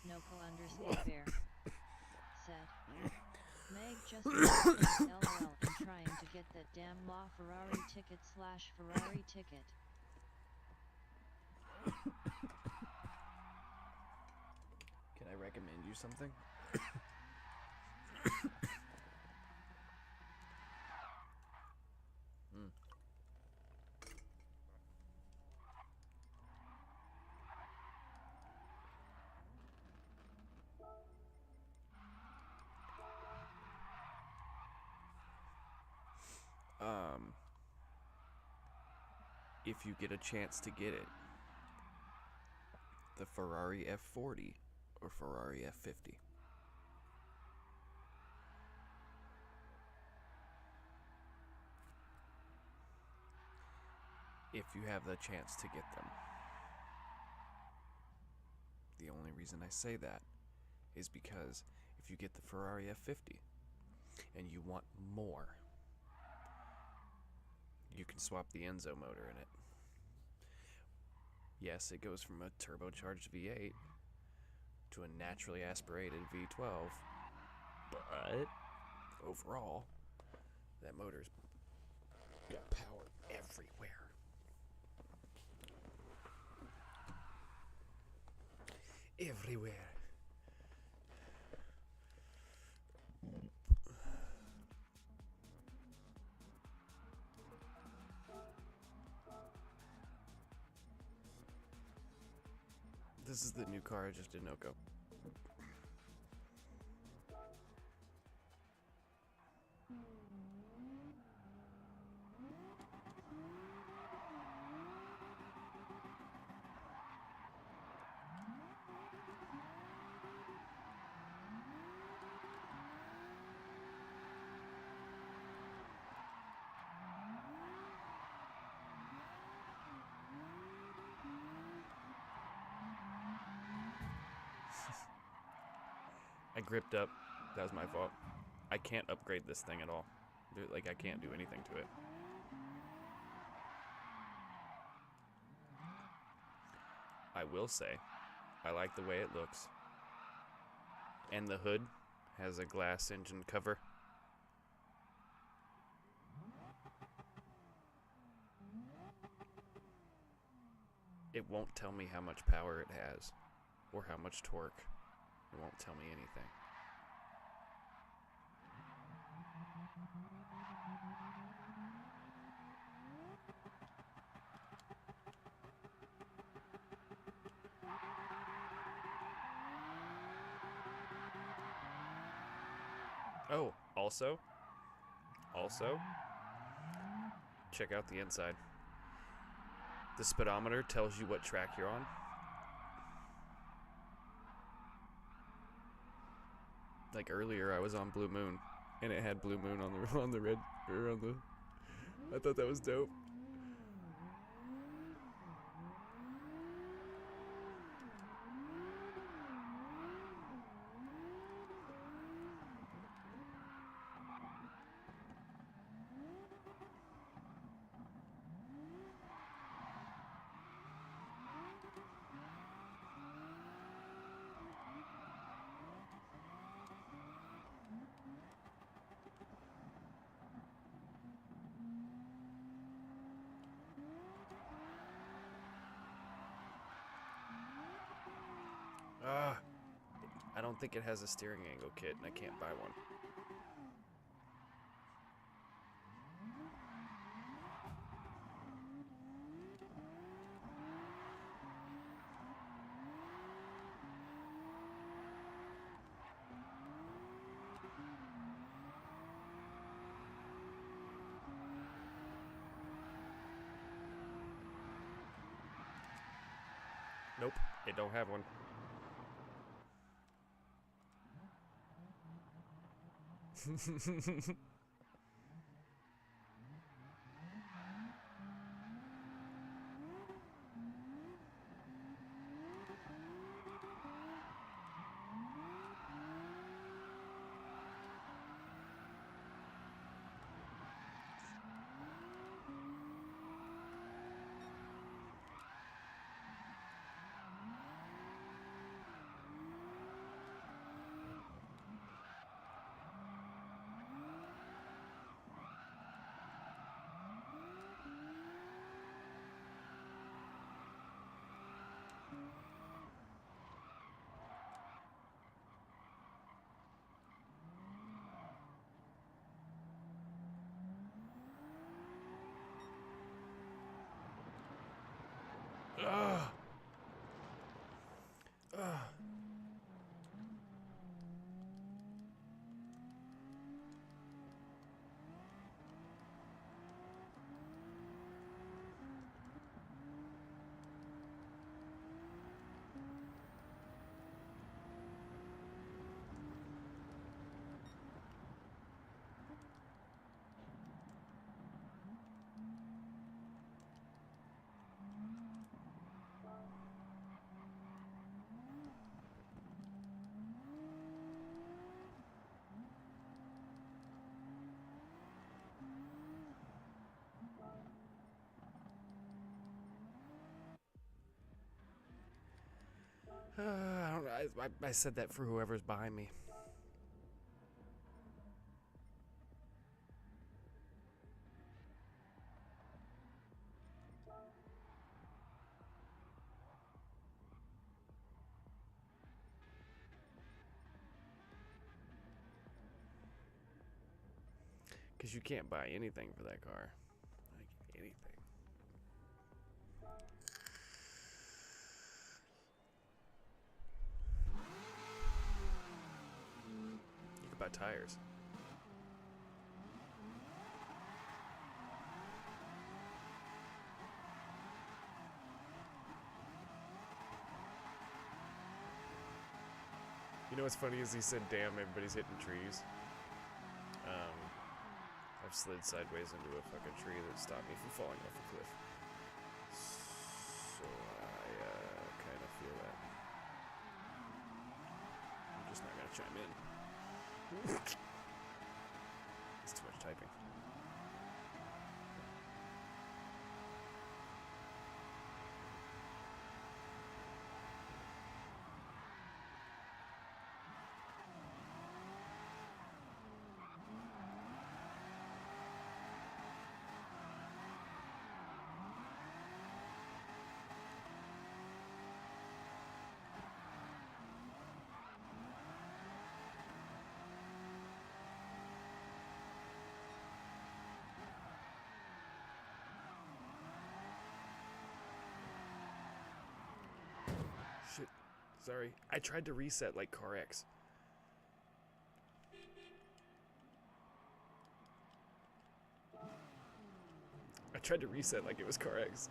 Noko_bear said, Meg just LOL and trying to get that damn LaFerrari ticket/Ferrari ticket. Can I recommend you something? If you get a chance to get it, the Ferrari F40 or Ferrari F50. If you have the chance to get them. The only reason I say that is because if you get the Ferrari F50 and you want more, you can swap the Enzo motor in it. Yes, it goes from a turbocharged V8 to a naturally aspirated V12, but overall, that motor's got power everywhere. Everywhere. This is the new car I just did Noko. I gripped up. That was my fault. I can't upgrade this thing at all. Like, I can't do anything to it. I will say, I like the way it looks. And the hood has a glass engine cover. It won't tell me how much power it has, or how much torque. It won't tell me anything. Oh, also, check out the inside. The speedometer tells you what track you're on. Like earlier, I was on Blue Moon, and it had Blue Moon on the red or on the. I thought that was dope. I don't think it has a steering angle kit, and I can't buy one. Nope, it don't have one. Ugh. Ugh. I don't know. I said that for whoever's behind me. Because you can't buy anything for that car. Like, anything. You could buy tires. You know what's funny is he said, damn, everybody's hitting trees. I've slid sideways into a fucking tree that stopped me from falling off a cliff. So I kind of feel that. I'm just not gonna chime in. It's too much typing. Sorry. I tried to reset like carx. I tried to reset like it was carx.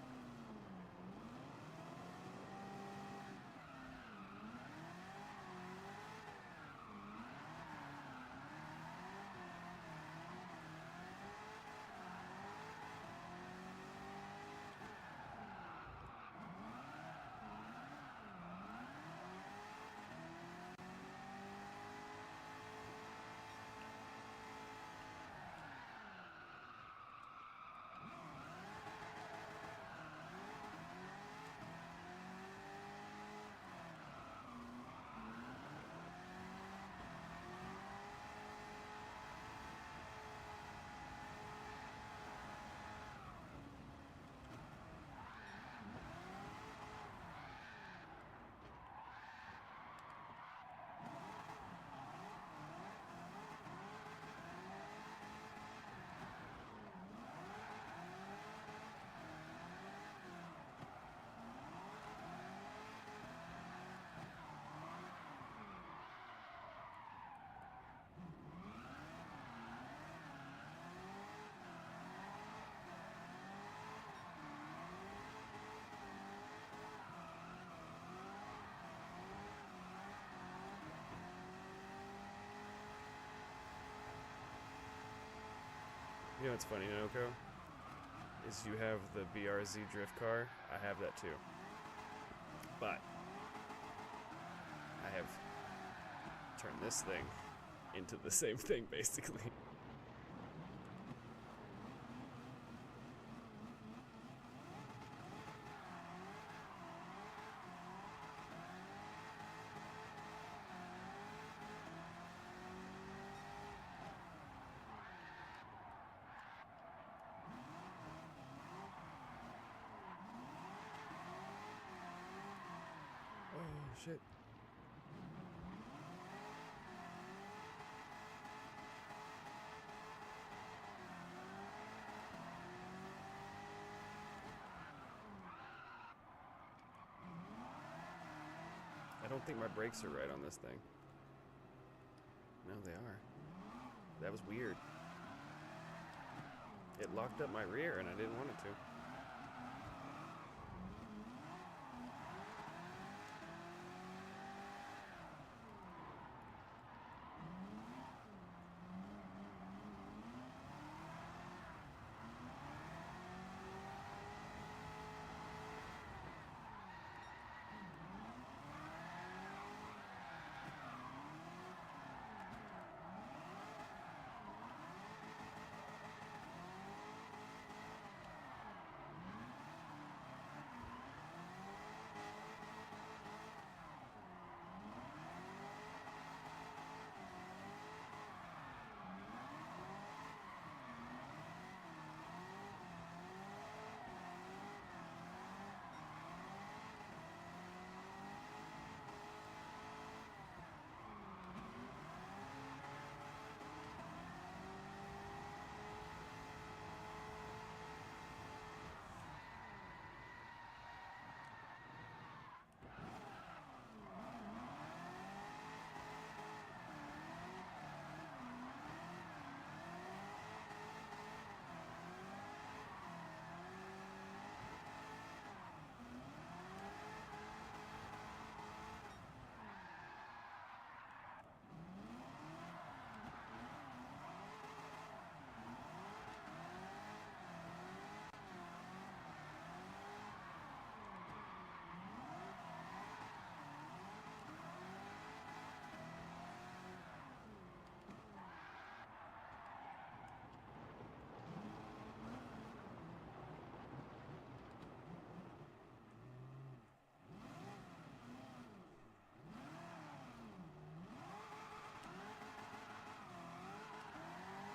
You know what's funny, Noko? Is you have the BRZ drift car. I have that too. But I have turned this thing into the same thing, basically. Oh, shit. I don't think my brakes are right on this thing. No, they are. That was weird. It locked up my rear and I didn't want it to.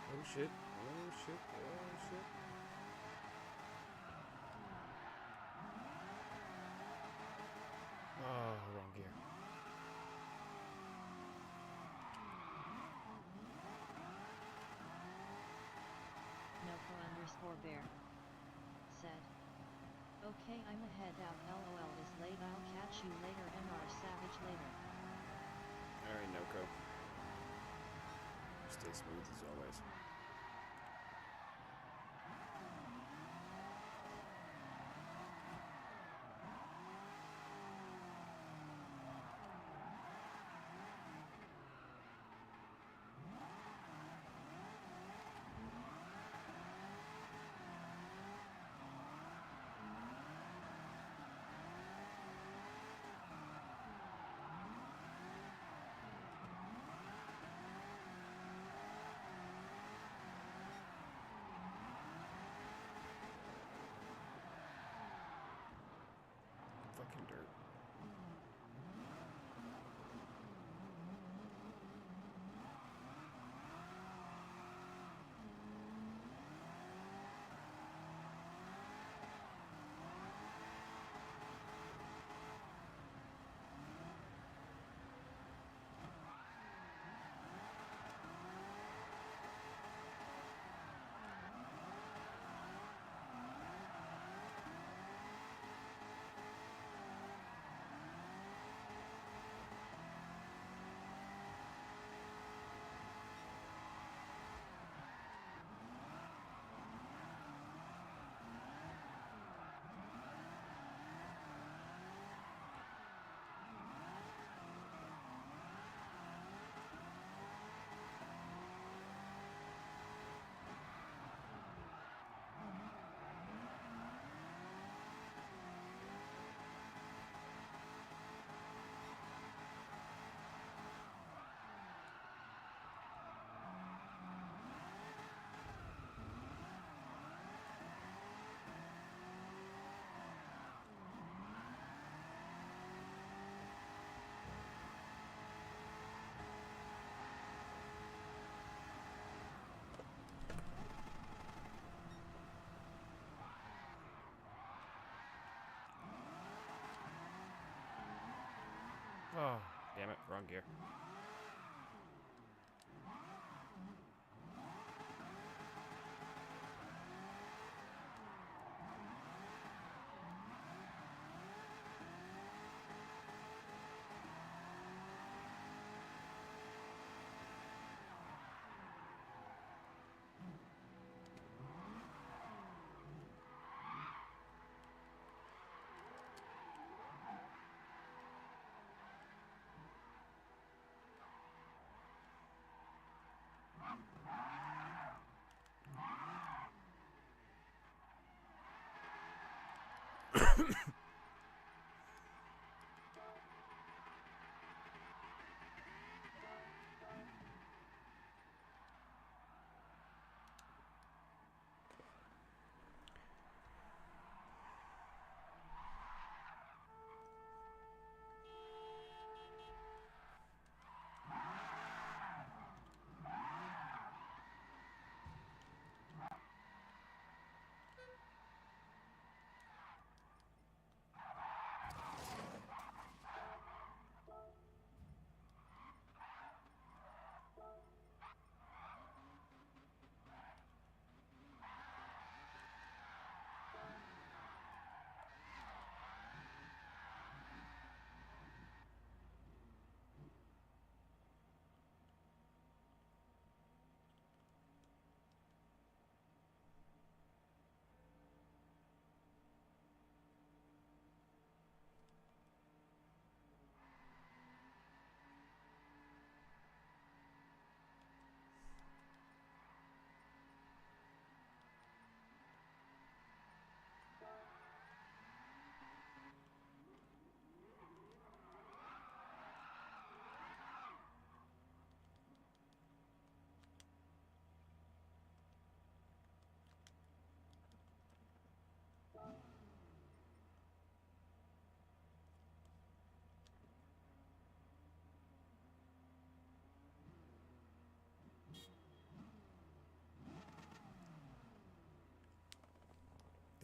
Oh shit, oh shit, oh shit. Oh, wrong gear. Noko_bear said, Okay, I'ma head out. LOL is late. I'll catch you later. MR Savage later. Alright, Noko. Stay smooth as always. Fucking dirt. Oh, damn it, wrong gear.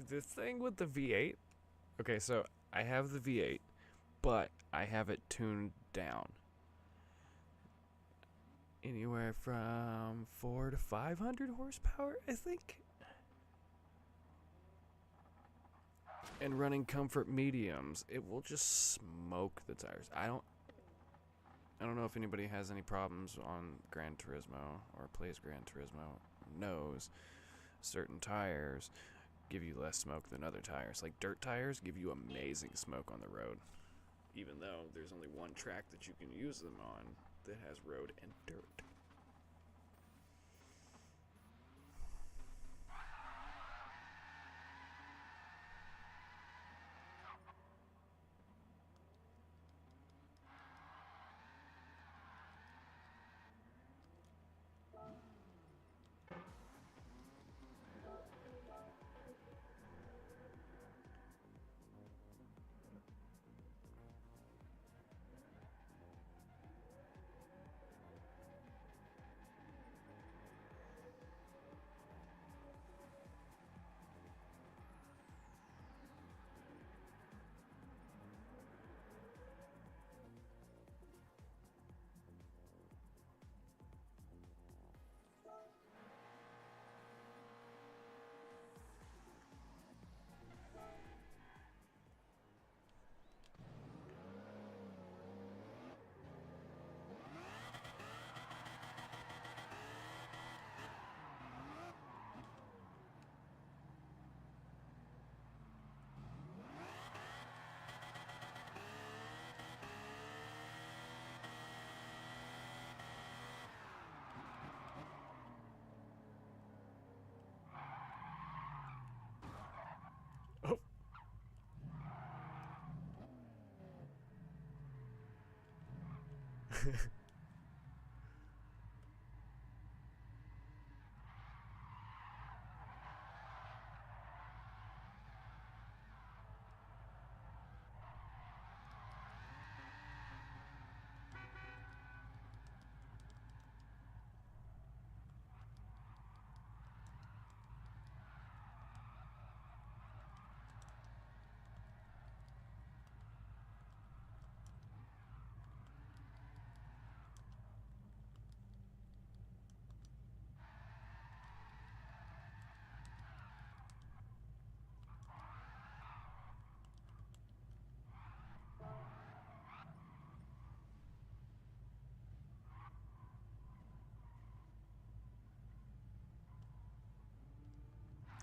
The thing with the V8, okay, so I have the V8, but I have it tuned down. Anywhere from 400 to 500 horsepower, I think. and running comfort mediums, it will just smoke the tires. I don't know if anybody has any problems on Gran Turismo or plays Gran Turismo, knows certain tires give you less smoke than other tires. Like dirt tires give you amazing smoke on the road, even though there's only one track that you can use them on that has road and dirt.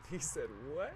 He said, what?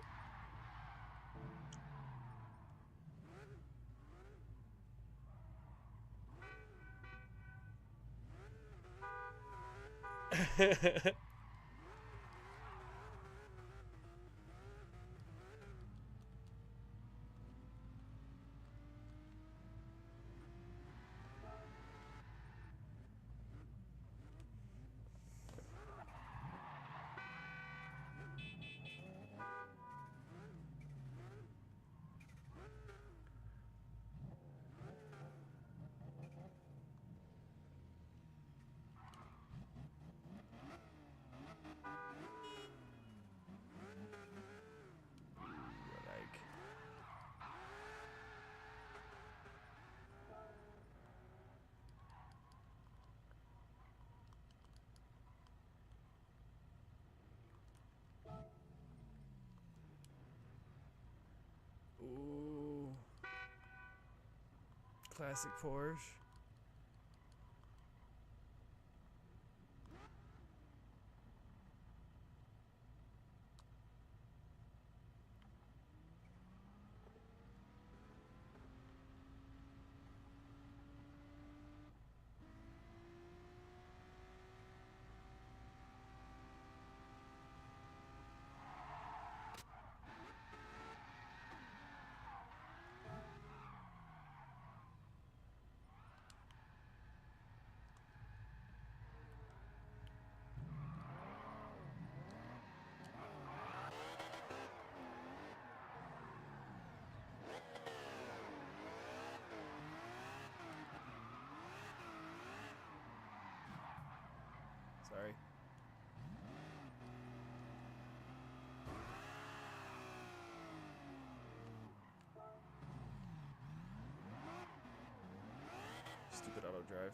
Ooh. Classic Porsche. Sorry. Stupid auto drive.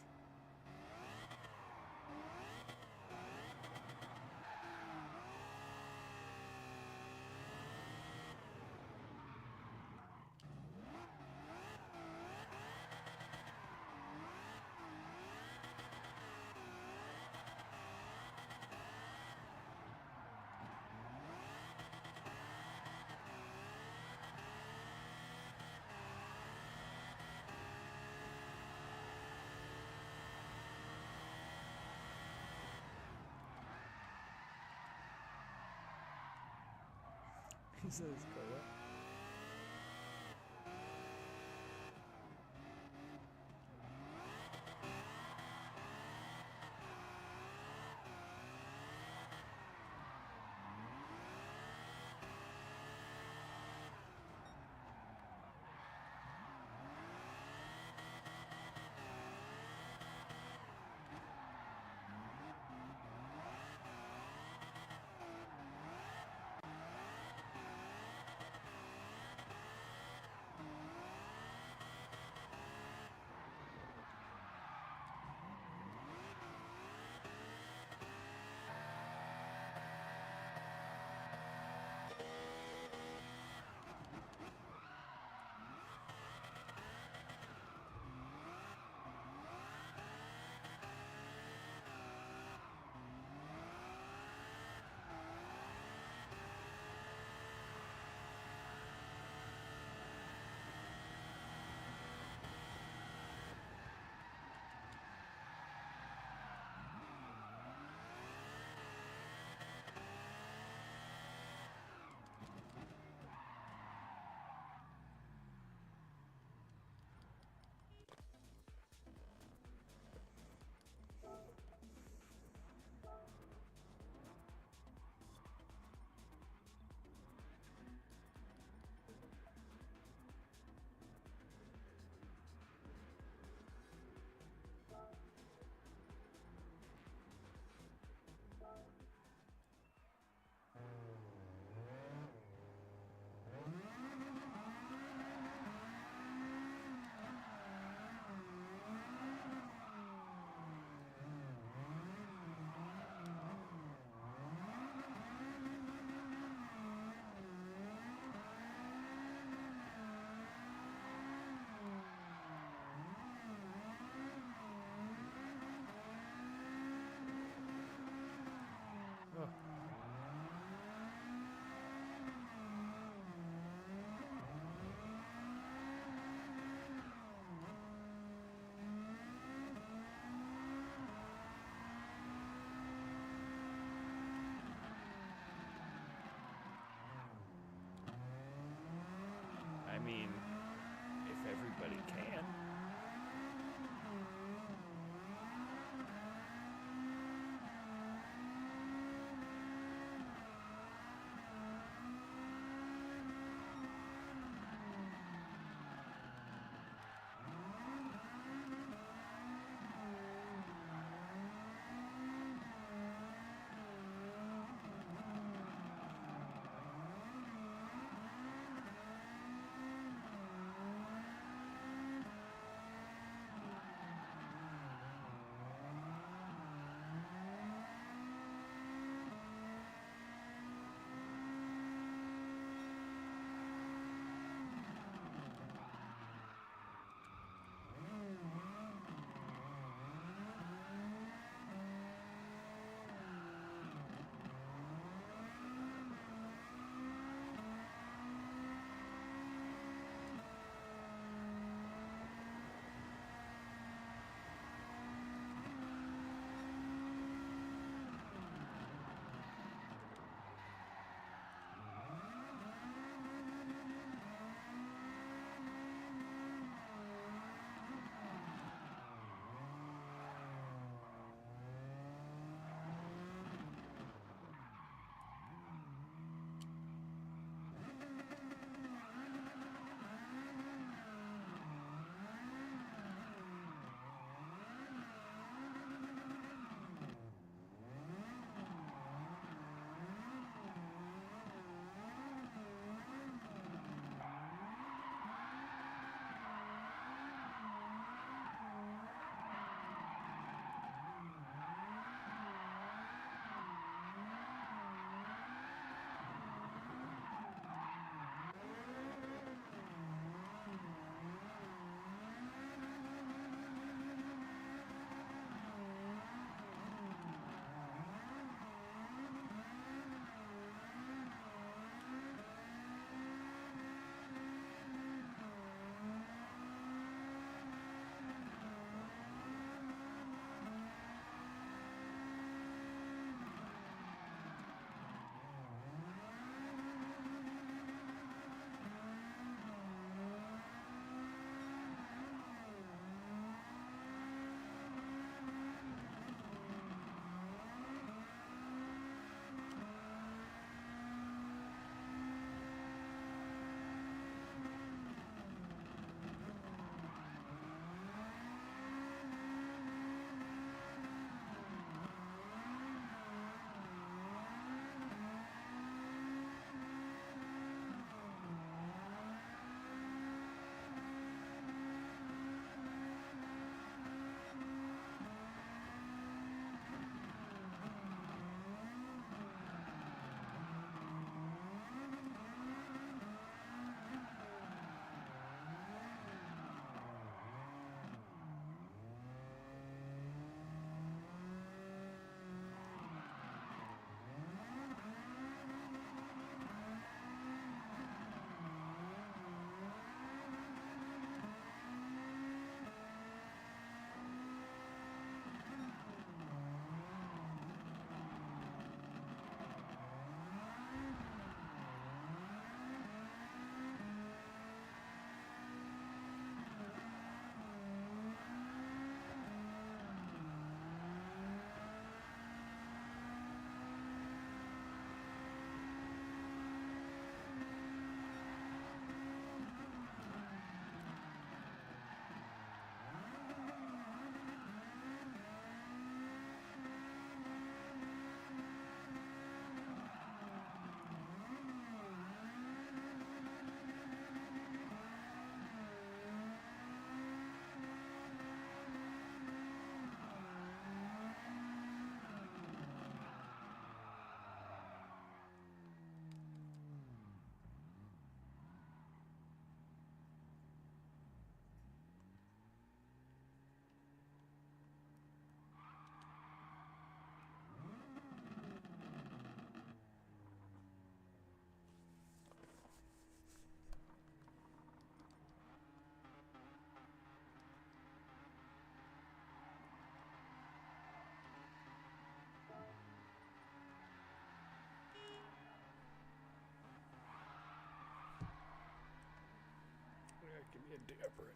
Says Cola. me a dab ready.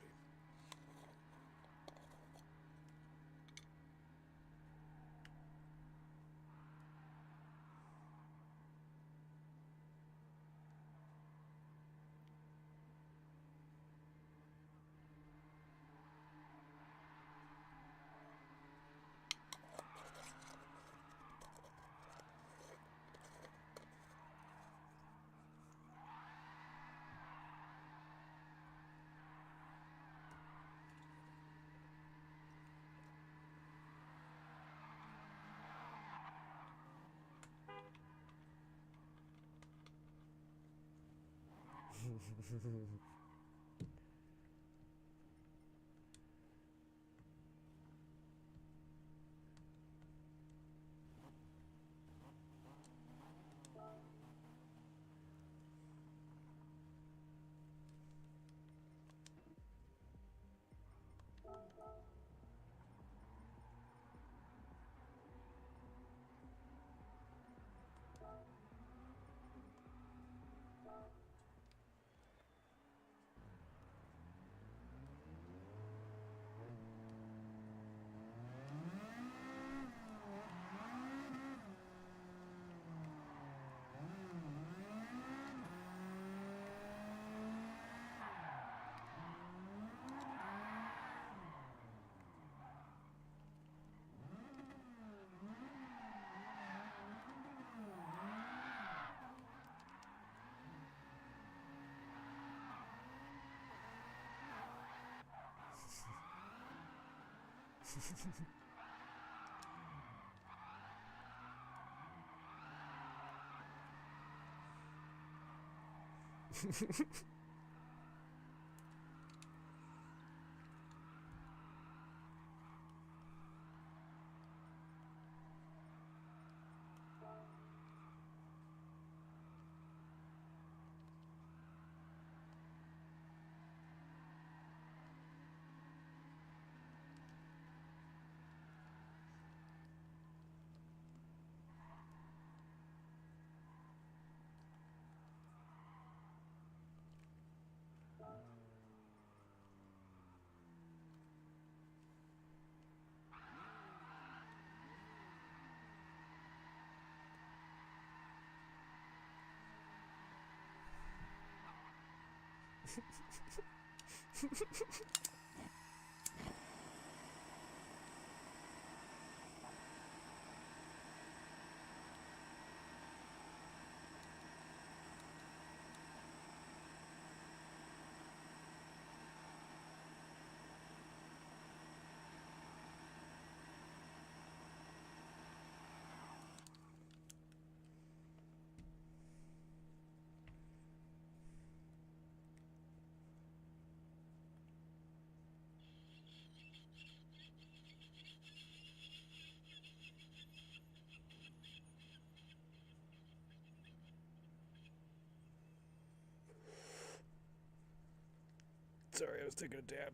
Sorry, I was taking a dab.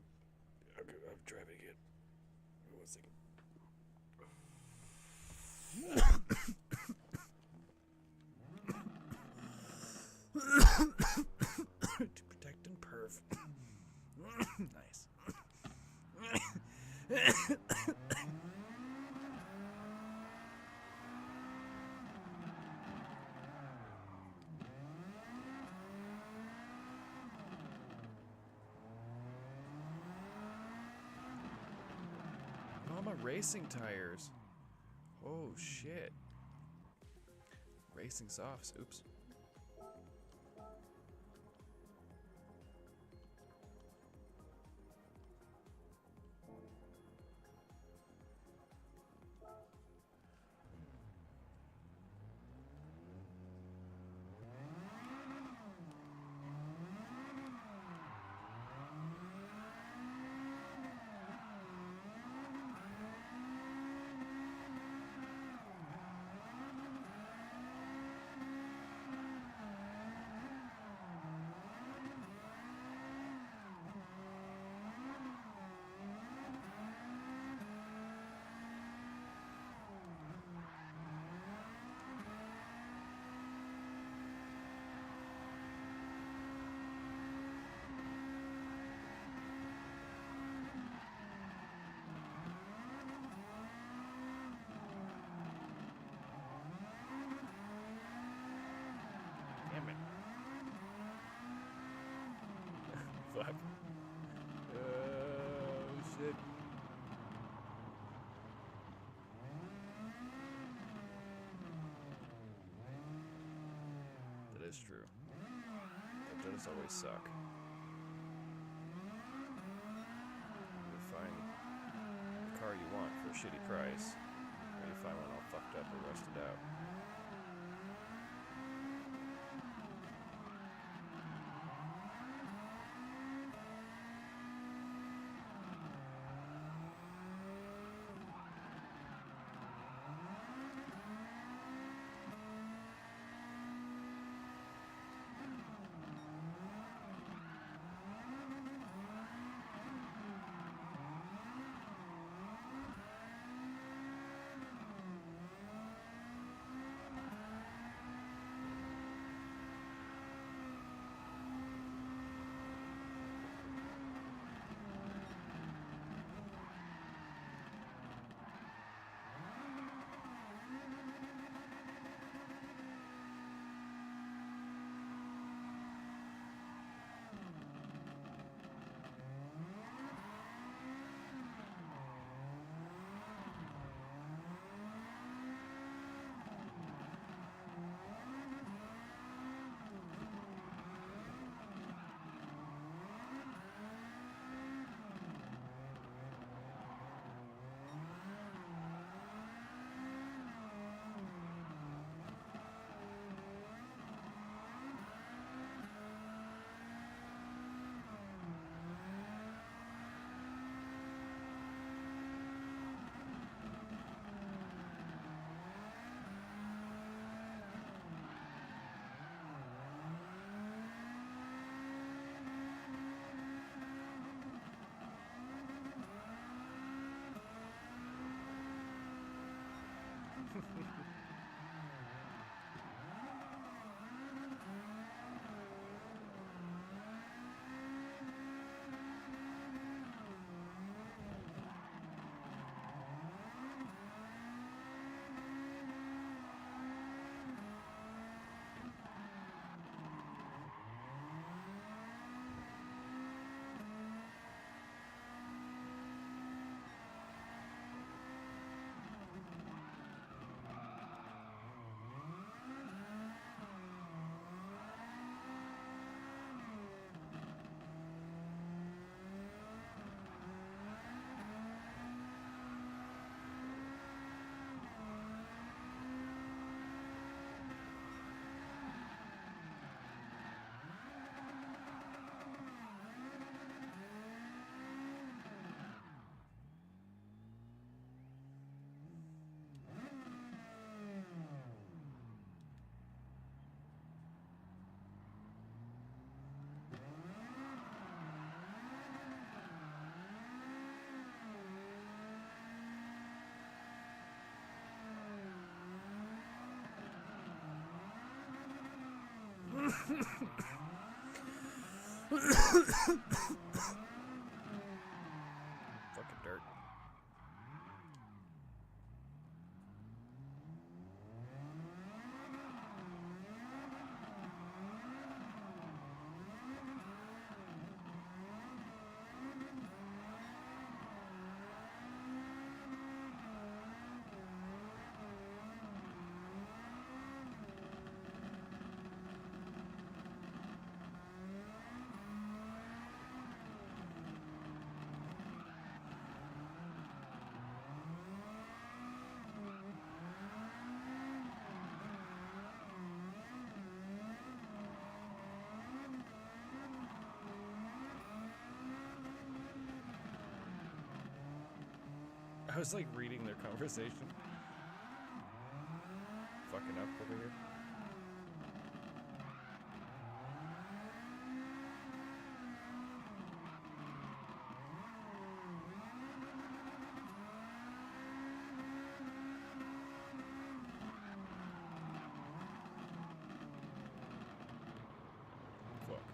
I'm driving again. One second. To protect and perv. Nice. Oh, my racing tires. Oh shit. Racing softs. Oops. fuck. Oh, shit. That is true. That does always suck. You find the car you want for a shitty price, or you find one all fucked up or rusted out. Fucking dirt. I was like reading their conversation. Fucking up over here. Fuck.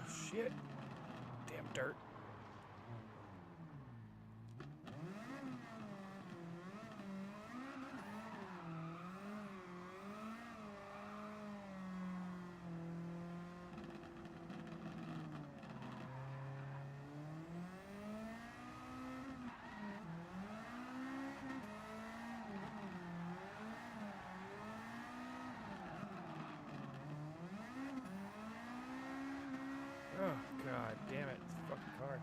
shit. Damn dirt. Oh, god damn it. It's a fucking car.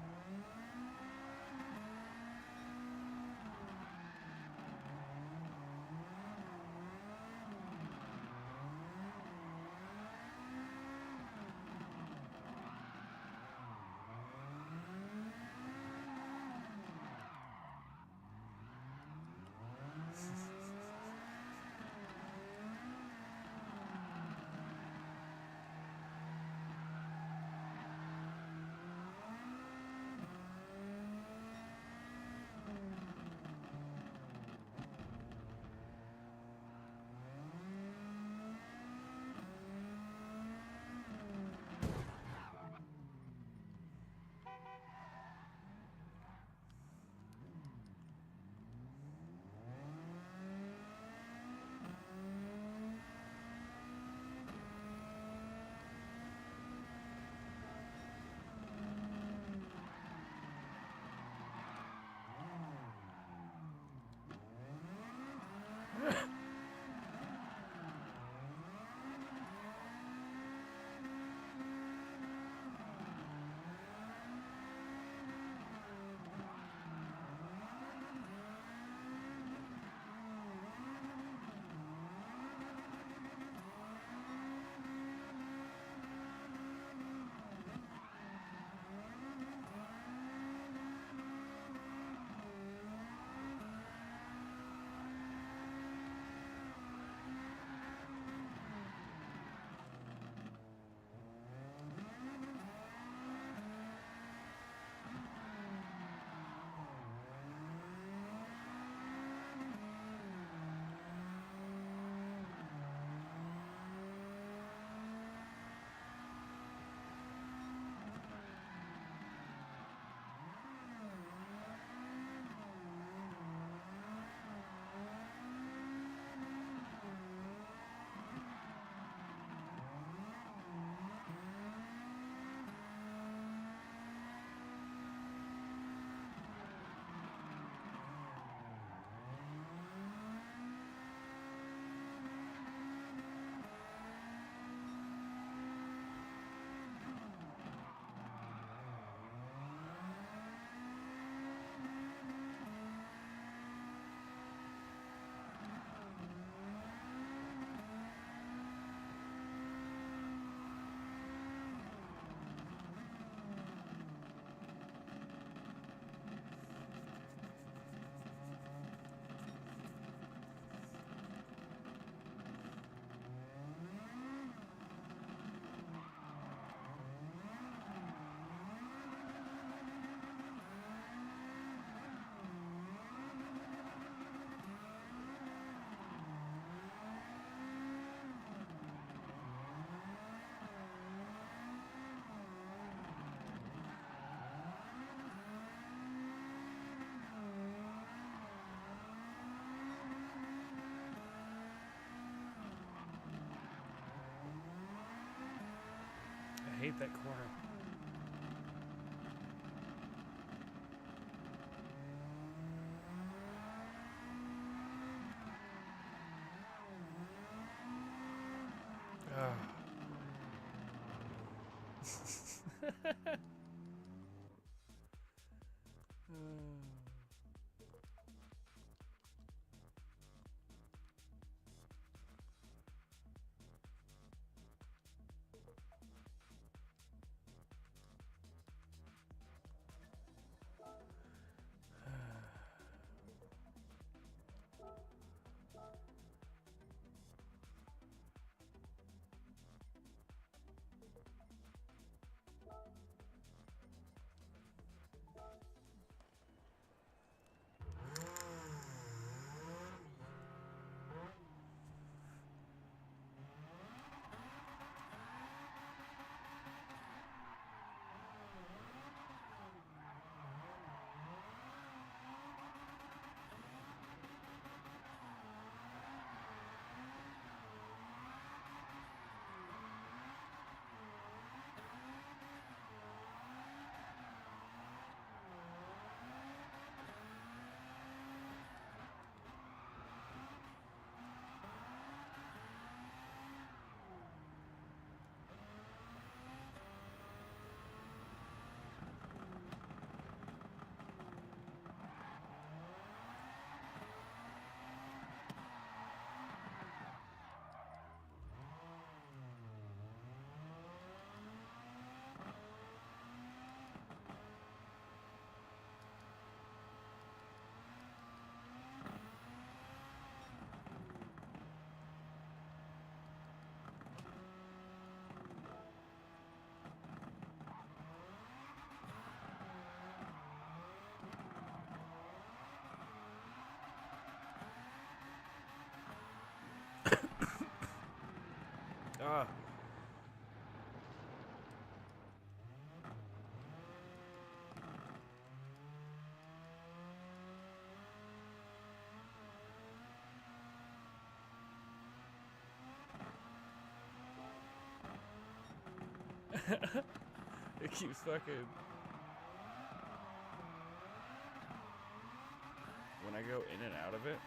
I hate that corner. Ah. It keeps fucking. When I go in and out of it,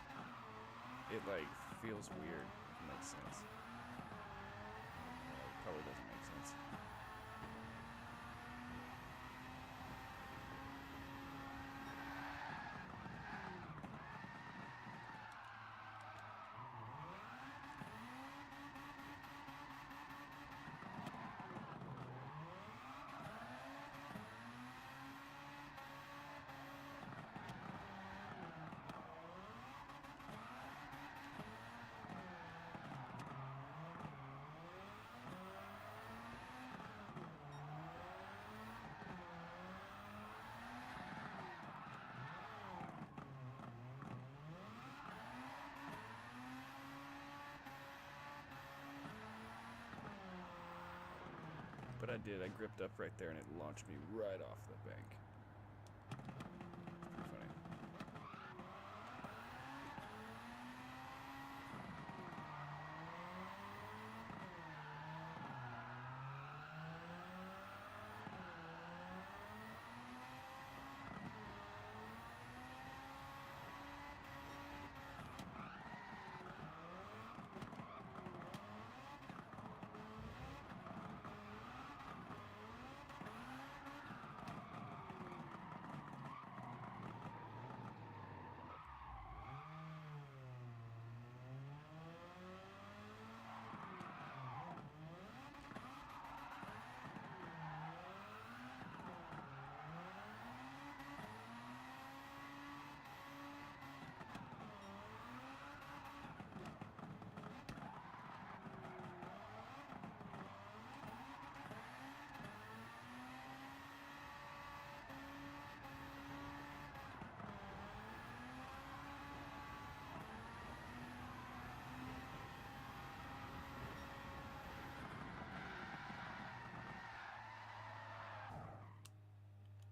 it like feels weird. If it makes sense. It probably doesn't make sense. But I did. I gripped up right there and it launched me right off the bank.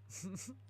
It's pretty funny.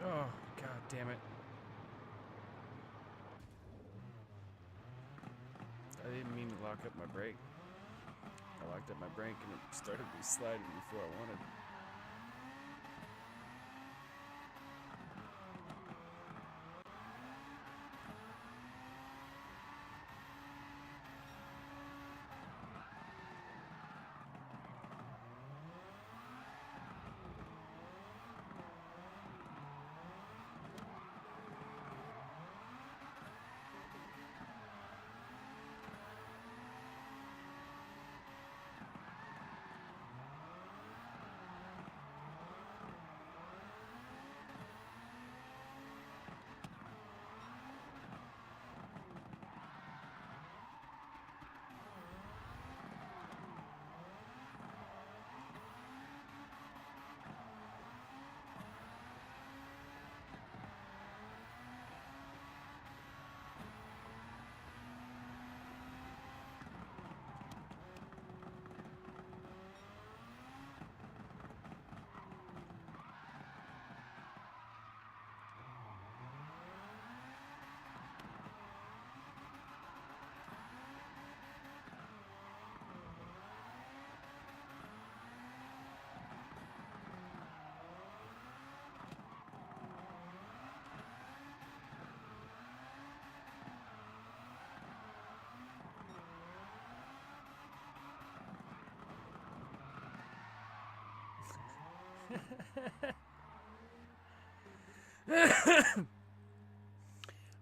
Oh, god damn it. I didn't mean to lock up my brake. I locked up my brake and it started me sliding before I wanted.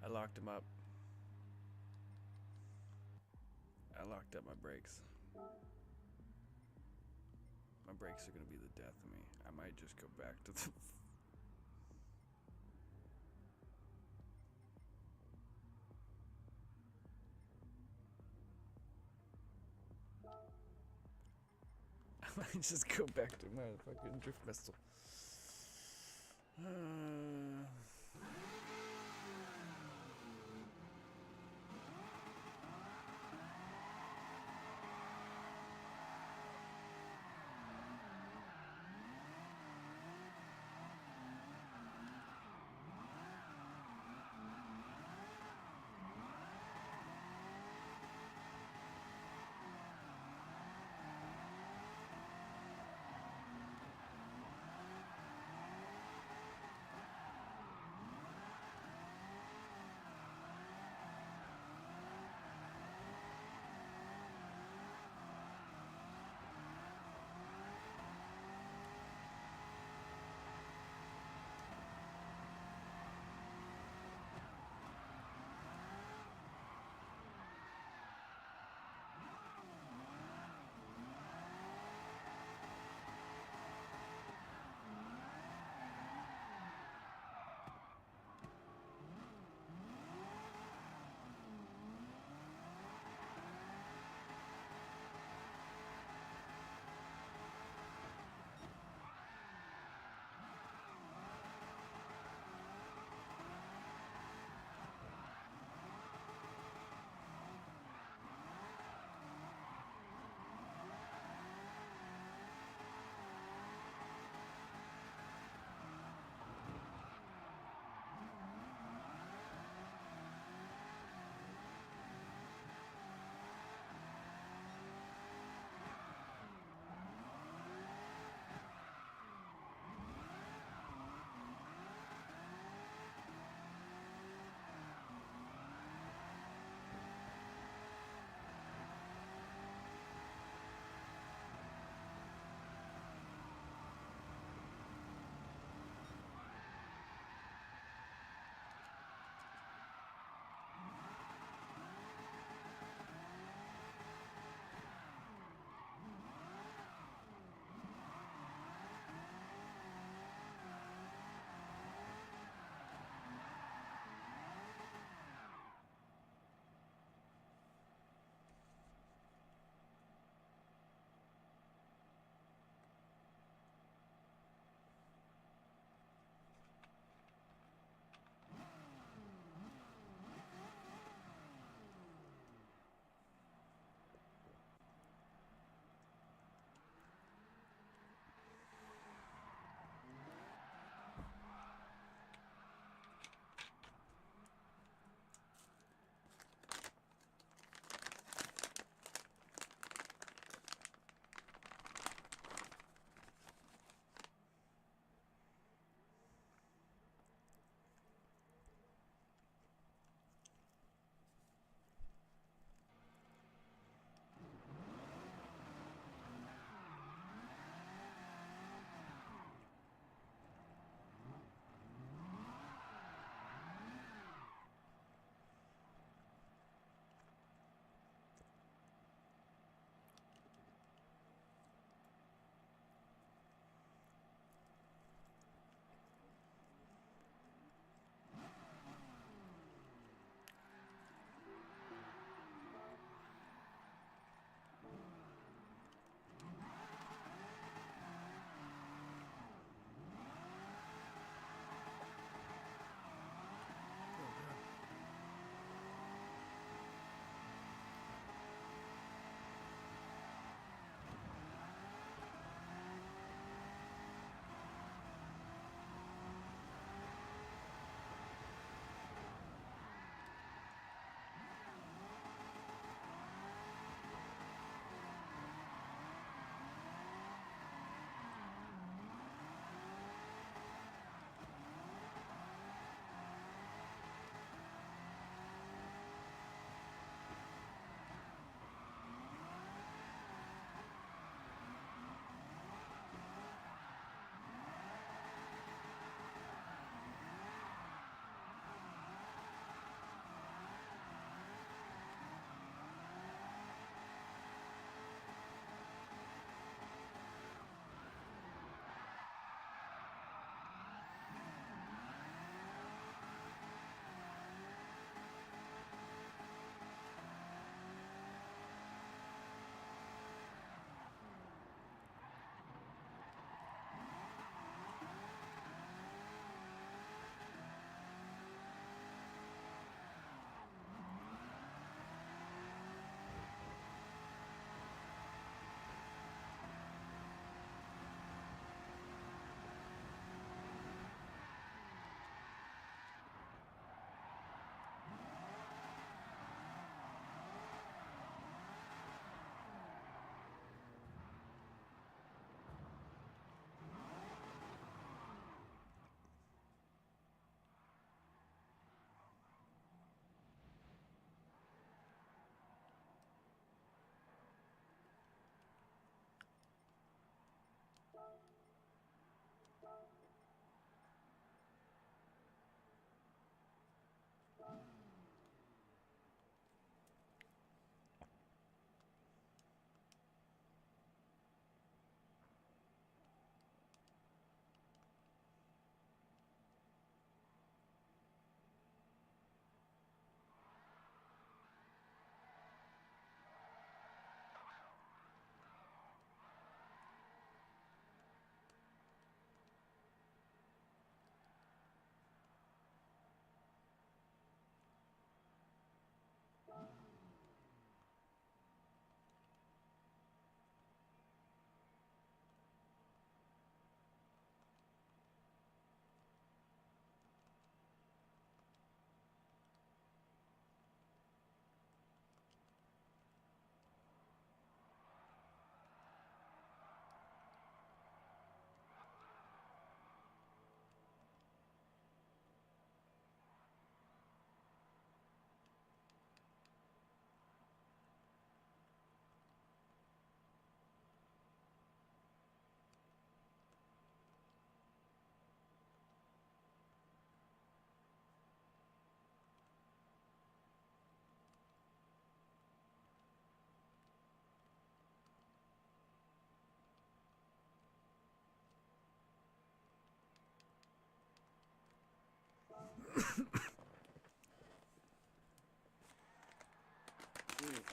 I locked him up. I locked up my brakes. My brakes are gonna be the death of me. I might just go back to the... I might just go back to my fucking drift vessel.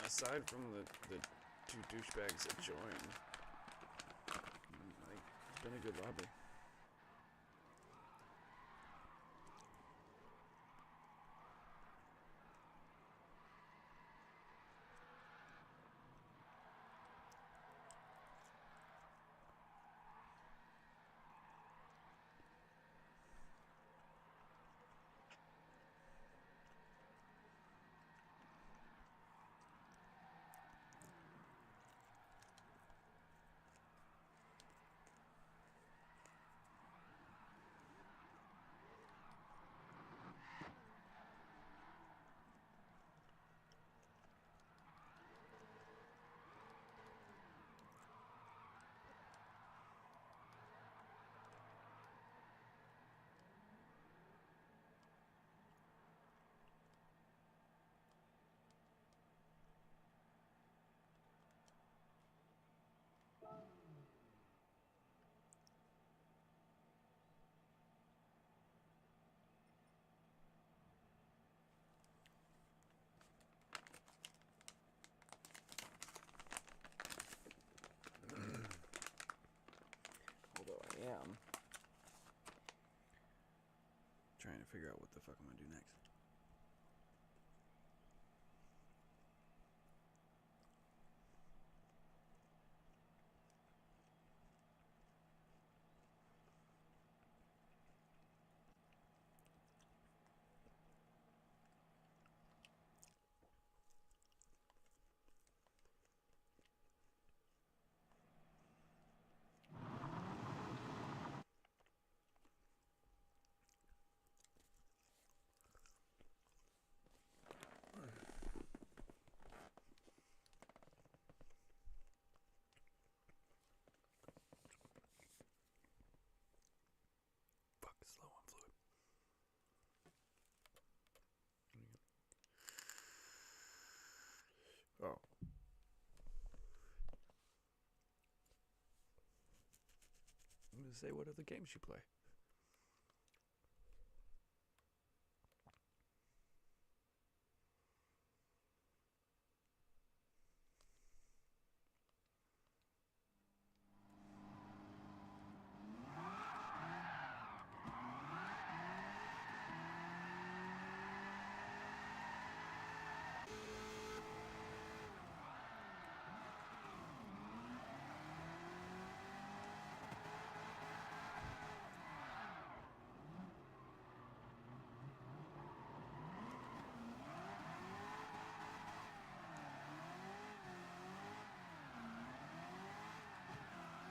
aside from the two douchebags that joined, like, it's been a good lobby. am trying to figure out what the fuck I'm gonna do next. Slow on fluid. Oh. I'm gonna say, what other games you play?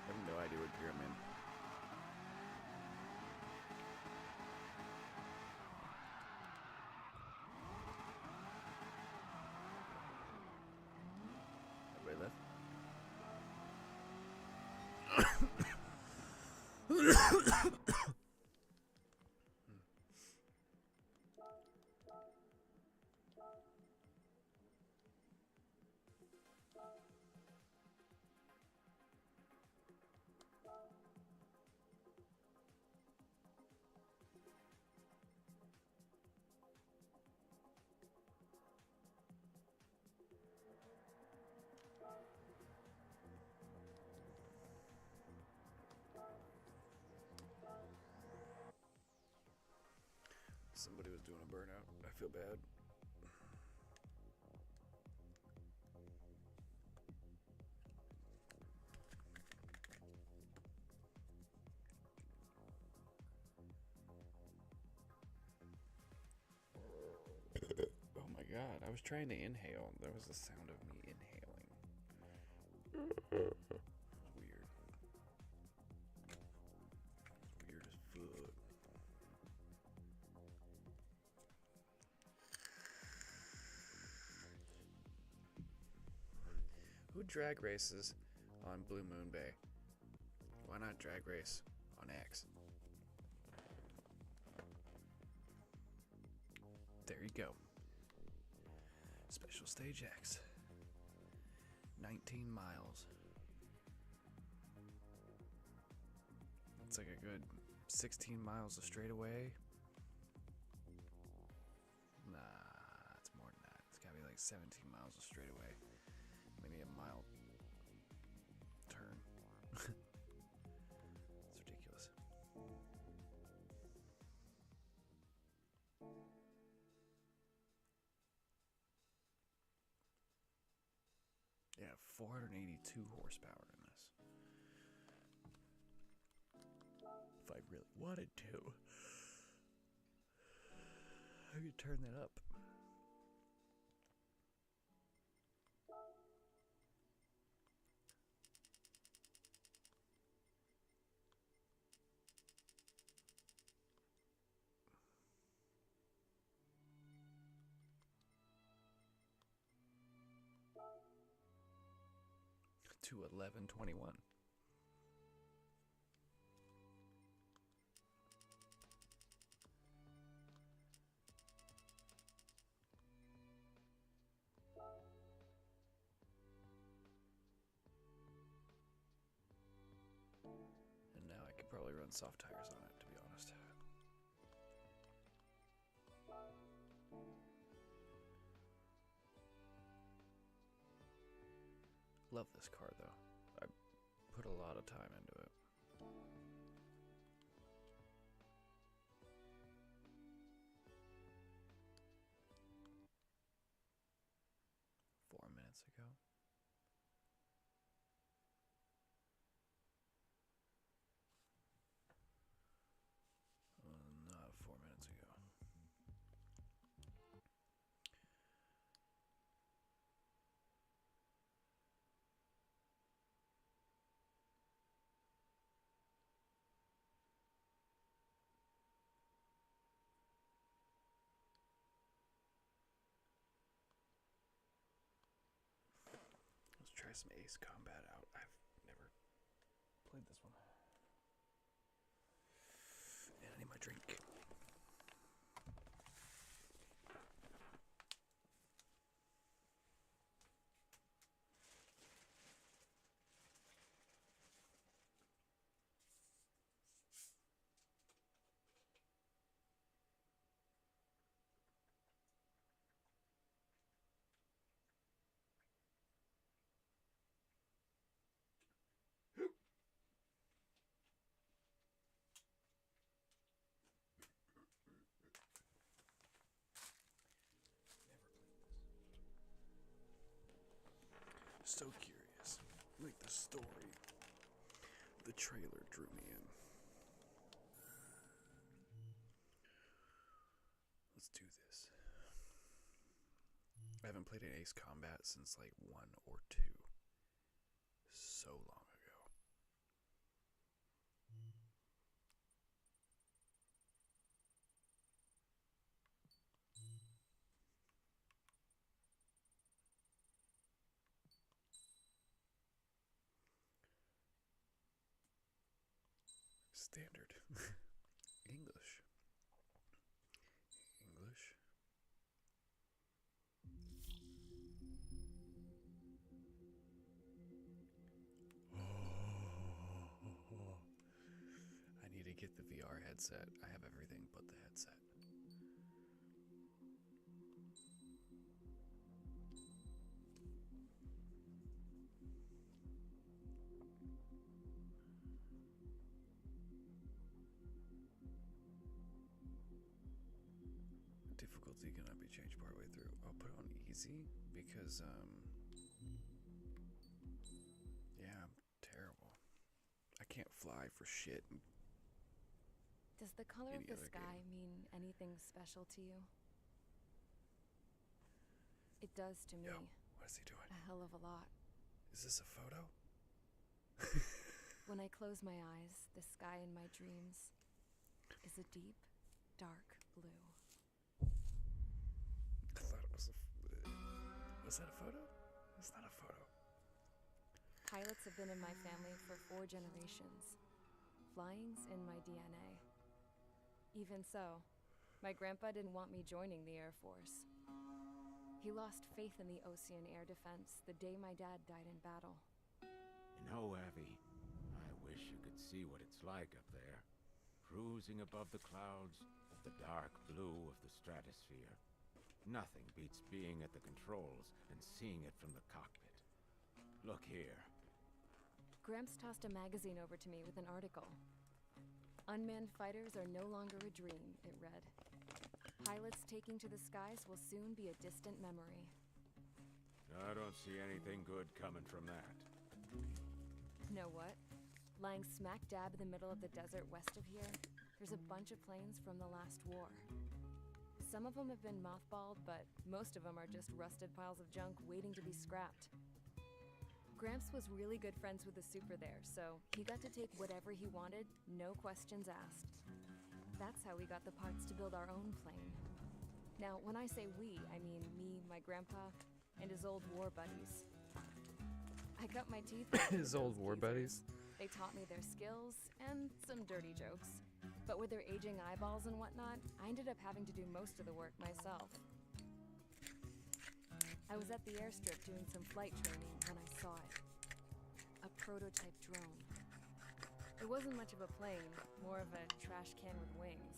I have no idea what gear I'm in. Everybody left? Somebody was doing a burnout. I feel bad. Oh my god, I was trying to inhale. There was the sound of me inhaling. Weird. Weird as fuck. Who drag races on Blue Moon Bay? Why not drag race on X? There you go. Special Stage X. 19 miles. That's like a good 16 miles of straightaway. Nah, it's more than that. It's gotta be like like 17 miles of straightaway. Maybe a mile turn. It's ridiculous. Yeah, 482 horsepower in this. If I really wanted to, I could turn that up. To 1121. And now I could probably run soft tires on it, to be honest. Love this car though. I put a lot of time into it. Four minutes ago. Not 4 minutes ago. Let's try some Ace Combat out. I've never played this one. And I need my drink. So curious. Like the story. The trailer drew me in. Let's do this. I haven't played an Ace Combat since like 1 or 2. So long ago. Standard. English. English. I need to get the VR headset. I have everything but the headset. Difficulty cannot be changed partway through. I'll put it on easy because, yeah, I'm terrible. I can't fly for shit. Does the color of the sky mean anything special to you? It does to me. Yo, what is he doing? A hell of a lot. Is this a photo? When I close my eyes, the sky in my dreams is a deep, dark blue. I thought it was was that a photo? It's not a photo. Pilots have been in my family for 4 generations. Flying's in my DNA. Even so, my grandpa didn't want me joining the Air Force. He lost faith in the Ocean Air Defense the day my dad died in battle. You know, Abby, I wish you could see what it's like up there. Cruising above the clouds, the dark blue of the stratosphere. Nothing beats being at the controls and seeing it from the cockpit. Look here. Gramps tossed a magazine over to me with an article. Unmanned fighters are no longer a dream, it read. Pilots taking to the skies will soon be a distant memory. I don't see anything good coming from that. Know what? Lying smack dab in the middle of the desert west of here, there's a bunch of planes from the last war. Some of them have been mothballed, but most of them are just rusted piles of junk waiting to be scrapped. Gramps was really good friends with the super there, so he got to take whatever he wanted, no questions asked. That's how we got the parts to build our own plane. Now, when I say we, I mean me, my grandpa, and his old war buddies. I cut my teeth his old war buddies? They taught me their skills and some dirty jokes. But with their aging eyeballs and whatnot, I ended up having to do most of the work myself. I was at the airstrip doing some flight training when I saw it. A prototype drone. It wasn't much of a plane, more of a trash can with wings.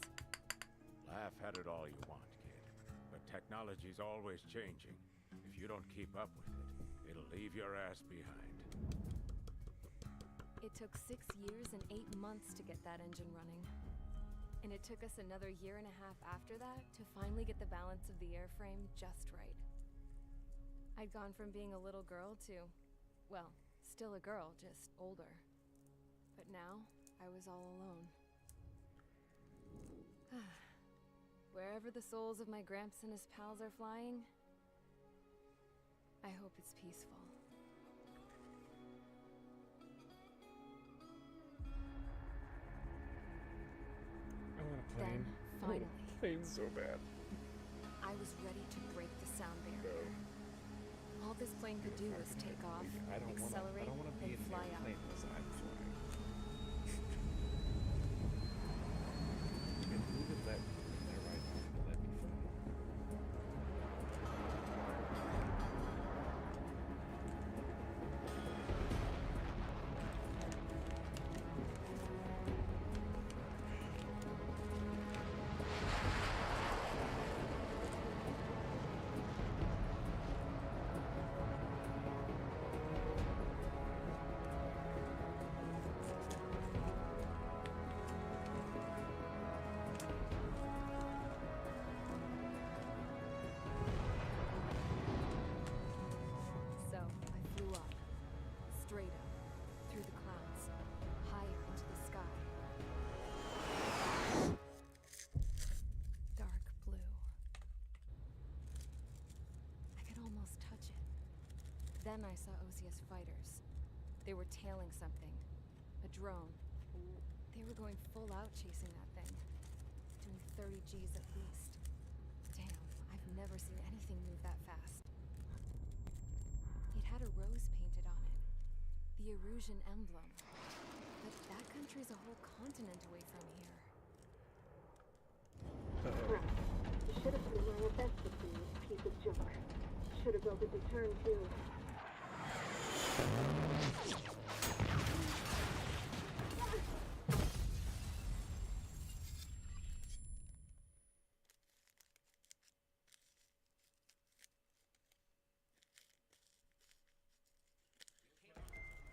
Laugh at it all you want, kid. But technology's always changing. If you don't keep up with it, it'll leave your ass behind. It took 6 years and 8 months to get that engine running. And it took us another year and a half after that to finally get the balance of the airframe just right. I'd gone from being a little girl to, well, still a girl, just older. But now, I was all alone. Wherever the souls of my Gramps and his pals are flying, I hope it's peaceful. I want a plane. Then, finally, Plane's so bad. I was ready to break the sound barrier. All this plane could do was take off, accelerate, and fly out. Then I saw Osius fighters. They were tailing something. A drone. They were going full out chasing that thing. Doing 30 Gs at least. Damn, I've never seen anything move that fast. It had a rose painted on it. The Erusian emblem. But that country's a whole continent away from here. Crap. You should have been wearing a vest with me, piece of junk. Should have built a return too.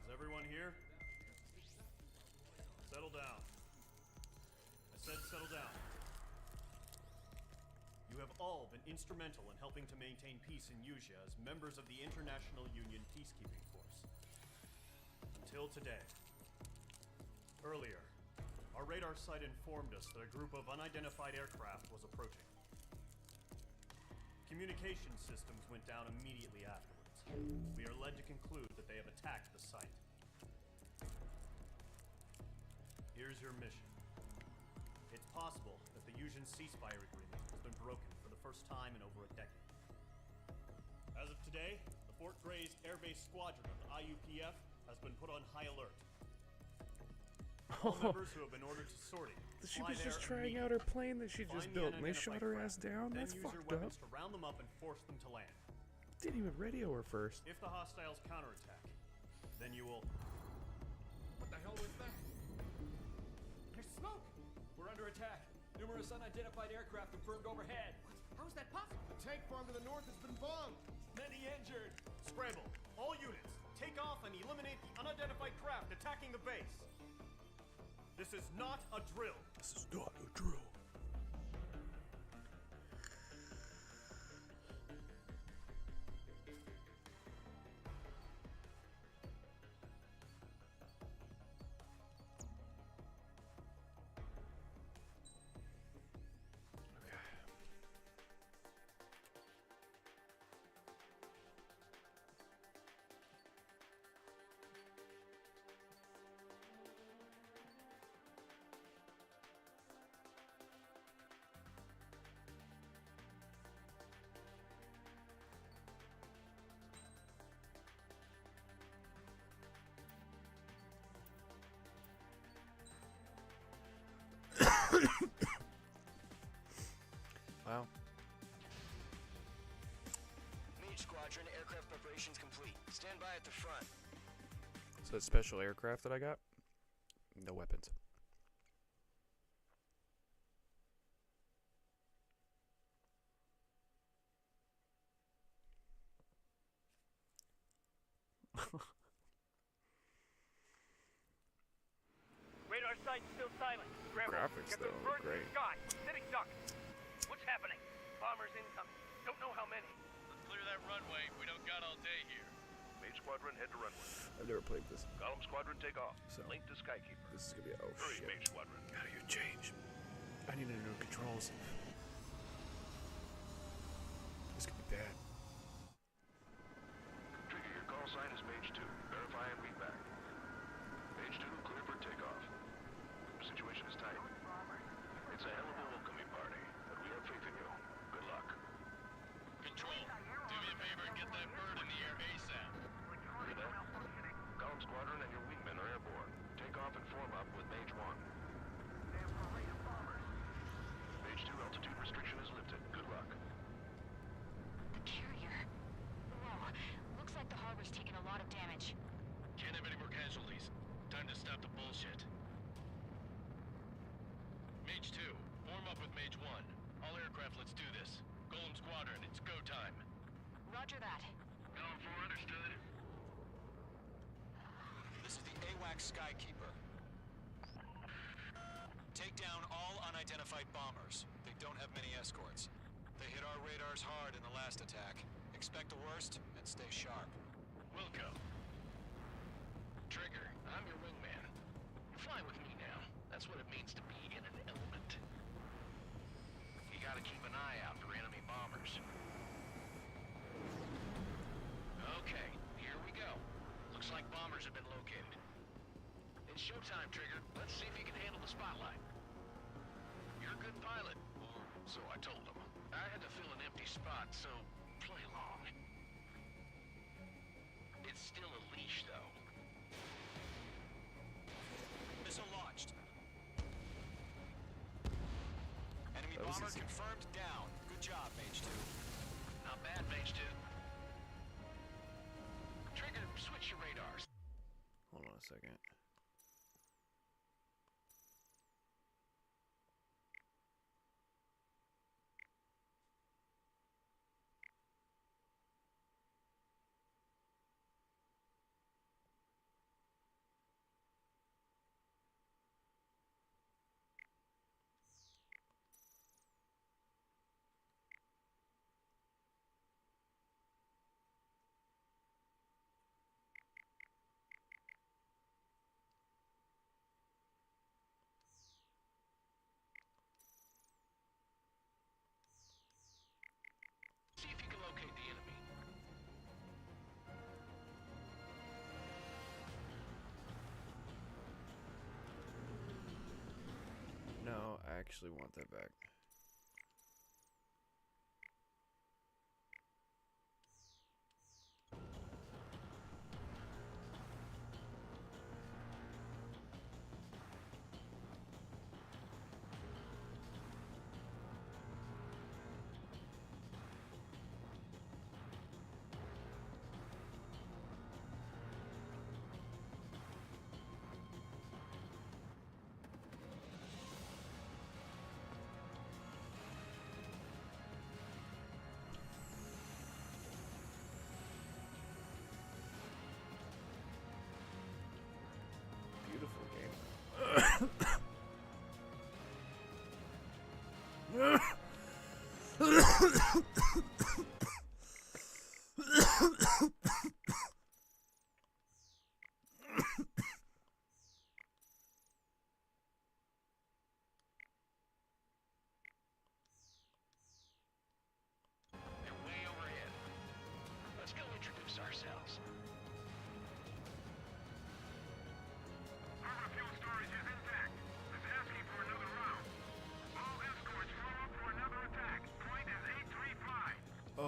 Is everyone here? Settle down. I said settle down. You have all been instrumental in helping to maintain peace in Usea as members of the International Union Peacekeeping Force. Until today. Earlier, our radar site informed us that a group of unidentified aircraft was approaching. Communication systems went down immediately afterwards. We are led to conclude that they have attacked the site. Here's your mission. It's possible that the Usian ceasefire agreement has been broken for the first time in over a decade. As of today, the Fort Gray's Air Base Squadron of the IUPF has been put on high alert. All members who have been ordered to sortie. She was just trying out her plane that she just built, and they shot her ass down. That's fucked up. Weapons to round them up and force them to land. Didn't even radio her first. If the hostiles counterattack, then you will. What the hell was that? There's smoke! We're under attack. Numerous unidentified aircraft confirmed overhead. How is that possible? The tank farm to the north has been bombed. Many injured. Scramble. All units, take off and eliminate the unidentified craft attacking the base. This is not a drill. This is not a drill. Wow. Mage Squadron, aircraft preparations complete. Stand by at the front. So it's special aircraft that I got? No weapons. Radar site still silent. Graphics though look great. Sky. Sitting duck. What's happening? Bombers incoming. Don't know how many. Let's clear that runway. We don't got all day here. Mage Squadron, head to runway. I've never played this. Column Squadron, take off. So, link to Skykeeper. This is gonna be Hurry, shit. Mage Squadron. How do you change? I need to know controls. This could be bad. Trigger, your call sign is Mage 2. Verify and read back. Mage 2, clear for takeoff. Situation is tight. It's a hell of a welcoming party, but we have faith in you. Good luck. Control, do me a favor and get that bird in the air ASAP. Hear that? Column Squadron and your wingmen are airborne. Take off and form up with Mage 1. Mage 2, altitude restriction is lifted. Good luck. The carrier. Whoa. Looks like the harbor's taken a lot of damage. Can't have any more casualties. Time to stop the bullshit. Mage 2, form up with Mage 1. All aircraft, let's do this. Golem Squadron, it's go time. Roger that. Going for understood. This is the AWACS Skykeeper. Take down all unidentified bombers. They don't have many escorts. They hit our radars hard in the last attack. Expect the worst and stay sharp. Wilco. Trigger, I'm your wingman. You're flying with me now. That's what it means to be in an element. You gotta keep an eye out for enemy bombers. Okay, here we go. Looks like bombers have been located. It's showtime, Trigger. Let's see if you can handle the spotlight. You're a good pilot, or so I told them. I had to fill an empty spot, so play along. It's still a leash, though. Missile launched. Enemy bomber confirmed down. Good job, Mage 2. Not bad, Mage 2. Trigger, switch your radars. Hold on a second. See if you can locate the enemy. No, I actually want that back.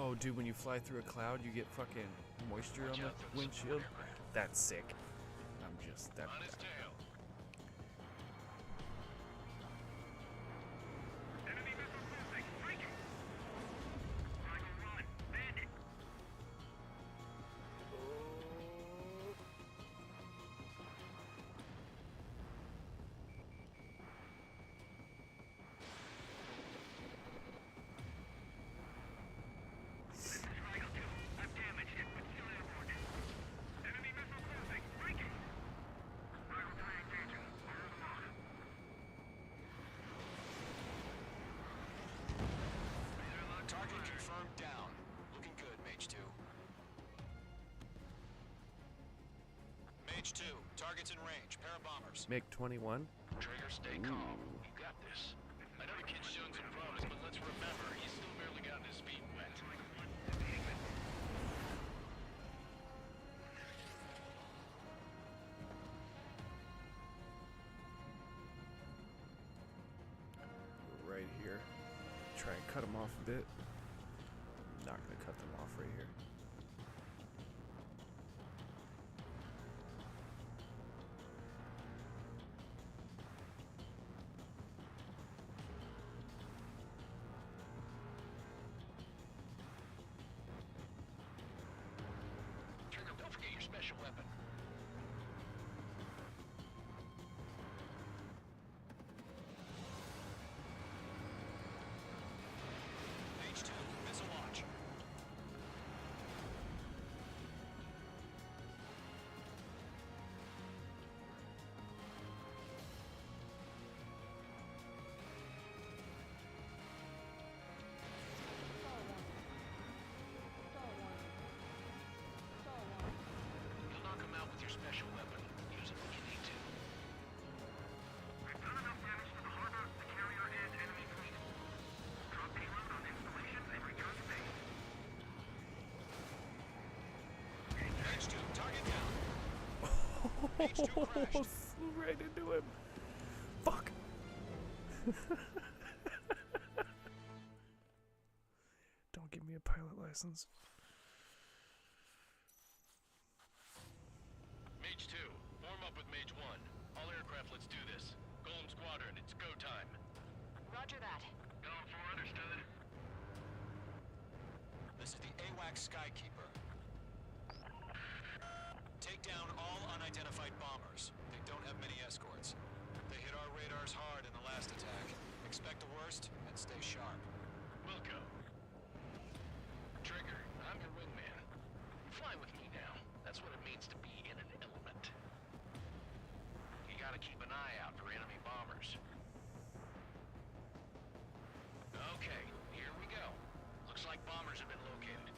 Oh, dude, when you fly through a cloud, you get fucking moisture on the windshield. That's sick. I'm just that. On his tail. Target confirmed down. Looking good, Mage 2. Mage 2, target's in range. Pair of bombers. MiG-21. Trigger, stay calm. You got this. I know the kid's shown some promise, but let's remember, he's still barely gotten his feet wet. Right here. Try and cut them off a bit. Not gonna cut them off right here. Trigger, don't forget your special weapon. Mage 2, missile launch. You'll knock him out with your special weapon. Use it when you need to. We've done enough damage to the harbor, the carrier, and enemy fleet. Drop payload on installations and return to base. Mage 2, target down. Mage 2 crashed. Flew right into him. Fuck. Don't give me a pilot license. Mage 2, form up with Mage 1. All aircraft, let's do this. Golem Squadron, it's go time. Roger that. Going for understood. This is the AWACS Skykeeper. Take down all unidentified bombers. They don't have many escorts. They hit our radars hard in the last attack. Expect the worst and stay sharp. Wilco. Trigger, I'm your wingman. Fly with me now. That's what it means to be in an element. You gotta keep an eye out for enemy bombers. Okay, here we go. Looks like bombers have been located.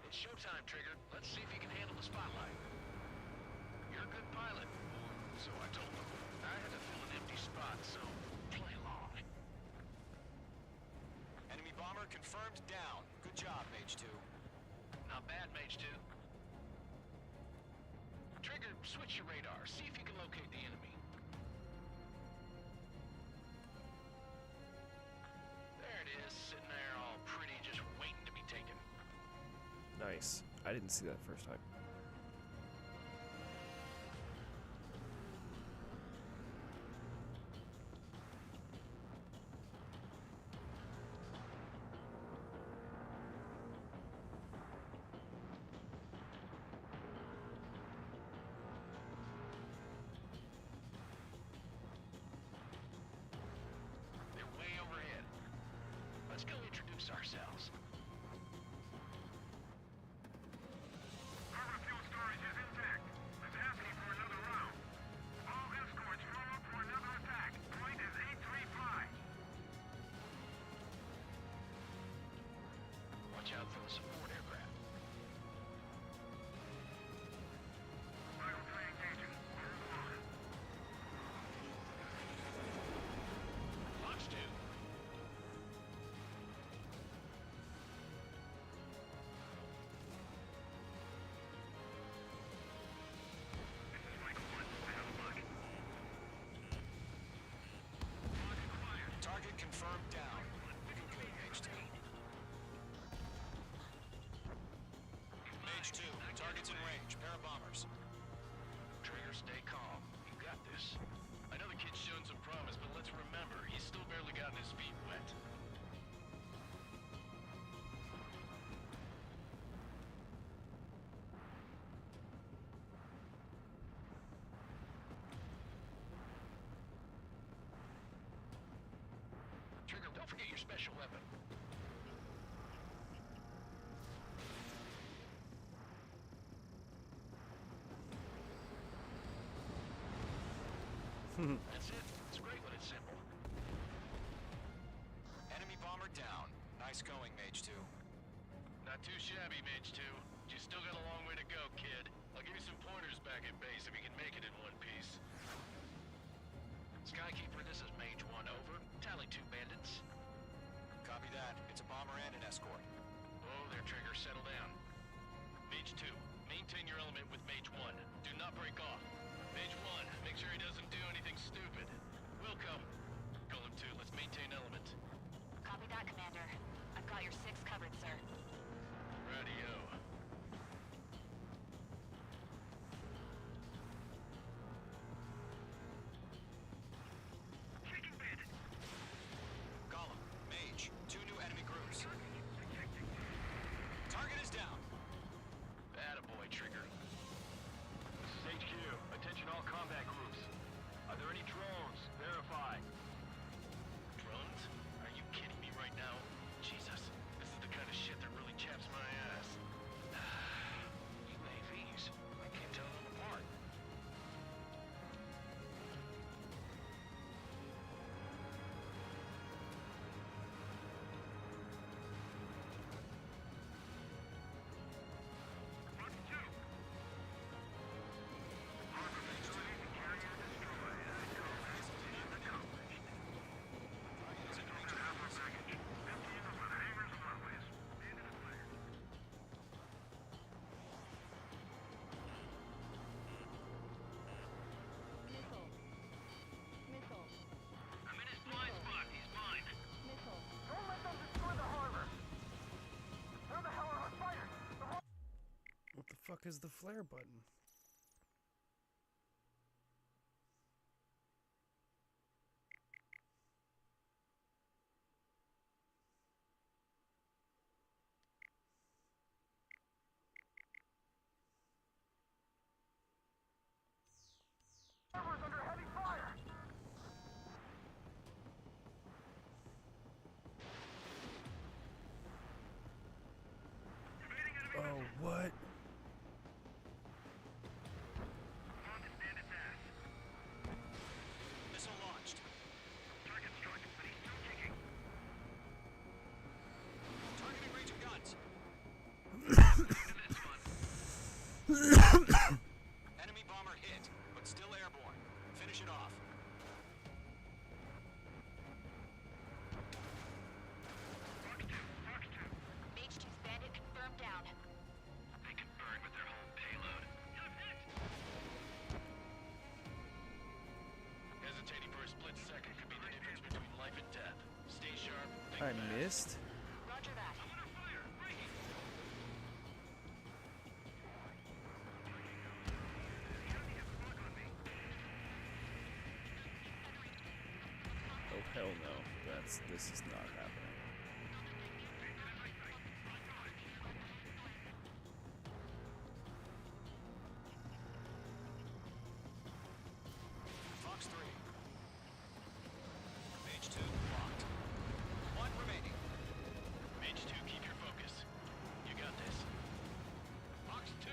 It's showtime, Trigger. Let's see if you can handle the spotlight. You're a good pilot, or so I told them. I had to fill an empty spot, so play along. Enemy bomber confirmed down. Good job, Mage 2. Not bad, Mage 2. Trigger, switch your radar. See if you can locate the enemy. There it is, sitting there all pretty, just waiting to be taken. Nice. I didn't see that first time. They're way overhead. Let's go introduce ourselves. Harbor fuel storage is intact. Let's ask you for another round. All escorts form up for another attack. Point is 835. Watch out for the support aircraft. Vital train engaging. Launch 2. Target confirmed down. Looking good, Mage 2. Mage 2, targets in range. Pair of bombers. Trigger, stay calm. You got this. I know the kid's shown some promise, but let's remember, he's still barely gotten his feet wet. Trigger, don't forget your special weapon. That's it. It's great when it's simple. Enemy bomber down. Nice going, Mage 2. Not too shabby, Mage 2. You still got a long way to go, kid. I'll give you some pointers back at base if you can make it in one piece. Skykeeper, this is Mage 1, over. Tally 2 bandits. Copy that. It's a bomber and an escort. Oh, there, Trigger. Settle down. Mage 2, maintain your element with Mage 1. Do not break off. Mage 1, make sure he doesn't do anything stupid. We'll come. Golem 2, let's maintain element. Copy that, Commander. I've got your 6 covered, sir. Radio. Golem, Mage, 2 new enemy groups. Target is down. Attaboy, Trigger. This is HQ. Attention all combat groups. Are there any drones? Verify. Drones? Are you kidding me right now? Jesus, this is the kind of shit that really chaps my ass. UAVs? I can't tell them apart. What the fuck is the flare button? Under heavy fire! Oh, what? Missile launched. Target struck, but he's still kicking. Targeting range of guns. Enemy bomber hit, but still airborne. Finish it off. Mage 2's bandit confirmed down. They can burn with their whole payload. Hesitating for a split second could be the difference between life and death. Stay sharp. I missed? Roger that. Oh, hell no. This is not happening. Fox 3. Mage 2 locked. 1 remaining. Mage 2, keep your focus. You got this. Fox 2.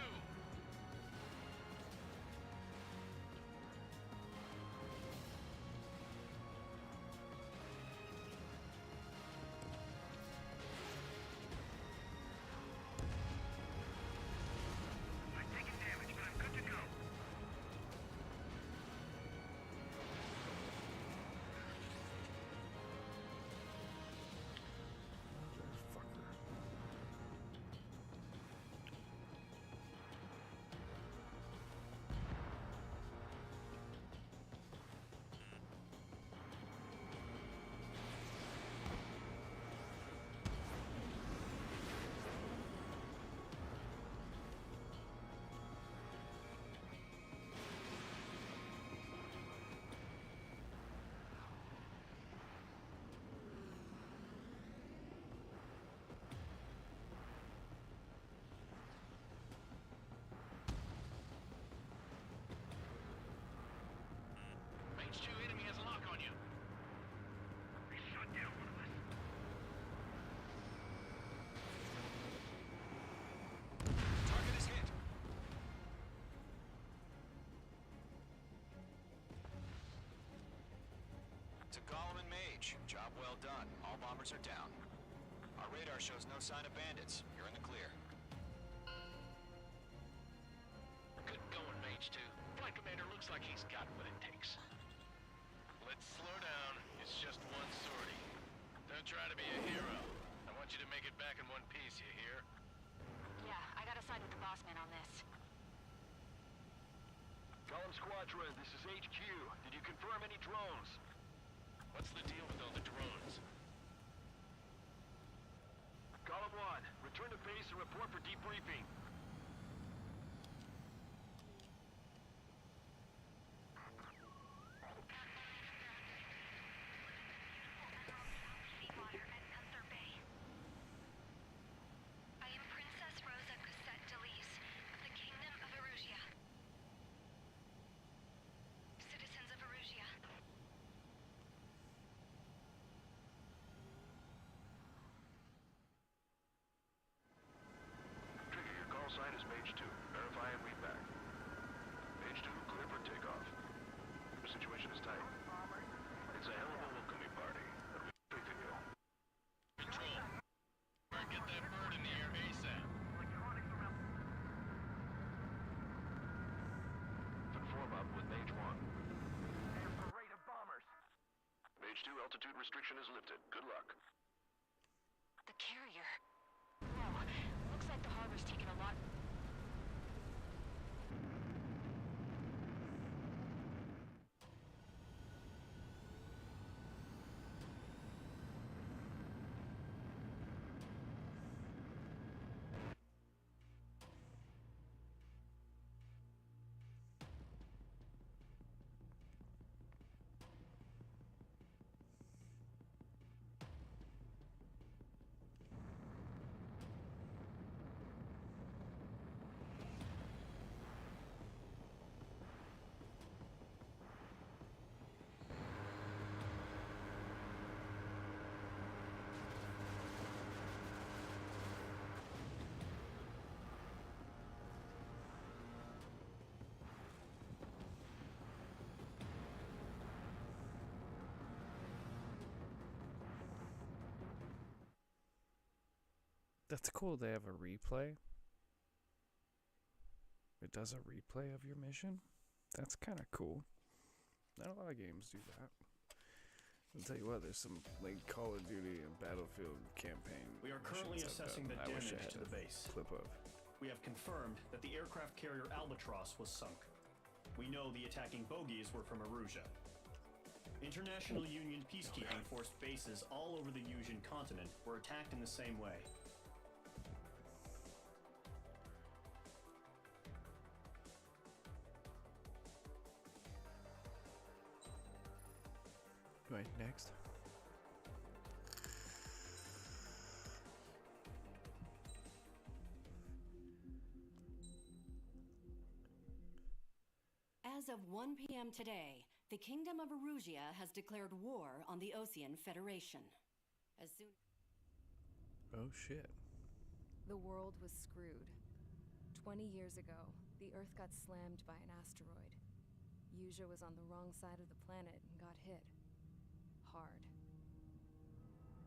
Golem and Mage. Job well done. All bombers are down. Our radar shows no sign of bandits. You're in the clear. Good going, Mage 2. Flight Commander looks like he's got what it takes. Let's slow down. It's just one sortie. Don't try to be a hero. I want you to make it back in one piece, you hear? Yeah, I gotta side with the boss man on this. Golem Squadron, this is HQ. Did you confirm any drones? What's the deal with all the drones? Golem 1, return to base and report for debriefing. I am Princess Rosa Cassette Delise of the Kingdom of Erusia. Citizens of Erusia. Trigger, your call sign is Mage 2. Verify and read back. Mage 2, clear for takeoff. The situation is tight. It's a hell of a welcoming party, but we have faith in you. Control. Get that bird in the air ASAP. Conform up with Mage 1. Parade of bombers. Mage 2, altitude restriction is lifted. Good luck. The carrier. No, looks like the harbor's taken a lot. That's cool. They have a replay. It does a replay of your mission. That's kind of cool. Not a lot of games do that. I'll tell you what, there's some like Call of Duty and Battlefield campaign. We are currently missions I've assessing the done. I wish I damage had to the a base. clip of. We have confirmed that the aircraft carrier Albatross was sunk. We know the attacking bogies were from Erusia. International Union peacekeeping force bases all over the Yusian continent were attacked in the same way. Right, next. As of 1 p.m. today, the Kingdom of Erusia has declared war on the Osean Federation. As soon... Oh shit. The world was screwed. 20 years ago, the Earth got slammed by an asteroid. Yusia was on the wrong side of the planet and got hit. Hard.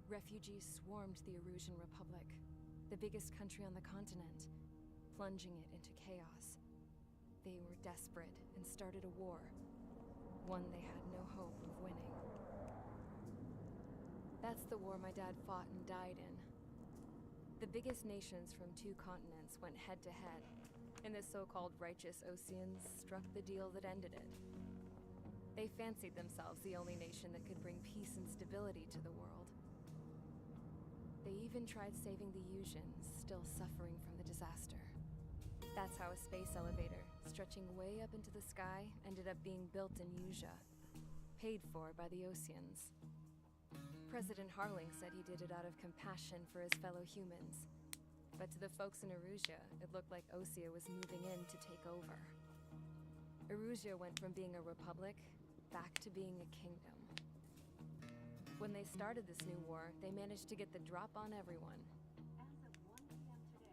Refugees swarmed the Erusian Republic, the biggest country on the continent, plunging it into chaos. They were desperate and started a war, one they had no hope of winning. That's the war my dad fought and died in. The biggest nations from 2 continents went head-to-head, and the so-called righteous Oseans struck the deal that ended it. They fancied themselves the only nation that could bring peace and stability to the world. They even tried saving the Yusians, still suffering from the disaster. That's how a space elevator, stretching way up into the sky, ended up being built in Yusia, paid for by the Oseans. President Harling said he did it out of compassion for his fellow humans. But to the folks in Erusia, it looked like Osea was moving in to take over. Erusia went from being a republic back to being a kingdom. When they started this new war, they managed to get the drop on everyone.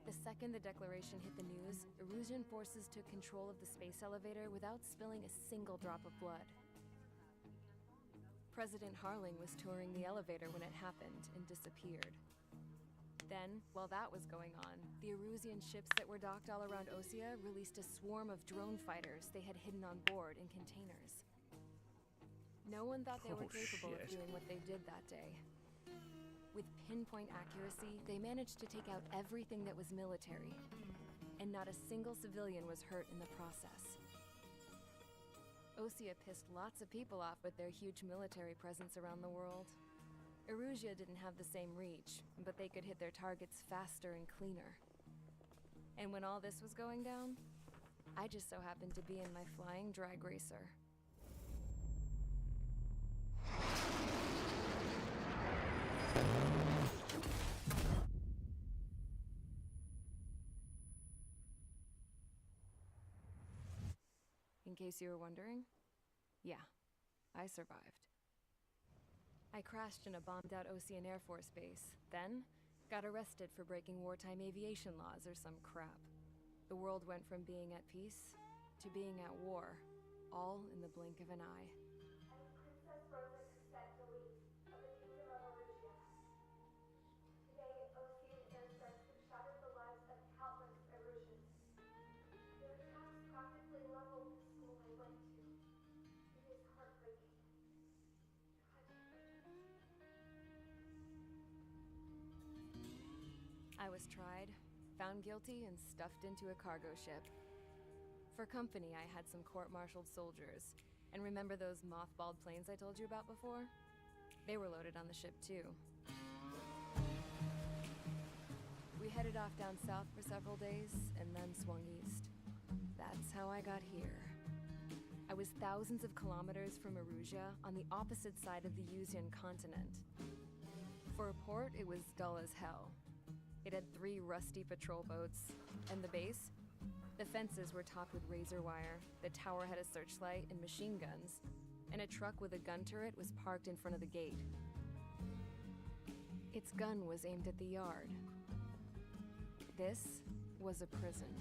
The second the declaration hit the news, Erusian forces took control of the space elevator without spilling a single drop of blood. President Harling was touring the elevator when it happened and disappeared. Then, while that was going on, the Erusian ships that were docked all around Osea released a swarm of drone fighters they had hidden on board in containers. No one thought they were capable of doing what they did that day. With pinpoint accuracy, they managed to take out everything that was military, and not a single civilian was hurt in the process. Osea pissed lots of people off with their huge military presence around the world. Erusia didn't have the same reach, but they could hit their targets faster and cleaner. And when all this was going down, I just so happened to be in my flying drag racer. In case you were wondering, yeah, I survived. I crashed in a bombed-out Ocean Air Force base, then got arrested for breaking wartime aviation laws or some crap. The world went from being at peace to being at war, all in the blink of an eye. Princess Frozen Sentinel of the Kingdom of Erusia. Today, Ocean airstrikes have shattered the lives of countless Erusians. Their attacks practically leveled the school I went to. It is heartbreaking. I was tried, found guilty, and stuffed into a cargo ship. For company, I had some court-martialed soldiers. And remember those mothballed planes I told you about before? They were loaded on the ship, too. We headed off down south for several days, and then swung east. That's how I got here. I was thousands of kilometers from Erusia, on the opposite side of the Yuzian continent. For a port, it was dull as hell. It had 3 rusty patrol boats, and the base? The fences were topped with razor wire, the tower had a searchlight and machine guns, and a truck with a gun turret was parked in front of the gate. Its gun was aimed at the yard. This was a prison.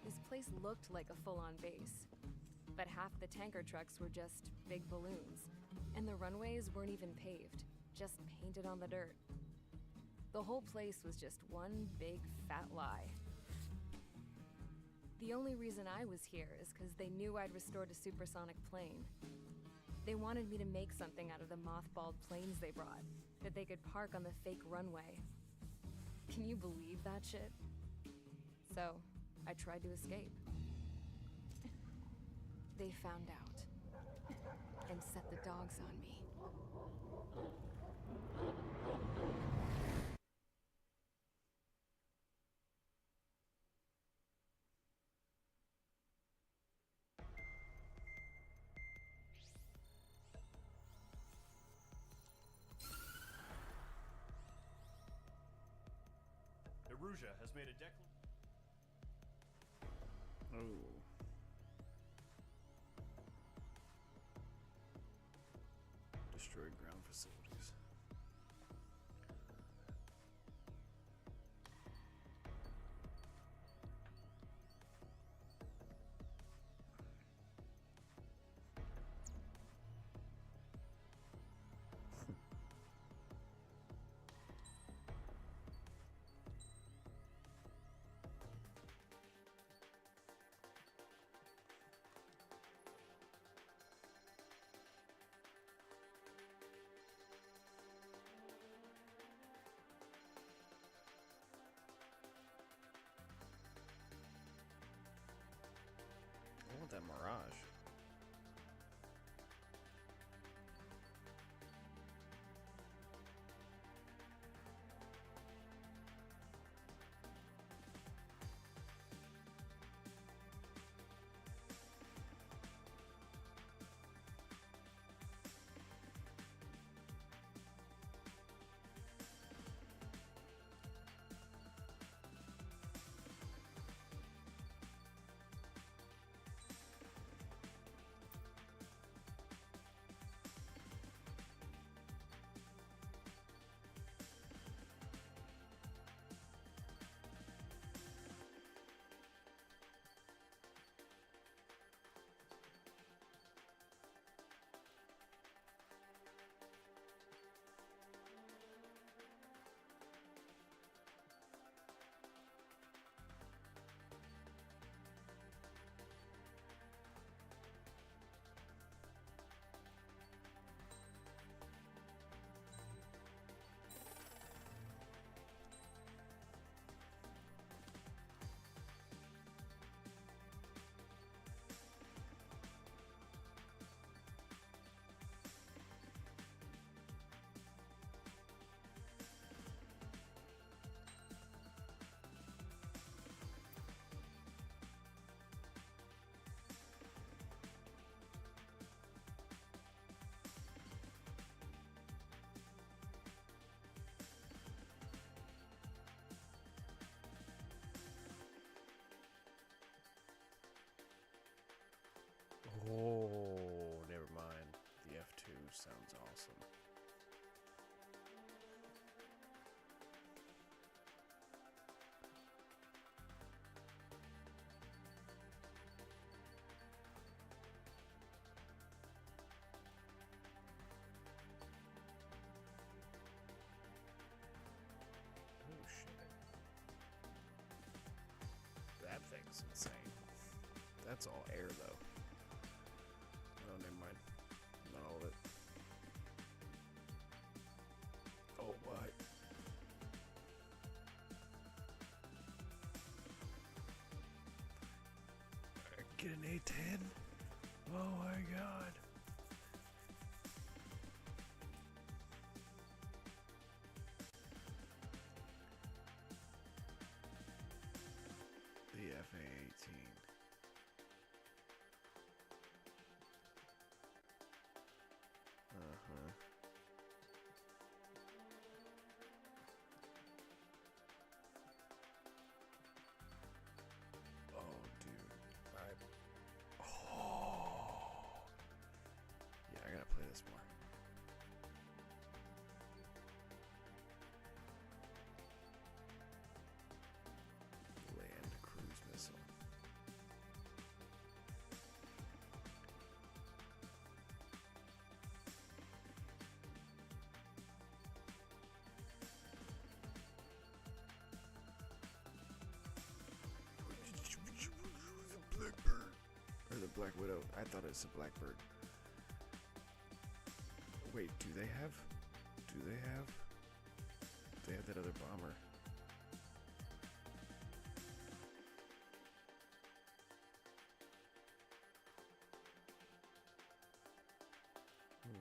This place looked like a full-on base, but half the tanker trucks were just big balloons, and the runways weren't even paved, just painted on the dirt. The whole place was just one big fat lie. The only reason I was here is because they knew I'd restored a supersonic plane. They wanted me to make something out of the mothballed planes they brought, that they could park on the fake runway. Can you believe that shit? So, I tried to escape. They found out, and set the dogs on me. Erusia has made a Destroyed ground facilities. I want that Mirage. Oh, never mind. The F2 sounds awesome. Oh shit. That thing's insane. That's all air though. Oh, never mind. Not all of it. Oh, what? Get an A10? Oh my god. The FA-18. Uh-huh. Oh, dude. Oh. Yeah, I gotta play this more. Land cruise missile. The Blackbird. Or the Black Widow. I thought it was a Blackbird. Wait, do they have? They have that other bomber. Ooh.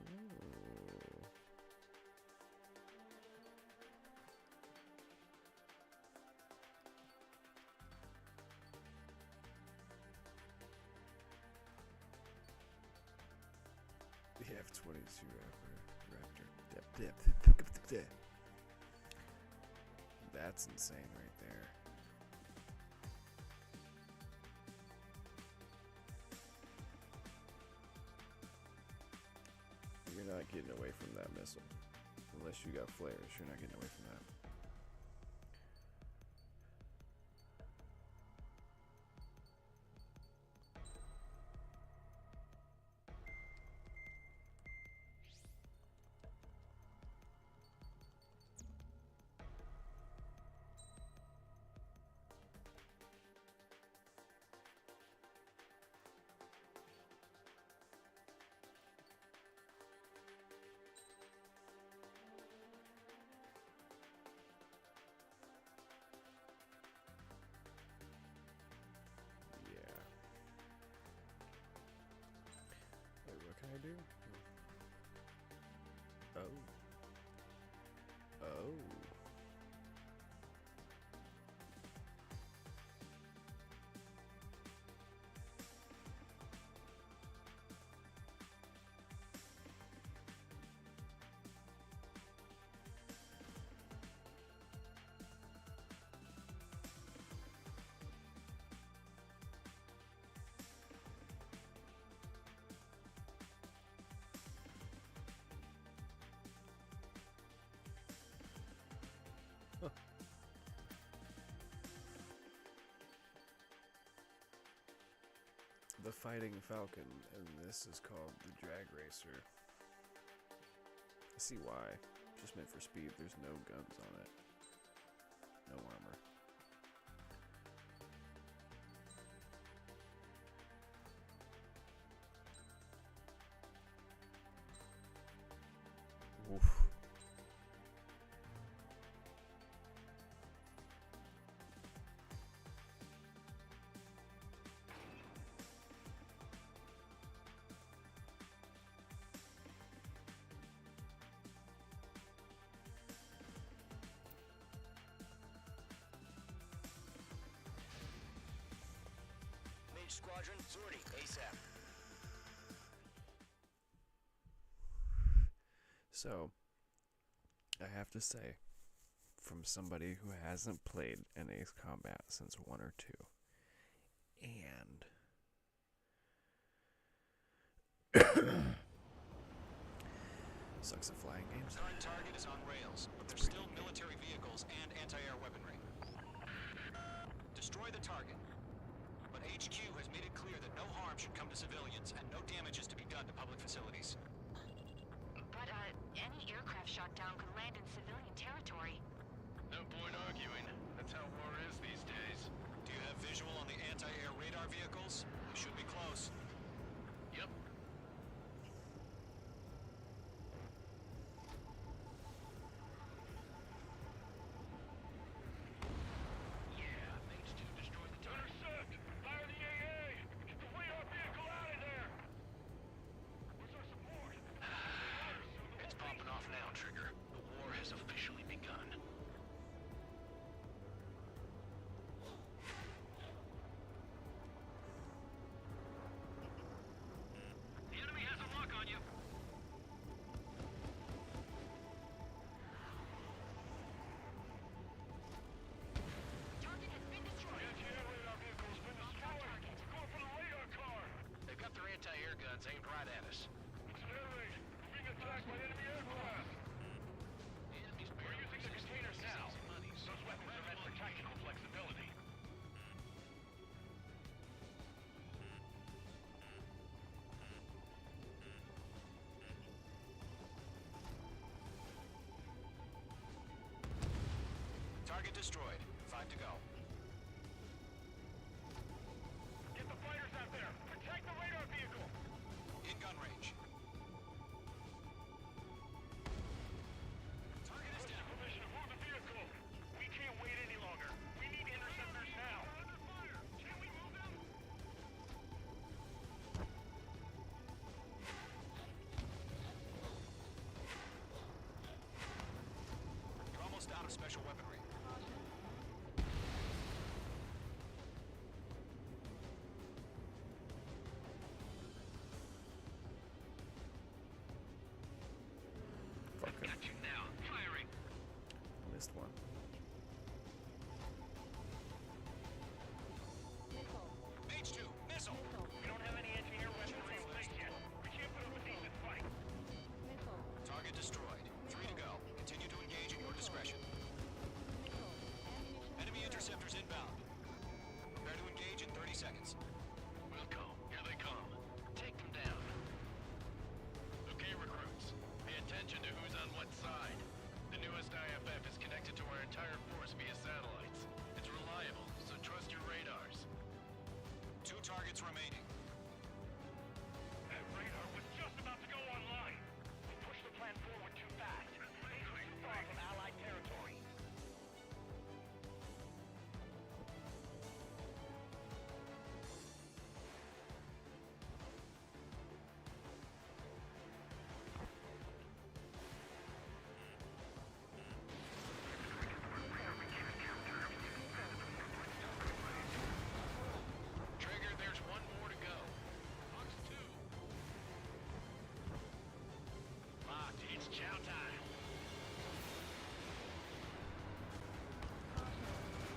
The F-22 Raptor. That's insane right there. You're not getting away from that missile. Unless you got flares, you're not getting away from that. What can I do? Oh. Oh. The Fighting Falcon, and this is called the Drag Racer. I see why. Just meant for speed. There's no guns on it. No armor. Oof. Squadron, sortie, ASAP. So, I have to say, from somebody who hasn't played an Ace Combat since 1 or 2, and sucks at flying games. Current target is on rails, but there's still military vehicles and anti-air weaponry. Destroy the target. But HQ has made it clear that no harm should come to civilians and no damage is to be done to public facilities. But, any aircraft shot down could land in civilian territory. No point arguing. That's how war is these days. Do you have visual on the anti-air radar vehicles? They should be close. Yep. It's popping off now, Trigger. The war has officially begun. The enemy has a lock on you. Target has been destroyed. They've got their anti-air guns aimed right at us. Being attacked by enemy aircraft. We're using the containers now. Those weapons are meant for tactical flexibility. Target destroyed. 5 to go. Get the fighters out there. Protect the radar vehicle. In gun range. Target is down. Permission to move the vehicle. We can't wait any longer. We need interceptors now. Under fire. Can we move them? You're almost out of special weaponry. Fuck it. Got you now. Firing. Missed one. H2, missile. We don't have any anti-air weaponry in place yet. We can't put up a decent fight. Target destroyed. 3 to go. Continue to engage at your discretion. Enemy interceptors inbound. Prepare to engage in 30 seconds. Wilco, here they come. Take them down. Okay, recruits. Pay attention to who's on what side. The newest IFF is connected to our entire force via satellites. It's reliable, so trust your radars. 2 targets remaining. That radar was just about to go online. We pushed the plan forward too fast. Too far from Allied territory. Trigger, there's one more to go. Fox 2. Locked, it's chow time.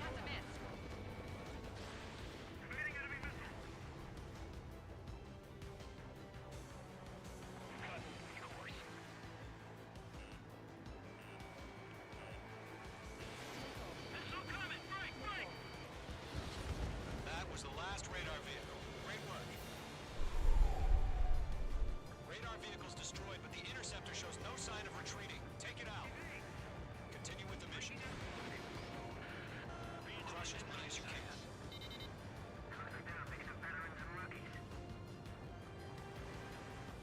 That's a miss. Evading enemy missile. Cut, of course. Missile coming! Break! Break! That was the last radar vehicle. Great work. Radar vehicle's destroyed, but the interceptor shows no sign of retreating. Take it out. Continue with the mission. Crush as many as you can.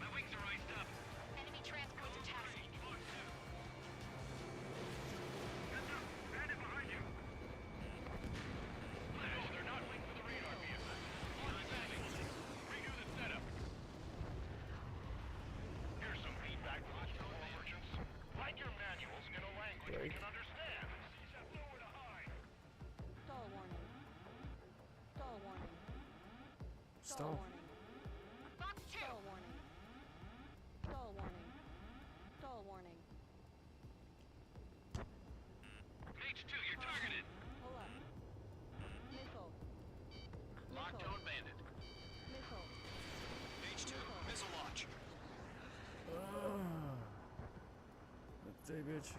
My wings are iced up. Enemy transports attacking. Heads up! Bandit behind you! No, they're not linked to the radar vehicle. Understanding. Redo the setup. Here's some feedback from the store merchants. Write your manuals in a language we can understand. Set nowhere to hide. Stall warning. Stall warning. Stall. warning. Fox 2. Stall warning. Stall warning. Stall warning. H2, you're targeted. Pull up. Missile. Lockdown bandit. Missile. H2, missile launch. bitch.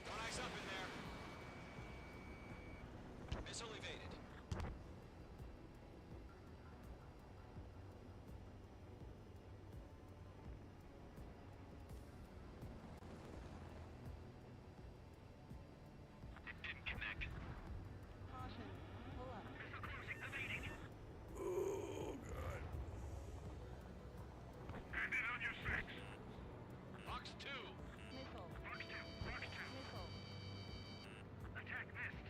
One eye's up in there. Missile evaded. It didn't connect. Caution. Pull up. Missile closing. Evading. Oh god. Hand in on your 6. Box 2. Missile. Box 2. Box 2. Missile. Attack missed.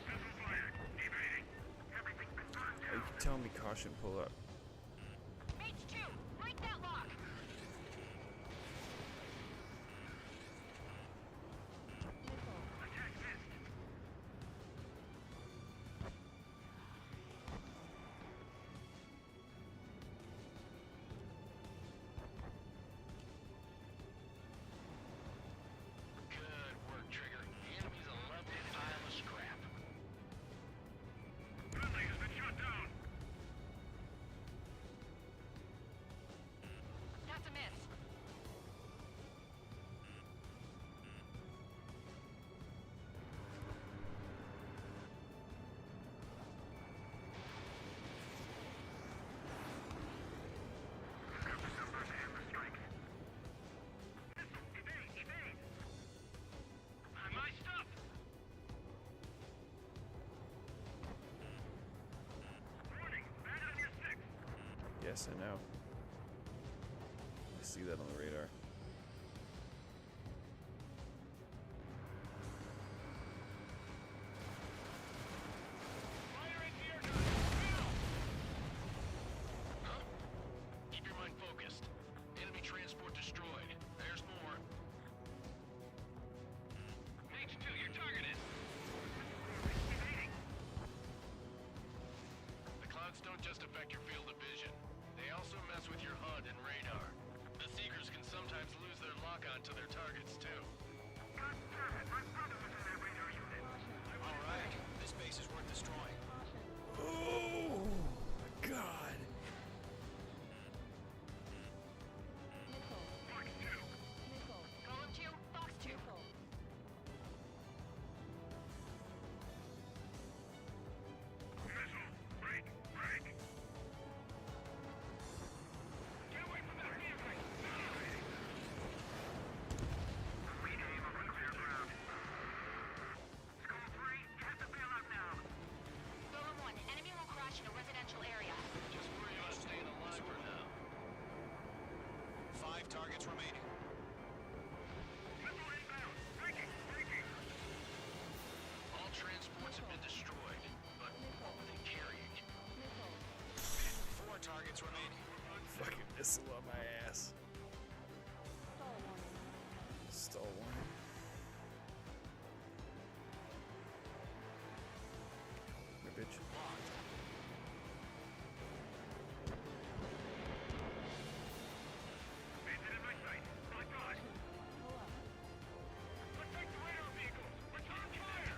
Missile fired. Evading. Everything's been burned Why you down. keep telling me caution, pull up? Mage 2, break that lock! Missile. Attack missed. Good work, Trigger. The enemy's a lovely pile of scrap. Friendly has been shot down. That's a miss. Got the numbers and the strength. Missile. Evade. Evade. My stuff. Warning. Bandit on your 6. Yes, I know. I see that on the radar. Fire into your gun. Now. Huh? Keep your mind focused. Enemy transport destroyed. There's more. Mage 2, you're targeted. Evading. The clouds don't just affect your field of vision. They also mess with your HUD and radar. The Seekers can sometimes lose their lock-on to their targets, too. God damn it. My brother was in that radar unit. All right, this base is worth destroying. Oh my god. Missile. Box 2. Missile. Golem 2, box 2. Missile. Missile. Break. Break. Get away from that vehicle. Rename of unclear ground. Skull 3, you have to bail out now. Golem 1, enemy will crash in a residential area. Just worry about staying alive for now. 5 targets remaining. Missile inbound. Breaking. Breaking. All transports have been destroyed, but what were they carrying? Missile. 4 targets remaining. Fucking missile on my ass. Stall warning. Stall warning. Hey, bitch. Bandit in my sight. My God. Pull up. Protect the radar vehicles. Return fire.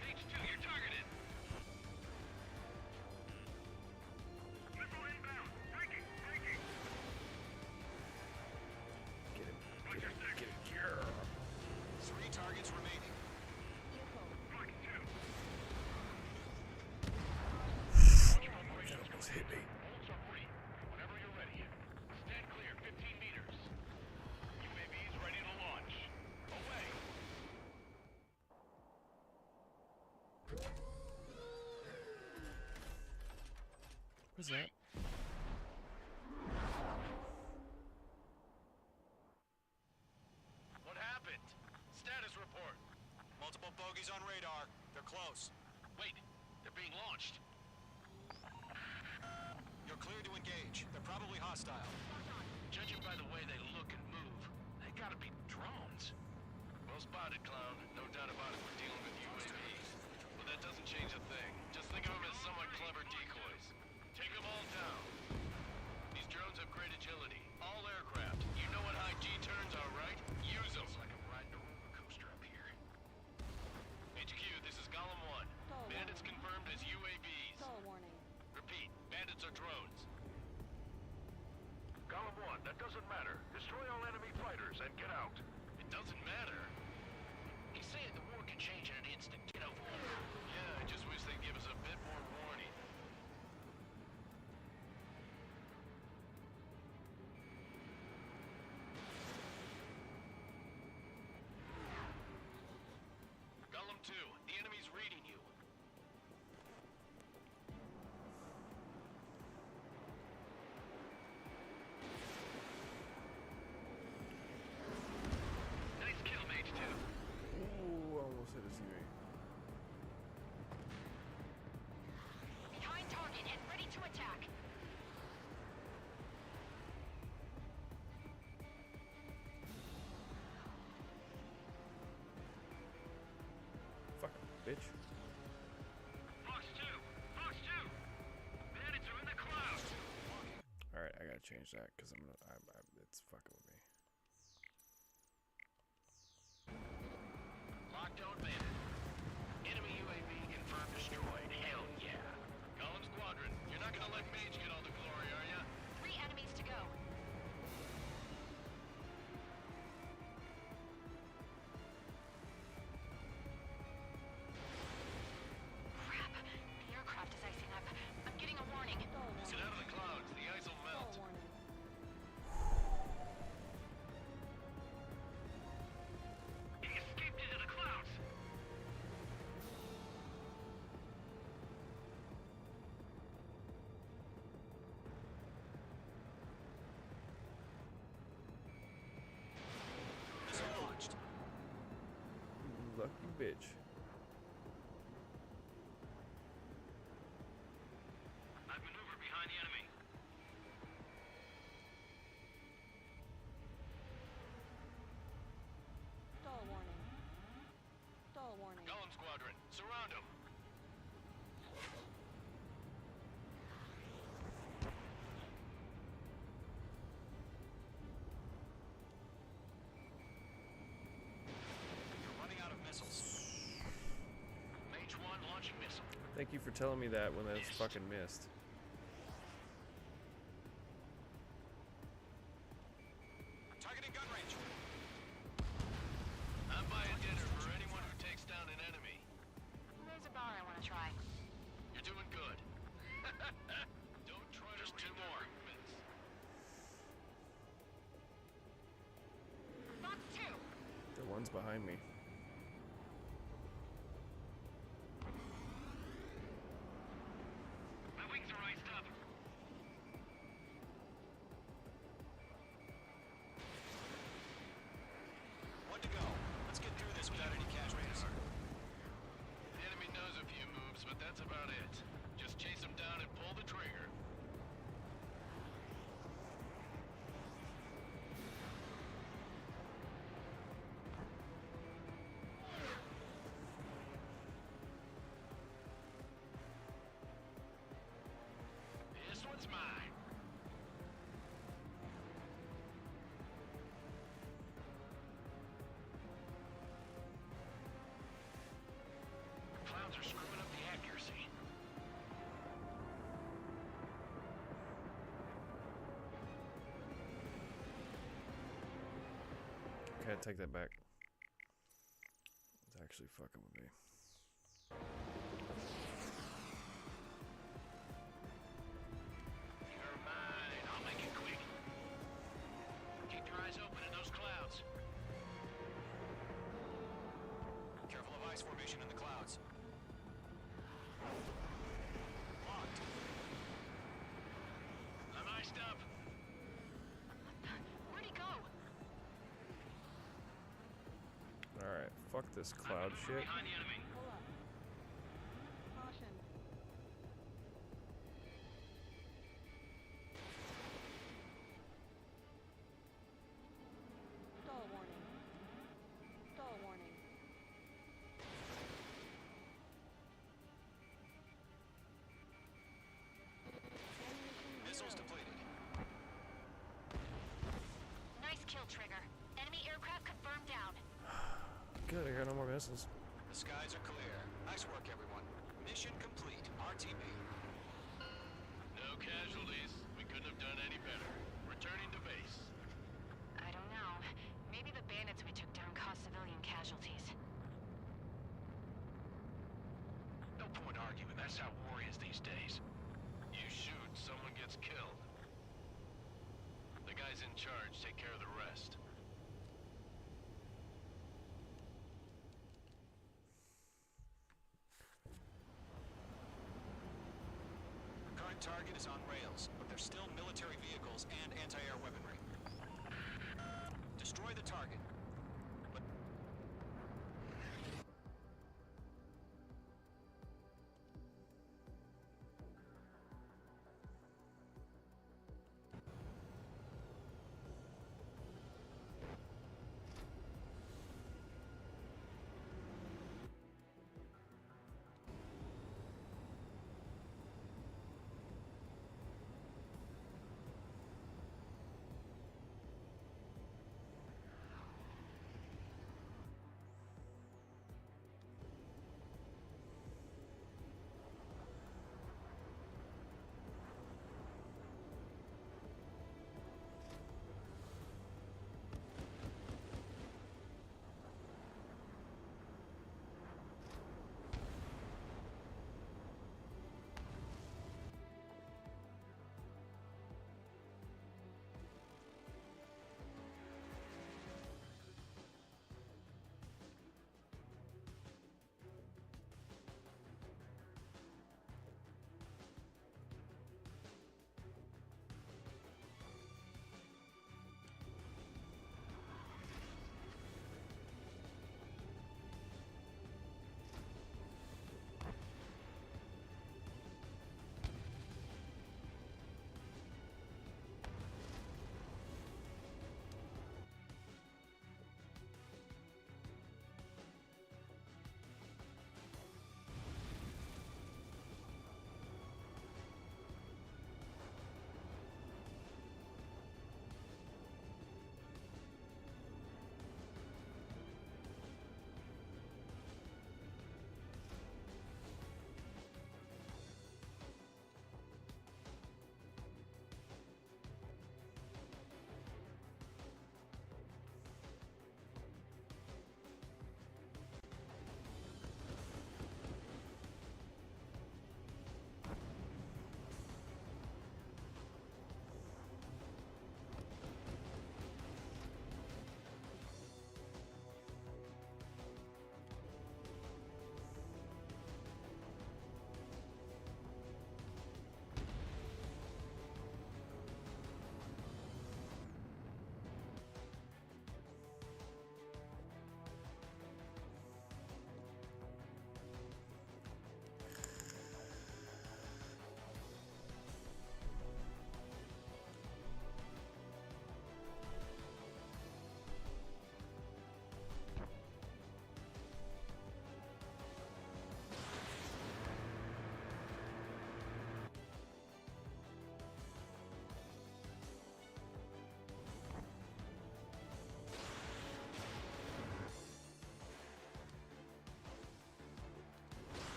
Mage 2, you're targeted. Missile inbound. Breaking. Breaking. Get him. Watch your 6. Get him. 3 targets remaining. Missile. Box 2. That almost hit me. Bolts are free. Whenever you're ready. Stand clear. 15 meters. UAVs ready to launch. Away. What's that? What happened? Status report. Multiple bogeys on radar. They're close. Wait, they're being launched. You're clear to engage. They're probably hostile. Judging by the way they look and move, they gotta be drones. Well spotted, clown. No doubt about it, we're dealing with UAVs. But that doesn't change a thing. Just think of them as somewhat clever decoys. Take them all down. These drones have great agility. All aircraft. You know what high G turns are, right? Use them. It's like I'm riding a roller coaster up here. gotta change that because it's fucking with me. Lockdown bandit. Enemy UAV confirmed destroyed. Hell yeah. Column Squadron, you're not gonna let Mage get all the glory, are ya? 3 enemies to go. Crap. The aircraft is icing up. I'm getting a warning. Sit out of the clouds. The ice will melt. He escaped into the clouds. Missile launched. Lucky bitch. I've maneuvered behind the enemy. Stall warning. Stall warning. Column Squadron, surround him. You're running out of missiles. Mage 1 launching missile. Thank you for telling me that when that's fucking missed. Targeting gun range. I'm buying dinner for anyone who takes down an enemy. There's a bar I want to try. You're doing good. Don't try to. Just 2 more. Box 2. The one's behind me. My wings are iced up. One to go. Let's get through this without any casualties. The enemy knows a few moves, but that's about it. Just chase him down and pull the trigger. This one's mine. Clouds are screwing up the accuracy. Okay, I take that back. It's actually fucking with me. You're mine. I'll make it quick. Keep your eyes open in those clouds. Careful of ice formation in the clouds. Locked. I'm iced up. Where'd he go? Alright, fuck this cloud shit. Behind the enemy. Pull up. Caution. Stall warning. Stall warning. Ammunition Missiles 0. depleted. Nice kill, Trigger. Enemy aircraft confirmed down. Good, I got no more missiles. The skies are clear. Nice work, everyone. Mission complete. RTB. No casualties. We couldn't have done any better. Returning to base. I don't know. Maybe the bandits we took down caused civilian casualties. No point arguing. That's how war is these days. You shoot, someone gets killed. The guys in charge take care of the rest. Current target is on rails, but there's still military vehicles and anti-air weaponry. Destroy the target. But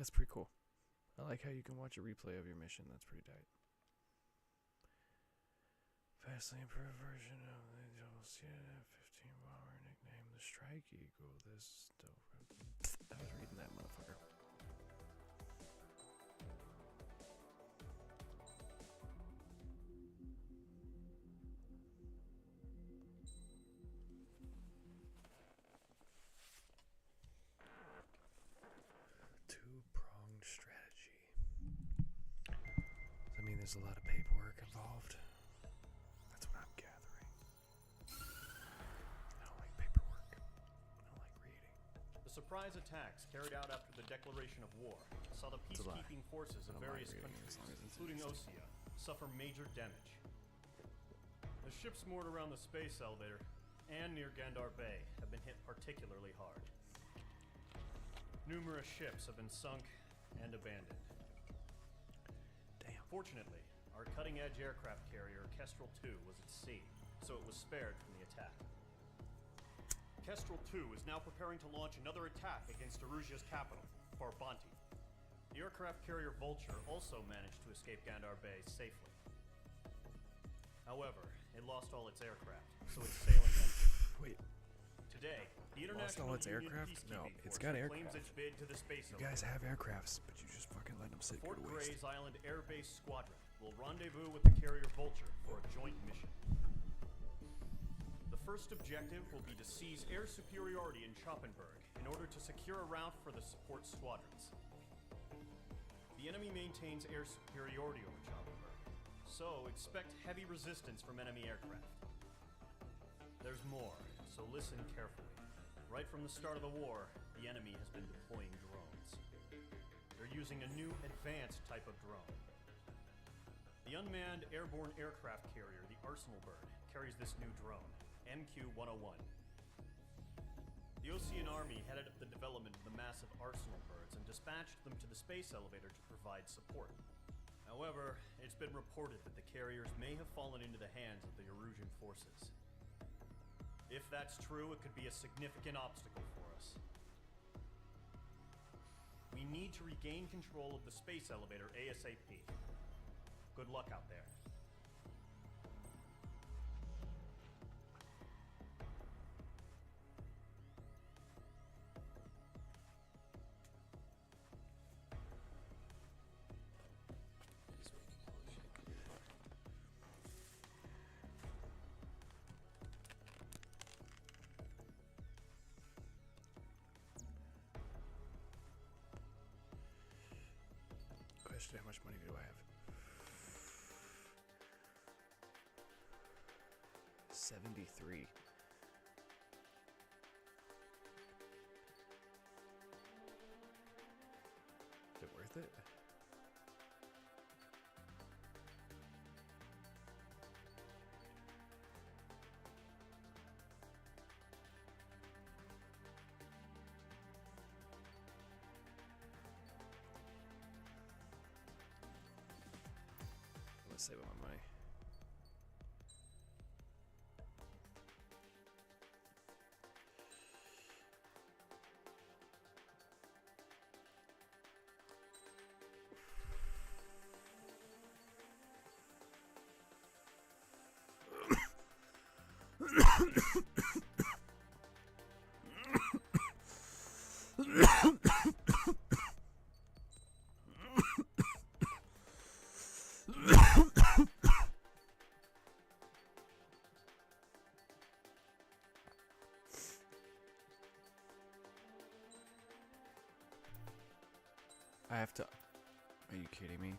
That's pretty cool. I like how you can watch a replay of your mission. That's pretty tight. Vastly improved version of the double CF-15 bomber, nicknamed the Strike Eagle. This still. I was reading that motherfucker. Two-pronged strategy. I mean, there's a lot of paperwork involved. That's what I'm gathering. I don't like paperwork. I don't like reading. The surprise attacks carried out after the declaration of war saw the peacekeeping forces of various countries, including Osea, suffer major damage. The ships moored around the space elevator and near Gandar Bay have been hit particularly hard. Numerous ships have been sunk and abandoned. Damn. Fortunately, our cutting-edge aircraft carrier, Kestrel 2, was at sea, so it was spared from the attack. Kestrel 2 is now preparing to launch another attack against Erusia's capital, Farbanti. The aircraft carrier Vulture also managed to escape Gandar Bay safely. However, it lost all its aircraft, so it's sailing empty. Wait. Today, the Lost International all its Union aircraft? No, Peacekeeping it's Force got claims aircraft. its bid to the space You guys have aircrafts, but you just fucking let them sit Fort go to waste. Gray's Island Air Base Squadron will rendezvous with the carrier Vulture for a joint mission. The first objective will be to seize air superiority in Schoppenberg in order to secure a route for the support squadrons. The enemy maintains air superiority over Schoppenberg, so expect heavy resistance from enemy aircraft. There's more, so listen carefully. Right from the start of the war, the enemy has been deploying drones. They're using a new advanced type of drone. The unmanned airborne aircraft carrier, the Arsenal Bird, carries this new drone, MQ-101. The Osean Army headed up the development of the massive Arsenal Birds and dispatched them to the space elevator to provide support. However, it's been reported that the carriers may have fallen into the hands of the Erusian forces. If that's true, it could be a significant obstacle for us. We need to regain control of the space elevator ASAP. Good luck out there. Question: how much money do I have? 73. Is it worth it? I'm gonna save all my money. I have to. Are you kidding me?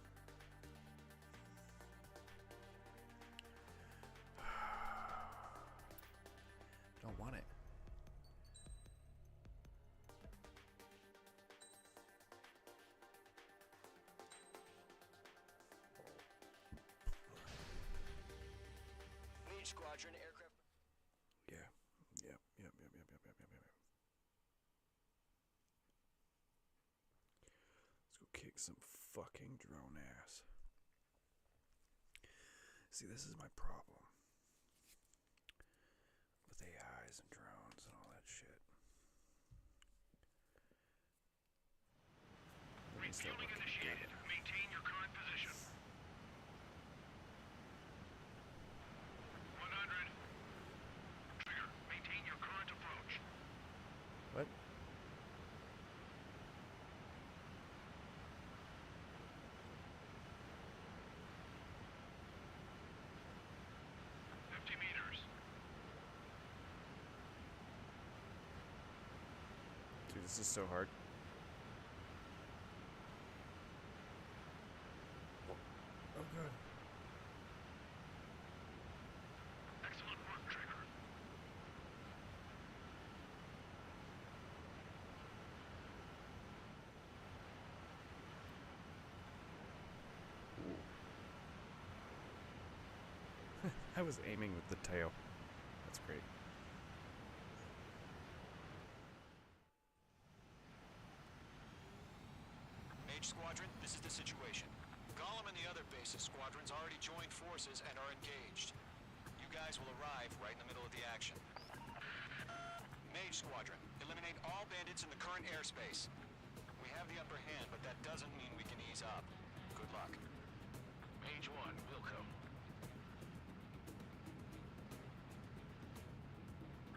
Don't want it. Main squadron aircraft. Yeah. Yep. Let's go kick some fucking drone ass. See, this is my problem with AIs and drones and all that shit. and start Fielding working initiated. together. Maintain your current position. 100. Trigger, maintain your current approach. What? Dude, this is so hard. Oh god. Excellent work, Trigger. I was aiming with the tail. That's great. Mage Squadron, this is the situation. Gollum and the other bases squadrons already joined forces and are engaged. You guys will arrive right in the middle of the action. Mage Squadron, eliminate all bandits in the current airspace. We have the upper hand, but that doesn't mean we can ease up. Good luck. Mage 1, Wilco.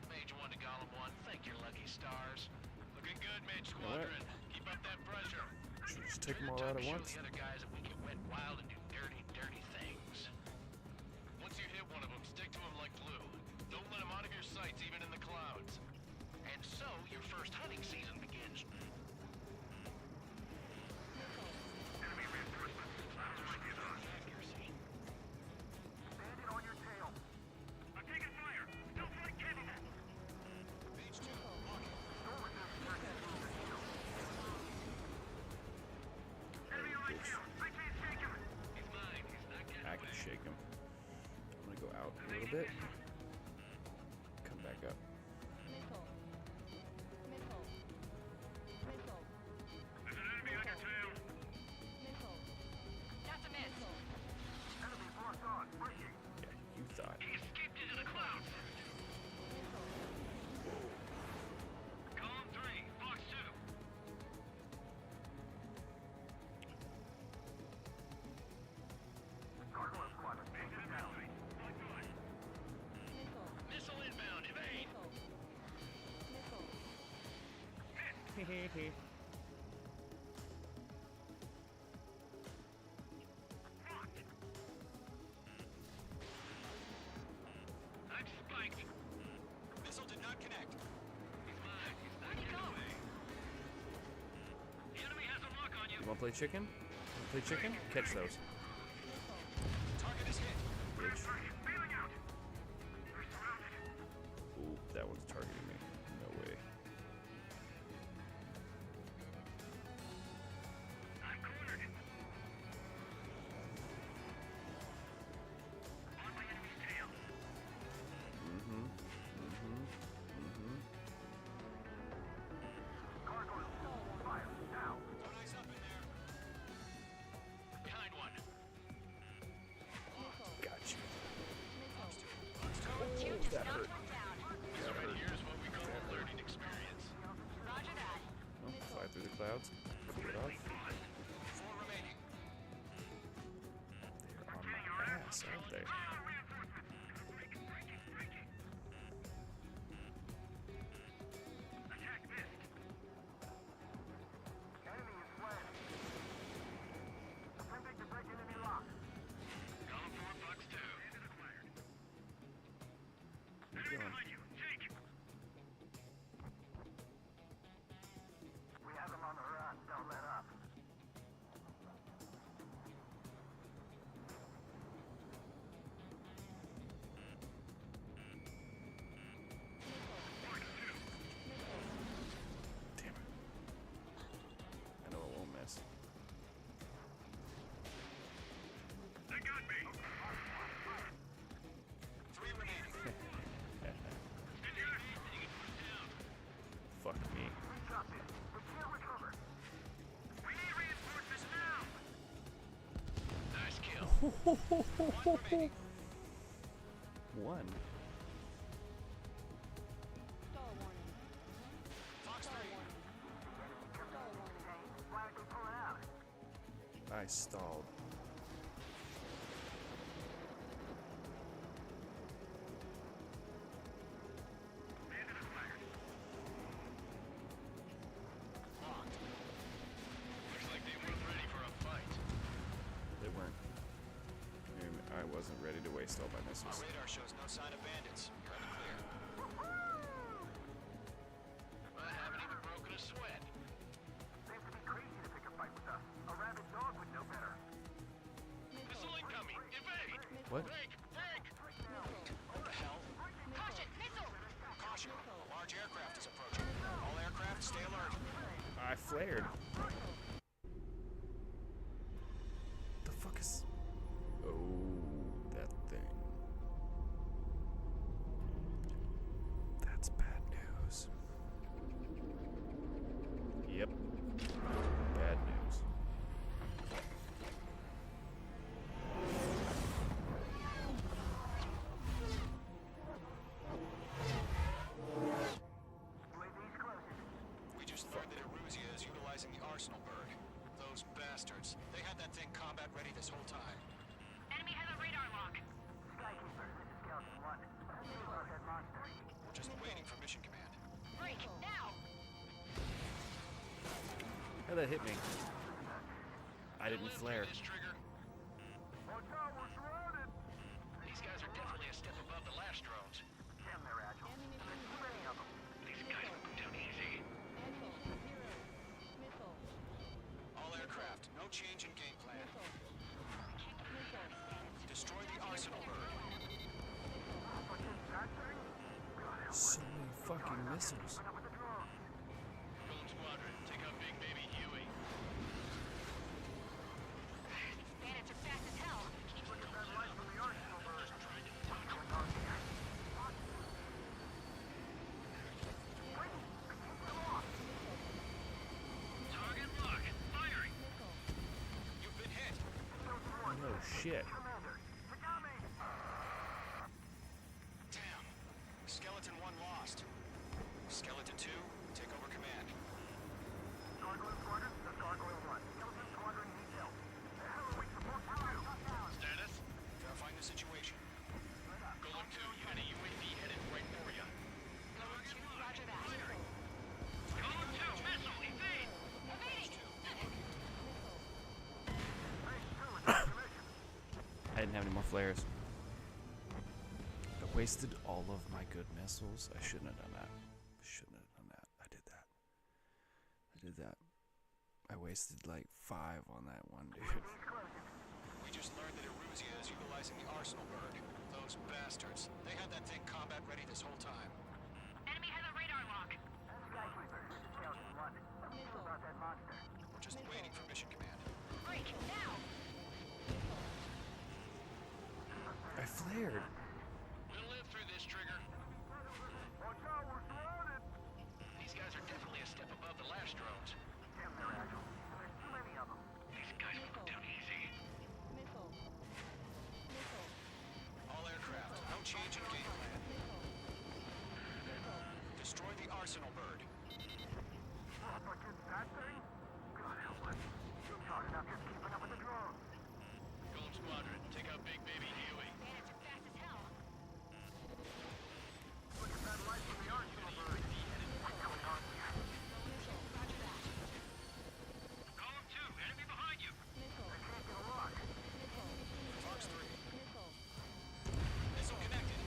Mage 1 to Gollum 1, thank your lucky stars. Looking good, Mage Squadron. Keep up that pressure. Should we just take them all out at once? Show the other guys that we can wet wild and do dirty, dirty things. Once you hit one of them, stick to him like glue. Don't let him out of your sights, even in the clouds. And so, your first hunting season begins. Enemy reinforcements. Sounds like it on. Accuracy. Bandit on your tail. I'm taking fire. Still flight capable. Mage 2, walking. Enemy on my tail. I can't shake him. He's mine. He's not getting I can shake him. I'm gonna go out a little bit. Come back up. Missile. Missile. Missile. There's an enemy on your tail. Missile. That's a miss. Enemy locked on. Breaking. Yeah, you thought. He escaped into the clouds. Column 3, Fox 2. Gargoyle squadron, taking it down. Missile. Missile inbound, evade! Missile. I'm spiked. Missile did not connect. He's mine. He's not getting away. The enemy has a lock on you. You wanna play chicken? Wanna play chicken? Catch those. Target is hit. Bitch. Bailing out. We're surrounded. Ooh, that one's targeting me. No way. I'm cornered. On my enemy's tail. Gargoyle. Fire. Now. Don't ice up in there. Behind one. Got you. Two Oh, just that knocked hurt. one down. This right here is what we call a learning experience. Roger that. Oh, fly through the clouds. Cool it off. 4 remaining. They're on my ass, aren't they? Attack missed. Enemy is fled. Attempting to break enemy lock. Column 4, Fox 2. Enemy going? behind you. Take. We have them on the run. Don't let up. Damn it. I know I won't miss. They got me. 3 remaining. Fuck me. We got this. We can't recover. We need reinforcements now. Nice kill. One. Stall warning. Fox 3. Stall warning. Stall warning. Why are they pulling out? I stalled. Locked. Looks like they weren't ready for a fight. They weren't. And I wasn't ready to waste all my missiles. Our radar shows no sign of bandits. You're in the clear. I haven't even broken a sweat. Seems to be crazy to pick a fight with us. A rabid dog would know better. Missile incoming! Evade! What? Break! Break! What the hell? Caution! Missile! Caution! A large aircraft is approaching. All aircraft, stay alert. I flared. The fuck is... Oh, that thing. That's bad news. Yep. Bad news. We just learned that Eruzia is utilizing the Arsenal bird. Those bastards. They had that thing combat ready this whole time. Enemy has a radar lock. Skykeeper, this is Skeleton 1. What do you do about that monster? We're just waiting for mission command. Break! Now! How'd that hit me? I didn't flare. This trigger. Watch out, we're surrounded! These guys are definitely a step above the last drones. Damn, they're agile. There's too many of them. These guys will go down easy. All aircraft, no change in game plan. Destroy the Arsenal bird. So many fucking missiles. Golem Squadron, take out Big Baby Huey. Bandits are fast as hell. Look at that light from the Arsenal bird. Target lock. Firing. You've been hit. No shit. Damn. Skeleton 1 lost. Skeleton 2, take over command. Gargoyle Squadron, that's Gargoyle 1. Skeleton Squadron detail. The hell are we supposed to do? Status. Verifying the situation. Golem 2, you got a UAV headed right for you. Golem 2, roger that. Golem 2, missile, evade! Evading! I didn't have any more flares. I wasted all of my good missiles. I shouldn't have done that. Shouldn't have done that. I did that. I did that. I wasted like 5 on that one, dude. We just learned that Eruzia is utilizing the Arsenal bird. Those bastards. They had that thing combat ready this whole time. Enemy has a radar lock. Skykeeper, this is Skeleton 1. What do you do about that monster? We're just waiting for mission command. Break! Now! I flared. We'll live through this, Trigger. Watch out, we're surrounded! These guys are definitely a step above the last drones. Damn, they're agile. There's too many of them. These guys will go down easy. All aircraft, no change in game plan. Destroy the Arsenal bird. Oh, but it's that thing? God help us. You're not enough just keeping up with the drones. Golem Squadron, take out Big Baby Huey. Bandits are fast as hell. Look at that light from the Arsenal bird. What's going on here? Roger that. Golem 2, enemy behind you. I can't get a lock. Fox 3. Missile connected.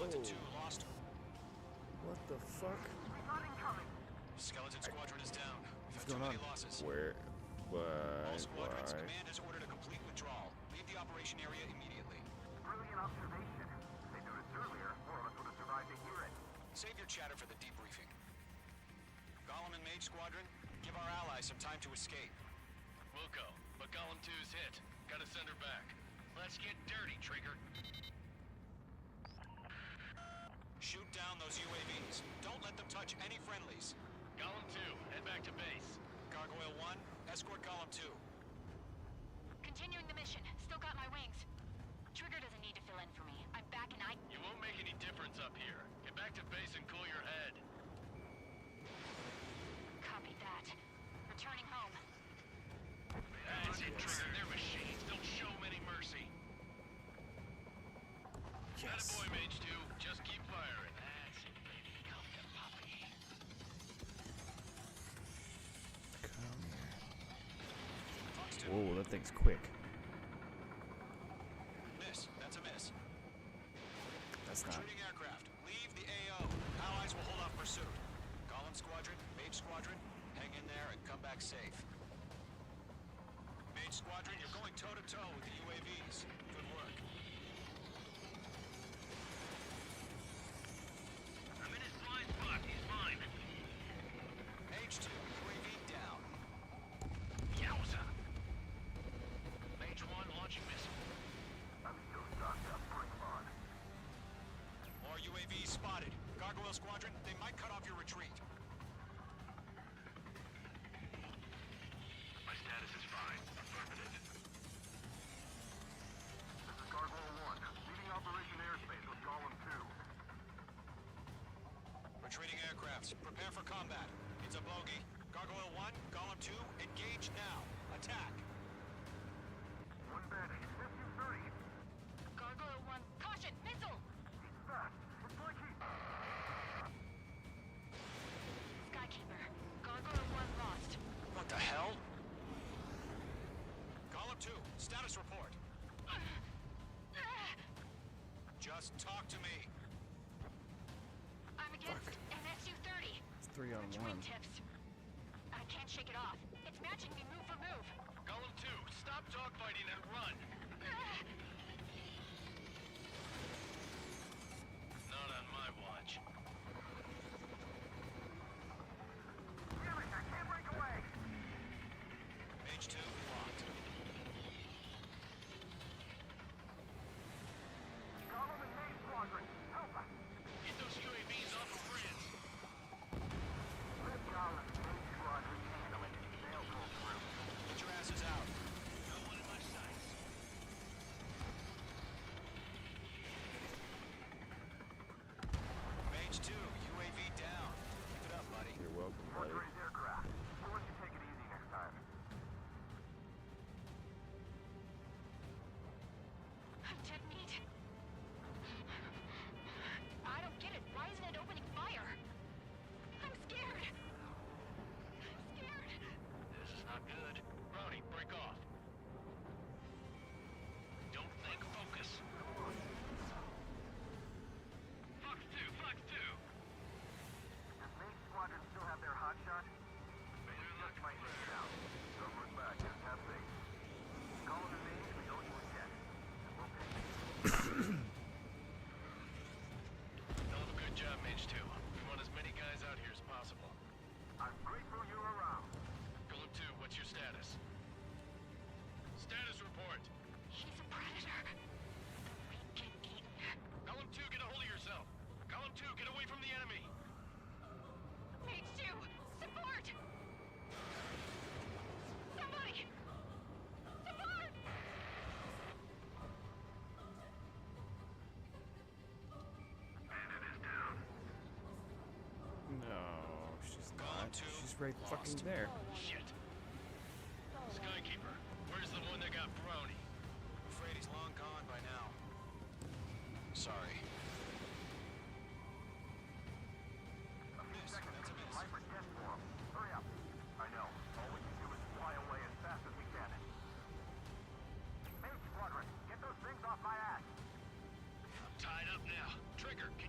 Skeleton 2 lost. What the fuck? Skeleton Squadron is down. We've What's had too going many on? losses. Where? All squadrons, Why? command has ordered a complete withdrawal. Leave the operation area immediately. Brilliant observation. If they noticed earlier, more of us would have survived to hear it. Save your chatter for the debriefing. Golem and Mage Squadron, give our allies some time to escape. We'll go, but Golem 2's hit. Gotta send her back. Let's get dirty, Trigger. Shoot down those UAVs. Don't let them touch any friendlies. Golem 2, head back to base. Gargoyle 1, escort Golem 2. Continuing the mission. Still got my wings. Trigger doesn't need to fill in for me. I'm back and You won't make any difference up here. Get back to base and cool your head. Copy that. Returning home. That's it, Trigger. They're machines. Don't show them any mercy. Yes. Attaboy, Mage 2. Just keep firing. That's it, baby. Come here, puppy. Come here. Whoa, that thing's quick. Miss. That's a miss. That's not. Retreating aircraft. Leave the AO. Allies will hold off pursuit. Golem Squadron, Mage Squadron, hang in there and come back safe. Mage Squadron, you're going toe-to-toe with the UAVs. Good work. I'm in his blind spot. He's mine. Mage 2, UAV down. Yowza. Mage 1 launching missile. I'm still stocked up. Bring them on. More UAVs spotted. Gargoyle Squadron, they might cut off your retreat. My status is fine. Affirmative. This is Gargoyle 1. Leading Operation Airspace with Golem 2. Retreating aircrafts, prepare for combat. It's a bogey. Gargoyle 1, Golem 2, engage now. Attack. One bandit. SU-30. Gargoyle 1. Caution! Missile! He's fast. It's like he... Skykeeper. Gargoyle 1 lost. What the hell? Golem 2, status report. Just talk to me. I'm against an SU-30. It's 3 on 1. Wingtips. I can't shake it off. It's matching me move for move. Golem 2, stop dogfighting and run. Not on my watch. Damn it! I can't break away! Mage 2, locked. Golem and Mage Squadron. Help us! Get those UAVs off of France. Let Golem and Mage Squadron handle it. They'll pull through. Get your asses out. No one in my sights. Mage 2, UAV down. Keep it up, buddy. You're welcome, buddy. Fortress aircraft. We'll let you take it easy next time. I'm dead meat. I don't get it. Why isn't it opening fire? I'm scared. I'm scared. This is not good. Brownie, break off. Don't think, focus. Fox 2, Fox 2. Does Mage Squadron still have their hot shot? We just might take it out. Don't look back. Just have faith. Golem and Mage, we owe you a debt. And we'll pay you. Hell of a good job, Mage 2. We want as many guys out here as possible. I'm grateful you're around. Golem 2, what's your status? Status report. He's a predator. We get eaten. Golem 2, get a hold of yourself. Golem 2, get away from the enemy. Mage 2, support! Somebody! Support! Bandit is down. No, she's Golem not. 2, She's right fucking there. Shit. Skykeeper, where's the one that got Brownie? Afraid he's long gone by now. Sorry. A few Miss, seconds. that's a miss. Viper test for him. Hurry up. I know. All we can do is fly away as fast as we can. Mage Squadron, get those things off my ass. I'm tied up now. Trigger, can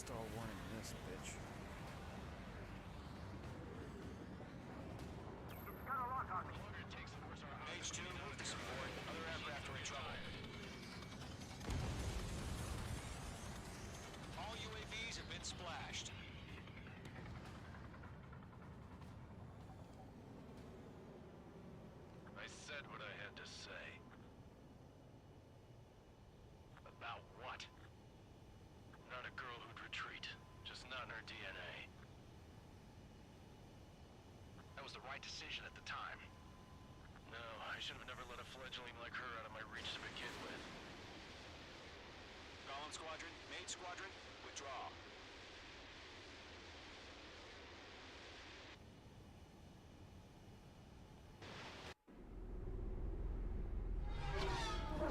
Stall warning in this bitch. It's got a lock on me. H2, move to support. Other aircraft are in trouble. All UAVs have been splashed. I said what I had to say. About what? Not a girl who'd retreat. Just not in her DNA. That was the right decision at the time. No, I should have never let a fledgling like her out of my reach to begin with. Golem Squadron, Maid Squadron, withdraw.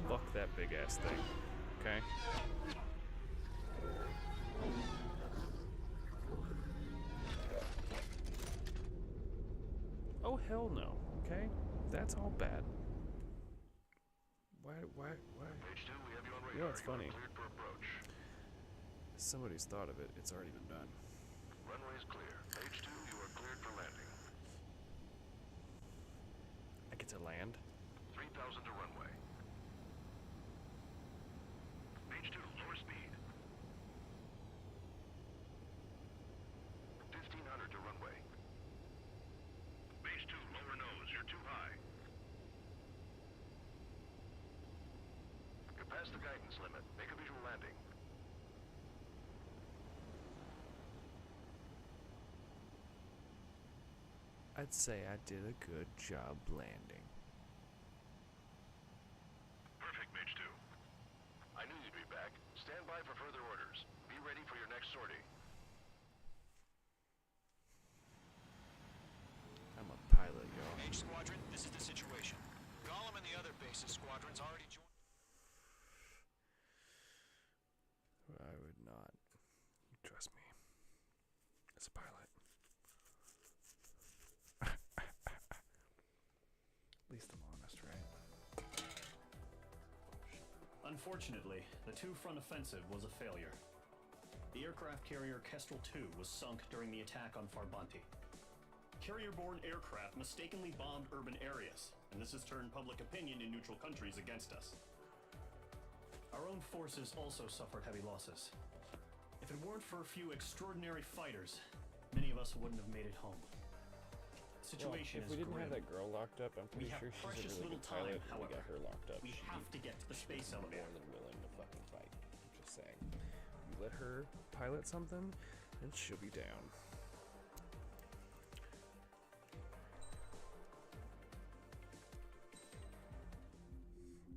Fuck that big ass thing. Okay. Oh hell no. Okay? That's all bad. Why? H2, we have you on radar. You know what's You are funny? cleared for approach. Somebody's thought of it. It's already been done. Runway is clear. H2, you are cleared for landing. I get to land? 3,000 to runway. H2, lower speed. 1,500 to runway. H2, lower nose. You're too high. You're past the guidance limit. Make a visual landing. I'd say I did a good job landing. Perfect, Mage 2. I knew you'd be back. Stand by for further orders. Be ready for your next sortie. I'm a pilot, y'all. Mage Squadron, this is the situation. Golem and the other bases squadrons already joined. I would not. Trust me. As a pilot. At least I'm honest, right? Unfortunately, the two-front offensive was a failure. The aircraft carrier Kestrel 2 was sunk during the attack on Farbanti. Carrier-borne aircraft mistakenly bombed urban areas, and this has turned public opinion in neutral countries against us. Our own forces also suffered heavy losses. If it weren't for a few extraordinary fighters, many of us wouldn't have made it home. Situation if we is didn't grim. have that girl locked up, I'm pretty sure she's precious a really little good pilot. time, And we however. got her locked up. We have to get to the space she's elevator. more than willing to fucking fight. I'm just saying. You let her pilot something, and she'll be down.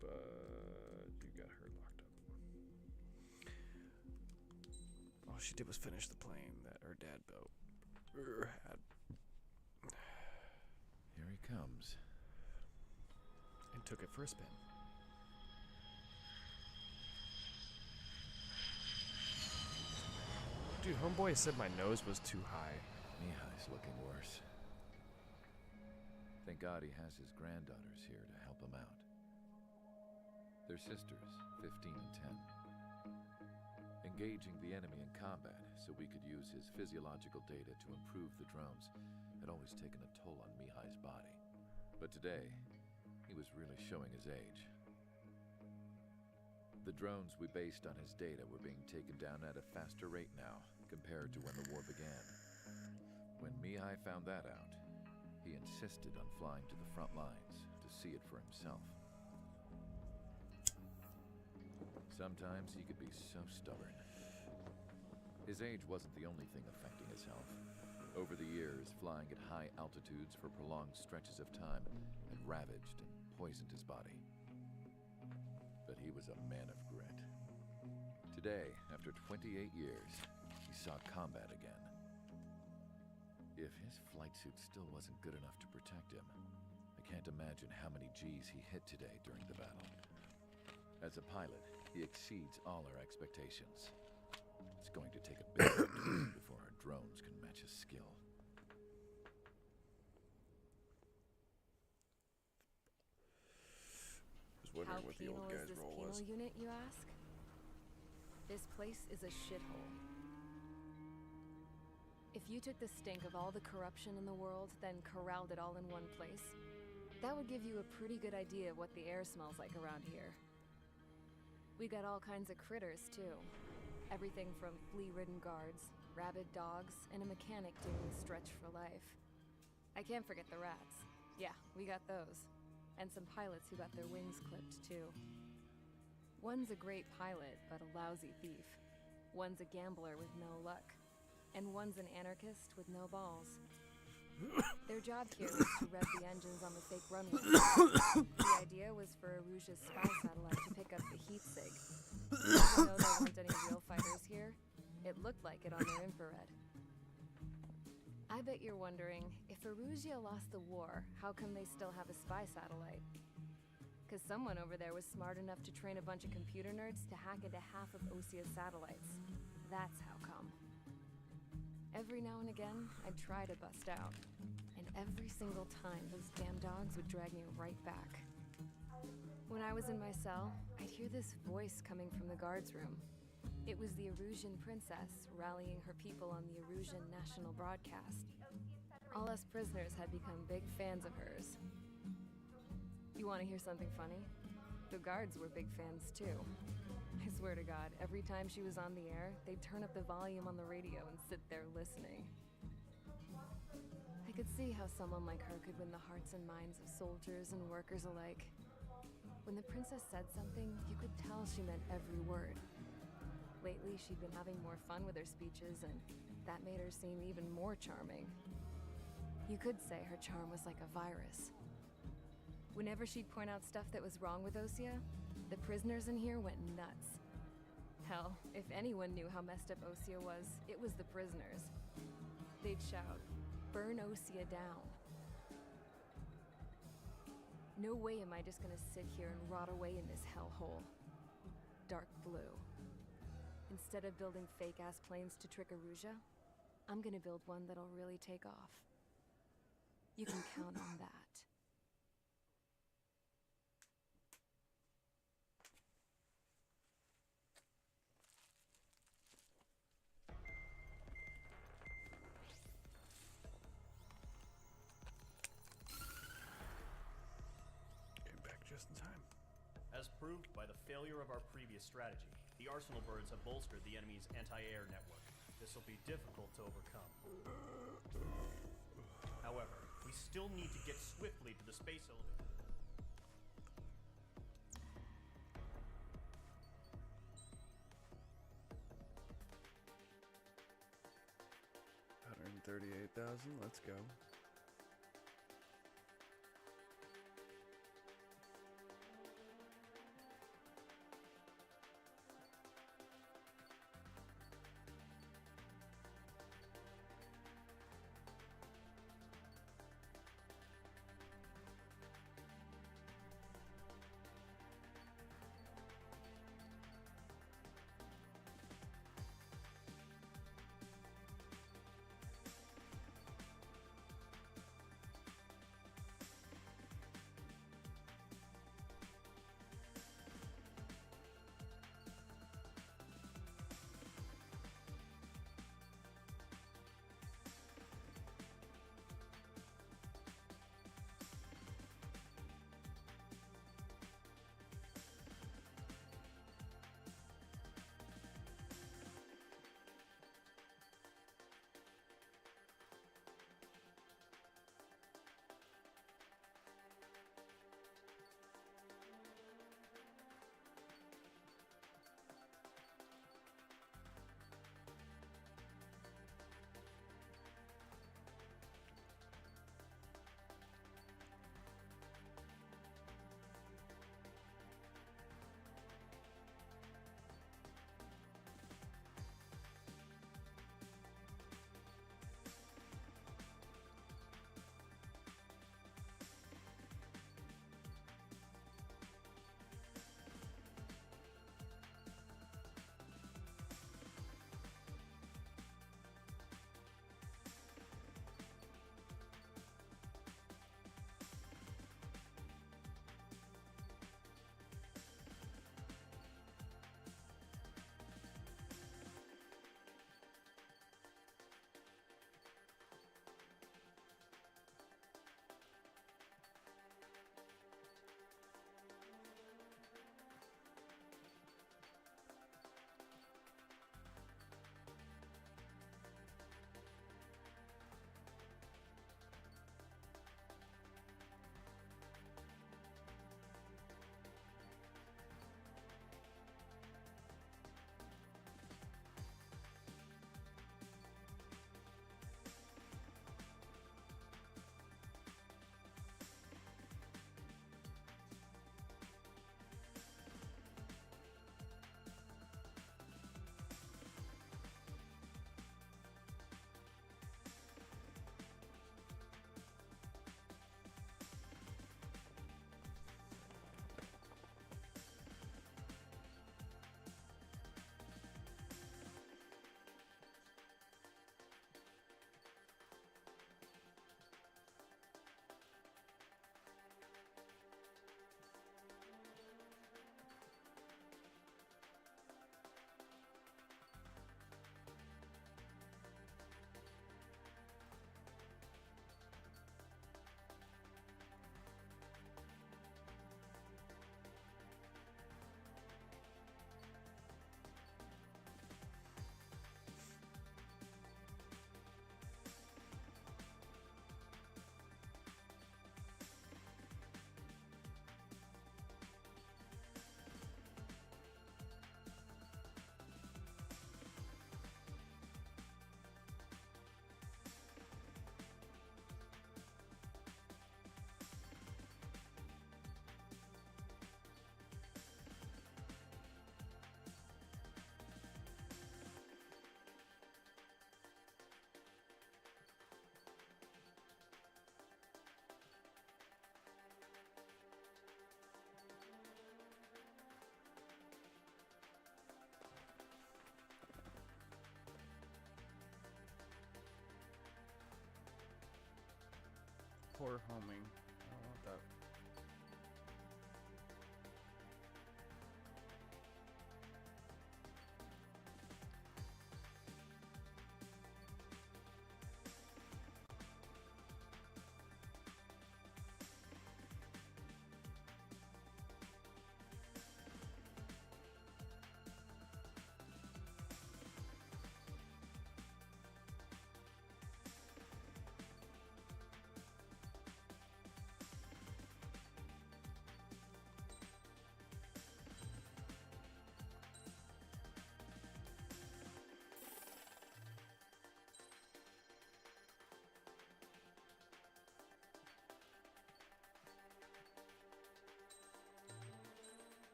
But you got her locked up. All she did was finish the plane that her dad built. Had. Here he comes. And took it for a spin. Dude, homeboy said my nose was too high. Mihai's looking worse. Thank God he has his granddaughters here to help him out. They're sisters, 15 and 10. Engaging the enemy in combat so we could use his physiological data to improve the drones had always taken a toll on Mihai's body. But today, he was really showing his age. The drones we based on his data were being taken down at a faster rate now compared to when the war began. When Mihai found that out, he insisted on flying to the front lines to see it for himself. Sometimes he could be so stubborn. His age wasn't the only thing affecting his health. Over the years, flying at high altitudes for prolonged stretches of time had ravaged and poisoned his body. But he was a man of grit. Today, after 28 years, he saw combat again. If his flight suit still wasn't good enough to protect him, I can't imagine how many G's he hit today during the battle. As a pilot, he exceeds all our expectations. It's going to take a big victory before our drones can match his skill. Was wondering How what the penal old is guy's this role penal was. unit, you ask? This place is a shithole. If you took the stink of all the corruption in the world, then corralled it all in one place, that would give you a pretty good idea of what the air smells like around here. We got all kinds of critters, too. Everything from flea-ridden guards, rabid dogs, and a mechanic doing the stretch for life. I can't forget the rats. Yeah, we got those. And some pilots who got their wings clipped, too. One's a great pilot, but a lousy thief. One's a gambler with no luck. And one's an anarchist with no balls. Their job here was to rev the engines on the fake runway. The idea was for Aruja's spy satellite to pick up the heat sig. Even though there weren't any real fighters here, it looked like it on their infrared. I bet you're wondering, if Aruja lost the war, how come they still have a spy satellite? Because someone over there was smart enough to train a bunch of computer nerds to hack into half of Osia's satellites. That's how come. Every now and again, I'd try to bust out. And every single time, those damn dogs would drag me right back. When I was in my cell, I'd hear this voice coming from the guards room. It was the Arusian princess rallying her people on the Arusian national broadcast. All us prisoners had become big fans of hers. You want to hear something funny? The guards were big fans too. I swear to God, every time she was on the air, they'd turn up the volume on the radio and sit there listening. I could see how someone like her could win the hearts and minds of soldiers and workers alike. When the princess said something, you could tell she meant every word. Lately, she'd been having more fun with her speeches, and that made her seem even more charming. You could say her charm was like a virus. Whenever she'd point out stuff that was wrong with Osia, the prisoners in here went nuts. Hell, if anyone knew how messed up Osia was, it was the prisoners. They'd shout, "Burn Osia down." No way am I just gonna sit here and rot away in this hellhole. Dark blue. Instead of building fake-ass planes to trick Aruja, I'm gonna build one that'll really take off. You can count on that. Came back just in time. As proved by the failure of our previous strategy, the Arsenal birds have bolstered the enemy's anti-air network. This will be difficult to overcome. However, we still need to get swiftly to the space elevator. $138,000, let's go. Poor homing. I don't want that.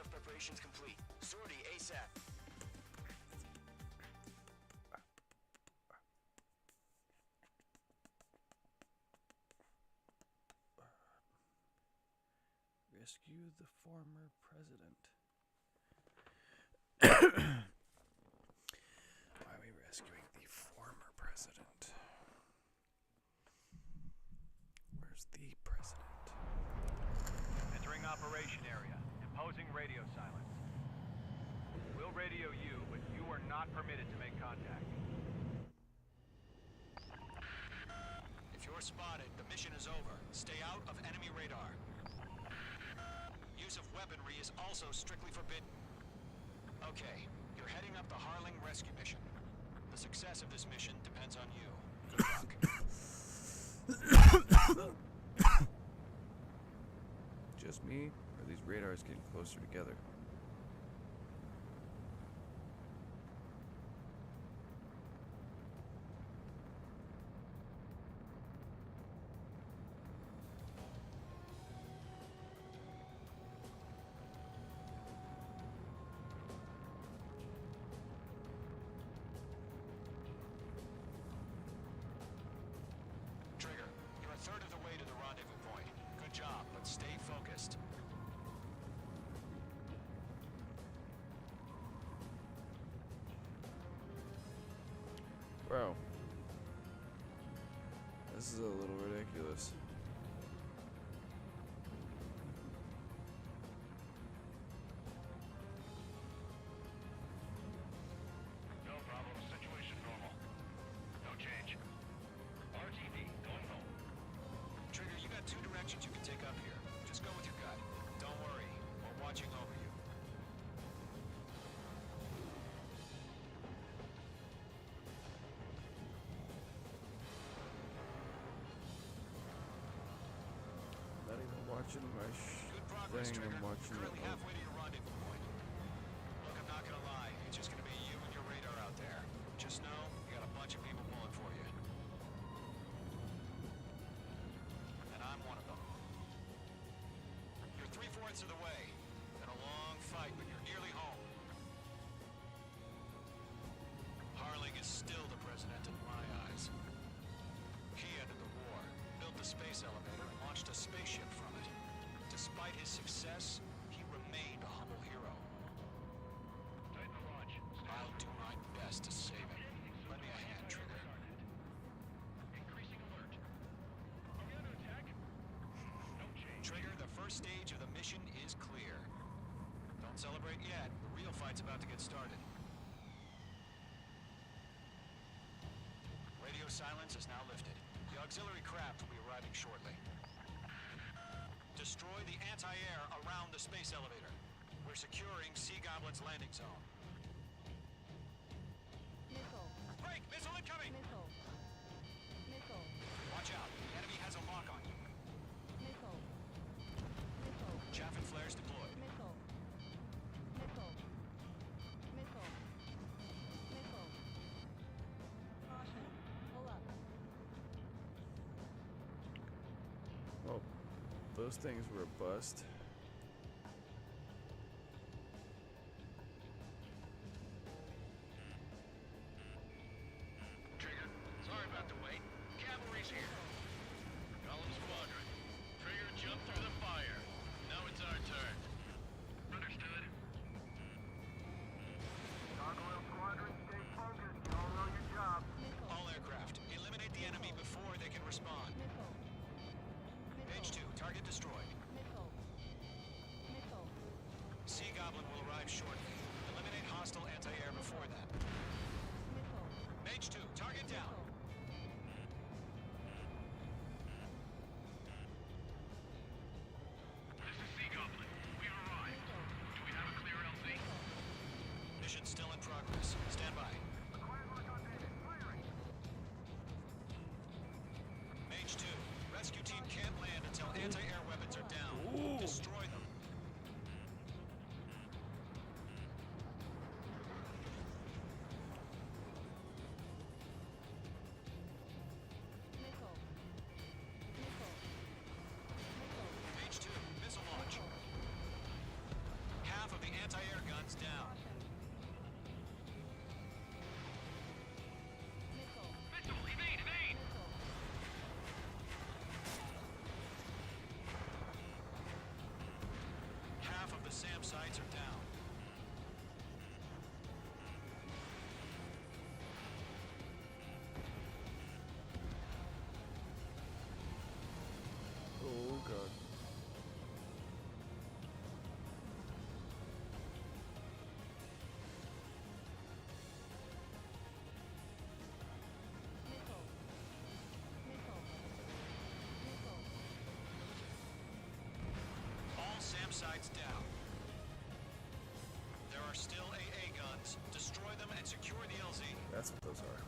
Preparations complete. Sortie ASAP. Rescue the former president. Why are we rescuing the former president? Where's the president? Entering operation area. Imposing radio silence. We'll radio you, but you are not permitted to make contact. If you're spotted, the mission is over. Stay out of enemy radar. Use of weaponry is also strictly forbidden. Okay, you're heading up the Harling rescue mission. The success of this mission depends on you. Good luck. Just me? Or are these radars getting closer together? Trigger, you're a third of the way to the rendezvous point. Good job, but stay focused. Bro. This is a little ridiculous. actions you can take up here. Just go with your gut. Don't worry, we're watching over you. Not even watching my Good progress, thing, Trigger. I'm watching Currently the halfway to your rendezvous point. Look, I'm not gonna lie. It's just gonna be you and your radar out there. Just know, you got a bunch of people pulling for you. And I'm one of them. You're 3/4 of the way. Been a long fight, but you're nearly home. Harling is still the president in my eyes. He ended the war, built the space elevator, and launched a spaceship from it. Despite his success, he remained a humble hero. I'll do my best to save him. Lend me a hand, Trigger. Trigger, the first stage of the mission is clear. Don't celebrate yet. The real fight's about to get started. Radio silence is now lifted. The auxiliary craft will be arriving shortly. Destroy the anti-air around the space elevator. We're securing Sea Goblin's landing zone. Missile. Break! Missile incoming! Missile. Missile. Watch out. The enemy has a lock on you. Missile. Missile. Chaff and flares deployed. Missile. Missile. Missile. Missile. Caution. Pull up. Oh, those things were a bust. Trigger, sorry about the wait. Cavalry's here. Golem Squadron. Trigger jumped through the fire. Now it's our turn. Understood. Gargoyle Squadron, stay focused. You all know your job. All aircraft, eliminate the enemy before they can respond. Page 2, target destroyed. Missile. Missile. Sea Goblin will arrive shortly. Eliminate hostile anti-air before that. Missile. Mage 2, target down. This is Sea Goblin. We've arrived. Do we have a clear LZ? Mission still in progress. Stand by. Mage 2, rescue team can't land until anti-air weapons are down. Destroy them. Missile. Missile. Missile. Mage 2, missile launch. Half of the anti-air guns down. Missile. Missile, evade, evade! Half of the SAM sites are down. Oh god. Missile. Missile. Missile. All SAM sites down. There are still AA guns. Destroy them and secure the LZ. That's what those are.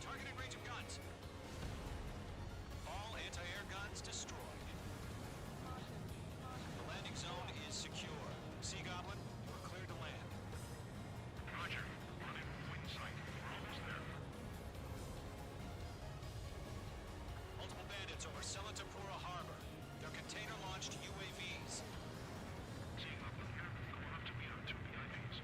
Targeting range of guns. All anti-air guns destroyed. The landing zone is secure. Sea Goblin, we're clear to land. Roger. Rendezvous point in sight. We're almost there. Multiple bandits over Selatapura Harbor. They're container-launched UAVs. Sea Goblin here. Going up to meet our 2 VIPs.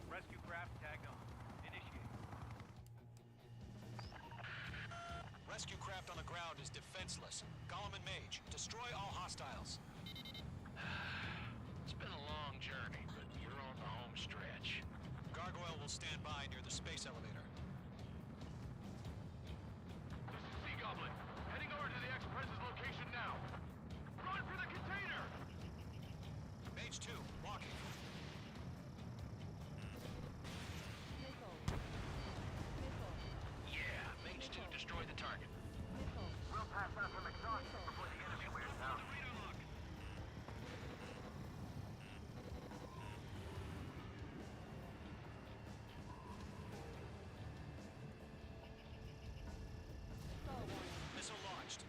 Rescue craft tagged on. Initiate. Rescue craft on the ground is defenseless. Golem and Mage, destroy all hostiles. It's been a long journey, but you're on the home stretch. Gargoyle will stand by near the space elevator. This is Sea Goblin. Heading over to the Express's location now. Run for the container! Mage 2, locking. Yeah, Mage 2 destroyed the target. We'll pass out some exhaustion before the enemy wears down. Missile launched.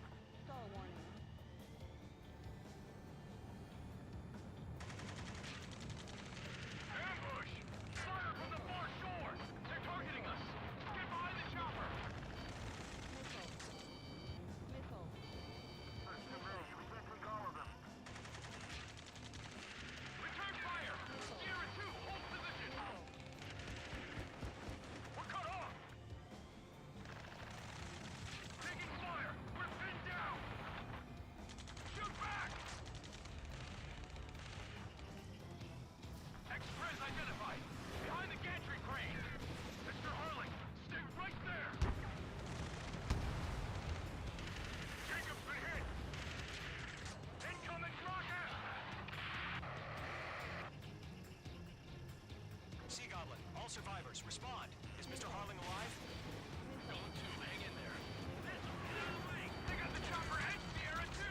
Ambush! Fire from the far shore! They're targeting us! Get behind the chopper! There's too many. We can't take all of them. Return fire! Sierra 2, hold position! We're cut off! Taking fire! We're pinned down! Shoot back! Express identified! Behind the gantry crane! Mr. Harling, stay right there! Jacob's been hit! Incoming rocket! Sea Goblin, all survivors, respond. Is Mr. Harling alive? Going to, hang in there. They got the chopper and Sierra 2!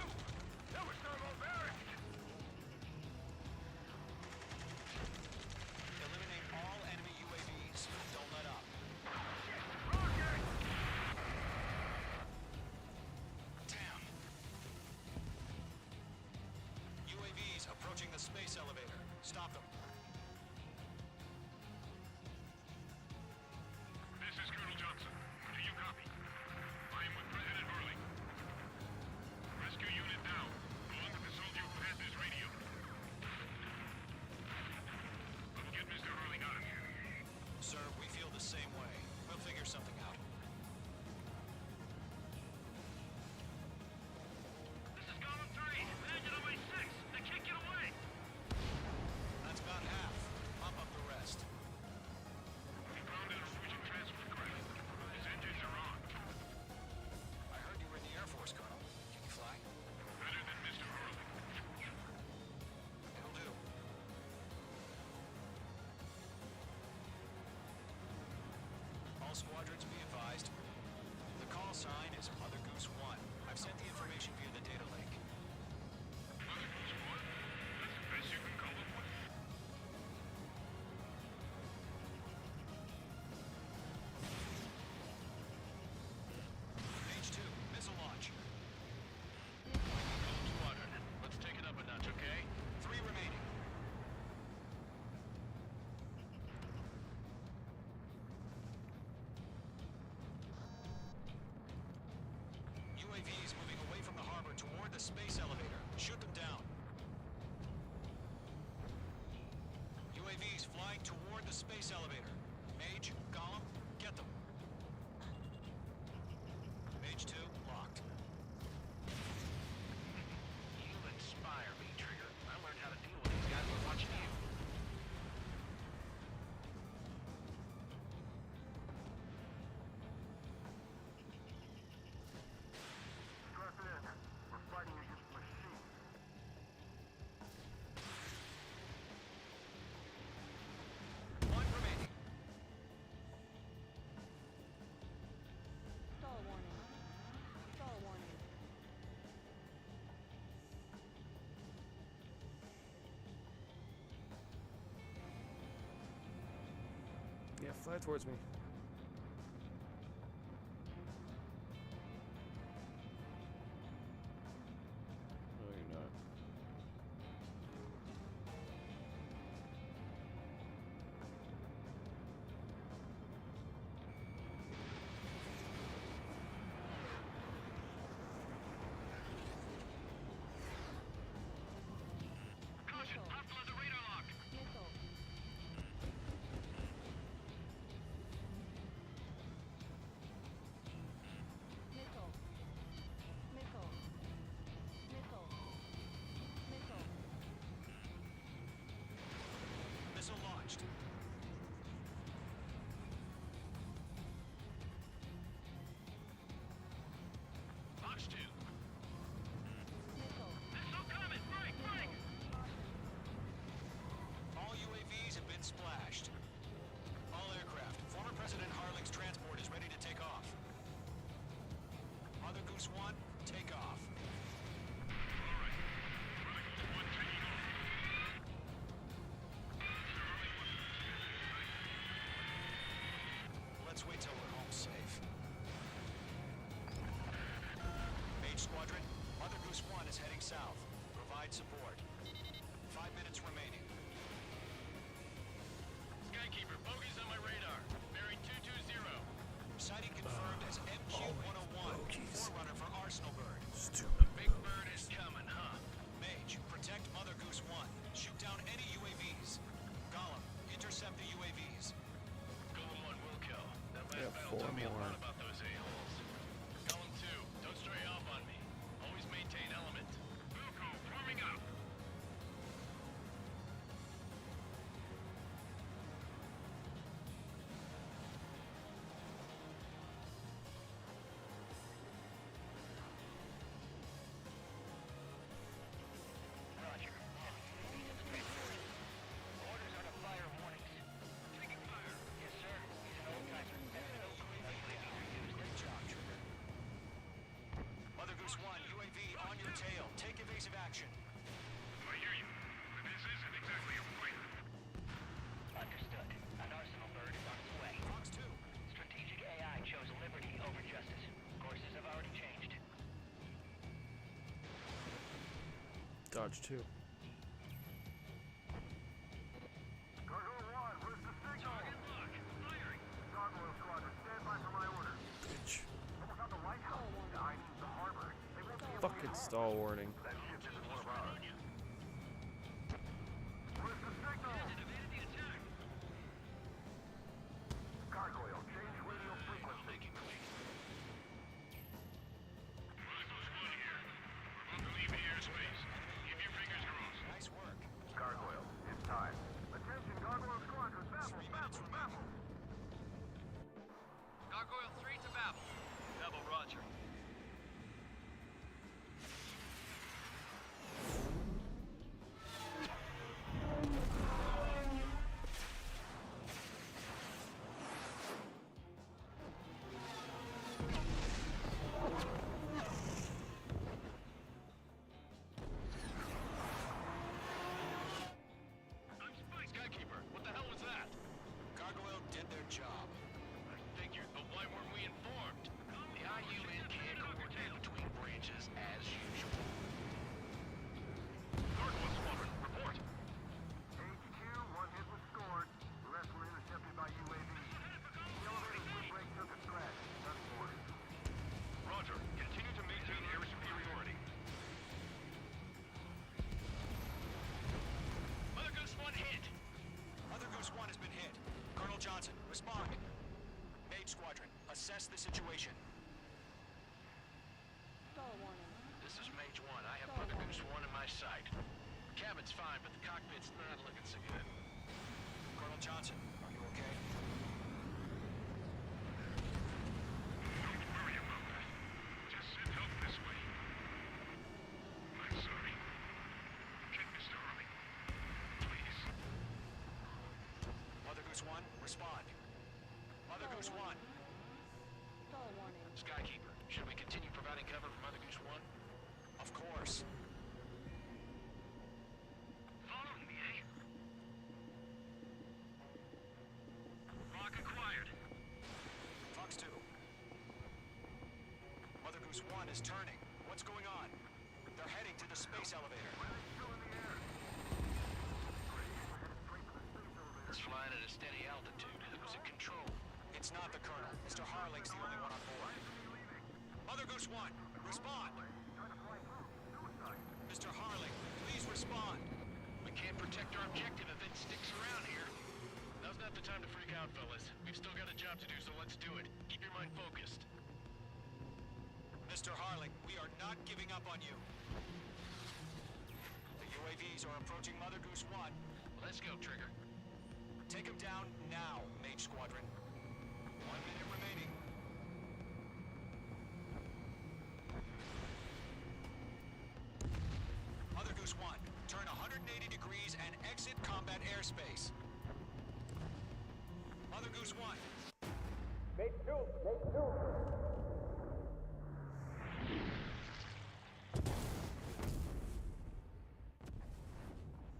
That was thermobaric! Eliminate all enemy UAVs. Don't let up. Rocket! Damn. UAVs approaching the space elevator. Stop them. This is Colonel Johnson. Do you copy? I am with President Harling. Rescue unit down, along with the soldier who has this radio. We'll get Mr. Harling out of here. Sir, we feel the same way. We'll figure something out. This is Column 3. Imagine on my 6. They can't get away. That's about half. Pump up the rest. We found an Norwegian transfer craft. His engines are on. I heard you were in the Air Force, Colonel. Can you fly? Better than Mr. Harling. It'll do. All squadrons be advised. The call sign is Mother Goose 1. I've sent the information via the data link. Mother Goose 1? That's the best you can come up with. Mage 2, missile launch. Column Squadron, let's take it up a notch, okay? 3 remaining. UAVs moving away from the harbor toward the space elevator. Shoot them down. UAVs flying toward the space elevator. Mage, Gollum, get them. Mage 2, locked. You inspire me, Trigger. I learned how to deal with these guys by watching you. Strap in. We're fighting against machines. One remaining. Stall warning. Stall warning. Yeah, fly towards me. No, you're not. Caution, hostile at the radar lock. Missile. Squadron. Mother Goose 1 is heading south. Provide support. 5 minutes remaining. Skykeeper, bogeys on my radar. Bearing 220. Sighting confirmed as MQ-101, forerunner for Arsenal Bird. Stupid. Big bird is coming, huh? Mage, protect Mother Goose 1. Shoot down any UAVs. Gollum, intercept the UAVs. Golem 1 will kill. That last Yeah, battle 4 taught me a more. lot about those a-holes. Golem 2, don't stray off on me. Always maintain element. Wilco, forming up. Roger. Orders are to fire warnings. Taking fire. Yes, sir. He's an old timer. Great job, Trigger. Mother Goose 1, UAV on your tail. Take evasive action. I hear you. But this isn't exactly a fight. Understood. An Arsenal Bird is on its way. Fox 2. Strategic AI chose liberty over justice. Courses have already changed. Dodge 2. Cargo 1, where's the signal? Target lock. Firing. Gargoyle Squadron, stand by for my orders. Bitch. Almost got the lighthouse. I mean, the harbor. They won't be able to Fucking stall warning. That ship isn't one of ours. Where's the signal? Gargoyle, change radio frequency. Nice work. Gargoyle, it's time. Attention, Gargoyle Squadron, Babel, Babel, Babel. Gargoyle 3 to Babel. Babel, roger. Skykeeper, what the hell was that? Gargoyle did their job. I figured, but why weren't we informed? The IUN can't coordinate between branches as usual. Gargoyle Squadron, report. HQ, one hit was scored. The rest were intercepted by UAV. The elevator swing brake took a scratch. None more. Roger. Continue to maintain air superiority. Mother Goose 1 hit. Mother Goose 1 has been hit. Colonel Johnson, respond. Mage Squadron, assess the situation. This is Mage 1. I have Mother Goose 1 in my sight. Cabin's fine, but the cockpit's not looking so good. Colonel Johnson, are you okay? Don't worry about that. Just send help this way. I'm sorry. Get Mr. Harley. Please. Mother Goose 1, respond. Mother Goose 1. Skykeeper, should we continue providing cover for Mother Goose 1? Of course. Following me, eh? Lock acquired. Fox 2. Mother Goose 1 is turning. What's going on? They're heading to the space elevator. It's flying at a steady altitude. Who's in control? It's not the Colonel. Mr. Harling's the only one on board. Mother Goose 1, respond. Mr. Harling, please respond. We can't protect our objective if it sticks around here. Now's not the time to freak out, fellas. We've still got a job to do, so let's do it. Keep your mind focused. Mr. Harling, we are not giving up on you. The UAVs are approaching Mother Goose 1. Let's go, Trigger. Take them down now, Mage Squadron. 1 minute remaining. Mother Goose 1, turn 180 degrees and exit combat airspace. Mother Goose 1. Make two.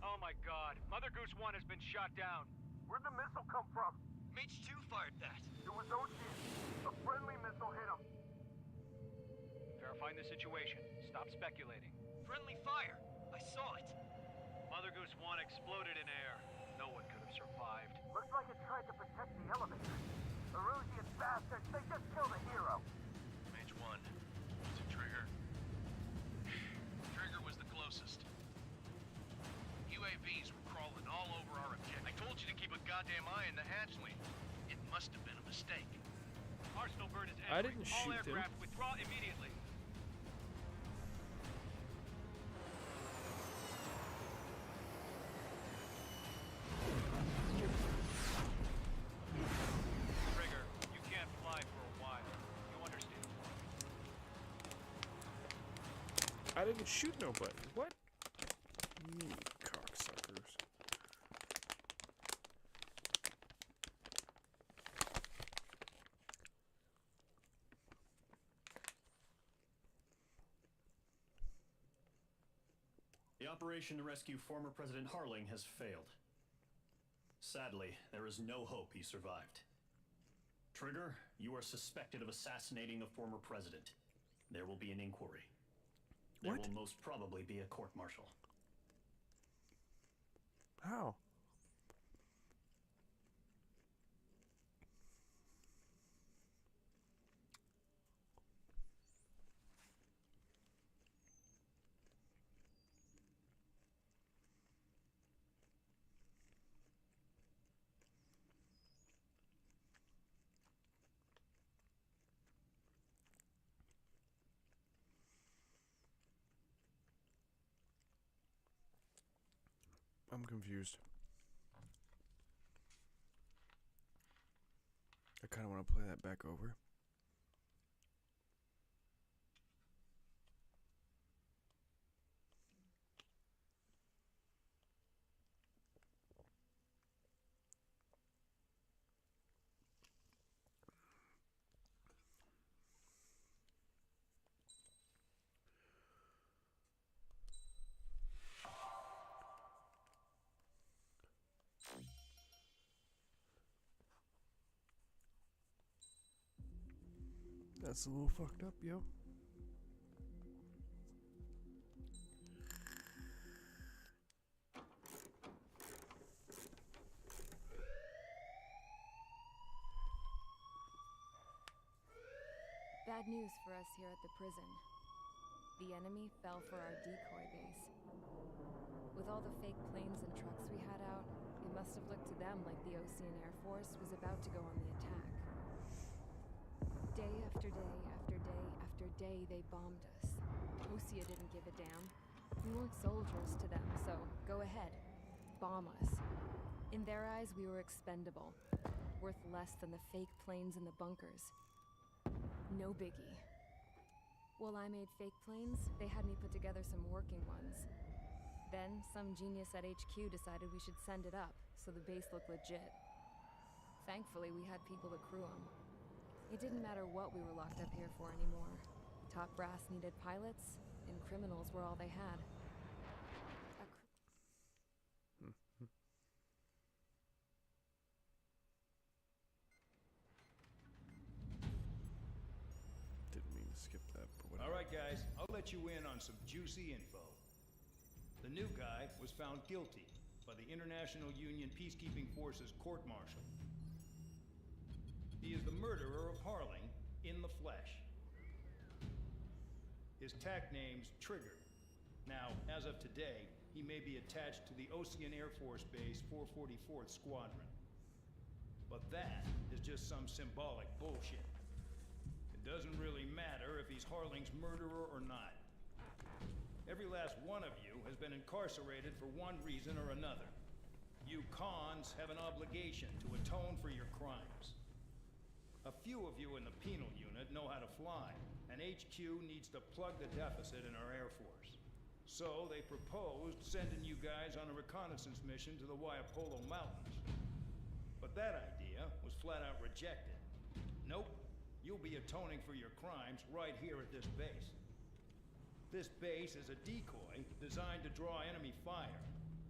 Oh my god. Mother Goose 1 has been shot down. Where'd the missile come from? Mage 2 fired that. It was Ocean. A friendly missile hit him. Verifying the situation. Stop speculating. Friendly fire! I saw it! Mother Goose 1 exploded in air. No one could have survived. Looks like it tried to protect the elevator. The Rusian bastards, they just killed a hero. Mage 1. Was it Trigger? Trigger was the closest. UAVs were crawling all over our objective. I told you to keep a goddamn eye in the hatchway. It must have been a mistake. Arsenal bird is I entering. didn't All shoot him. aircraft withdraw immediately. Trigger, you can't fly for a while. You understand? I didn't shoot nobody. What? You cocksuckers. The operation to rescue former President Harling has failed. Sadly, there is no hope he survived. Trigger, you are suspected of assassinating the former president. There will be an inquiry. There What? will most probably be a court-martial. How? I'm confused. I kind of want to play that back over. That's a little fucked up, yo. Bad news for us here at the prison. The enemy fell for our decoy base. With all the fake planes and trucks we had out, it must have looked to them like the Ocean Air Force was about to go on the attack. Day after day after day after day, they bombed us. Osea didn't give a damn. We weren't soldiers to them, so go ahead. Bomb us. In their eyes, we were expendable. Worth less than the fake planes in the bunkers. No biggie. While I made fake planes, they had me put together some working ones. Then, some genius at HQ decided we should send it up, so the base looked legit. Thankfully, we had people to crew them. It didn't matter what we were locked up here for anymore. Top brass needed pilots, and criminals were all they had. Didn't mean to skip that, but whatever. All right, guys, I'll let you in on some juicy info. The new guy was found guilty by the International Union Peacekeeping Forces court-martial. He is the murderer of Harling in the flesh. His tack name's Trigger. Now, as of today, he may be attached to the Ocean Air Force Base 444th Squadron. But that is just some symbolic bullshit. It doesn't really matter if he's Harling's murderer or not. Every last one of you has been incarcerated for one reason or another. You cons have an obligation to atone for your crimes. A few of you in the penal unit know how to fly, and HQ needs to plug the deficit in our Air Force. So they proposed sending you guys on a reconnaissance mission to the Waiapolo Mountains. But that idea was flat out rejected. Nope, you'll be atoning for your crimes right here at this base. This base is a decoy designed to draw enemy fire.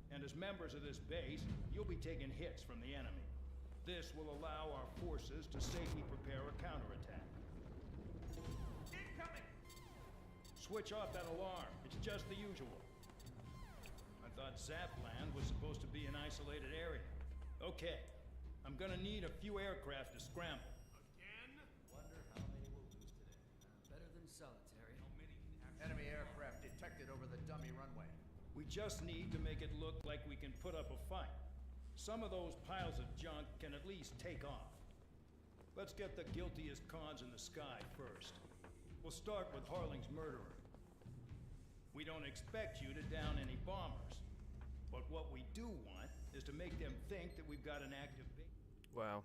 And as members of this base, you'll be taking hits from the enemy. This will allow our forces to safely prepare a counterattack. Incoming! Switch off that alarm. It's just the usual. I thought Zapland was supposed to be an isolated area. Okay. I'm gonna need a few aircraft to scramble. Wonder how many we'll lose today. Better than solitary. Enemy aircraft detected over the dummy runway. We just need to make it look like we can put up a fight. Some of those piles of junk can at least take off. Let's get the guiltiest cons in the sky first. We'll start with Harling's murderer. We don't expect you to down any bombers. But what we do want is to make them think that we've got an active base. Wow.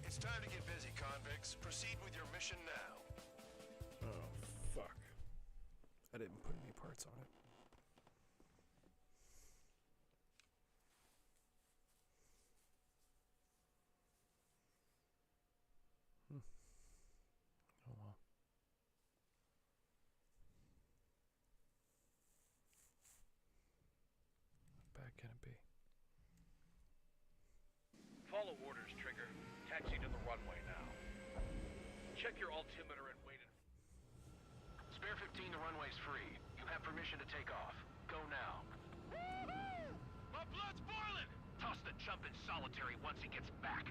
It's time to get busy, convicts. Proceed with your mission now. Oh, fuck. I didn't put any parts on it. Oh well. How bad can it be? Follow orders, Trigger. Taxi to the runway now. Check your altimeter and wait. Spare 15, the runway's free. You have permission to take off. Go now. My blood's boiling! Toss the chump in solitary once he gets back.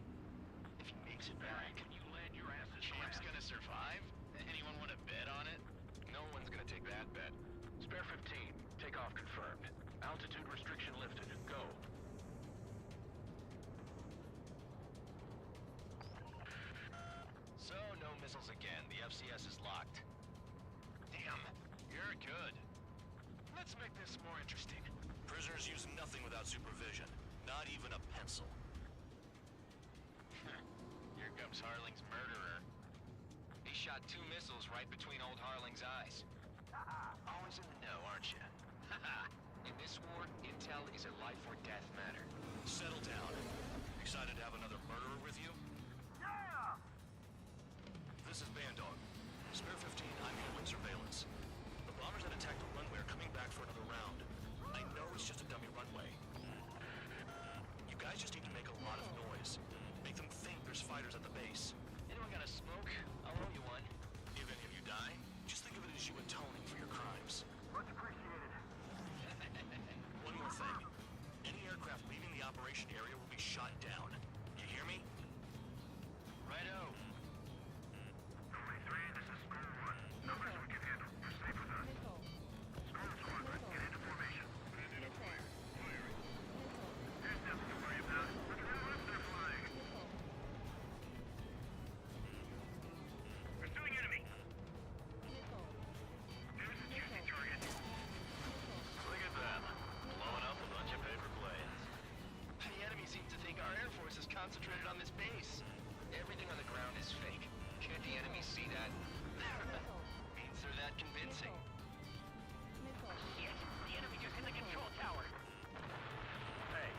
If he makes it back, Can you land your asses Champ's gonna survive? Anyone want to bet on it? No one's gonna take that bet. Spare 15, takeoff confirmed. Altitude restriction lifted. Go. So, no missiles again. The FCS is locked. Damn, you're good. Let's make this more interesting. Prisoners use nothing without supervision. Not even a pencil. Here comes Harling's murderer. He shot 2 missiles right between old Harling's eyes. Always in the know, aren't you? In this war, intel is a life or death matter. Settle down. Excited to have another murderer with you? Yeah! This is Bandog. Spare 15, I'm handling surveillance. The bombers that attacked the runway are coming back for another round. I know it's just a dummy runway. You guys just need to make a lot of noise. Make them think there's fighters at the base. Anyone got a smoke? I'll owe you one. If any of you die, just think of it as you atoning for your crimes. Much appreciated. One more thing. Any aircraft leaving the operation area will be shot down. You hear me? Righto. 23, this is School 1. Numbers we can handle. You're safe with us. School Squadron, get into formation. There's nothing to worry about. Look at how left they're flying. Pursuing enemy. There's a juicy target. Look at them. Blowing up a bunch of paper planes. The enemy seems to think our Air Force is concentrated on this base. Everything on the ground is fake. Can't the enemy see that? Means they're that convincing. Shit! The enemy just hit the control tower! Hey,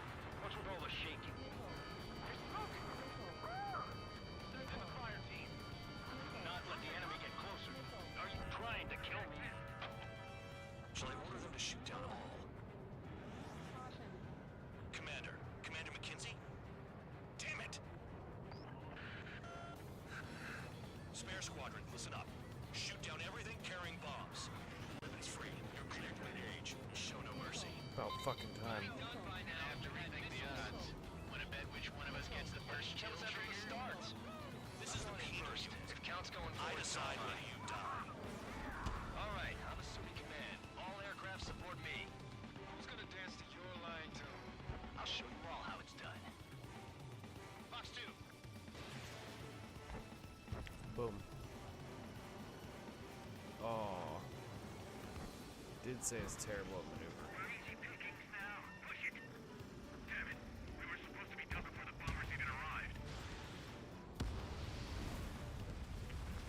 what's with all the shaking? There's smoke! Send to the fire team. Not let the enemy get closer. Are you trying to kill me? Shall I order them to shoot down all? Commander McKenzie? Damn it! Spare squadron, listen up. Shoot down everything carrying bombs. Weapons free. You're cleared to engage. Show no mercy. fucking time. Have to rethink the odds. Want to bet which one of us gets the first kill tree starts? This is the meeting first. If count's going forward, I decide whether you die. All right, I'm assuming command. All aircraft support me. Who's gonna dance to your line tune? I'll show you all how it's done. Fox 2. Boom. Oh. Did say it's terrible at maneuver.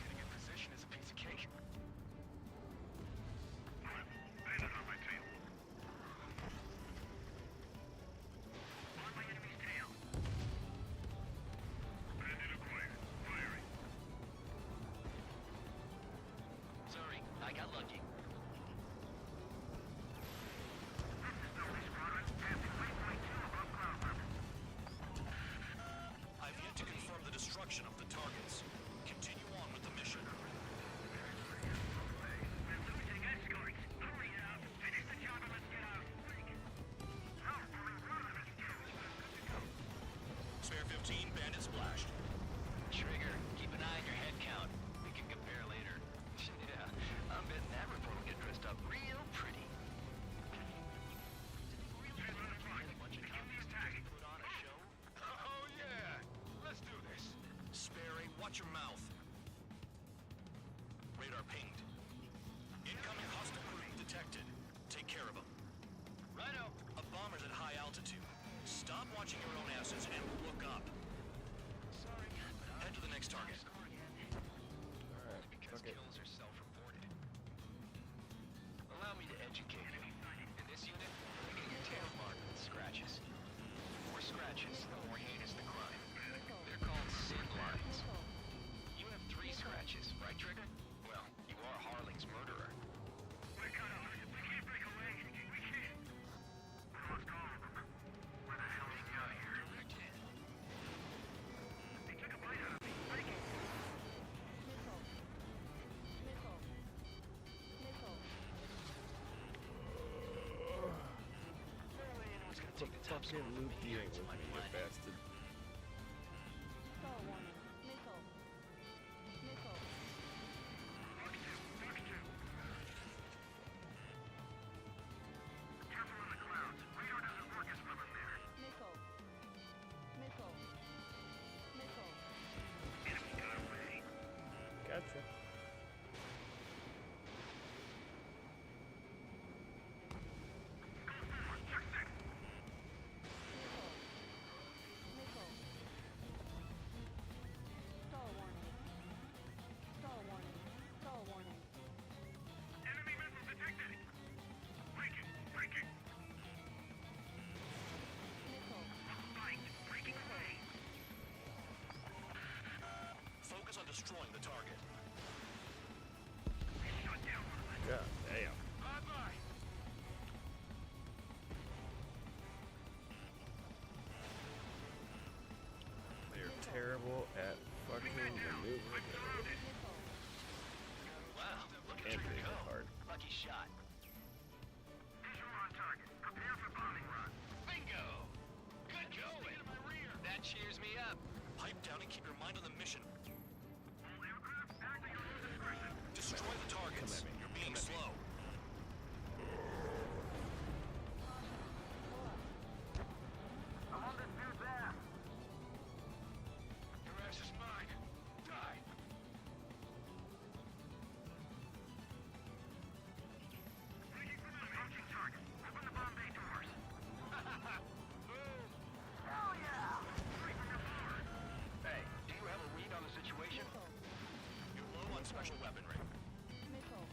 Getting in position is a piece of cake. Sorry, I got lucky. I've yet to confirm the destruction of the targets. Continue on with the mission. Spare 15, bandit splashed. Trigger, keep an eye on your head count. We can compare later. Yeah, I'm betting that report will get dressed up real pretty. Oh yeah, let's do this. Sperry, watch your mouth. Radar pinged. Incoming hostile crew detected. Take care of them. Righto. A bomber's at high altitude. Stop watching your own asses and look up. Sorry, Head to the next target. Alright, because fuck it. kills are self-reported. Allow me to educate you. In this unit, you get your tail marked with scratches. The more scratches, the more heinous the crime. They're called sin lines. You have 3 scratches, right, Trigger? Well, you are Harling's murderer. We're cut off. We can't break away. We can't. We lost all of them. Where the hell is he out of here? He took a bite out of me. Break it. Missile. Missile. Missile. What fucking loop dealing with me, you bastard. Stall warning. Missile. Missile. Careful in the clouds. Radar doesn't work as well in there. Missile. Missile. Missile. Enemy got away. Gotcha. Missile. Stall warning. Stall warning. Stall warning. Enemy missile detected. Breaking. Breaking. Missile. Fight. Breaking away. Focus on destroying the target. Shut down one of them. God damn. Bye-bye. They're terrible at fucking maneuvering. Wow, look at And Trigger they go. hit hard. Lucky shot. Visual on target. Prepare for bombing run. Bingo! Good going. That cheers me up. Pipe down and keep your mind on the mission. All aircraft act at your own discretion. Destroy the targets. Come at me. You're being Come at me. slow. I'm on this dude's ass. Your ass is mine. Die. Breaking from approaching target. Open the bomb bay doors. Boom. Hell yeah! Straight from your floor. Hey, do you have a read on the situation? You're low on special weaponry. Missile.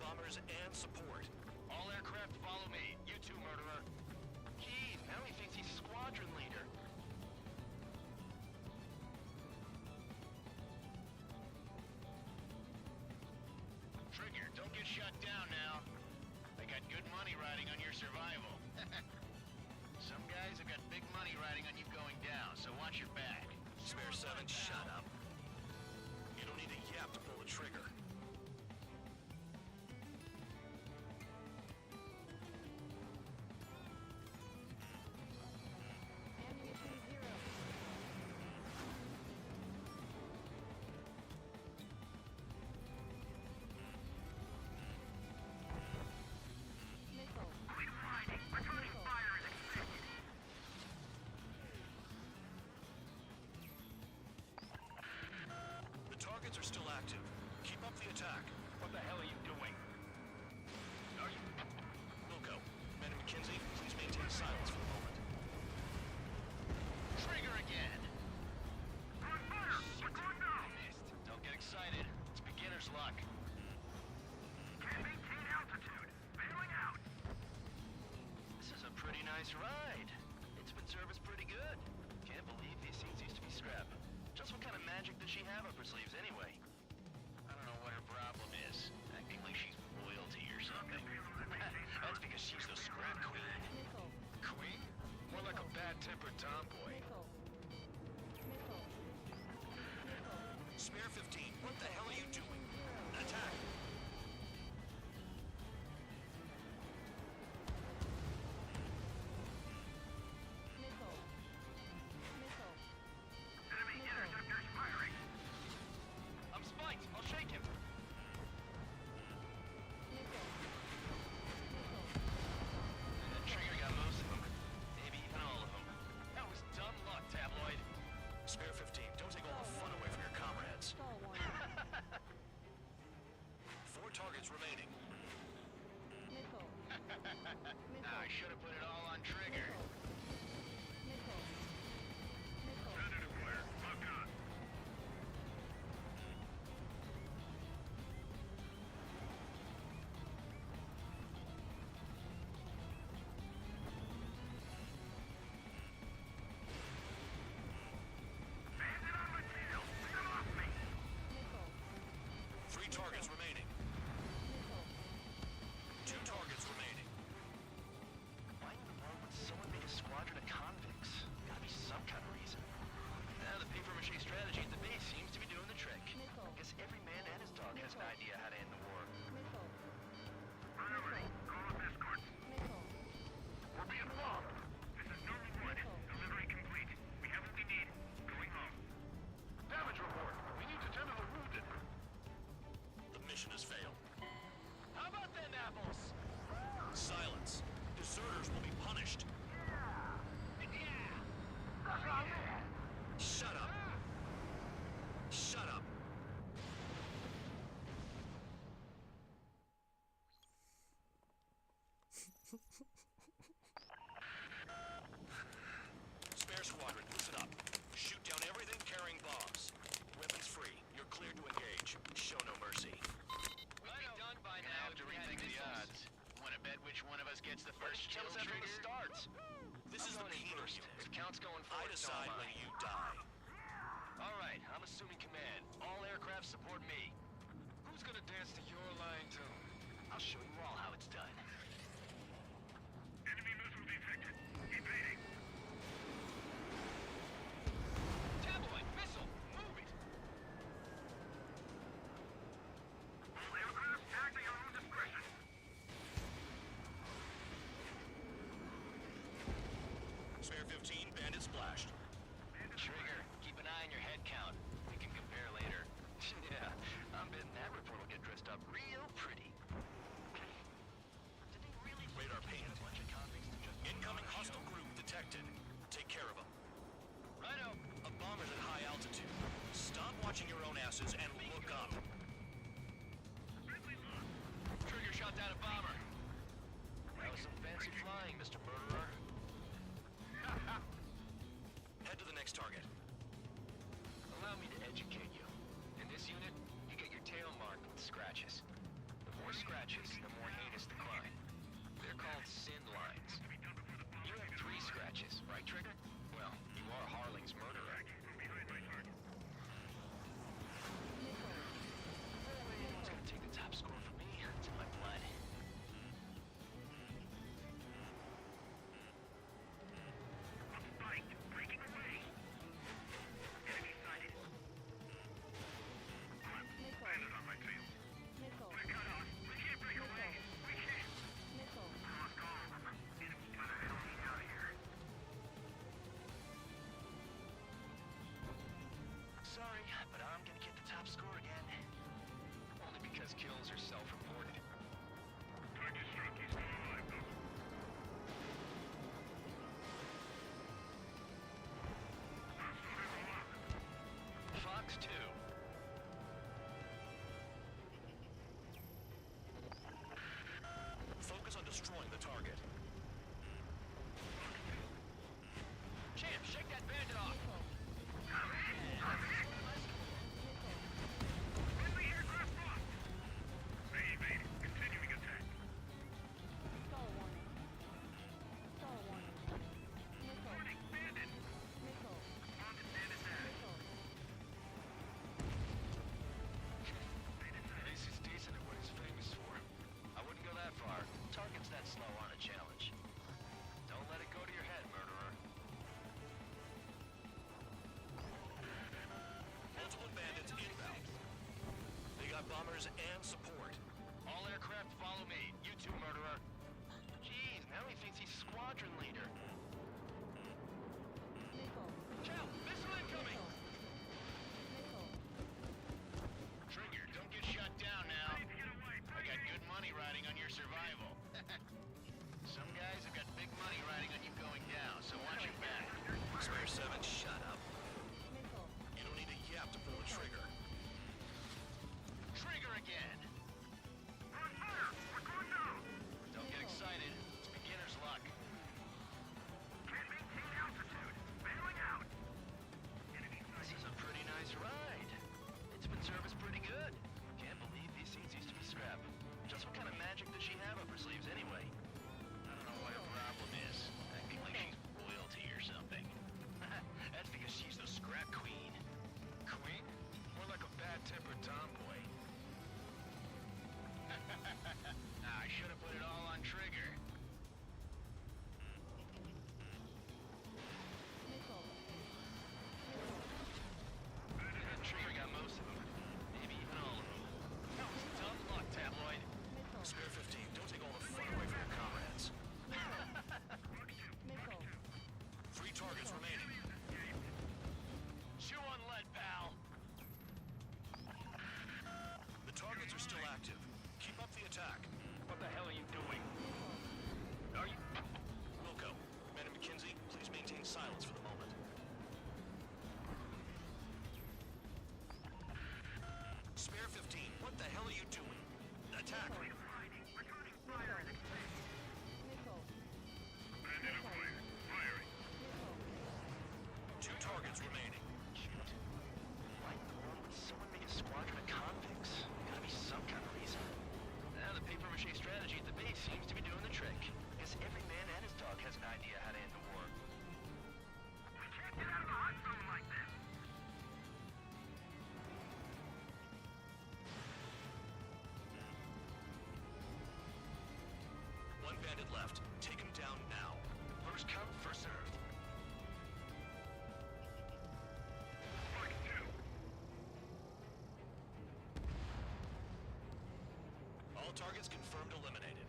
bombers, and support. All aircraft follow me. You too, murderer. Jeez, now he thinks he's squadron leader. Trigger, don't get shut down now. I got good money riding on your survival. Some guys have got big money riding on you going down, so watch your back. Spare 7, shut up. You don't need a yap to pull the trigger. The targets are still active. Keep up the attack. What the hell are you doing? Are you... Wilco, Man and McKenzie, please maintain silence for a moment. Trigger again! Shit, I missed. Don't get excited. It's beginner's luck. Can't maintain altitude. Bailing out. This is a pretty nice ride. Instrument service pretty good. Can't believe these seats used to be scrap. Just what kind of magic does she have up her sleeves anyway? I don't know what her problem is. Acting like she's royalty or something. That's because she's the scrap queen. Queen? More like a bad-tempered tomboy. Spare 15, what the hell are you doing? Attack! Enemy interceptors firing. I'm spiked. I'll shake him. Trigger got most of them. Maybe even all of them. That was dumb luck, tabloid. Spare 15. Don't take all the fun away from your comrades. 4 targets remaining. I should have put it all on Trigger. Predator flare. Locked on. Bandit on my tail. Get him off me. 3 targets remaining. 2 targets remaining. Why in the world would someone make a squadron of convicts? Gotta be some kind of reason. Now the papier-mâché strategy at the base seems to be doing the trick. Guess every man and his dog has an idea how to end the war. Priority. Call up escorts. We're being bombed. This is Normal 1. Delivery complete. We have what we need. Going home. Damage report. We need to tend to the wounded. The mission has failed. How about them apples? Silence. Deserters will be punished. Shut up. Shut up. Spare squadron, listen up. Shoot down everything carrying bombs. Weapons free. You're cleared to engage. Show no mercy. We'll be done by now to rethink the odds. Want to bet which one of us gets the first kill after the starts? This is the first. If count's going forward, I decide when you die. All right, I'm assuming command. All aircraft support me. Who's gonna dance to your line tune? I'll show you all how it's done. Enemy missile detected. Evading. Tabloid, missile, move it! All aircraft tag to your own discretion. Spare 15, bandit splashed. Trigger, keep an eye on your head count. We can compare later. Yeah, I'm betting that report will get dressed up real pretty. Did they really radar pinged? Incoming hostile group detected. Take care of them. Righto. A bomber's at high altitude. Stop watching your own asses and look up. Trigger shot down a bomber. That was some fancy flying, Mr. Murderer. Head to the next target. Allow me to educate you. In this unit, you get your tail marked with scratches. The more scratches, the more heinous the crime. They're called sin lines. You have 3 scratches, right, Trigger? Well, you are Harling's murderer. It's gonna take the top score from me. It's in my blood. Breaking away. Enemy sighted. Landed on my tail. We're cut off. We can't break away. We can't. Lost all of them. Enemy gotta help me out of here. Sorry, but I'm gonna get the top score again. Only because kills are self-reported. Target struck. He's still alive, though. Fox 2. Focus on destroying the target. Champ, shake that bandit off! Friendly aircraft lost. They evaded. Continuing attack. Warning, bandit. Wanted bandit back. This is decent at what he's famous for. I wouldn't go that far. Targets that slow on a challenge. Don't let it go to your head, murderer. Multiple bandits inbound. They got bombers and support. All aircraft follow me. You too, murderer. Jeez, now he thinks he's squadron leader. Chow, missile incoming! Trigger, don't get shut down now. I got good money riding on your survival. Some guys have got big money riding on you going down, so watch your back. Spare 7, shut up. You don't need a yap to pull the trigger. Trigger again! On fire! We're going down! Don't get excited. It's beginner's luck. Can't maintain altitude. Bailing out. Enemy This is a pretty nice ride. It's been serviced pretty good. Can't believe these seats used to be scrap. Just what kind of magic does she have up her sleeves anyway? I don't know what her problem is. Acting like she's royalty or something. That's because she's the scrap queen. Queen? More like a bad-tempered tomboy. I should have put it all on Trigger. Trigger got most of them. Maybe even all of them. That was tough luck, Tabloid. Spare 15, don't take all the fun away from your comrades. 3 targets remaining. Chew on lead, pal. The targets are still active. Keep up the attack. What the hell are you doing? Are you... Wilco, Man and McKinsey, please maintain silence for the moment. Spare 15, what the hell are you doing? Attack! Returning fire in space. Bandit acquired. Firing. 2 targets remaining. Shoot. Why in the world would someone make a squadron of convicts? Gotta be some kind of reason. Now the paper-mache strategy at the base seems to be doing the trick. Guess every man and his dog has an idea how to end the war. We can't get out of the hot zone like this. One bandit left. Take him down now. First come, first served. Mark 2. All targets confirmed eliminated.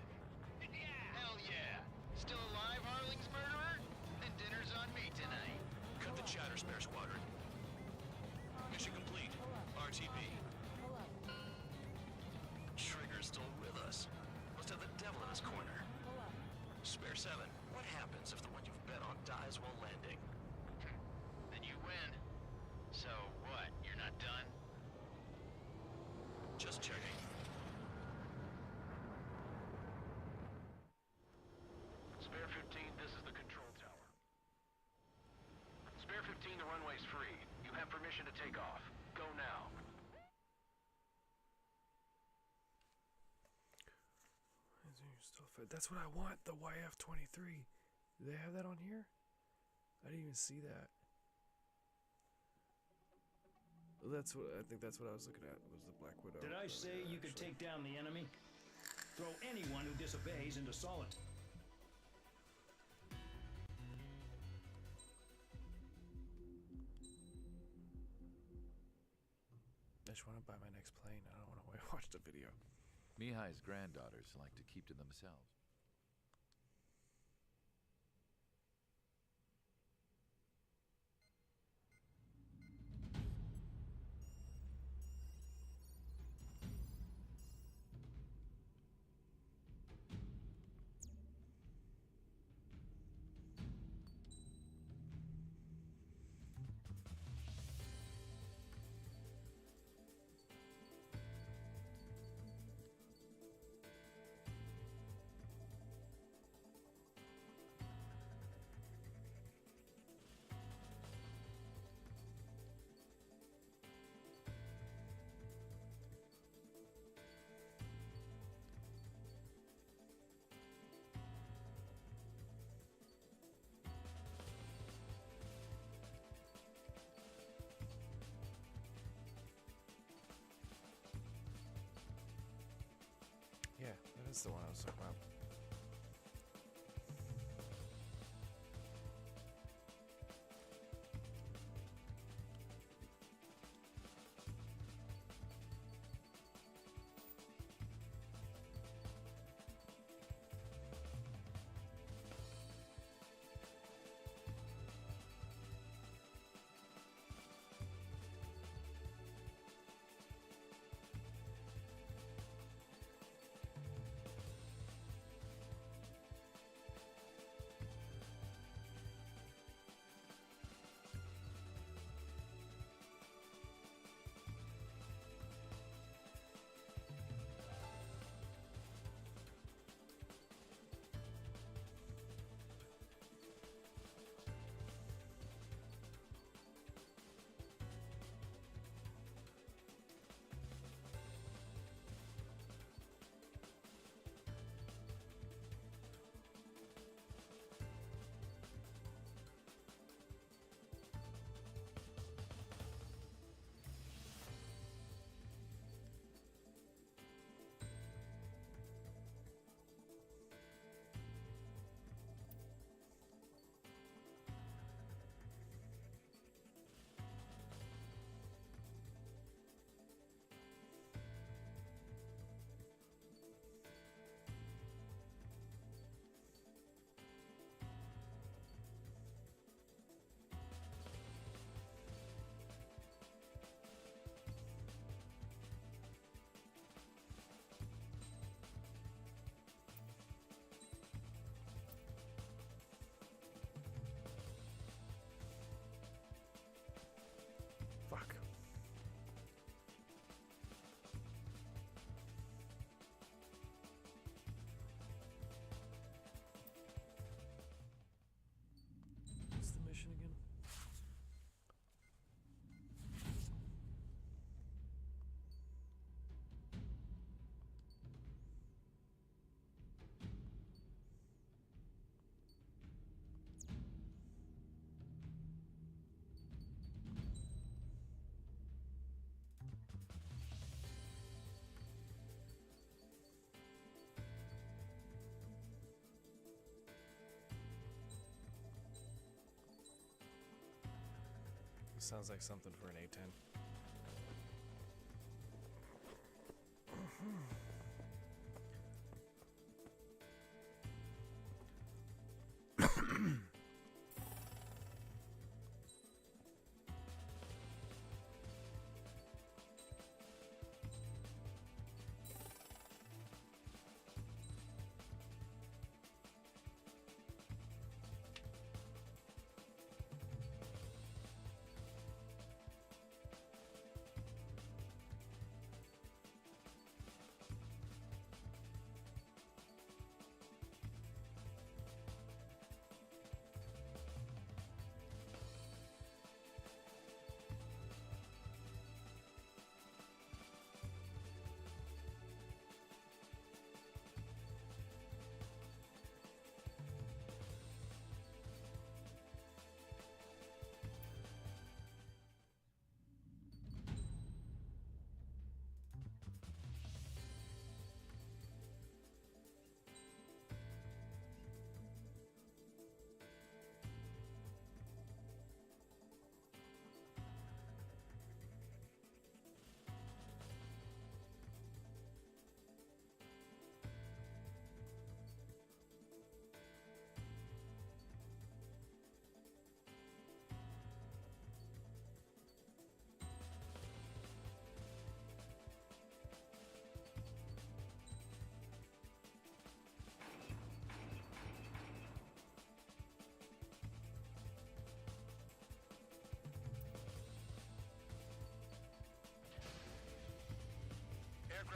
Hell yeah. Still alive, Harling's murderer? Then dinner's on me tonight. Cut the chatter, Spare Squadron. Mission complete. RTB. Trigger's still with us. Must have the devil in his corner. Spare 7, what happens if the one you've bet on dies while landing? Then you win. So what? You're not done? Just checking. Spare 15, this is the control tower. Spare 15, the runway's free. You have permission to take off. Go now. Still fit. That's what I want. The YF-23. Do they have that on here? I didn't even see that. That's what I think. That's what I was looking at. Was the Black Widow? Did I say you could take down the enemy? Throw anyone who disobeys into solitude. I just want to buy my next plane. I don't want to watch the video. Mihai's granddaughters like to keep to themselves. Yeah, that is the one I was talking about. Fuck. What's the mission again? Sounds like something for an A10.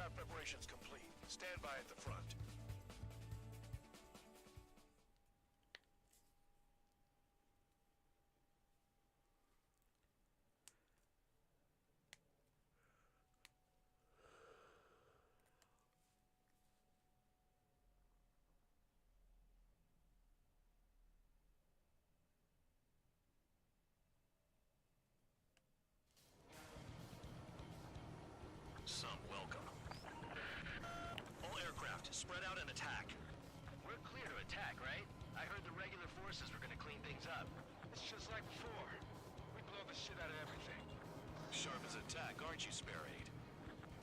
Takeoff preparations complete. Stand by at the front. Some welcome. All aircraft, spread out and attack. We're clear to attack, right? I heard the regular forces were gonna clean things up. It's just like before. We blow the shit out of everything. Sharp as attack, aren't you, Spare Aid?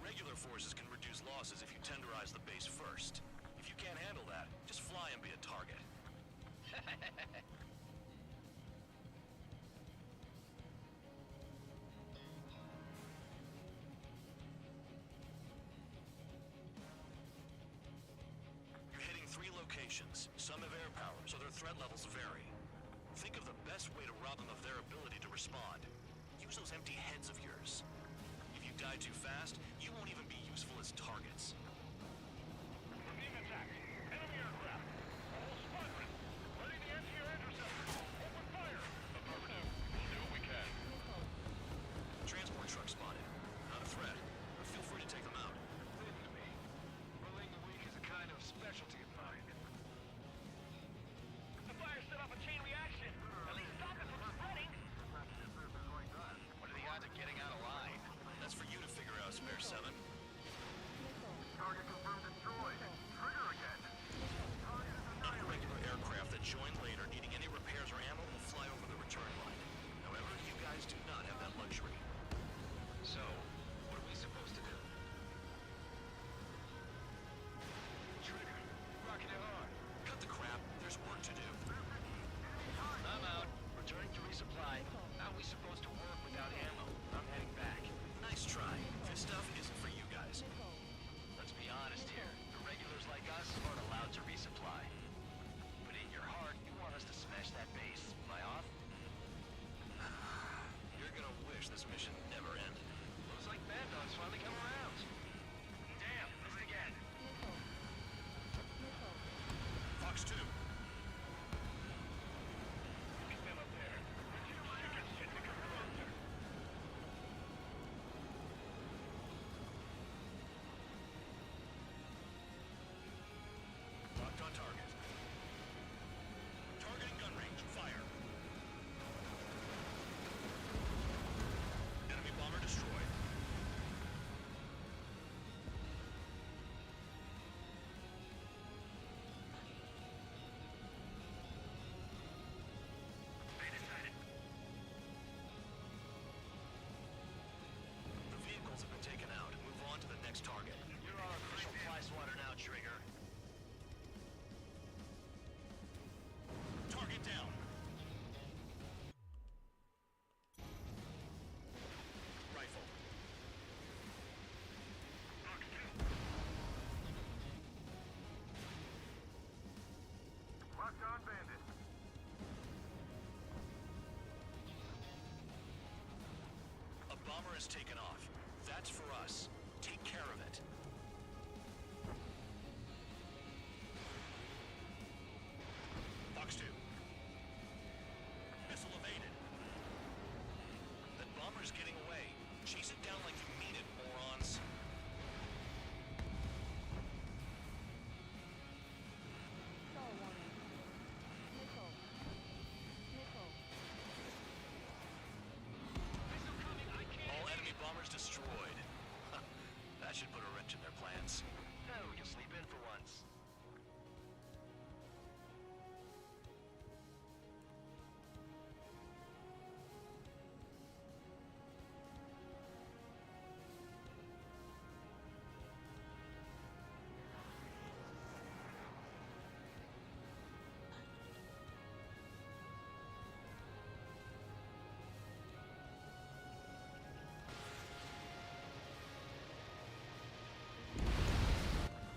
Regular forces can reduce losses if you tenderize the base first. If you can't handle that, just fly and be a target. You're hitting 3 locations. Some have air power, so their threat levels vary. Think of the best way to rob them of their ability to respond. Use those empty heads of yours. If you die too fast, you won't even be useful as targets. We're being attacked. Enemy aircraft. All squadron. Ready the anti-air interceptor. Open fire. Affirmative. We'll do what we can. Transport truck spotted. Not a threat, but feel free to take them out. Leave it to me. Bullying the weak is a kind of specialty of mine. The fire set off a chain reaction. At least stop it from spreading. What are the odds of getting out alive? That's for you to figure out, Spare 7. Target confirmed destroyed. Trigger again. Any regular aircraft that join later needing any repairs or ammo will fly over the return line. However, you guys do not have that luxury. So, what are we supposed to do? Trigger. Rocking it hard. Cut the crap. There's work to do. I'm out. Returning to resupply. How are we supposed to work without ammo? I'm heading back. Nice try. This stuff isn't for you guys. Let's be honest here. The regulars like us aren't allowed to resupply. But in your heart, you want us to smash that base. Am I off? You're gonna wish this mission never ended. Looks like Bad Dog's finally come around. Damn, missed again. Fox 2. Get them up there. Shit to come closer. Locked on target. Targeting gun range. Fire. Enemy bomber destroyed. The vehicles have been taken out. Move on to the next target. You're our official fly swatter now, Trigger. Target down. Rifle. Locked on bandit. A bomber has taken off. That's for us. Take care of it. Fox 2. Missile evaded. That bomber's getting away. Chase it down like you mean it, morons. All enemy bombers destroyed. That should put a wrench in their plans. No, we can sleep in for once.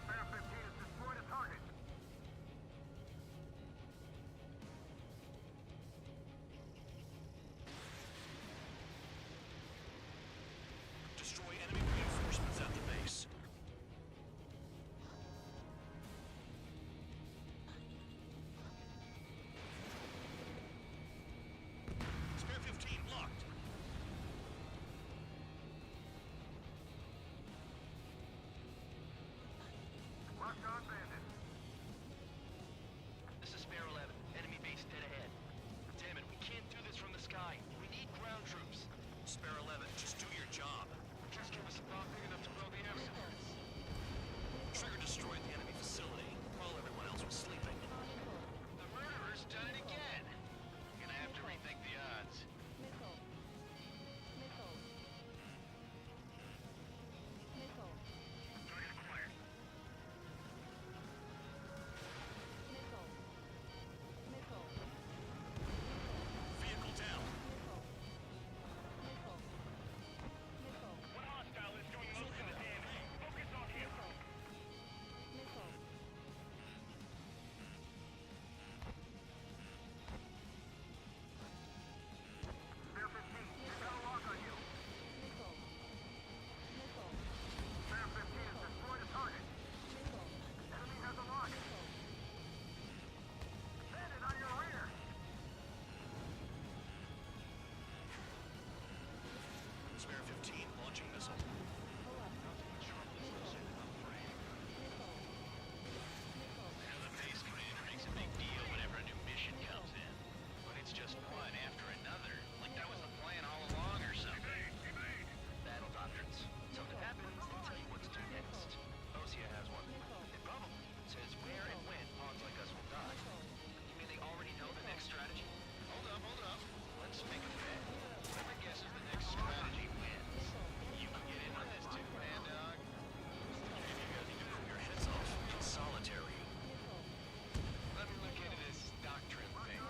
Spare 15 Locked on bandit. This is Spare 11. Enemy base dead ahead. Damn it, we can't do this from the sky. We need ground troops. Spare 11, just do your job. Just give us a bomb big enough to blow the air defense. Trigger destroyed the enemy facility while everyone else was sleeping. The murderer's done it again. Gonna have to rethink the odds. Vehicle down. One hostile is doing most of the damage. Focus on him. Spare 15, he's got a lock on you. Spare 15 has destroyed a target. Enemy has a lock. Bandit on your rear. Spare 15, launching missile. The base commander makes a big deal whenever a new mission comes in. But it's just one after another. Like that was the plan all along or something. Battle doctrines. Something happens, they tell you what to do next. Osia has one. It probably says where and when pawns like us will die. You mean they already know the next strategy? Hold up. Let's make a bet. Whoever guesses the next strategy wins. You can get in on this too, man dog. Maybe you guys need to cool your heads off in solitary. Let me look into this doctrine thing.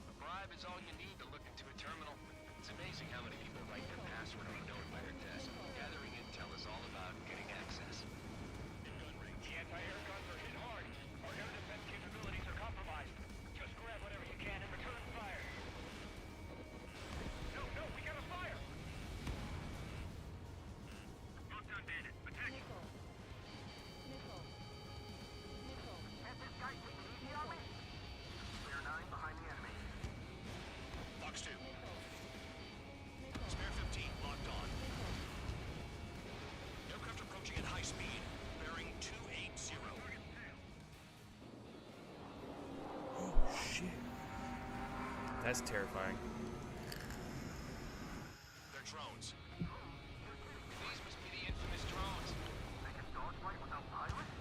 A bribe is all you need to look into a terminal. It's amazing how many people write their password on a notepad or desk. Gathering intel is all about getting access. In gun range. The anti-air guns are hit hard. Our air defense capabilities are compromised. Just grab whatever you can and return fire. No, we got a fire! Locked on bandit. Attack him. Can't this guy take it easy on me? Spare 9 behind the enemy. Fox 2. Spare 15, locked on. Aircraft approaching at high speed. Bearing 280. Oh shit. That's terrifying. They're drones. These must be the infamous drones. They can dogfight without pilots?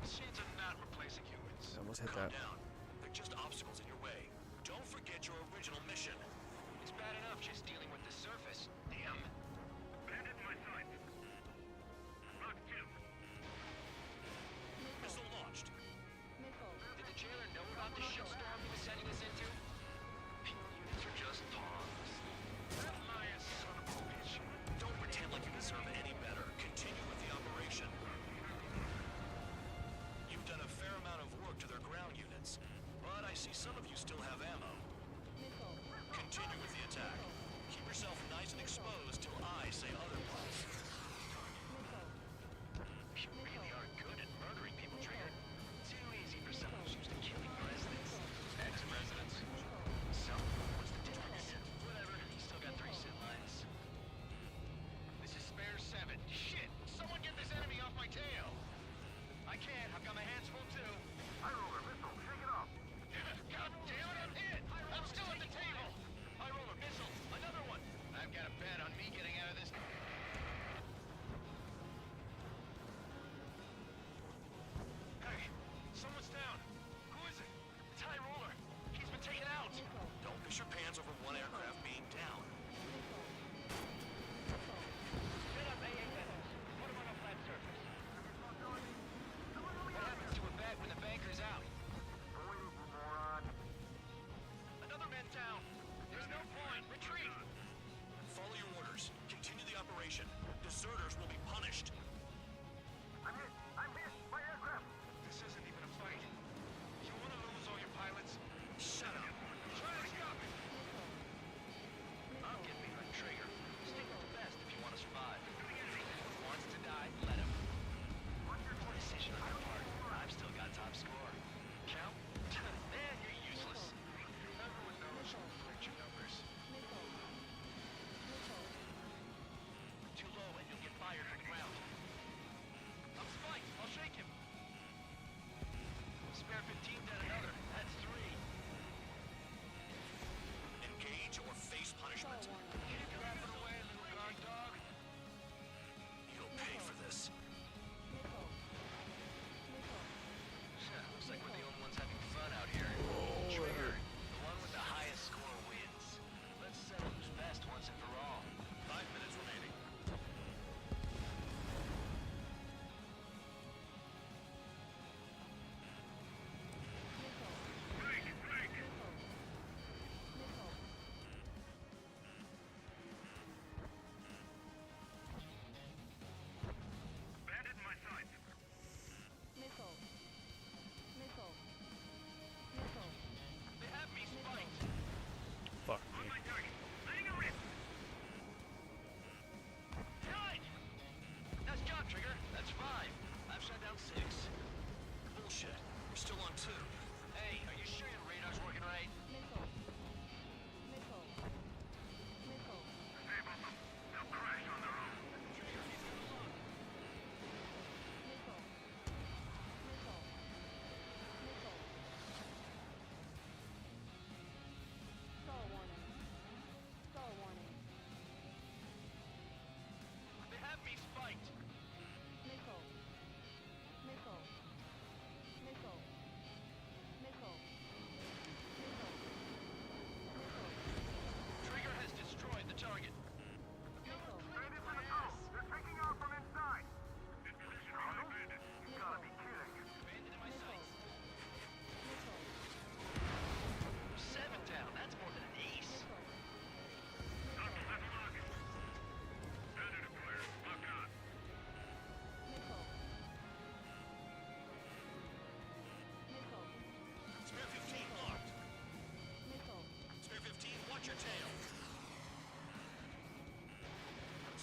Machines are not replacing humans. I almost hit Calm that. down. They're just obstacles in your way. Don't forget your original mission. It's bad enough just dealing with the surface. Damn. Bandit in my sight. Lock 2. Missile launched. Did the jailer know about the shitstorm he was sending us into?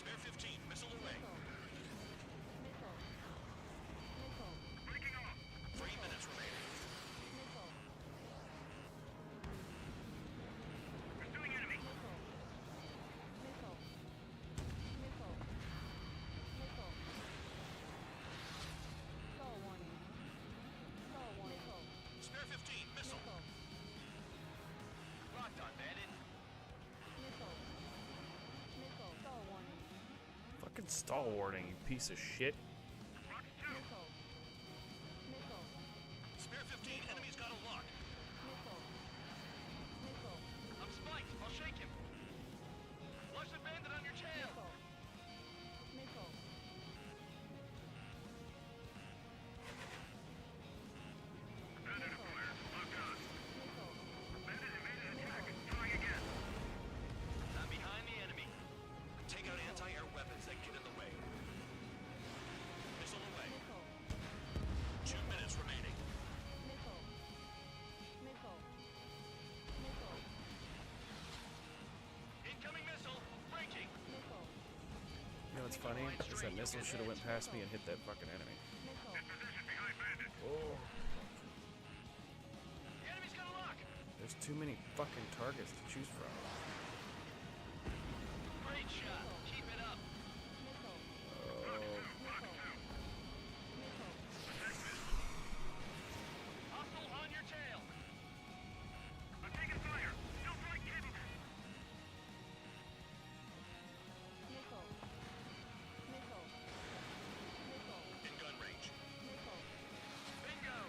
Spare 15, missile away. Missile. Missile. Breaking off. 3 minutes remaining. Missile. Pursuing enemy. Missile. Missile. Missile. Missile. Stall warning. Stall warning. Missile. Spare 15, missile. Missile. Locked on, bandit. Missile. Missile. Stall warning. Fucking stall warning, you piece of shit. Missile. Missile. Spare 15, enemy's got a lock. Missile. Missile. I'm spiked. I'll shake him. Flush the bandit on your tail. Missile. Bandit acquired. Locked on. Missile. Bandit evaded attack. Trying again. I'm behind the enemy. Take out anti-air weapons that get in the way. Missile away. Missile. 2 minutes remaining. Missile. Missile. Missile. Incoming missile. Breaking. Missile. You know what's funny? Is that missile should have went past me and hit that fucking enemy. Missile. In position behind bandit. Oh. The enemy's got a lock. There's too many fucking targets to choose from. Great shot. Keep it up. Missile. Oh. Missile. Missile. Hostile on your tail. I'm taking fire. Still flight capable. Missile. Missile. Missile. In gun range. Missile. Bingo.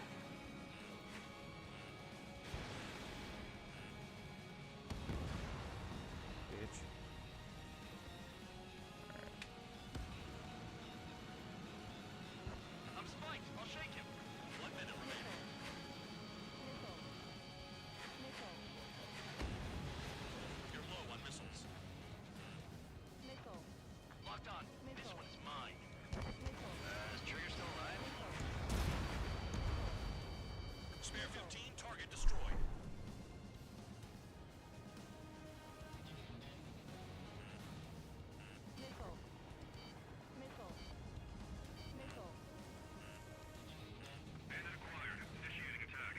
Bitch. I'm spiked. I'll shake him. 1 minute remaining. Missile. Missile. You're low on missiles. Missile. Locked on. This Missile. one's mine. Missile. Is Trigger still alive? Spare 15, target destroyed. Missile. Missile. Missile. Bandit acquired. Initiating attack.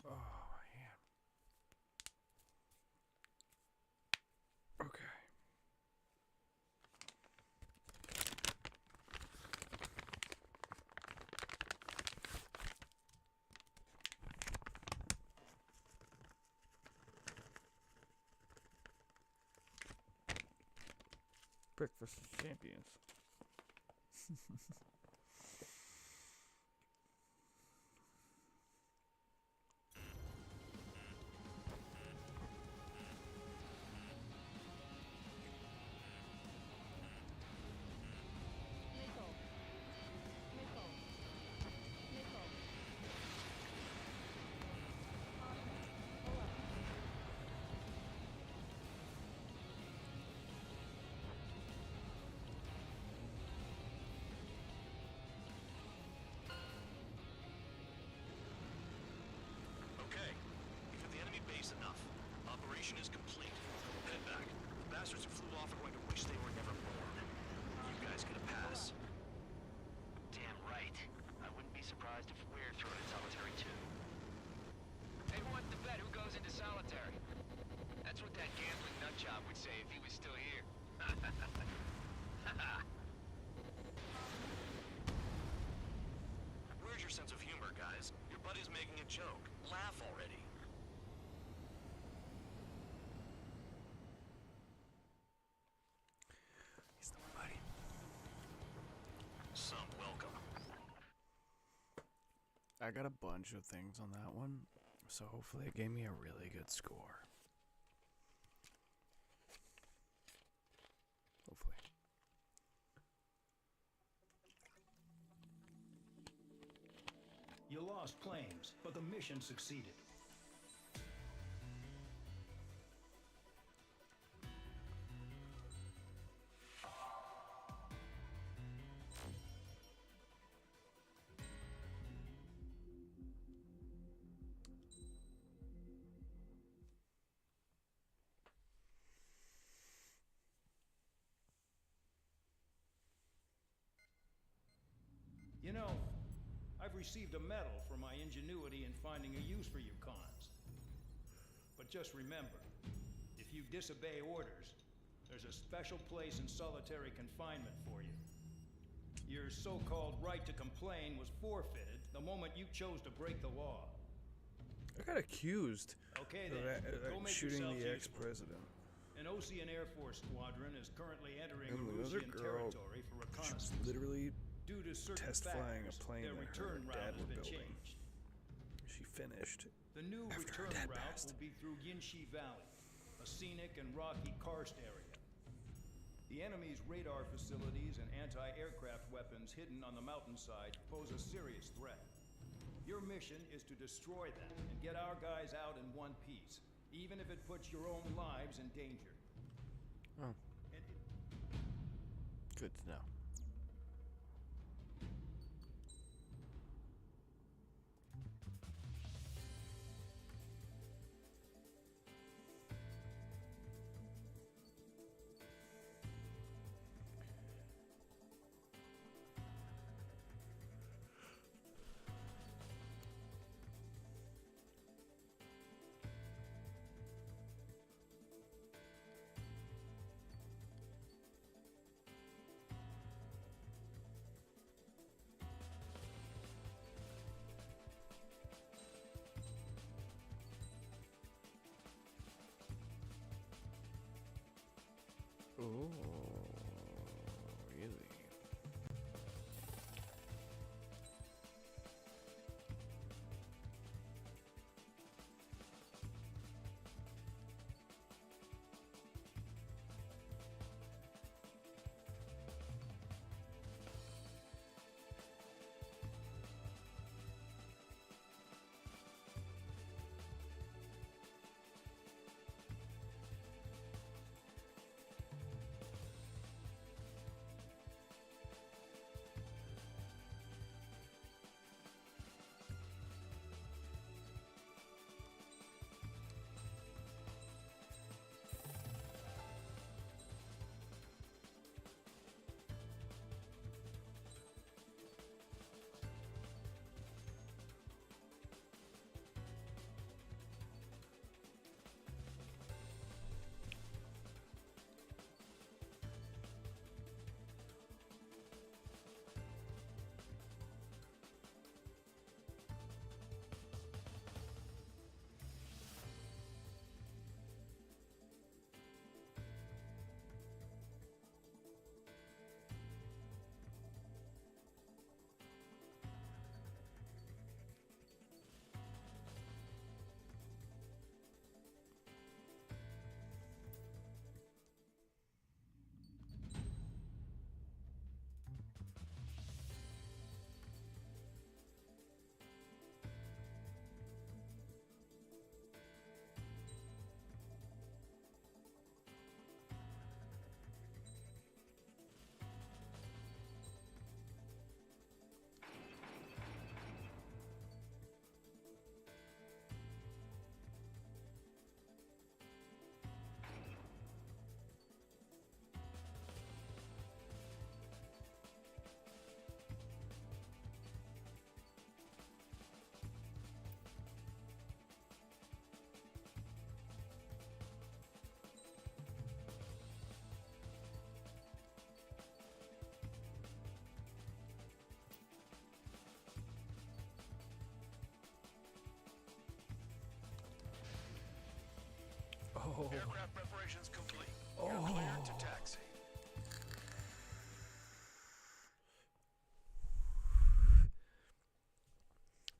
Oh, man. Okay. Breakfast of Champions. Missile. Missile. Missile. Pull up. Okay. We've hit the enemy base enough. Operation is complete. Head back. The bastards who flew off are going to wish they were never born. You guys get a pass. Damn right. I wouldn't be surprised if we're thrown in solitary too. Hey, what the bet? Who goes into solitary? That's what that gambling nutjob would say if he was still here. Where's your sense of humor, guys? Your buddy's making a joke. Laugh already. He's the buddy. Some welcome. I got a bunch of things on that one, so hopefully it gave me a really good score. Hopefully. You lost claims, but the mission succeeded. received a medal for my ingenuity in finding a use for you cons. But just remember, if you disobey orders, there's a special place in solitary confinement for you. Your so-called right to complain was forfeited the moment you chose to break the law. I got accused Okay, of then. Go make shooting yourselves the useful. ex-president. An Ocean Air Force squadron is currently entering And the other Erusian girl, territory for she was reconnaissance. literally Due to certain test flying a factors, plane their that her return and route dad has were been building. changed. She finished. The new after her return dad route passed. will be through Yinshi Valley, a scenic and rocky karst area. The enemy's radar facilities and anti-aircraft weapons hidden on the mountainside pose a serious threat. Your mission is to destroy them and get our guys out in one piece, even if it puts your own lives in danger. Oh. Good to know. Oh, really? Oh. Aircraft preparations complete. Oh. You're cleared to taxi.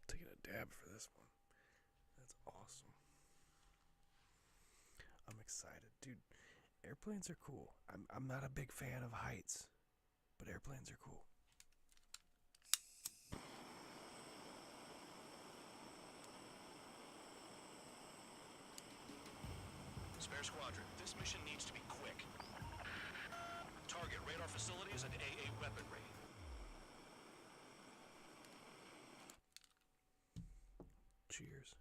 Taking a dab for this one. That's awesome. I'm excited, dude. Airplanes are cool. I'm not a big fan of heights, but airplanes are cool. Spare squadron, this mission needs to be quick. Target radar facilities and AA weaponry. Cheers.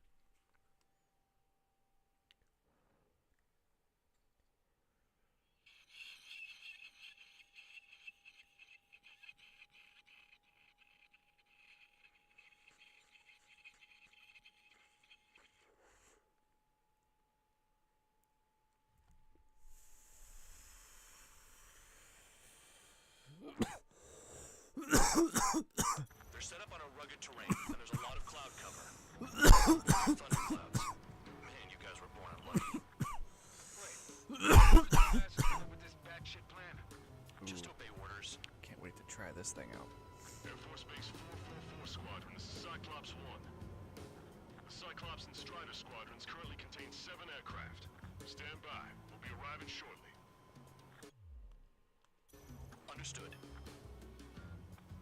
They're set up on a rugged terrain, and there's a lot of cloud cover. Thunderclouds. Man, you guys were born unlucky. With this batshit plan. Just obey orders. Can't wait to try this thing out. Air Force Base 444 Squadron, this is Cyclops 1. The Cyclops and Strider squadrons currently contain 7 aircraft. Stand by. We'll be arriving shortly. Understood.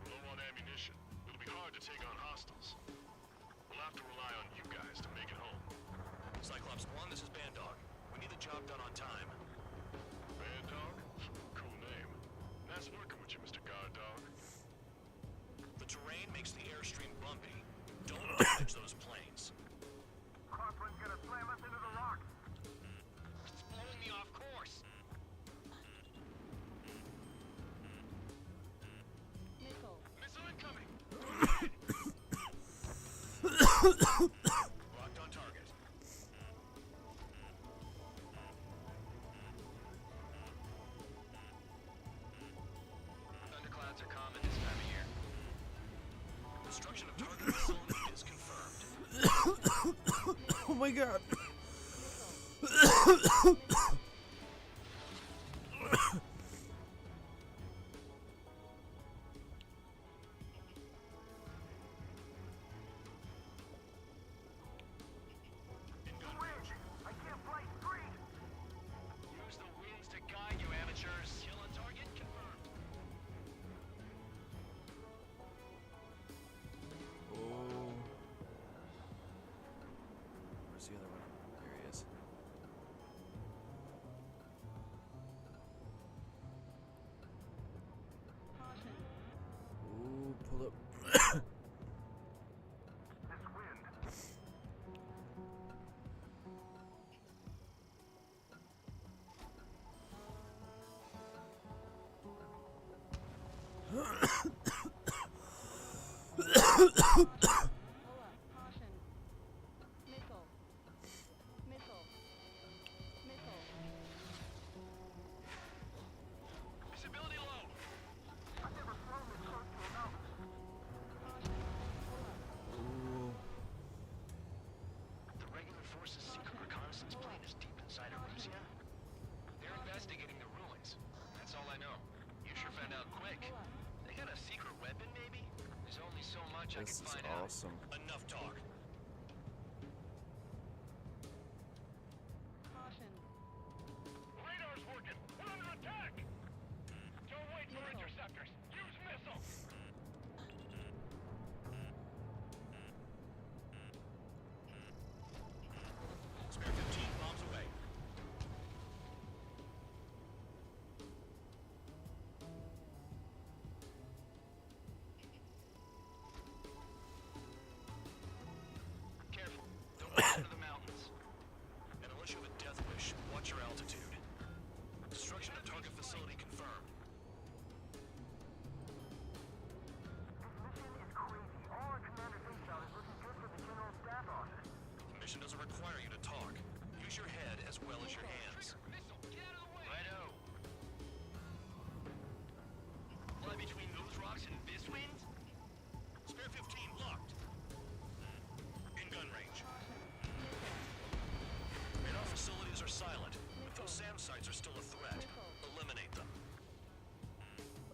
We're low on ammunition. It'll be hard to take on hostiles. We'll have to rely on you guys to make it home. Cyclops 1, this is Bandog. We need the job done on time. Bandog? Cool name. Nice working with you, Mr. Guard Dog. The terrain makes the airstream bumpy. Don't damage those planes. Cochrane's gonna slam us into the rock. It's blowing me off course. Missile incoming. Locked on target. Thunderclouds are common this time of year. Destruction of target facility is confirmed. Oh my god. I can't fly straight. Use the winds to guide you, amateurs. Kill on target confirmed. Oh. Where's the other one? There he is. Ooh, pull up. This wind. Visibility low. I've never flown this close to a mountain. Ooh. The regular force's secret reconnaissance plane is deep inside Aruzia. They're investigating the ruins. That's all I know. You sure found out quick. They got a secret weapon, maybe? There's only so much I This can is find out. awesome. Enough talk. Radar's working. We're under attack. Don't wait for interceptors. Use missiles. Spare 15 bombs away. Careful. Don't go into the mountains. And unless you have a death wish, watch your altitude. Destruction of target facility confirmed. This mission is crazy. All our commander thinks about is looking good for the general staff office. The mission doesn't require you to talk. Use your head as well as your hands. Missile, get out of the way. Righto. Fly between those rocks and this wind? Spare 15 locked. In gun range. Radar facilities are silent, but those SAM sites are still a threat. Eliminate them.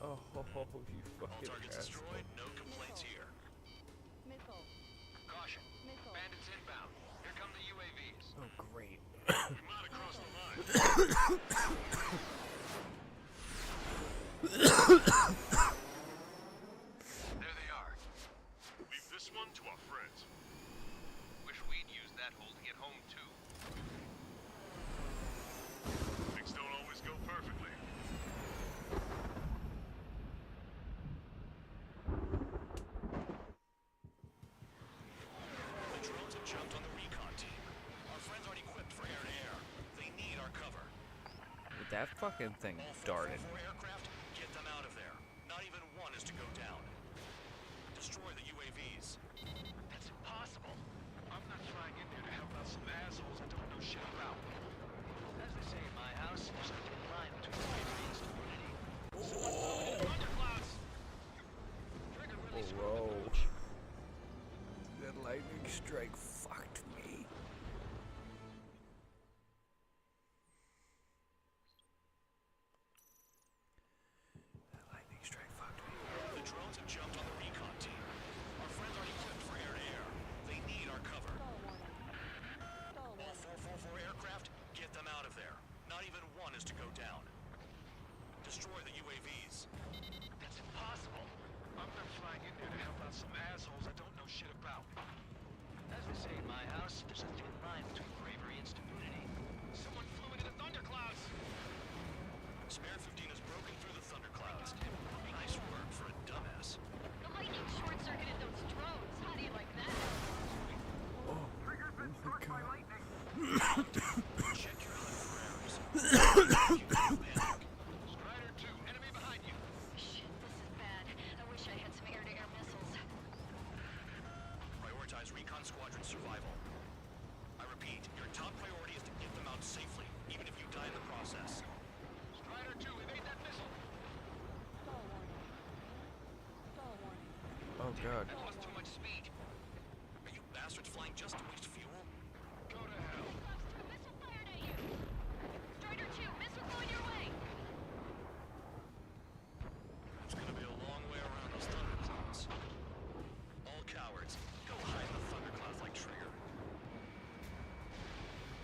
Oh, you All fucking targets asshole. destroyed, no complaints here. Caution. Bandits inbound. Here come the UAVs. Oh, great. We might have crossed the line. There they are. Leave this one to our friends. Wish we'd used that hole to get home, too. Things don't always go perfectly. The drones have jumped on the recon team. Our friends aren't equipped for air-to-air. They need our cover. That fucking thing All darted. 444 aircraft, get them out of there. Not even one is to go down. Destroy the UAVs. That's impossible. I'm not flying in there to help out some assholes I don't know shit about. As they say in my house, there's a thin line between bravery and stupidity. Thunderclouds! have jumped on the recon team. Our friends aren't equipped for air-to-air. They need our cover. All 444 aircraft, get them out of there. Not even one is to go down. Destroy the UAVs. That's impossible. I'm not flying in there to help out some assholes I don't know shit about. As we say in my house, there's a thin line between bravery and stupidity. Someone flew into the thunderclouds! Spare 15 has broken through the thunderclouds. Nice work for a dumbass. The lightning short-circuited those drones. How do you like that? Trigger's been struck by lightning. Check your HUD for errors. Strider 2, enemy behind you. Shit, this is bad. I wish I had some air-to-air missiles. Prioritize recon squadron survival. I repeat, your top priority is to get them out safely, even if you die in the process. Strider 2, evade that missile. Oh god. I lost too much speed. Are you bastards flying just to waste fuel? Go to hell. Missile fired at you. Strider 2, missile going your way. It's gonna be a long way around those thunderclouds. All cowards, go hide in the thunderclouds like Trigger.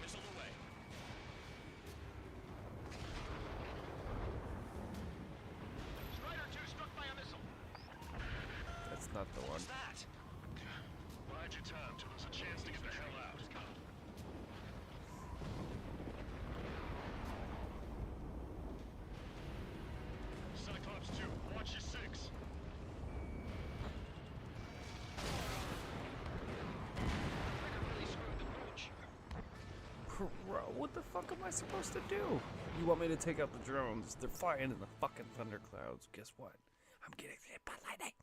Missile away. Strider 2 struck by a missile. That's not the one. What's that? Bide your time till there's a chance to get the hell out. Cyclops 2, watch your 6. Trigger really screwed the pooch. Bro, what the fuck am I supposed to do? You want me to take out the drones? They're flying in the fucking thunderclouds. Guess what? I'm getting hit by lightning.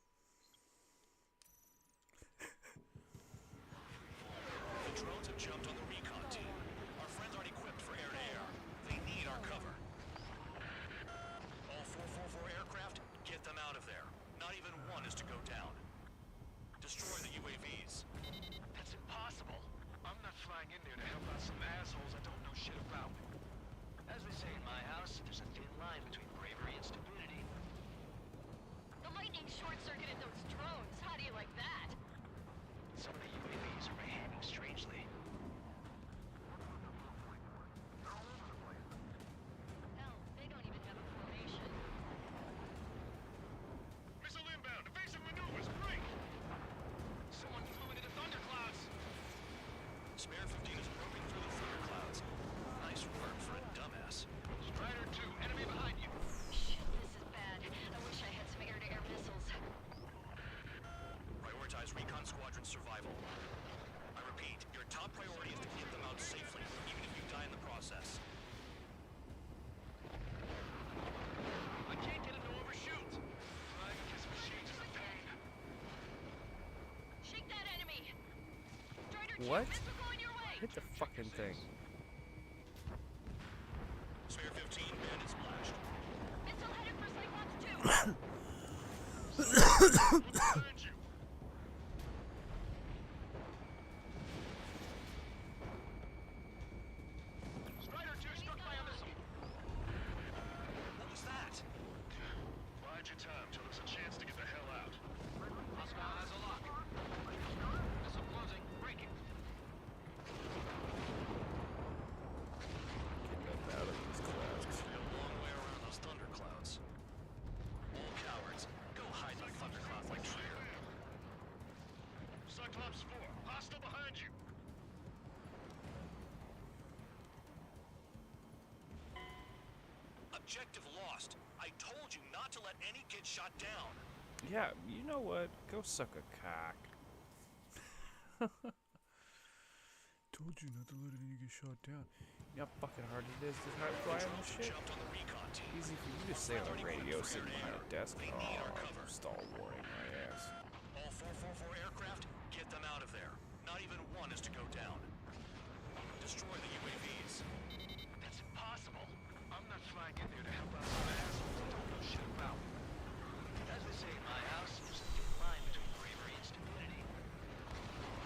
The drones have jumped on the recon team. Our friends aren't equipped for air-to-air. They need our cover. All 444 aircraft, get them out of there. Not even one is to go down. Destroy the UAVs. That's impossible. I'm not flying in there to help out some assholes I don't know shit about. As we say in my house, there's a thin line between bravery and stupidity. The lightning short-circuited those drones. How do you like that? Some of the UAVs are behaving strangely. Hell, they don't even have a formation. Missile inbound, evasive maneuvers, break! Someone flew into the thunderclouds. Spare 15 is broken through the thunderclouds. Nice work for a dumbass. Strider 2, enemy behind you. Shit, this is bad. I wish I had some air-to-air missiles. Prioritize recon squadron survival. I repeat, your top priority is to get them out safely, even if you die in the process. I can't get him to overshoot. Flying against machines is a pain. Shake that enemy. Strider 2, What? missile going your way. Hit the fucking thing. Spare 15, bandit splashed. Missile headed for Cyclops 2. Behind you. Strider 2 struck by a missile. What was that? Bide your time till there's a chance to get the hell out. Hostile has a lock. Missile closing, breaking. Get up out of these clouds. It's gonna be a long way around those thunderclouds. All cowards, go hide in the thunderclouds like Trigger. Cyclops 4, hostile behind you. Objective lost. I told you not to let any get shot down. Yeah, you know what? Go suck a cock. Told you not to let any get shot down. You know how fucking hard it is to try to fly on this shit? Jumped on the recon team. Easy for you to say on the radio sitting behind a desk. Oh, stall warning my ass. All 444 aircraft, get them out of there. Not even one is to go down. Destroy the UAVs. That's impossible. I'm not flying in there to help out some assholes I don't know shit about. As we say in my house, there's a thin line between bravery and stupidity.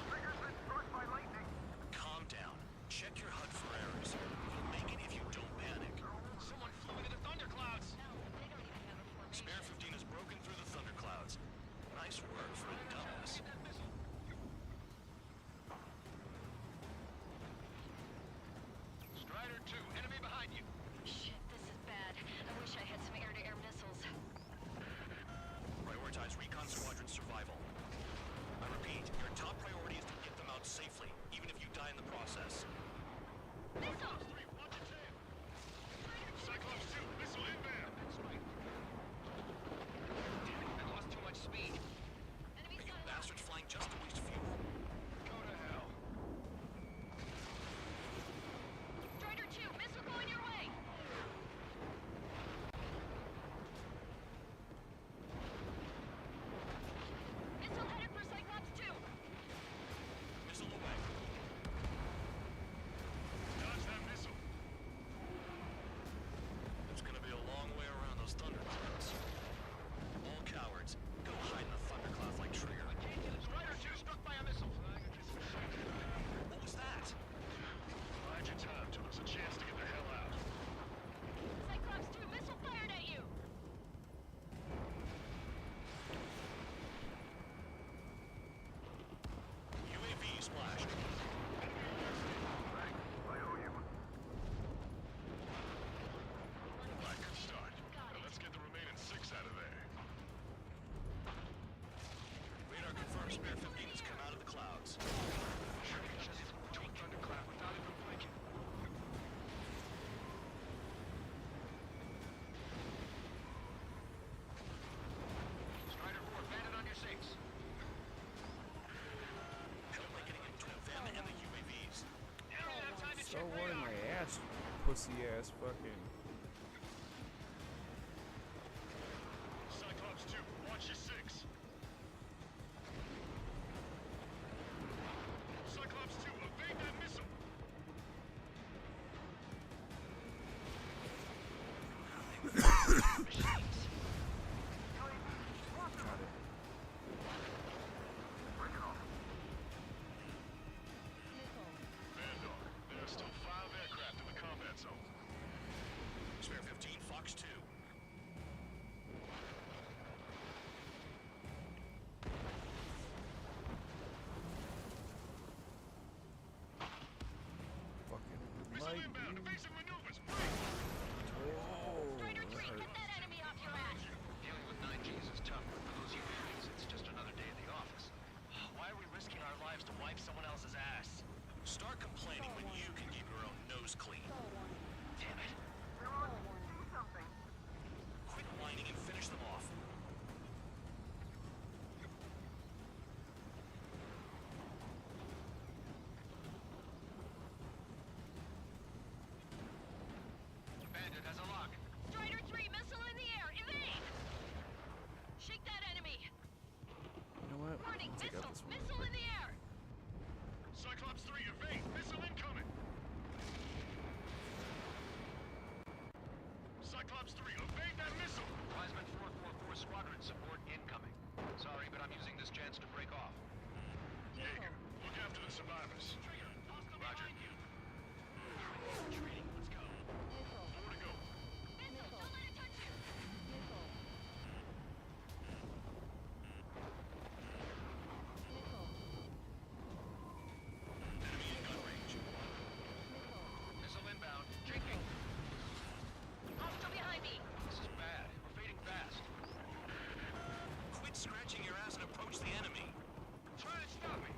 Trigger's been struck by lightning. Calm down. Check your HUD for errors. You'll make it if you don't panic. Someone flew into the thunderclouds. Hell, they don't even have a formation. Spare 15 has broken through the thunderclouds. pussy ass fucking. Cyclops 2, watch your 6. Cyclops 2, evade that missile. Got it. Vandal, there are still 5 aircraft in the combat zone. Spare 15, Fox 2. Fucking Missile light. inbound, evasive maneuvers, Oh, that hurt. Dealing with 9Gs is tough, but for those UAVs, it's just another day at the office. Why are we risking our lives to wipe someone else's ass? Start complaining when you can keep your own nose clean. Damn it. Quit whining and finish them off. Bandit has a lock. Strider 3, missile in the air. Evade! Shake that enemy. You know what? Warning, I'll take out missile, this one. missile in the air. Cyclops 3, evade, missile incoming. Cyclops 3, evade that missile. Wiseman 444 squadron support incoming. Sorry, but I'm using this chance to break off. Jaeger, look after the survivors. Roger. Retreating, let's go. 4 to go. Missile, don't let it touch you. Enemy in gun range. Missile inbound. Drinking. Hostile behind me. This is bad. We're fading fast. Quit scratching your ass and approach the enemy. Try to stop me.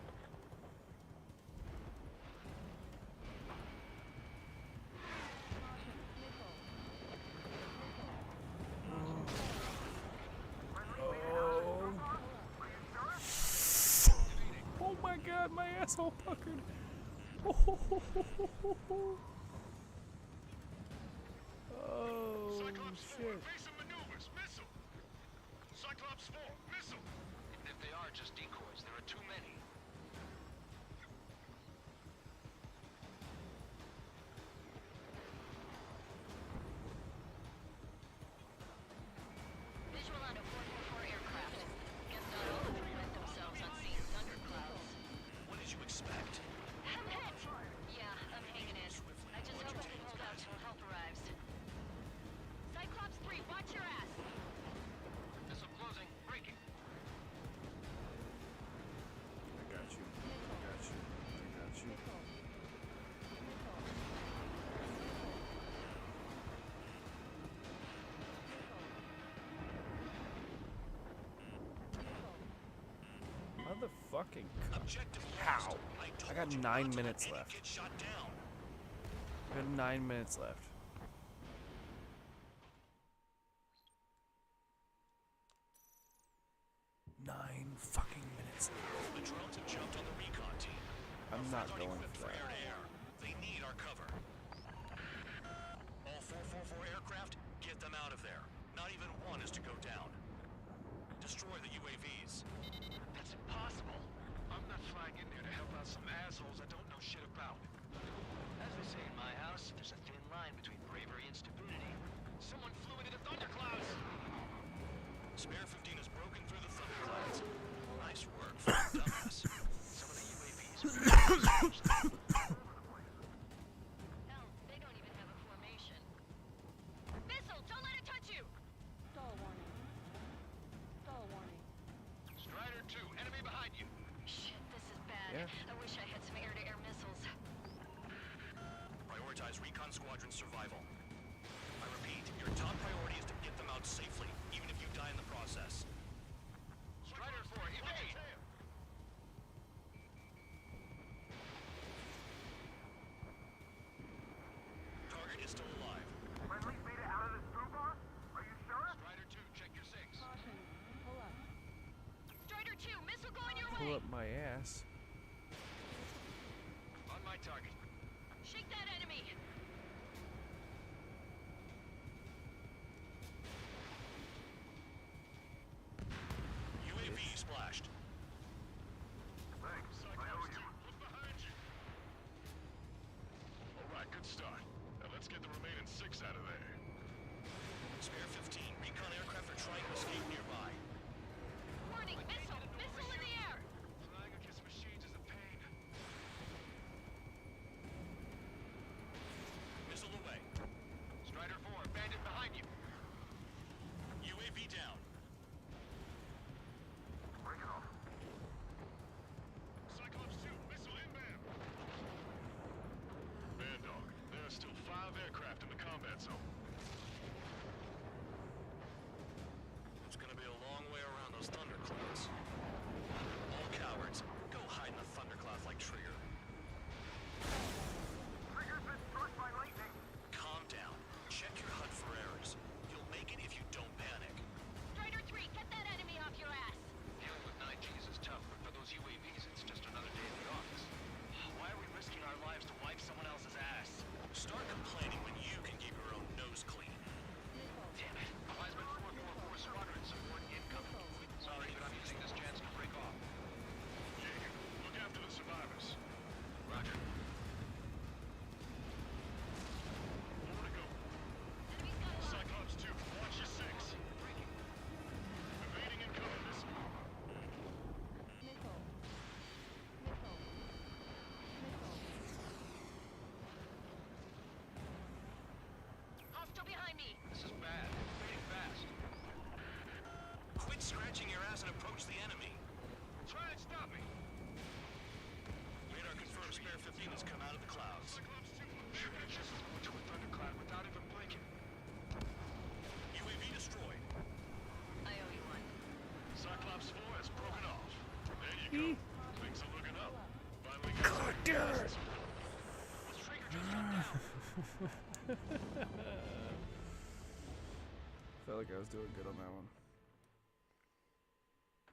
Oh my god, my asshole puckered. Oh, Cyclops 4, shit. evasive maneuvers, missile. Cyclops 4, missile. Even if they are just decoys, there are too many. Visual on a 444 aircraft. Guess not all of them vent themselves on seeing thunderclouds. What did you expect? I'm hit! Yeah, I'm hanging in. I just hope I can hold out till help arrives. Cyclops 3, watch your ass! Missile closing. Breaking. I got you. I got you. I got you. Motherfucking Objective How? lost. I got told you 9 not to let minutes any left. get shot down. I got 9 minutes left. 9 fucking minutes. The drones have jumped on the recon team. I'm Our not friends aren't going equipped for for that. air-to-air. They need our cover. All 444 aircraft, get them out of there. Not even one is to go down. Destroy the UAVs. That's impossible. I'm not flying in there to help out some assholes I don't know shit about. As they say in my house, there's a thin line between bravery and stupidity. Someone flew into the thunderclouds! Spare 15 has broken through the thunderclouds. Nice work for a dumbass. Some of the UAVs are Hell, they don't even have a formation. Missile, don't let it touch you! Stall warning. Stall warning. Strider 2, enemy behind you. Shit, this is bad. Yeah. I wish I had some air-to-air missiles. Prioritize recon squadron survival. I repeat, your top priority is to get them out safely, even if you die in the process. Strider 4, evade! Target is still alive. Friendly made it out of this screwbar? Are you sure? Strider 2, check your 6. Strider 2, missile going your Pull way! up my ass. On my target. Shake that enemy! Things are looking up. Finally got some good guys. Felt like I was doing good on that one.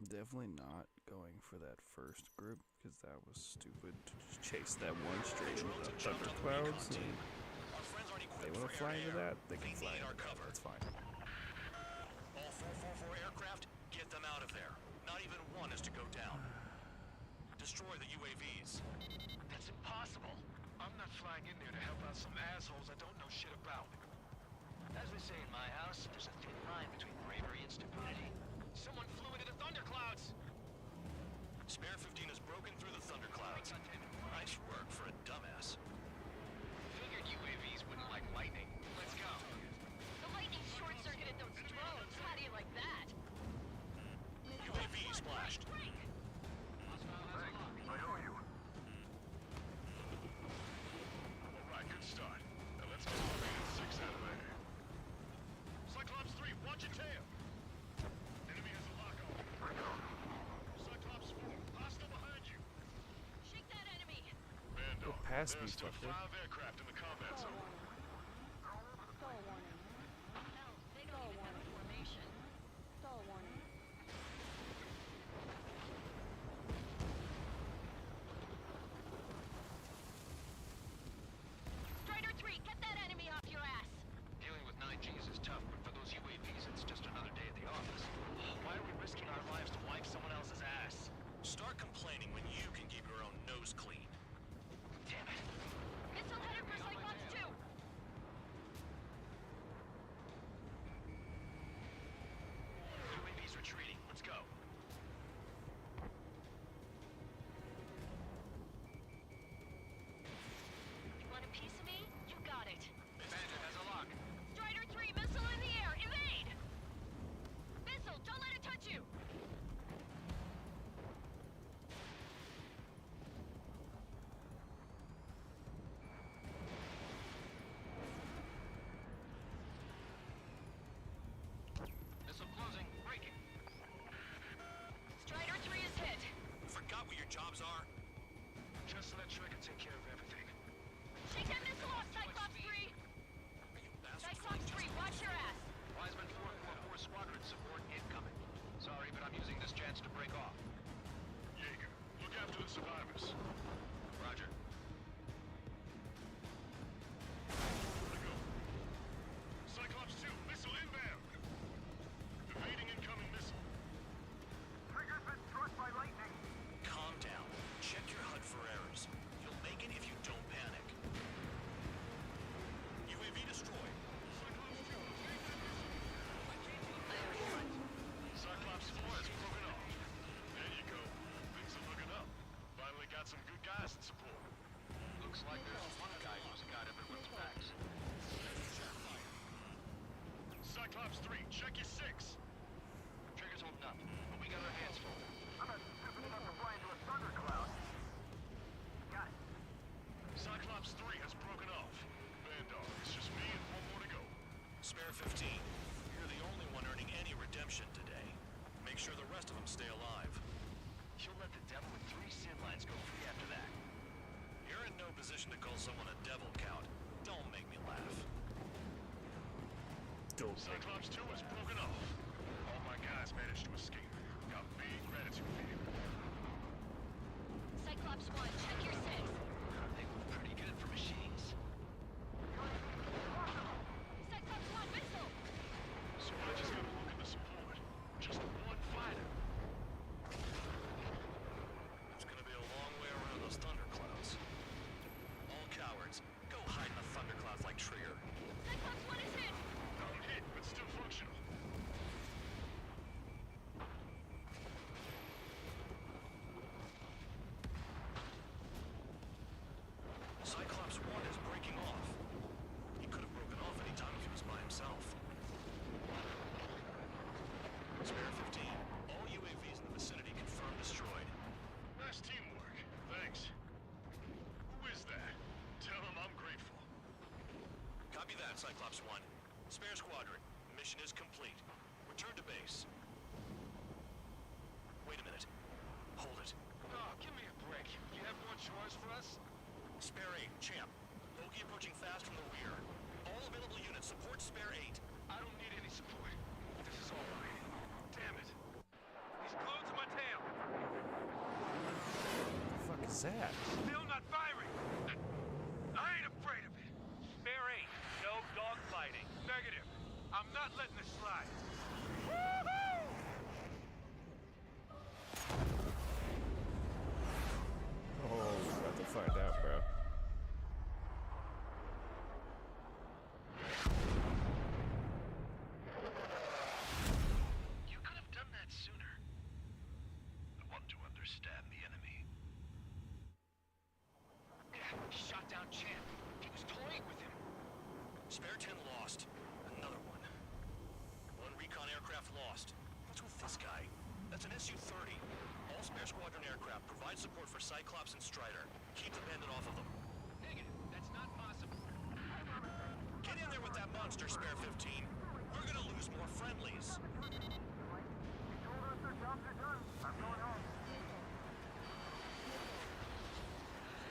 Definitely not going for that first group because that was stupid to just chase that one straight into the thunderclouds. And they want to fly into that, they can fly into that. That's fine. All 444 aircraft, get them out of there. Not even one is to go down. Destroy the UAVs. That's impossible. I'm not flying in there to help out some assholes I don't know shit about. As we say in my house, there's a thin line between bravery and stupidity. Someone flew into the thunderclouds! Spare 15 has broken through the thunderclouds. Nice work for a dumbass. Figured UAVs wouldn't like lightning. Let's go. The lightning short-circuited those drones. How do you like that? UAV splashed. I owe you. Alright, good start. Now let's get Rated 6 out of there. Cyclops 3, watch your tail! Enemy has a lock on. Cyclops 4, hostile behind you. Shake that enemy. Bandog, past me, there's still fucker. 5 aircraft in the combat zone. Stall warning. No, they don't even have a formation. Stall warning. Strider 3, get that enemy off your ass. Dealing with 9Gs is tough, but for those UAVs, it's just another day at the office. Why are we risking our lives to wipe someone else's ass? Start complaining when you can keep your own nose clean. Damn it. Missile headed for Cyclops 2. UAV's retreating. Let's go. You want a piece of me? You got it. Bandit has a lock. Strider 3, missile in the air. Evade! Missile, don't let it touch you. Missile closing. Breaking. Strider 3 is hit. Forgot what your jobs are? Just let Trigger take care of everything. Shake that missile off, Cyclops 3. Cyclops 3, watch your ass. Wiseman 444 Squadron support incoming. Sorry, but I'm using this chance to break off. Jaeger, look after the survivors. Roger. Gotta go. Cyclops 2, missile inbound. Evading incoming missile. Trigger's been struck by lightning. Calm down. Check your HUD for errors. You'll make it if you don't panic. UAV destroyed. Cyclops 4 has broken off. There you go. Things are looking up. Finally got some good guys in support. Looks like there's one guy who's got everyone's backs. Cyclops 3, check your 6. Trigger's holding up, but we got our hands full. I'm not stupid enough to fly into a thundercloud. Got it. Cyclops 3 has broken off. Bandog, it's just me and one more to go. Spare 15. You're the only one earning any redemption today. Make sure the rest of them stay alive. You'll let the devil with 3 sin lines go free after that. You're in no position to call someone a devil, Count. Don't make me laugh. Cyclops 2 has broken off. All my guys managed to escape. Got big gratitude for you. Cyclops 1, check your 6. They move pretty good for machines. Cyclops 1, missile. So I just gotta look at the support. Just one fighter. It's gonna be a long way around those thunderclouds. All cowards, go hide in the thunderclouds like Trigger. Cyclops 1 is hit. I'm hit, but still functional. Cyclops 1 is breaking off. He could have broken off any time if he was by himself. Spare 15. All UAVs in the vicinity confirmed destroyed. Nice teamwork. Thanks. Who is that? Tell him I'm grateful. Copy that, Cyclops 1. Spare squadron. Mission is complete. Return to base. Wait a minute. Hold it. that? Still not firing. I ain't afraid of it. Spare 8. No dogfighting. Negative. I'm not letting this slide. Woohoo! Oh, we're about to find out, bro. You could have done that sooner. I want to understand the enemy. Shot down Champ. He was toying with him. Spare 10 lost. Another one. One recon aircraft lost. What's with this guy? That's an Su-30. All spare squadron aircraft provide support for Cyclops and Strider. Keep the bandit off of them. Negative. That's not possible. Get in there with that monster, Spare 15. We're gonna lose more friendlies.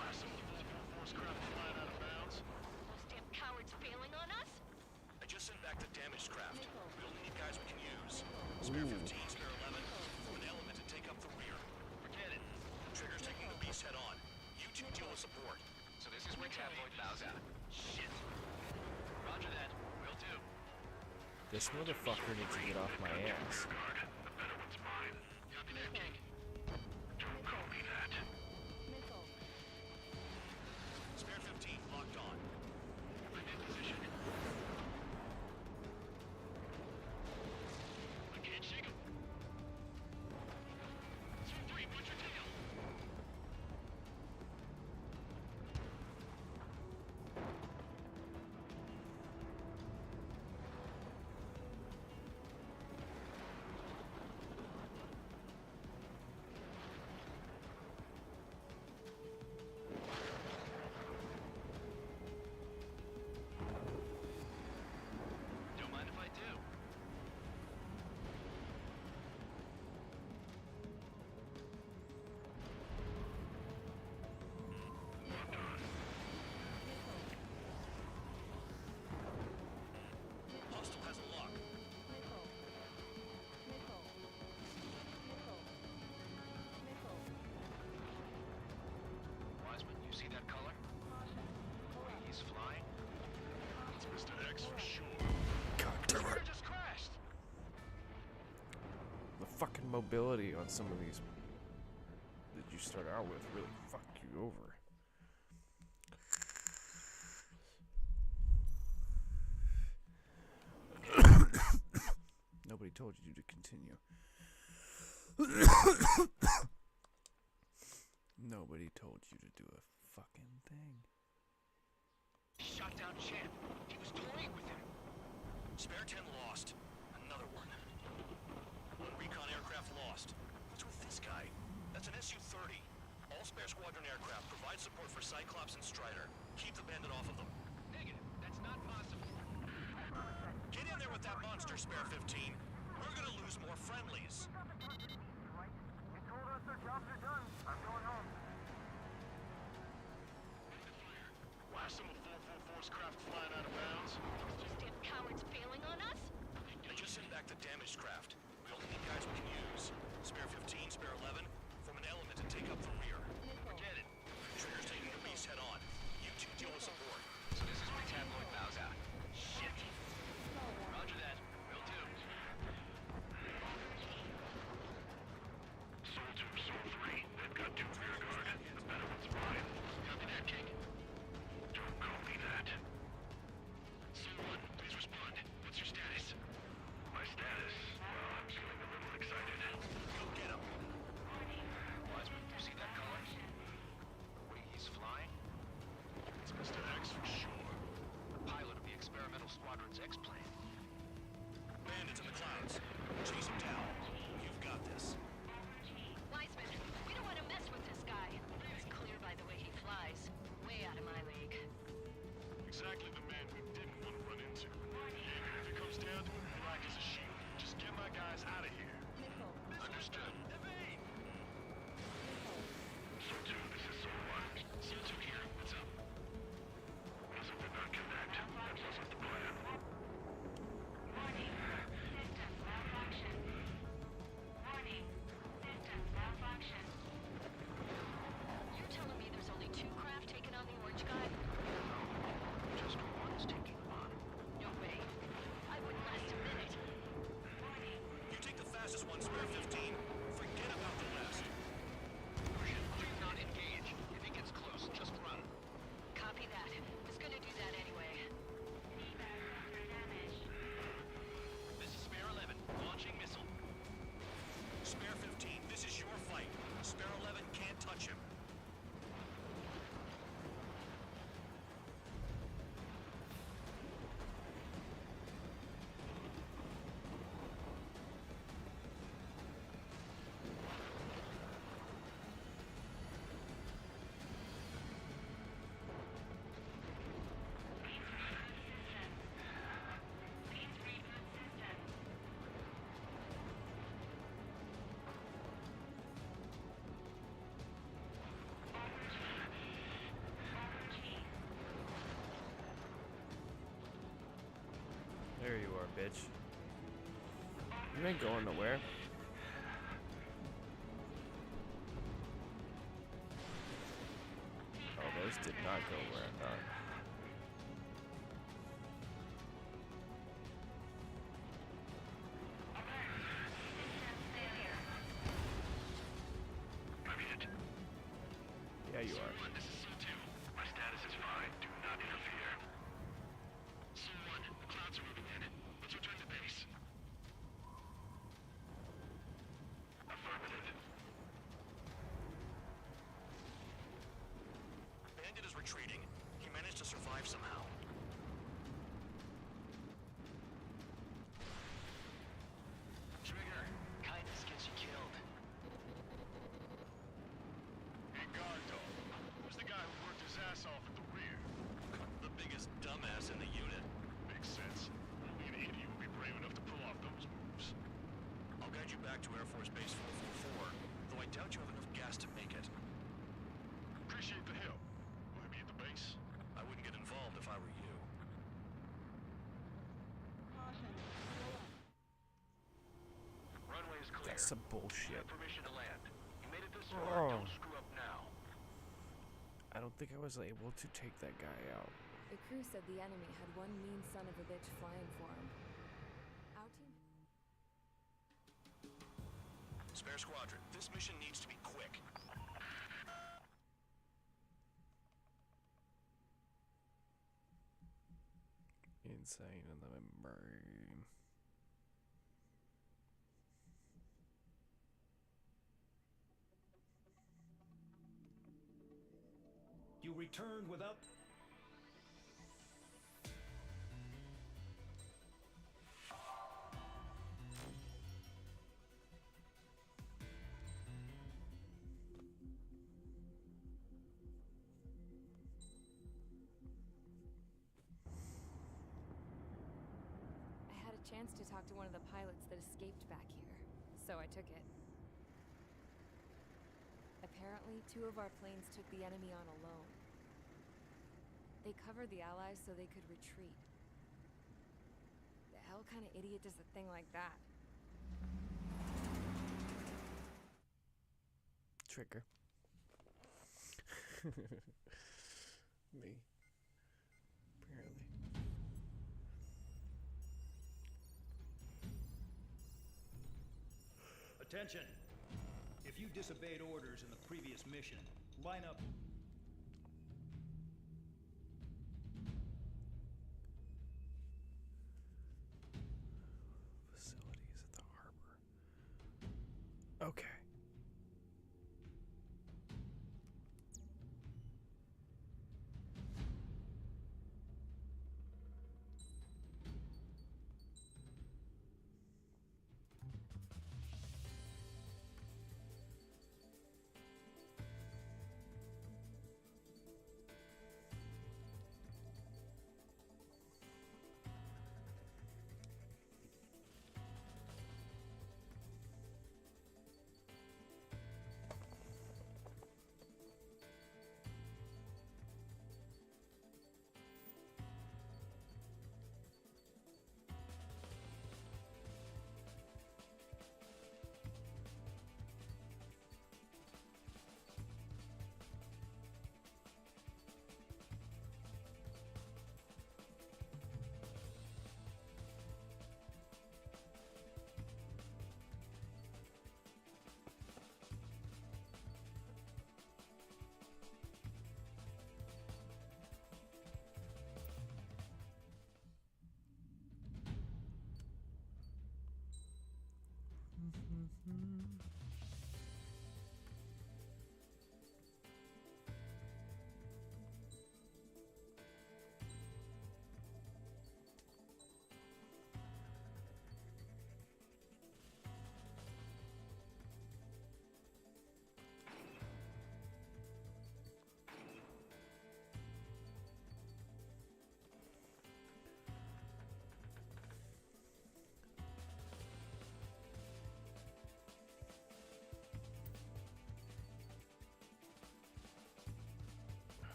Last of the full force craft flying out of bounds. Those damn cowards bailing on us? I just sent back the damaged craft. We only need guys we can use. Spare 15, Spare 11, form an element to take up the rear. Forget it. Trigger's taking the beast head on. You two deal with support. So this is where Tabloid bows out. Shit. Roger that. Will do. This motherfucker needs to get off my ass. The better one's mine. Copy that, King. Don't call me that. Spare 15, locked on. I'm in position. I can't shake him. 2-3, put your tail. Don't mind if I do. Hostile has a lock. Wiseman, you see that color? The way he's flying? It's Mr. X for sure. God damn Where it. just crashed? The fucking mobility on some of these that you start out with really fuck you over. Nobody told you to continue. Nobody told you to do a fucking thing. Shot down Champ. He was toying with him. Spare 10 lost. Another one. One recon aircraft lost. What's with this guy? That's an Su-30. All spare squadron aircraft provide support for Cyclops and Strider. Keep the bandit off of them. Negative. That's not possible. Get in there with that monster, Spare 15. We're gonna lose more friendlies. You told us their jobs are done. I'm going home. Last of the full force craft flying out of bounds. Those damn cowards bailing on us? I just sent back the damaged craft. We only need guys we can use. Spare 15, Spare 11, form an element to take up the rear. Forget it. Trigger's taking the beast head on. You two deal with support. So this is where Tabloid bows out. Shit. Roger that. Will do. Soul 2, Soul 3. They've got 2 rear guard. The better one's mine. Copy that, King. Don't call me that. Soul 1, please respond. What's your status? My status? There you are, bitch. You ain't going nowhere. Oh, those did not go where I thought. Yeah, you are. This is C2. My status is fine. Do not interfere. C1, the clouds are moving in. Let's return to base. Affirmative. Bandit is retreating. He managed to survive somehow. Trigger, kindness gets you killed. Hey, guard dog. Who's the guy who worked his ass off at the rear? The biggest dumbass in the unit. Makes sense. Only an idiot would be brave enough to pull off those moves. I'll guide you back to Air Force Base 444, though I doubt you have enough gas to make it. Appreciate the help. Will he be at the base? I wouldn't get involved if I were you. Runway is clear. That's some bullshit. You have permission to land. You made it this far. Don't screw up now. I don't think I was able to take that guy out. The crew said the enemy had one mean son of a bitch flying for him. Our team. Spare squadron, this mission needs to be quick. Insane in the membrane. You return without... I had a chance to talk to one of the pilots that escaped back here, so I took it. Apparently, 2 of our planes took the enemy on alone. They covered the Allies so they could retreat. The hell kind of idiot does a thing like that? Trigger. Me. Apparently. Attention! If you disobeyed orders in the previous mission, line up. Facilities at the harbor. Okay.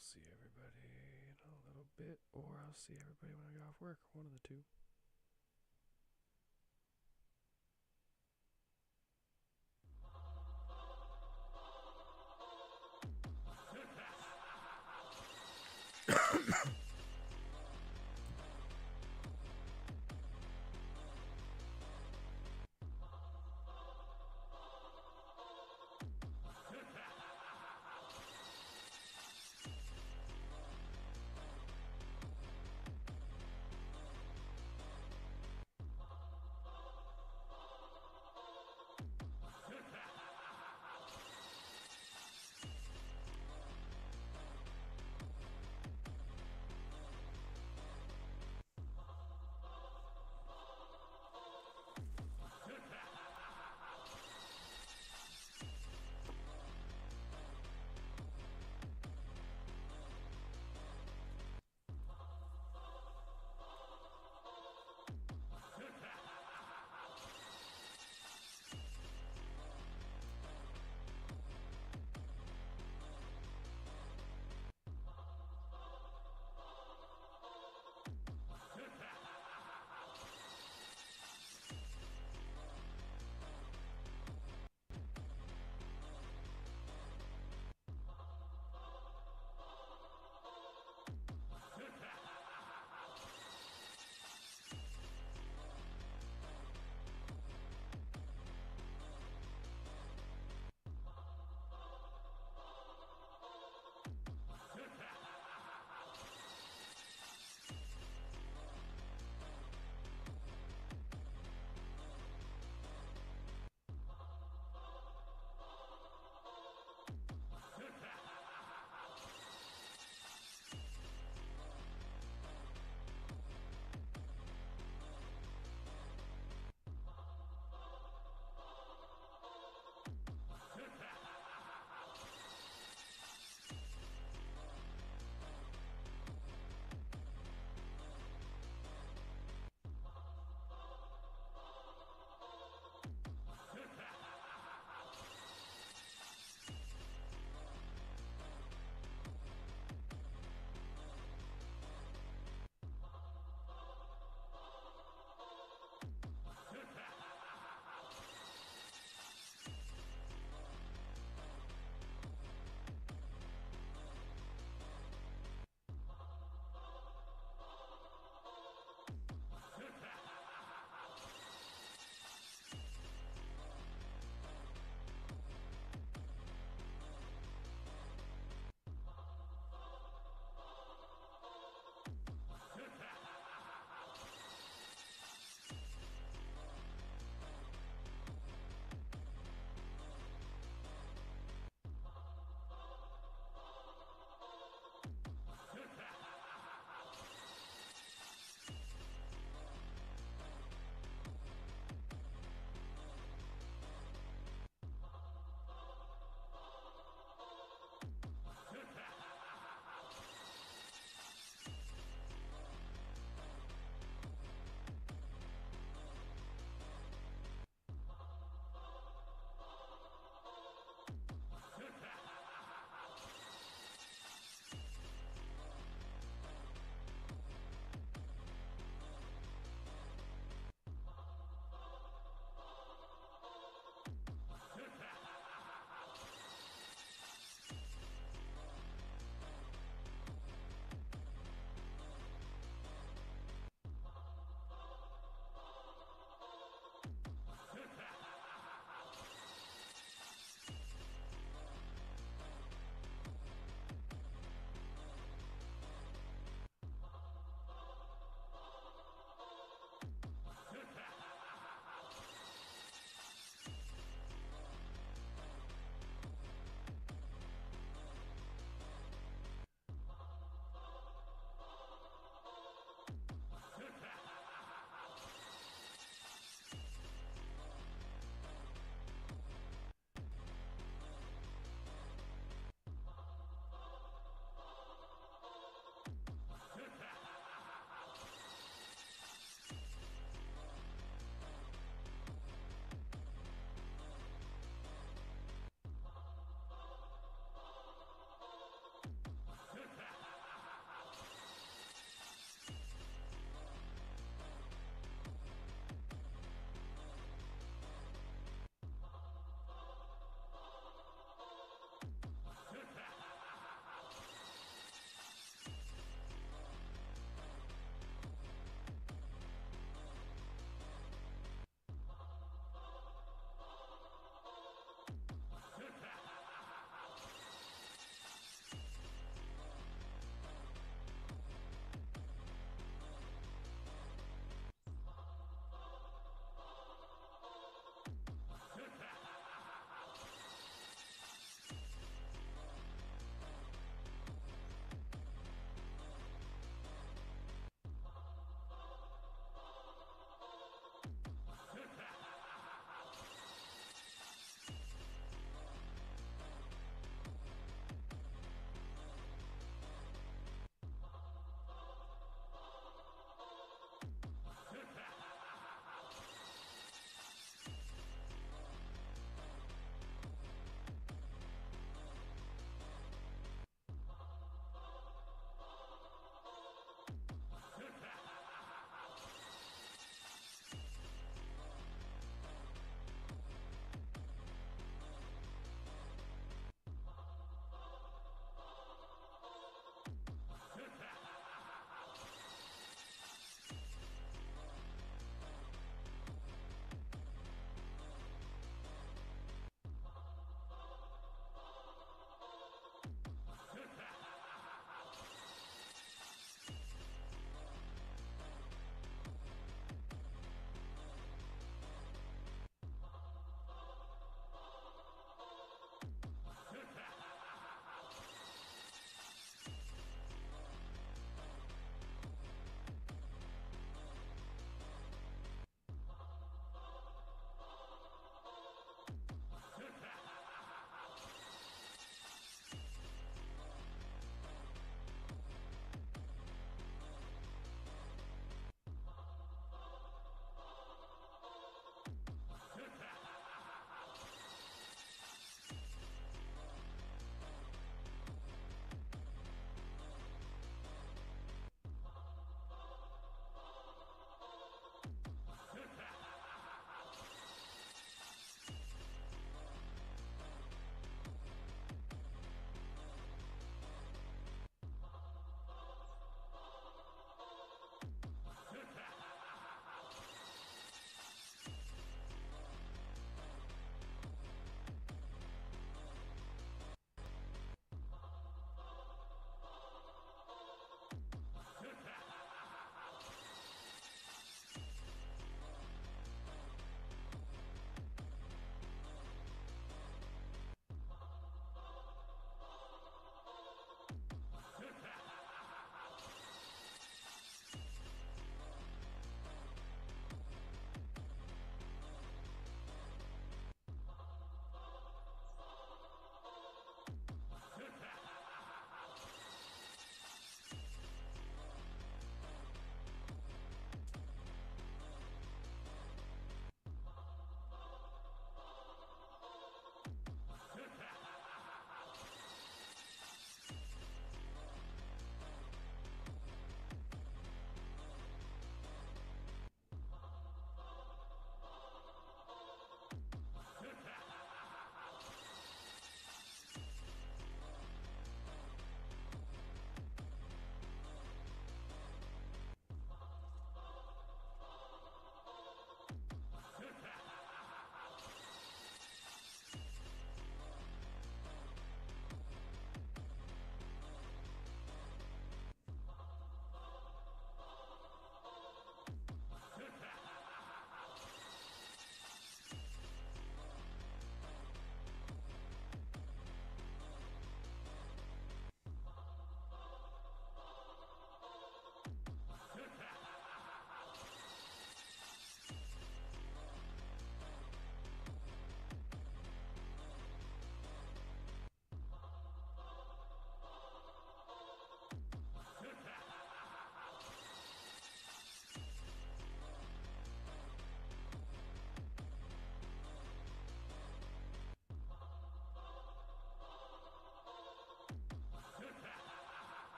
see everybody in a little bit, or I'll see everybody when I get off work. One of the two.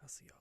I'll see y'all